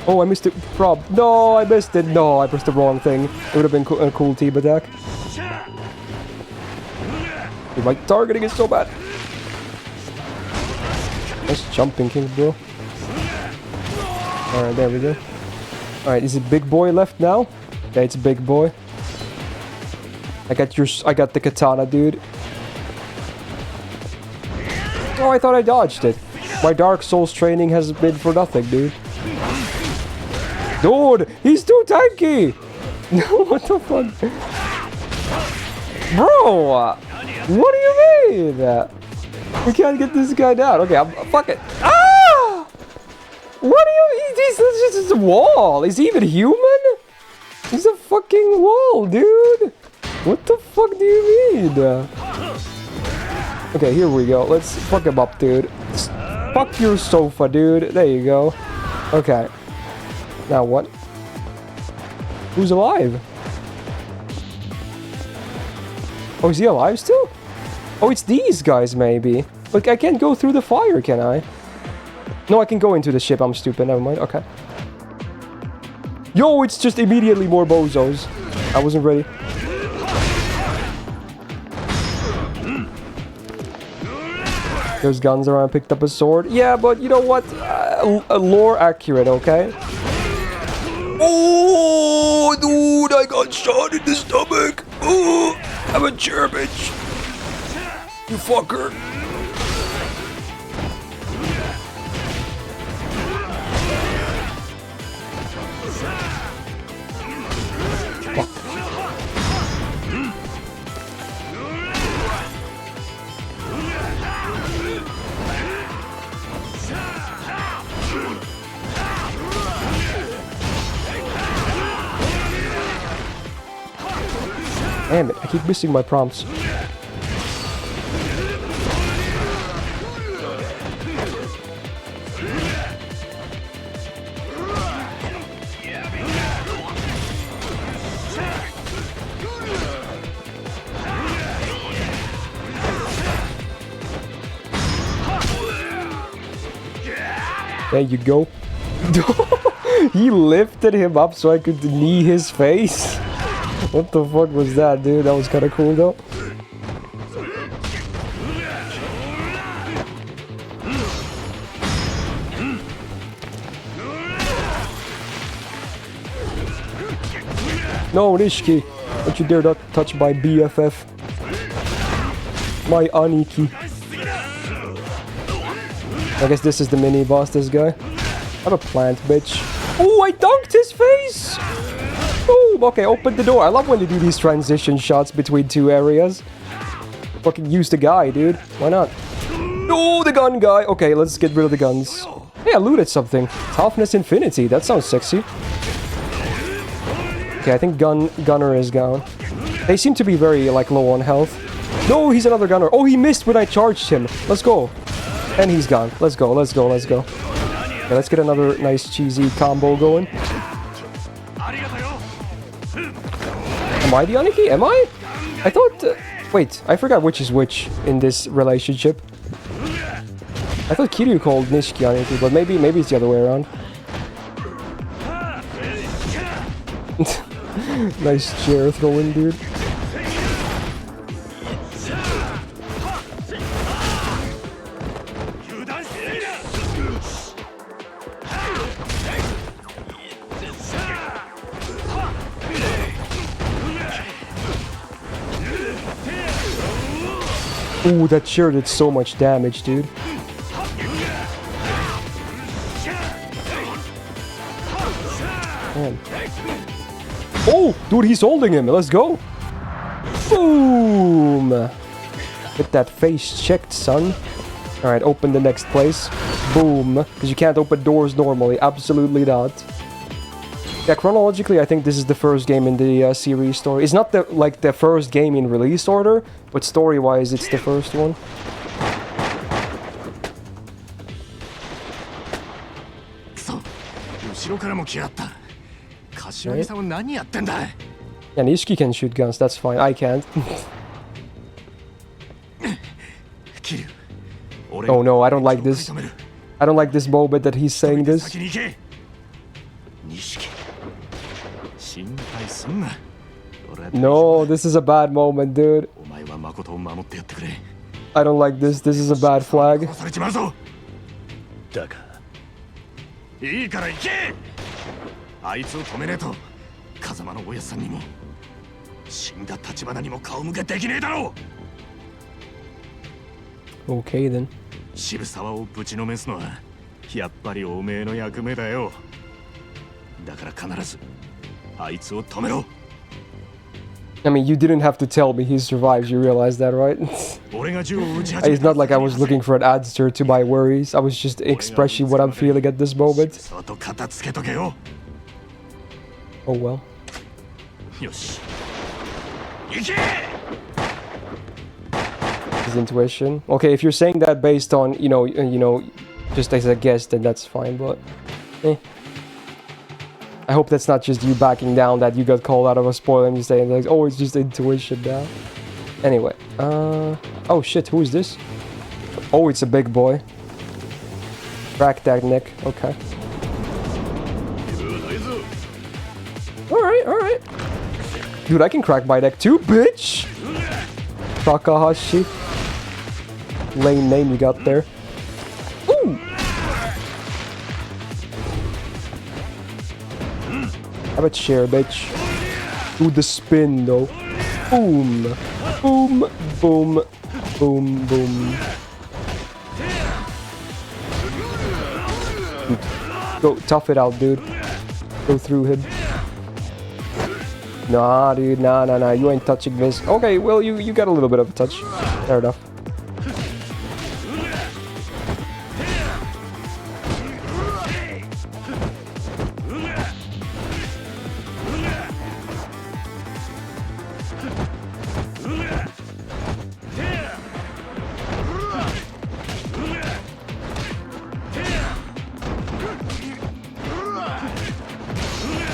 Oh, I missed it. No, I missed it. No, I pressed the wrong thing. It would have been a cool team attack. Dude, my targeting is so bad. Nice jumping king, bro. Alright, there we go. Alright, is it big boy left now? Yeah, it's big boy. I got the katana, dude. Oh, I thought I dodged it. My Dark Souls training has been for nothing, dude. Dude, he's too tanky! What the fuck? Bro! What do you mean? We can't get this guy down. Okay, fuck it. Ah! What do you mean? He's just a wall. Is he even human? He's a fucking wall, dude. What the fuck do you mean? Okay, here we go. Let's fuck him up, dude. Fuck your sofa, dude. There you go. Okay. Now what? Who's alive? Oh, is he alive still? Oh, it's these guys, maybe. Look, I can't go through the fire, can I? No, I can go into the ship. I'm stupid. Never mind. Okay. Yo, it's just immediately more bozos. I wasn't ready. There's guns around. Picked up a sword. Yeah, but you know what? Lore accurate, okay? Oh, dude, I got shot in the stomach. Oh, I'm a chair, bitch. You fucker. Damn it, I keep missing my prompts. There you go. He lifted him up so I could knee his face. What the fuck was that, dude? That was kind of cool, though. No, Nishiki. Don't you dare not touch my BFF. My Aniki. I guess this is the mini-boss, this guy. I'm a plant, bitch. Oh, I dunked his face! Boom! Okay, open the door. I love when they do these transition shots between two areas. Fucking use the guy, dude. Why not? Oh, the gun guy! Okay, let's get rid of the guns. Hey, I looted something. Toughness Infinity. That sounds sexy. Okay, I think gunner is gone. They seem to be very, like, low on health. No, he's another gunner. Oh, he missed when I charged him. Let's go. And he's gone. Let's go, let's go, let's go. Okay, let's get another nice cheesy combo going. Am I the Aniki? Am I? I thought... wait, I forgot which is which in this relationship. I thought Kiryu called Nishiki Aniki, but maybe it's the other way around. Nice chair throwing, dude. Ooh, that chair did so much damage, dude. Man. Oh, dude, he's holding him. Let's go. Boom. Get that face checked, son. All right, open the next place. Boom. Because you can't open doors normally. Absolutely not. Yeah, chronologically, I think this is the first game in the series story. It's not the first game in release order, but story-wise, it's the first one. Right. Yeah, Nishiki can shoot guns, that's fine. I can't. Oh no, I don't like this. I don't like this moment that he's saying this. No, this is a bad moment, dude. I don't like this. This is a bad flag. Okay then. I mean, you didn't have to tell me he survives, you realize that, right? It's not like I was looking for an answer to my worries. I was just expressing what I'm feeling at this moment. Oh well. His intuition. Okay, if you're saying that based on, you know, just as a guess, then that's fine, but... I hope that's not just you backing down that you got called out of a spoiler and you saying like, oh, it's just intuition now. Anyway, oh shit, who is this? Oh, it's a big boy. Crack that neck, okay. Alright. Dude, I can crack my neck too, bitch! Takahashi. lame name you got there. Ooh! How about share, bitch? Do the spin, though. Boom! Boom! Boom! Boom! Boom! Go, tough it out, dude. Go through him. Nah, dude, nah. You ain't touching this. Okay, well, you got a little bit of a touch. Fair enough.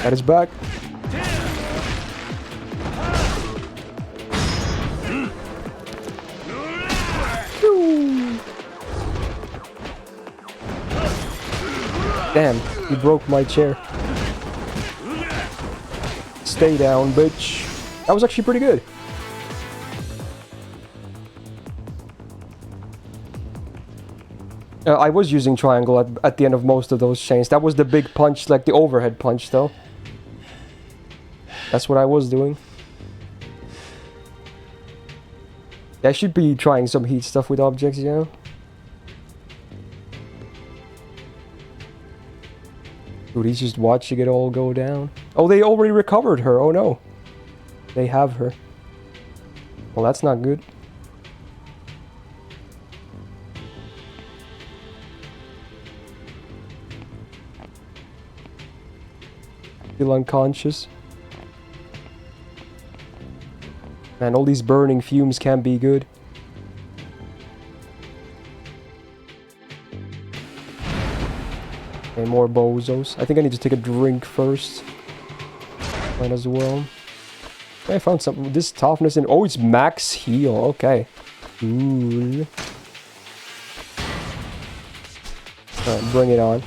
Got his back. Damn, he broke my chair. Stay down, bitch. That was actually pretty good. I was using triangle at the end of most of those chains. That was the big punch, like the overhead punch, though. That's what I was doing. I should be trying some heat stuff with objects, yeah. Dude, he's just watching it all go down. Oh, they already recovered her. Oh no. They have her. Well, that's not good. Still unconscious. Man, all these burning fumes can be good. Okay, more bozos. I think I need to take a drink first. Might as well. Okay, I found something. This toughness and oh, it's max heal. Okay. Ooh. Alright, bring it on.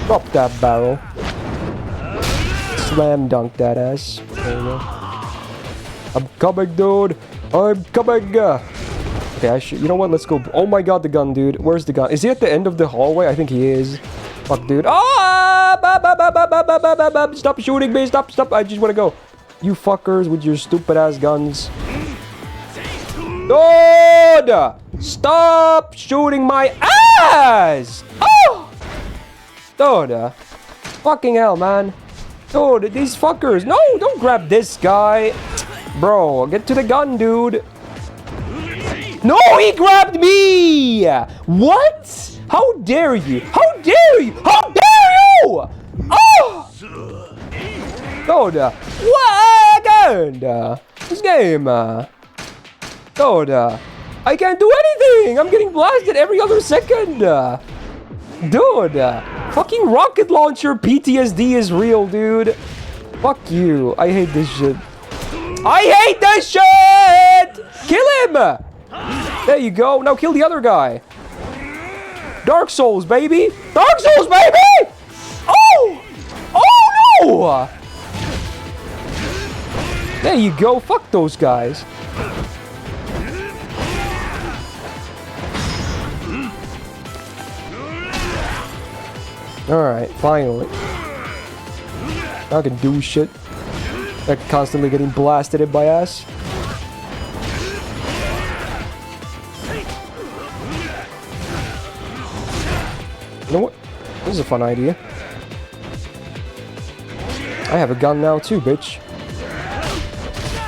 Drop that barrel. Slam dunk that ass. There we go. I'm coming, dude. I'm coming. Okay, you know what? Let's go. Oh my god, the gun, dude. Where's the gun? Is he at the end of the hallway? I think he is. Fuck, dude. Ah! Stop shooting me. Stop. I just want to go. You fuckers with your stupid ass guns. Dude! Stop shooting my ass! Oh! Dude. Fucking hell, man. Dude, these fuckers. No, don't grab this guy. Bro, get to the gun, dude. No, he grabbed me! What? How dare you? How dare you? How dare you? Oh! Dude, what? Again? This game. Dude, I can't do anything. I'm getting blasted every other second. Dude, fucking rocket launcher PTSD is real, dude. Fuck you. I hate this shit. I hate this shit! Kill him! There you go. Now kill the other guy. Dark Souls, baby! Dark Souls, baby! Oh! Oh, no! There you go. Fuck those guys. Alright, finally. Now I can do shit. Like constantly getting blasted in my ass. You know what? This is a fun idea. I have a gun now too, bitch.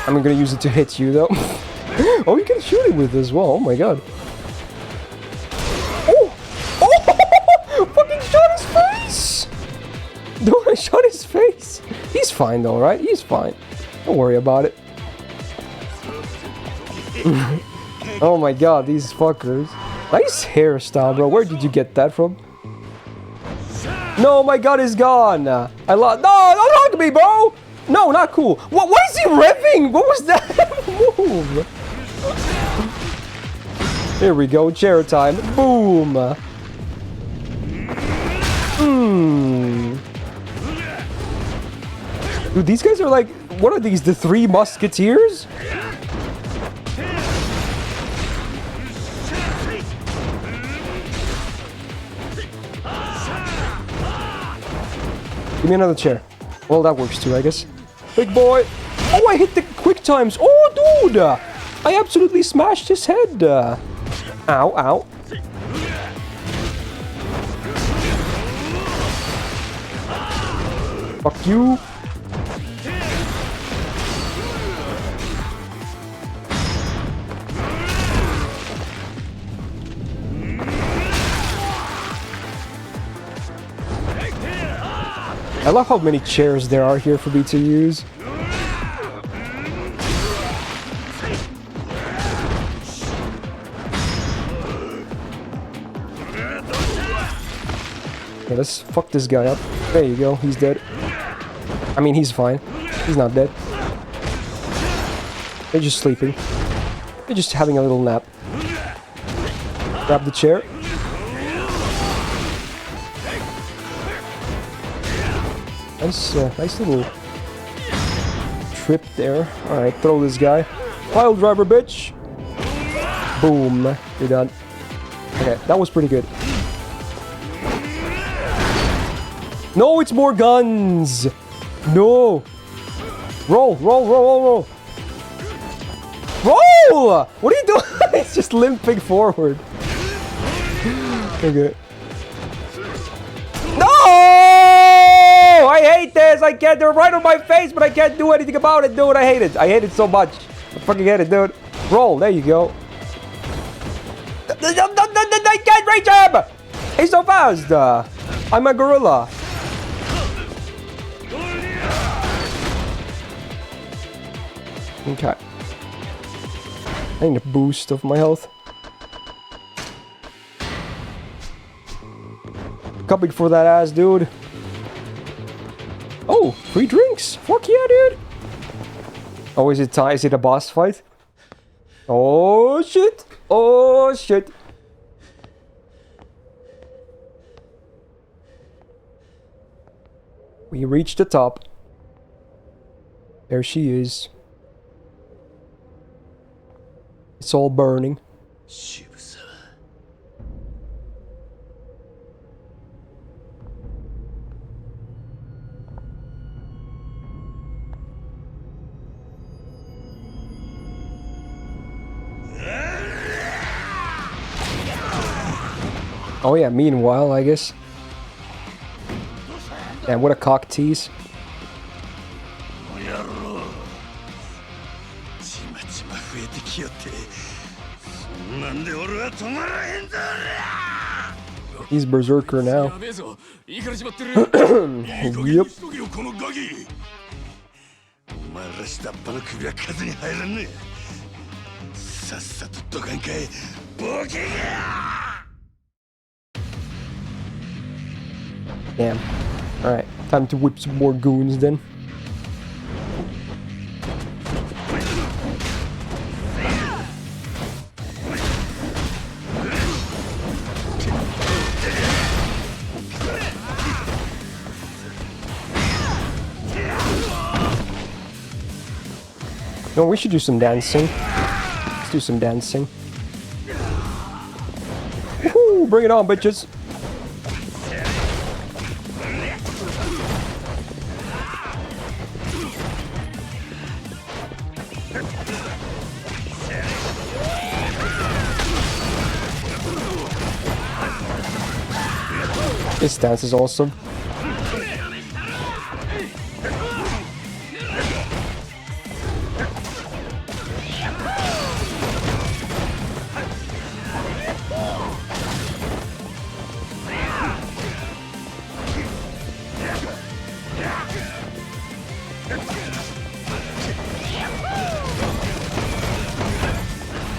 I'm gonna use it to hit you though. Oh, you can shoot it with as well. Oh my god. Oh! Oh! Fucking shot his face! Dude, I shot his face. He's fine though, right? He's fine. Don't worry about it. Oh my god, these fuckers. Nice hairstyle, bro. Where did you get that from? No, my gun is gone. I lost. No, don't hug me, bro. No, not cool. What is he revving? What was that move? Here we go. Chair time. Boom. Dude, these guys are like, what are these? The Three Musketeers? Give me another chair. Well, that works too, I guess. Big boy. Oh, I hit the quick times. Oh, dude. I absolutely smashed his head. Ow, ow. Fuck you. I love how many chairs there are here for me to use. Okay, let's fuck this guy up. There you go, he's dead. I mean, he's fine. He's not dead. They're just sleeping. They're just having a little nap. Grab the chair. Nice little trip there. Alright, throw this guy. Pile driver, bitch! Boom. You're done. Okay, that was pretty good. No, it's more guns! No! Roll, roll, roll, roll, roll! Roll! What are you doing? It's just limping forward. Okay. I hate this! I can't. They're right on my face, but I can't do anything about it, dude. I hate it. I hate it so much. I fucking hate it, dude. Roll. There you go. I can't reach him! He's so fast. I'm a gorilla. Okay. I need a boost of my health. Coming for that ass, dude. Oh, free drinks! Fuck yeah, dude! Oh, is it time? Is it a boss fight? Oh shit! Oh shit! We reached the top. There she is. It's all burning. Oh yeah, meanwhile, I guess. Damn, what a cock tease. He's berserker now. Yep. Damn. Alright, time to whip some more goons then. No, we should do some dancing. Let's do some dancing. Woohoo! Bring it on, bitches! This dance is awesome.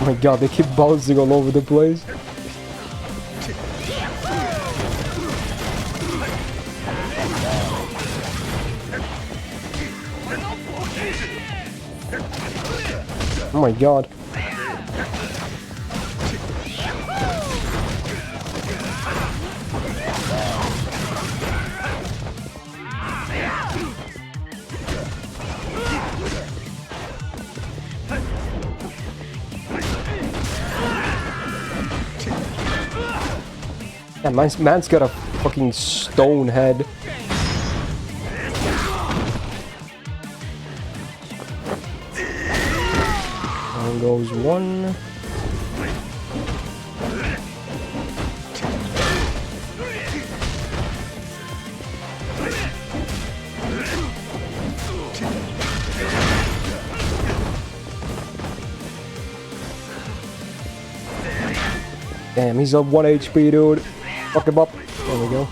Oh my god, they keep bouncing all over the place. Oh my god. Yeah, man's got a fucking stone head. There goes one. Damn, he's up 1 HP, dude. Fuck him up. There we go.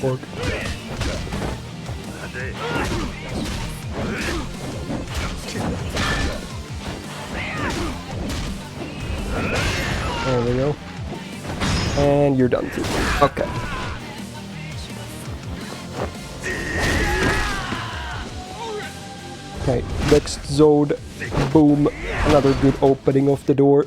Fork. There we go. And you're done too. Okay. Okay, next zone. Boom. Another good opening of the door.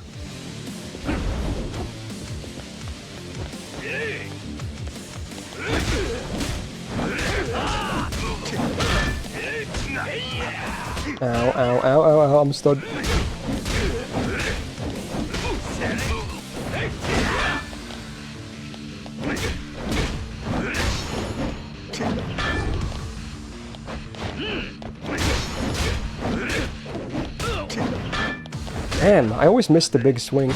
Ow, ow, ow, ow, ow, I'm stunned. Damn, I always miss the big swing.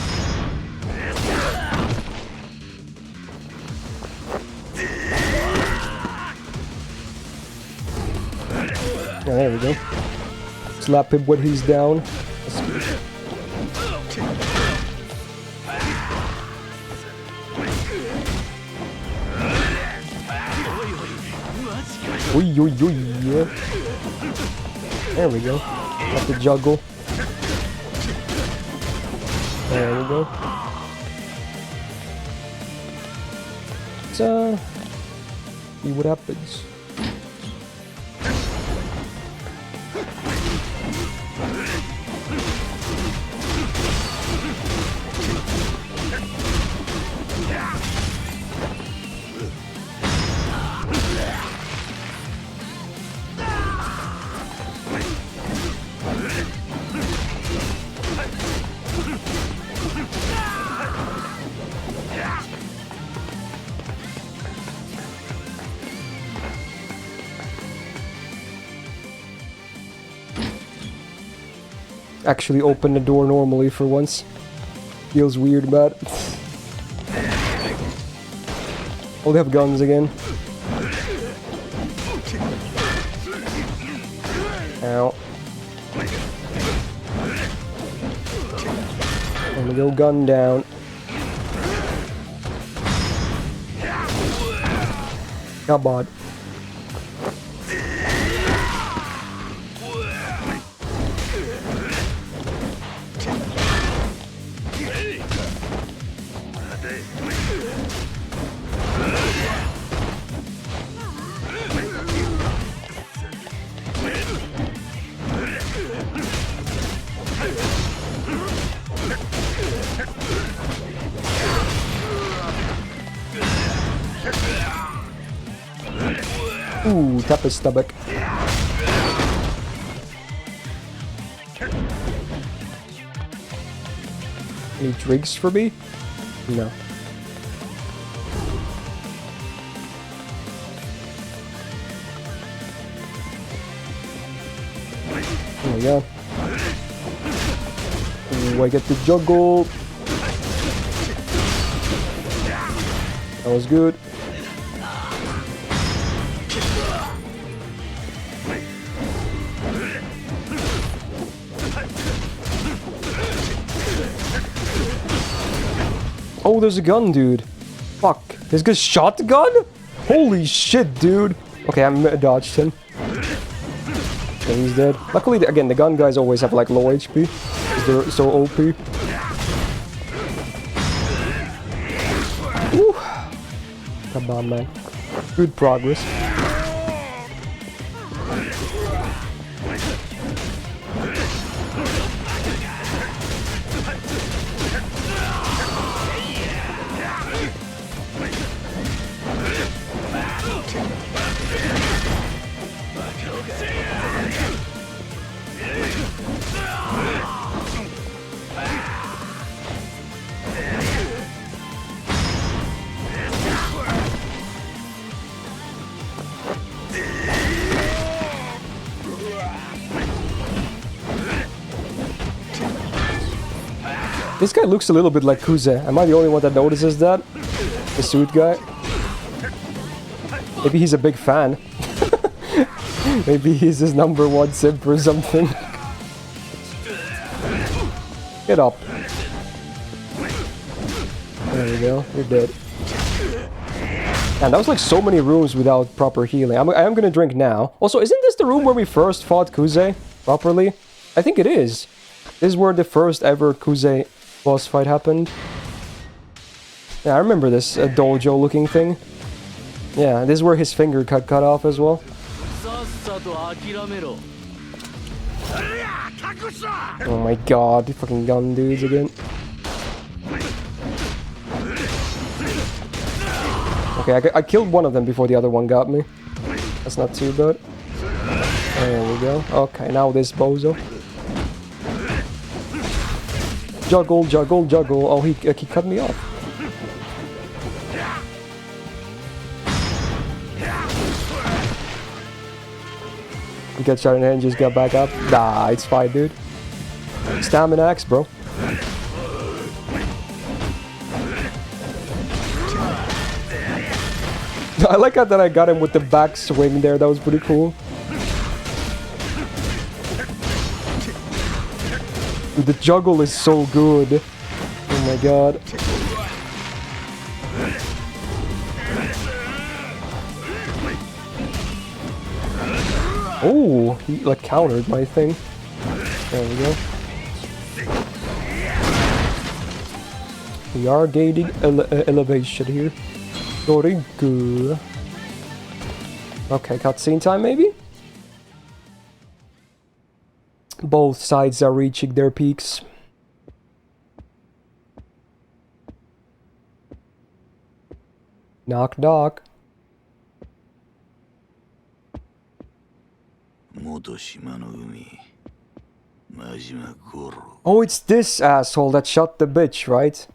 Oh, there we go. Slap him when he's down. That's good. Oi, oi, oi, yeah. There we go. Got the juggle. There we go. Let's see what happens. Actually open the door normally for once. Feels weird about it. Oh, they have guns again. Ow. There we go, gun down. Come on. Ooh, tap his stomach. Any drinks for me? No. There we go. Ooh, I get the juggle. That was good. Oh, there's a gun, dude. Fuck. This guy's shotgun? Holy shit, dude. Okay, I dodged him. Okay, he's dead. Luckily, again, the gun guys always have like low HP. Because they're so OP. Woo. Come on, man. Good progress. This guy looks a little bit like Kuze. Am I the only one that notices that? The suit guy? Maybe he's a big fan. Maybe he's his #1 simp or something. Get up. There we go. You're dead. And that was like so many rooms without proper healing. I am gonna drink now. Also, isn't this the room where we first fought Kuze properly? I think it is. This is where the first ever Kuze boss fight happened. Yeah, I remember this dojo looking thing. Yeah, this is where his finger got cut off as well. Oh my god, the fucking gun dudes again. Okay, I killed one of them before the other one got me. That's not too bad. There we go. Okay, now this bozo. Juggle, juggle, juggle. Oh, he cut me off. You get shot in the head and just got back up. Nah, it's fine, dude. Stamina axe, bro. I like how that I got him with the back swing there. That was pretty cool. Dude, the juggle is so good. Oh my god. Oh, he like countered my thing. There we go. We are gaining elevation here. Very good. Okay, cutscene time maybe? Both sides are reaching their peaks. Knock knock. Oh, it's this asshole that shot the bitch, right?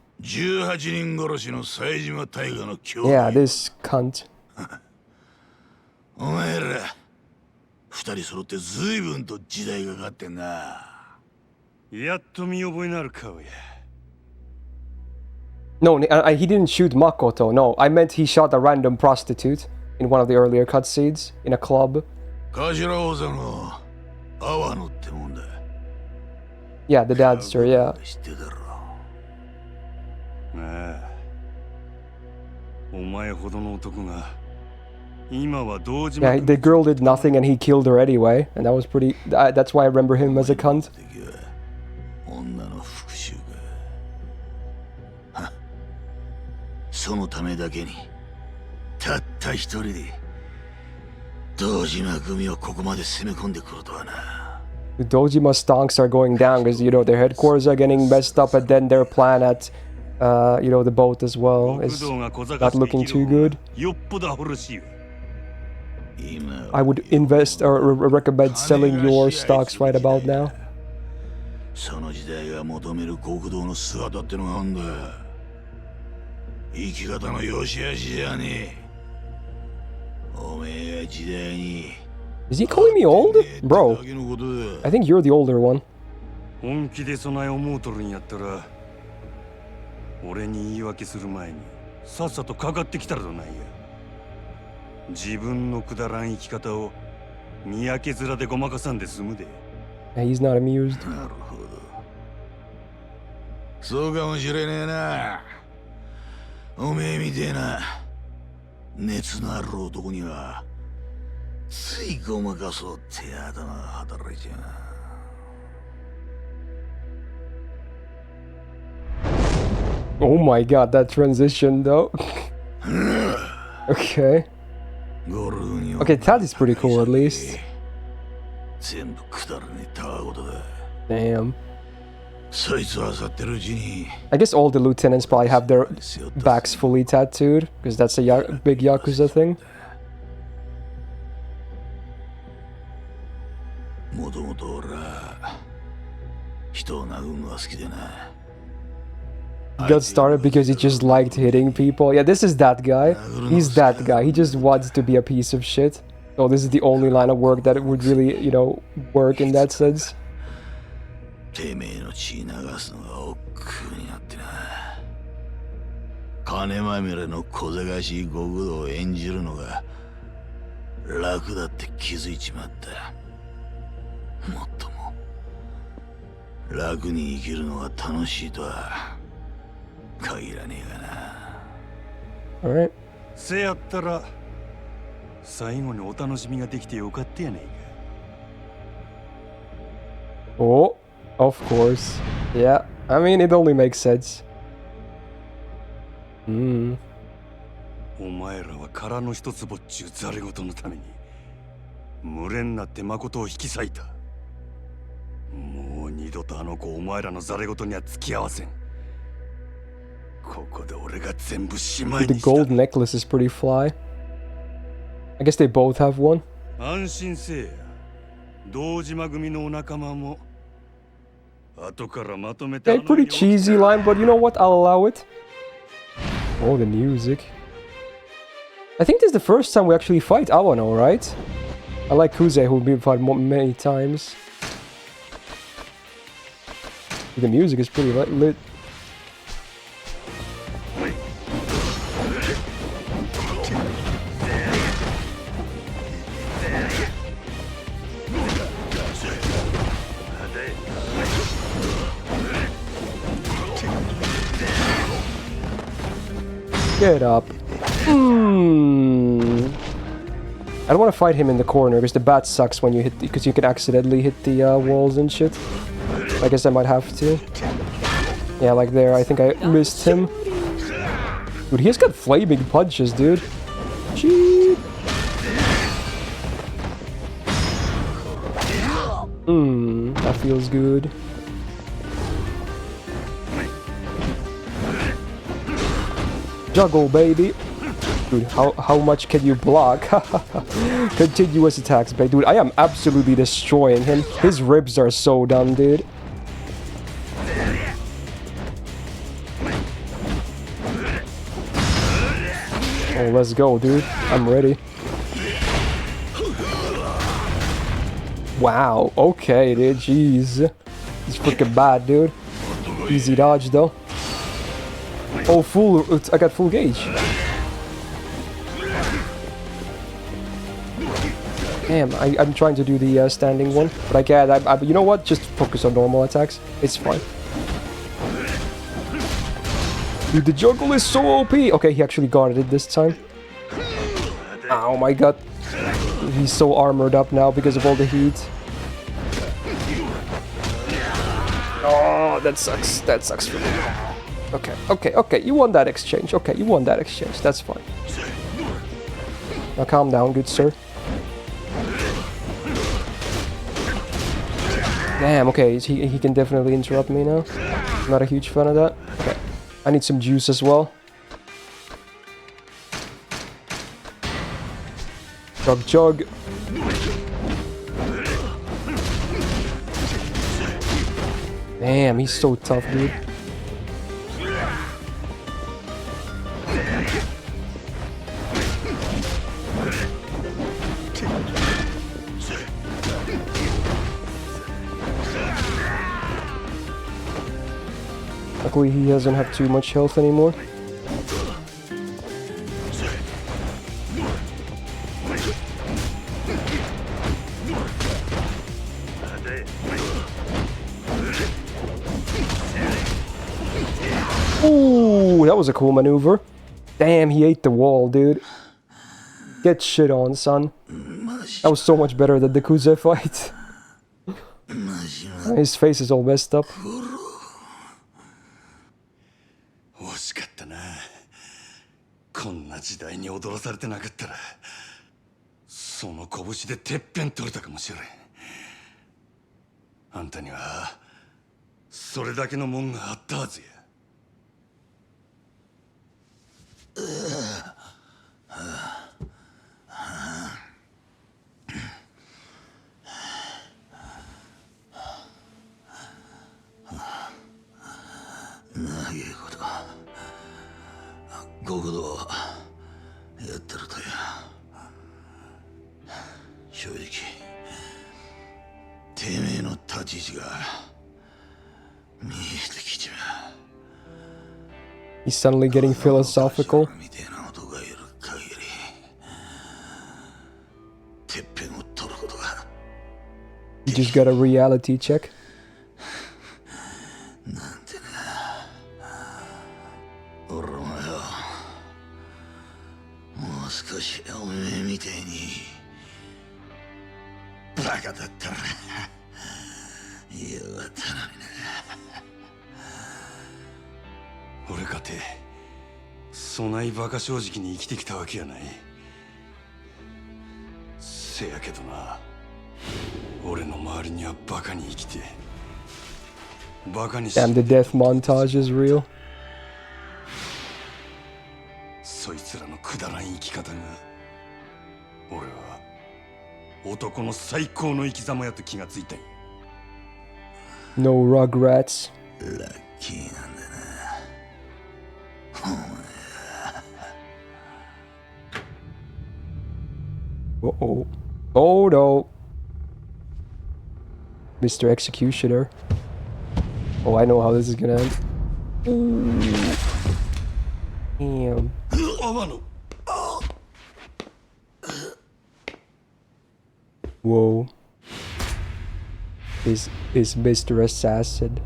Yeah, this cunt. お前ら二人揃って随分と時代がかかってんな。やっと見覚えのある顔や。No, he didn't shoot Makoto. No, I meant he shot a random prostitute in one of the earlier cutscenes in a club. Yeah, the dancer, yeah. Yeah, the girl did nothing and he killed her anyway, and that was pretty... that's why I remember him as a cunt. そのためだけにたった一人で堂島組をここまで攻め込んでくるとはな。 The Dojima stonks are going down because, you know, their headquarters are getting messed up, and then their plan at, you know, the boat as well is not looking too good. I would invest or recommend selling your stocks right about now. その時代が求める極道の姿ってのがあんだ。生き方の良し悪しじゃねえ。おめえが時代に。 Is he calling me old? Bro, I think you're the older one. 本気で備え思うとるんやったら、俺に言い訳する前にさっさとかかってきたらどないや。自分のくだらん生き方を見分け面でごまかさんで済むで。He's not amused. なるほど。そうかもしれねえな。おめえみてえな熱のある男にはついごまかそうって頭が働いちゃう。 Oh my god, that transition though. Okay. Okay, that is pretty cool at least. Damn. I guess all the lieutenants probably have their backs fully tattooed, because that's a big Yakuza thing. He got started because he just liked hitting people. Yeah, this is that guy. He's that guy. He just wants to be a piece of shit. So this is the only line of work that would really, you know, work in that sense. てめえの血流すのが億劫になってな。金まみれの小賢しい極道を演じるのが楽だって気づいちまった。もっとも楽に生きるのが楽しいとは限らねえがな。せやったら最後にお楽しみができてよかったやないか。Oh, of course. Yeah, I mean, it only makes sense. お前らは殻の一つぼっちゅうざれ事のために群れになって誠を引き裂いた。もう二度とあの子お前らのざれ事には付き合わせん。ここで俺が全部しまい The にした。 gold necklace is pretty fly. I guess they both have one. 安心せえや。堂島組のお仲間も後からまとめて。 Okay, pretty cheesy line, but you know what? I'll allow it. Oh, the music. I think this is the first time we actually fight Awano, right? I like Kuze, who we've fought many times. The music is pretty lit. Get up. I don't want to fight him in the corner because the bat sucks when you hit, because you can accidentally hit the walls and shit. I guess I might have to. Yeah, like there. I think I missed him. Dude, he's got flaming punches, dude. Gee. That feels good. Juggle, baby. Dude, how much can you block? Continuous attacks, babe. Dude, I am absolutely destroying him. His ribs are so done, dude. Oh, let's go, dude. I'm ready. Wow. Okay, dude. Jeez. He's freaking bad, dude. Easy dodge, though. Oh, I got full gauge. Damn, I'm trying to do the standing one, but I can't. You know what? Just focus on normal attacks. It's fine. Dude, the jungle is so OP. Okay, he actually guarded it this time. Oh my god. He's so armored up now because of all the heat. Oh, that sucks. That sucks for me. Okay. You won that exchange. Okay, you won that exchange. That's fine. Now calm down, good sir. Damn, okay, he can definitely interrupt me now. I'm not a huge fan of that. Okay. I need some juice as well. Chug. Damn, he's so tough, dude. Luckily, he doesn't have too much health anymore. Ooh, that was a cool maneuver. Damn, he ate the wall, dude. Get shit on, son. That was so much better than the Yakuza fight. His face is all messed up. 惜しかったな。こんな時代に踊らされてなかったらその拳でてっぺん取れたかもしれん。あんたにはそれだけのもんがあったはずや。長いこと極道やってるとや。正直てめえの立ち位置が He's suddenly getting philosophical. You just got a reality check. 俺かてそないバカ正直に生きてきたわけやない。せやけどな、俺の周りにはバカに生きてバカにし Damn, the death montage is real. そいつらのくだらん生き方が俺は男の最高の生き様やと気がついたんや。 No Rugrats. ラッキーなんだな。 Uh-oh. Oh no. Mr. Executioner. Oh, I know how this is gonna end. Damn. Whoa. Is Mr. Assassin.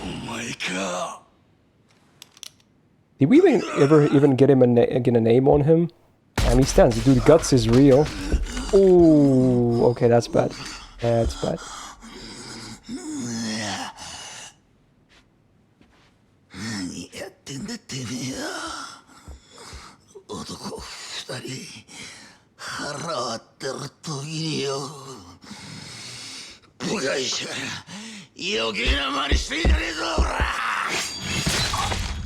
Oh my god. Did we even get him get a name on him? He stands. Dude, guts is real. Oh, okay, that's bad. That's bad.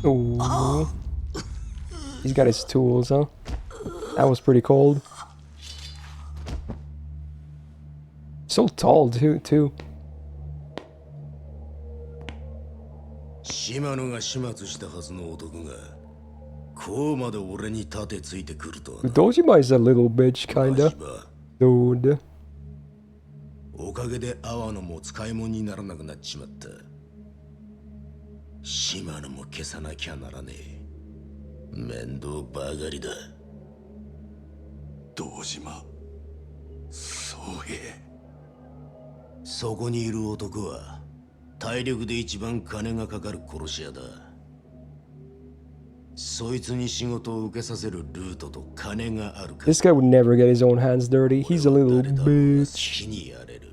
Oh, he's got his tools, huh? That was pretty cold. So tall too. 島野が始末したはずの男がこうまで俺に盾ついてくるとはな。 Dojima is a little bitch, kinda. Dude. おかげで阿波野も使い物にならなくなっちまった。島野も消さなきゃならねえ。面倒ばかりだ。堂島宗平。そこにいる男は体力で一番金がかかる殺し屋だ。そいつに仕事を受けさせるルートと金があるか。 This guy would never get his own hands dirty. He's a little bitch. 気にやれる。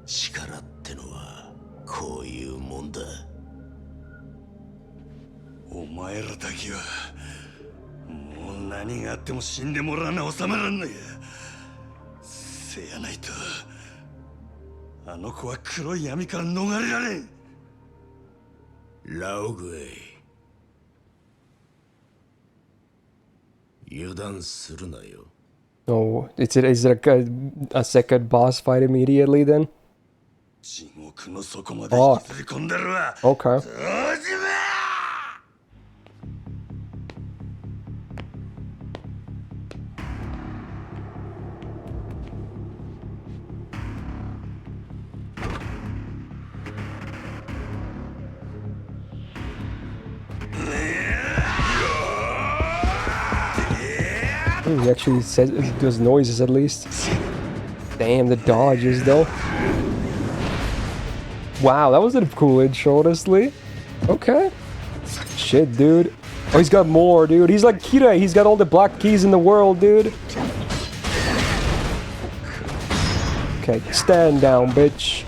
力ってのはこういうもんだ。お前らだけはもう何があっても死んでもらわな収まらんのや。せやないとあの子は黒い闇から逃れられん。ラオグエイ、油断するなよ。 Oh, is it a second boss fight immediately then? 地獄の底まで引きずり込んでるわ。 Okay. He actually says does noises at least. Damn, the dodges though. Wow, that was a cool intro, honestly. Okay. Shit, dude. Oh, he's got more, dude. He's like Kira. He's got all the black keys in the world, dude. Okay, stand down, bitch.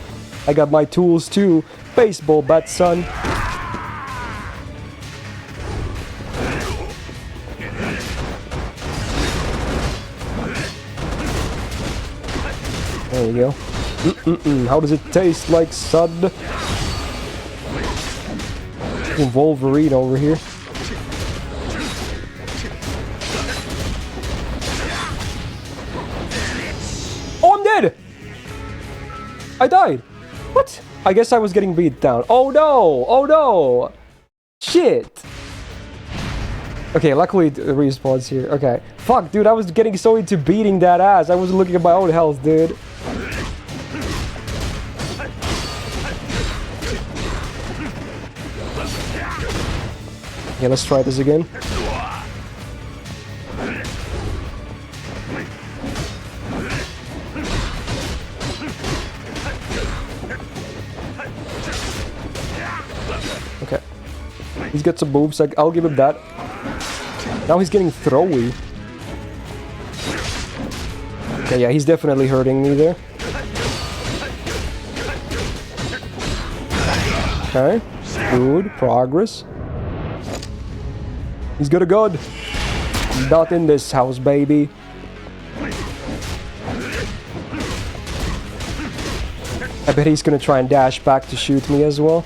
I got my tools too. Baseball bat, son. There you go. How does it taste like, son? Wolverine over here. Oh, I'm dead! I died. What? I guess I was getting beat down. Oh no! Oh no! Shit! Okay, luckily it respawns here. Okay. Fuck, dude, I was getting so into beating that ass. I wasn't looking at my own health, dude. Yeah, let's try this again. Okay. He's got some moves, I'll give him that. Now he's getting throwy. Okay, yeah, he's definitely hurting me there. Okay, good progress. He's got a gun. Not in this house, baby. I bet he's gonna try and dash back to shoot me as well.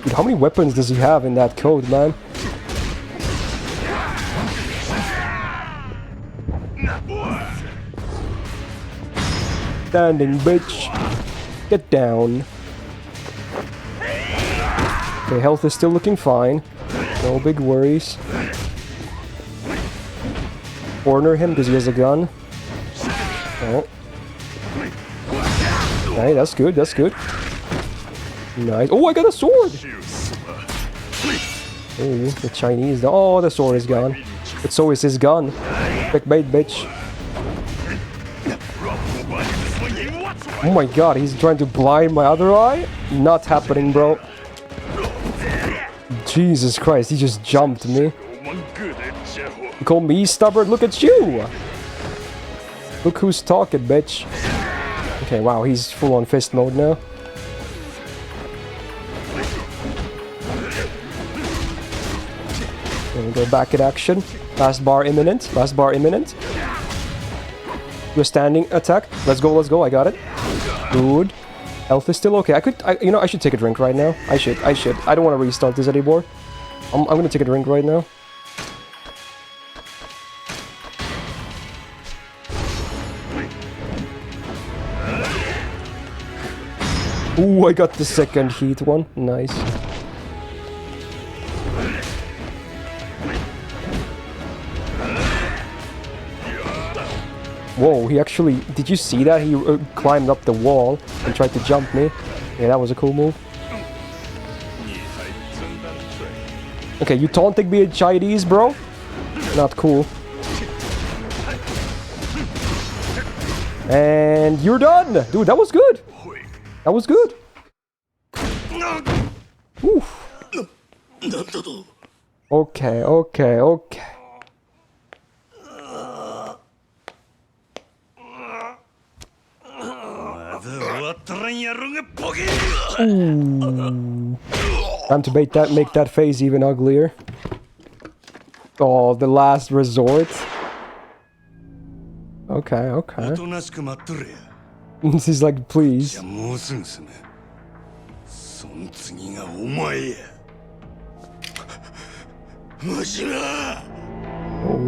Dude, how many weapons does he have in that code, man? Standing, bitch. Get down. Okay, health is still looking fine. No big worries. Corner him because he has a gun. Oh. Okay, that's good, that's good. Nice. Oh, I got a sword! Oh, the Chinese. Oh, the sword is gone. But so is his gun. Clickbait, bitch. Oh my god, he's trying to blind my other eye? Not happening, bro. Jesus Christ, he just jumped me. You call me stubborn? Look at you! Look who's talking, bitch. Okay, wow, he's full on fist mode now. Okay, go back in action. Last bar imminent. Last bar imminent. Do a standing attack. Let's go, let's go. I got it. Good. Health is still okay. You know, I should take a drink right now. I should. I don't want to restart this anymore. I'm gonna take a drink right now. Ooh, I got the second heat one. Nice. Whoa, he actually... Did you see that? He climbed up the wall and tried to jump me. Yeah, that was a cool move. Okay, you taunting me in Chinese, bro? Not cool. And you're done! Dude, that was good! That was good! Oof. Okay, okay, okay. Ooh. Time to make that face even uglier. Oh, the last resort. Okay, okay. He's like, please. Oh,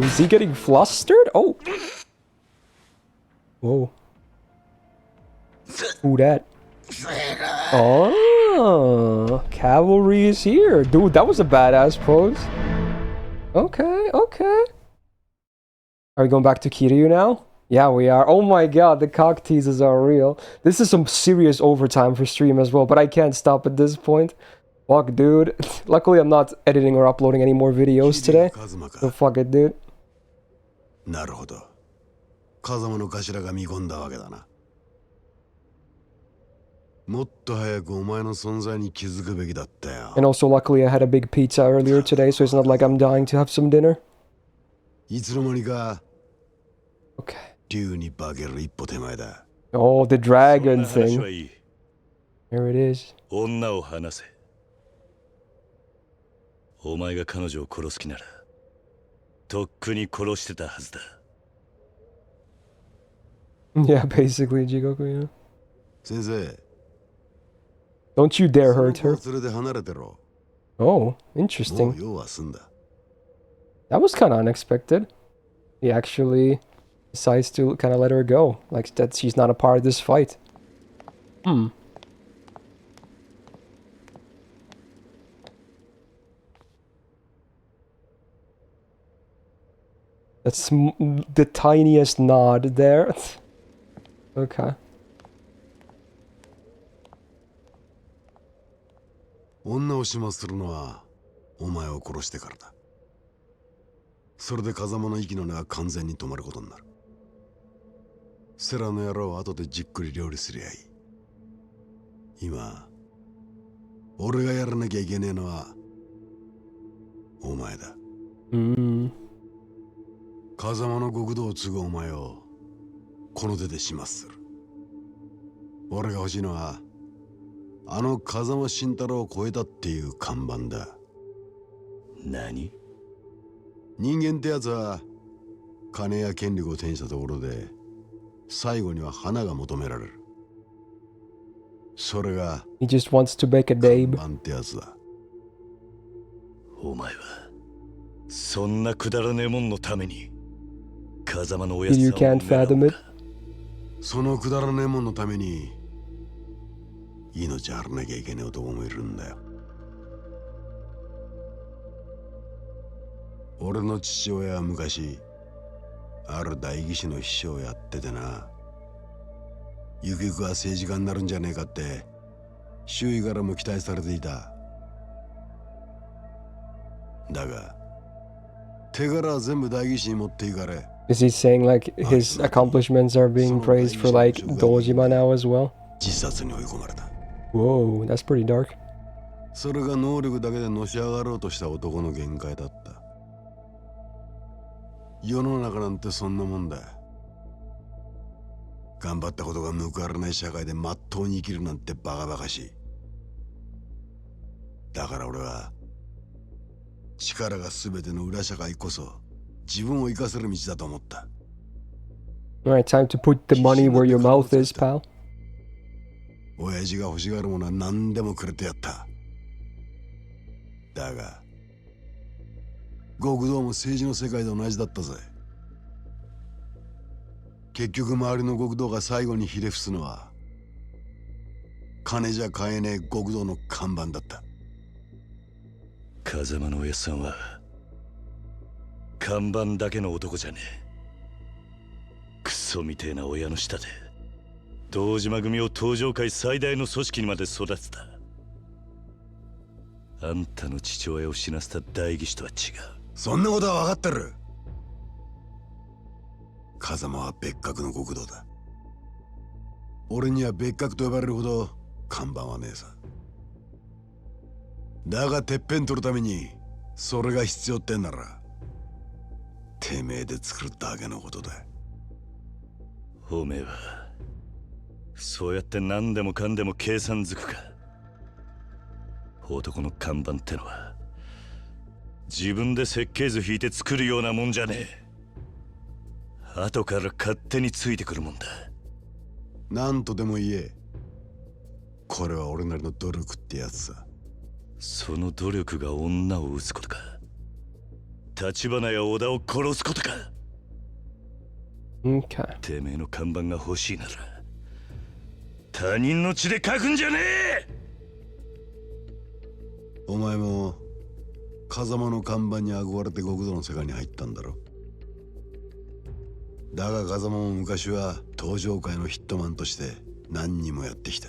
is he getting flustered? Oh. Whoa. Who that? Oh, cavalry is here. Dude, that was a badass pose. Okay, okay. Are we going back to Kiryu now? Yeah, we are. Oh my god, the cock teases are real. This is some serious overtime for stream as well, but I can't stop at this point. Fuck, dude. Luckily, I'm not editing or uploading any more videos today. So fuck it, dude. なるほど。風間の頭が見込んだわけだな。もっと早くお前の存在に気づくべきだったよ。And also, luckily, I had a big pizza earlier today, so it's not like I'm dying to have some dinner. いつの間にか Okay. 竜に化ける一歩手前だ。Oh, the dragon thing. Here it is. 女を離せ。お前が彼女を殺す気なら、とっくに殺してたはずだ。Yeah, basically, Jigoku, yeah. 先生。Don't you dare hurt her. Oh, interesting. That was kind of unexpected. He actually decides to kind of let her go. Like, that she's not a part of this fight. Hmm. That's the tiniest nod there. Okay. 女を始末するのはお前を殺してからだ。それで風間の息の根は完全に止まることになる。セラの野郎は後でじっくり料理すりゃいい。今俺がやらなきゃいけねえのはお前だ。風間の極道を継ぐお前をこの手で始末する。俺が欲しいのはあの風間慎太郎を超えたっていう看板だ。何？人間ってやつは金や権力を手にしたところで最後には花が求められる。それが He just wants to make a name. 看板ってやつだ。お前はそんなくだらねえもんのために風間のおやつさんを You can't fathom it. そのくだらねえもんのために命張らなきゃいけねえ男もいるんだよ。俺の父親は昔ある代議士の秘書をやっててな、ゆくゆくは政治家になるんじゃねえかって周囲からも期待されていた。だが手柄は全部代議士に持っていかれ。 Is he saying like his accomplishments are being praised for like Dojima now as well? 自殺に追い込まれた。 Whoa, that's pretty dark. それが能力だけでのし上がろうとした男の限界だった。世の中なんてそんなもんだ。頑張ったことが報われない社会でまっとうに生きるなんてバカバカしい。だから俺は力が全ての裏社会こそ自分を生かせる道だと思った。 Alright, time to put the money where your mouth is, pal. 親父が欲しがるものは何でもくれてやった。だが極道も政治の世界で同じだったぜ。結局周りの極道が最後にひれ伏すのは金じゃ買えねえ極道の看板だった。風間のおやっさんは看板だけの男じゃねえ。クソみてえな親の下で堂島組を東上界最大の組織にまで育てた。あんたの父親を死なせた代議士とは違う。そんなことは分かってる。風間は別格の極道だ。俺には別格と呼ばれるほど看板はねえさ。だがてっぺん取るためにそれが必要ってんならてめえで作るだけのことだ。おめえはそうやって何でもかんでも計算づくか。男の看板ってのは自分で設計図引いて作るようなもんじゃねえ。後から勝手についてくるもんだ。何とでも言え。これは俺なりの努力ってやつさ。その努力が女を撃つことか、橘や織田を殺すことか。てめえの看板が欲しいなら他人の血で書くんじゃねえ。お前も風間の看板に憧れて極道の世界に入ったんだろ。だが風間も昔は東上界のヒットマンとして何人もやってきた。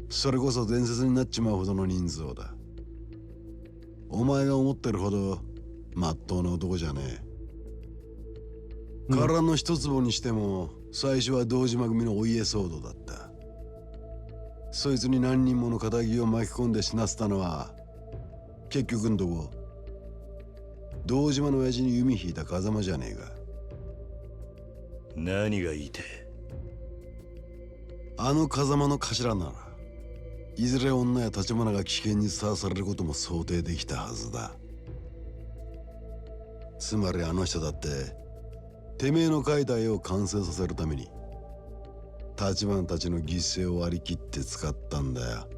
それこそ伝説になっちまうほどの人数だ。お前が思ってるほどまっとうな男じゃねえ。殻の一坪にしても最初は堂島組のお家騒動だった。そいつに何人もの仇を巻き込んで死なせたのは結局んとこ堂島の親父に弓引いた風間じゃねえか。何が言いてあの風間の頭ならいずれ女や橘が危険にさらされることも想定できたはずだ。つまりあの人だっててめえの描いた絵を完成させるために橘たちの犠牲を割り切って使ったんだよ。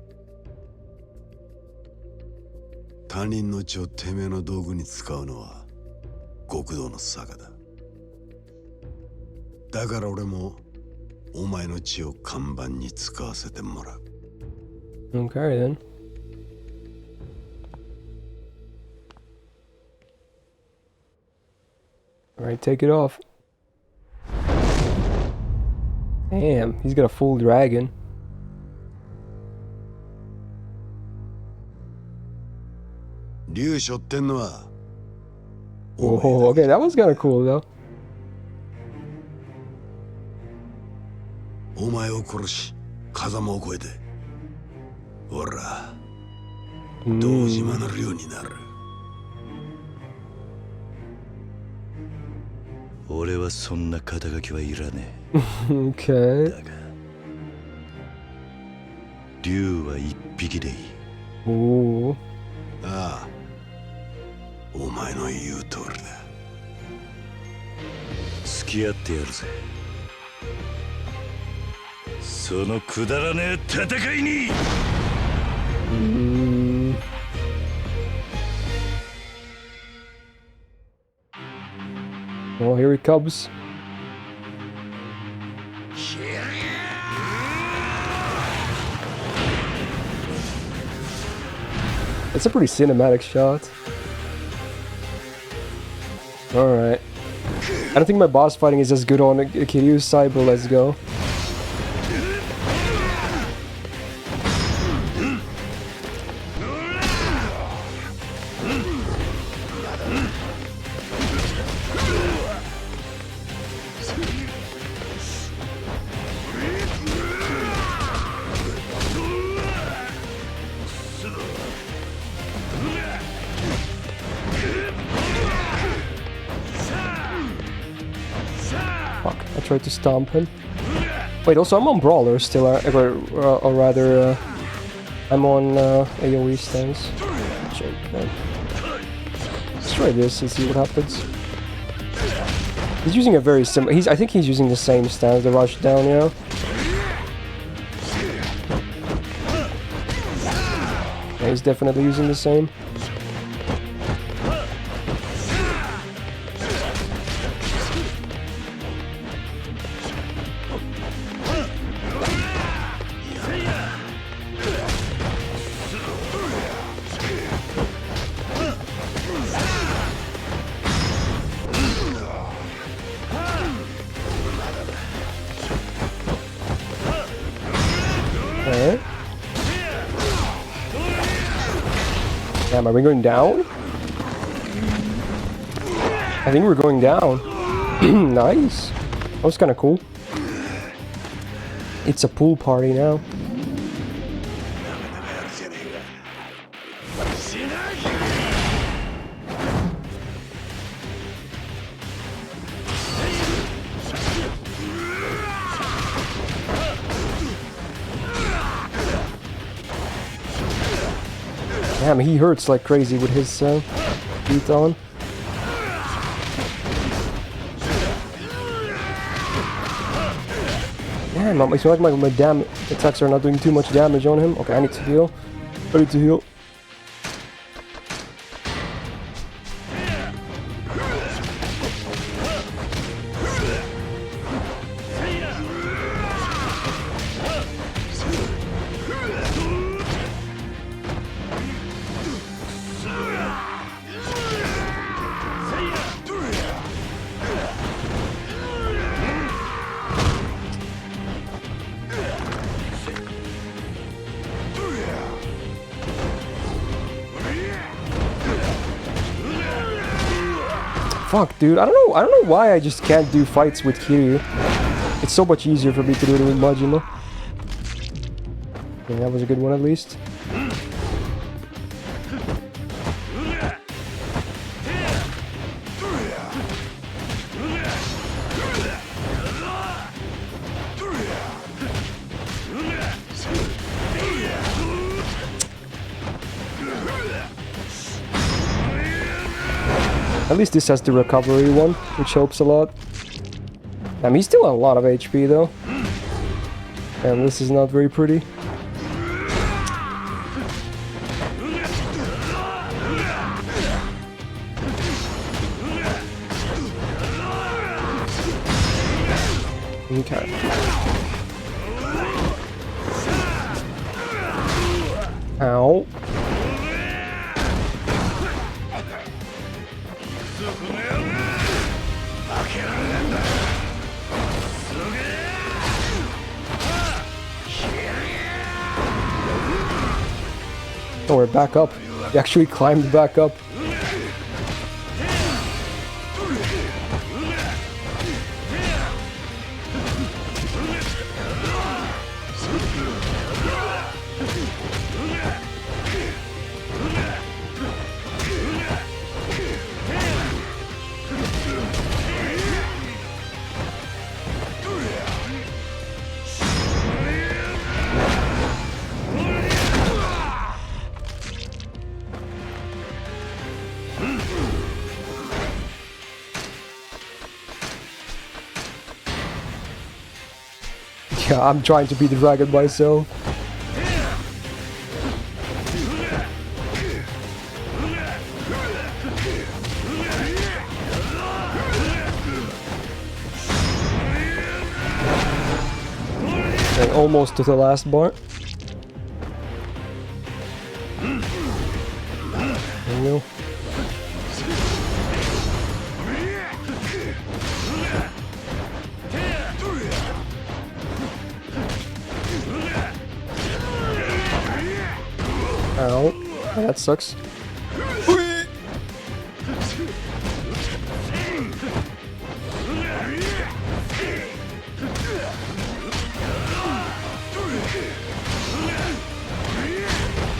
他人の血をてめえの道具に使うのは極道の坂だ。だから俺もお前の血を看板に使わせてもらう。Okay then. Alright, take it off. Damn, he's got a full dragon. Oh, okay, that was kind of cool though. お前を殺し、風間を越えて、ほら、堂島の領になる。俺はそんな肩書きはいらねえ。Okay. だが、竜は一匹でいい。おお。ああ、お前の言う通りだ。付き合ってやるぜ。そのくだらねえ戦いに。Oh, here he comes. It's a pretty cinematic shot. Alright. I don't think my boss fighting is as good on Kiryu's side, but let's go. Fuck, I tried to stomp him. Wait, also I'm on Brawler still, or rather, I'm on AoE stance. Check that. Let's try this and see what happens. He's using a very similar. I think he's using the same stance, the rush down, you know? Yeah, he's definitely using the same. Okay. Damn, are we going down? I think we're going down. Nice. That was kind of cool. It's a pool party now. Damn, he hurts like crazy with his beat on. Damn, I feel like my attacks are not doing too much damage on him. Okay, I need to heal. I need to heal. Fuck, dude, I don't know why I just can't do fights with Kiryu. It's so much easier for me to do it with Majima. Okay, that was a good one at least. At least this has the recovery one, which helps a lot. He's still on a lot of HP though. And this is not very pretty. Okay. Ow. Oh, we're back up. We actually climbed back up. Yeah, I'm trying to beat the dragon myself. And almost to the last bar. There we go. Ow. Oh, that sucks.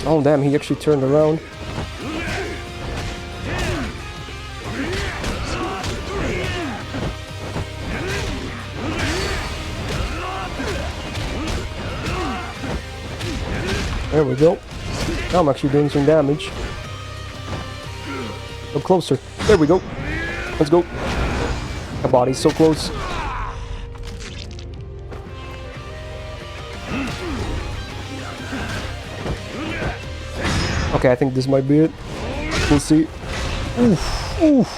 Oh damn, he actually turned around. There we go. Now I'm actually doing some damage. Go closer. There we go. Let's go. My body's so close. Okay, I think this might be it. We'll see. Oof. Oof.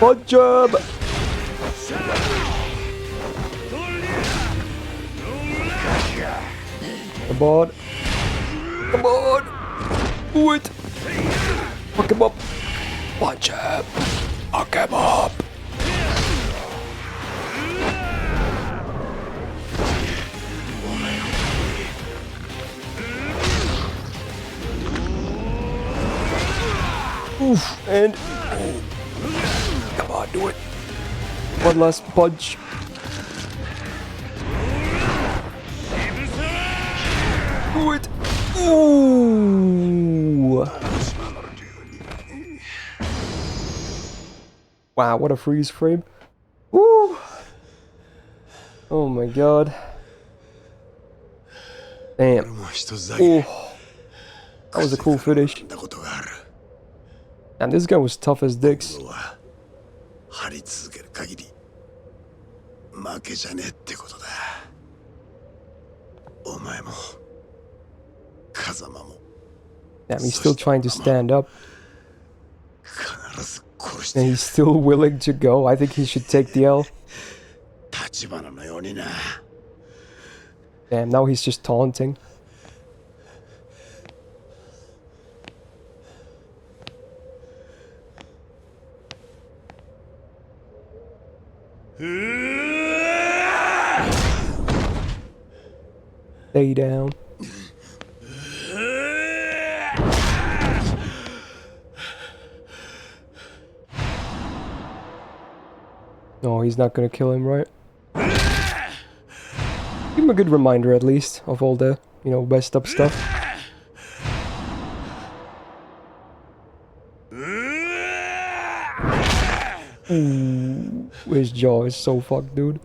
Good job. Come on. Come on. Do it. Fuck him up. Punch him. Fuck him up. Oof. And... come on, do it. One last punch. Do it. Ooh. Wow, what a freeze frame. Woo. Oh my god. Damn. Oh. That was a cool finish. And this guy was tough as dicks. Damn, he's still trying to stand up. And he's still willing to go. I think he should take the L. Damn, now he's just taunting. Lay down. No, he's not gonna kill him, right? Give him a good reminder, at least, of all the, you know, messed up stuff. Ooh, his jaw is so fucked, dude.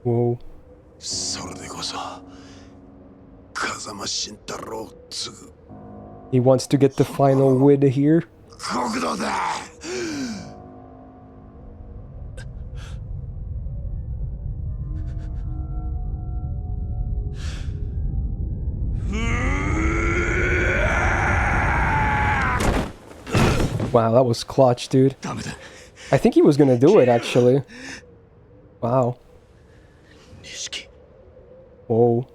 Whoa. He wants to get the final win here. Wow, that was clutch, dude. I think he was gonna do it, actually. Wow. Whoa.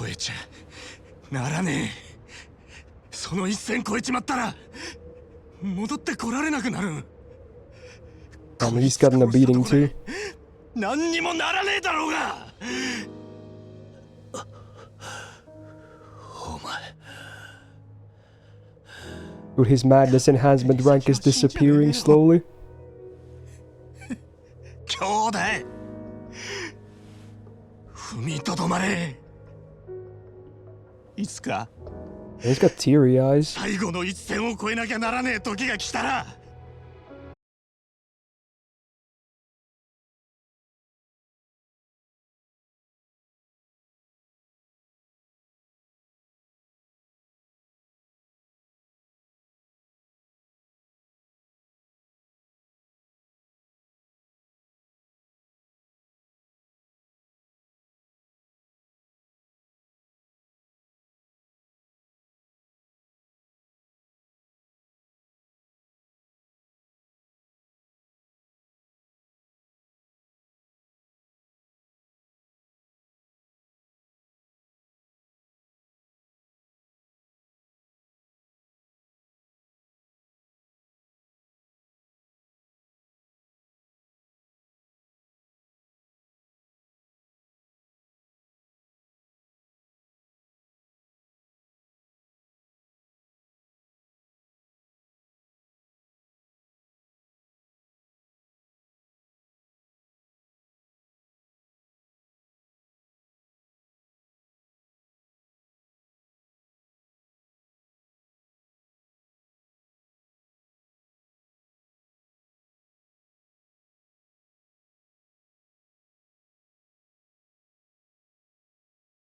越えちゃならねえ。その一線越えちまったら戻ってこられなくなる。He's gotten a beating too. 何にもならねえだろうが。お前。 Dude, his madness enhancement rank is disappearing slowly. 兄弟踏みとどまれ。いつか He's got teary eyes. 最後の一線を越えなきゃならねえ時が来たら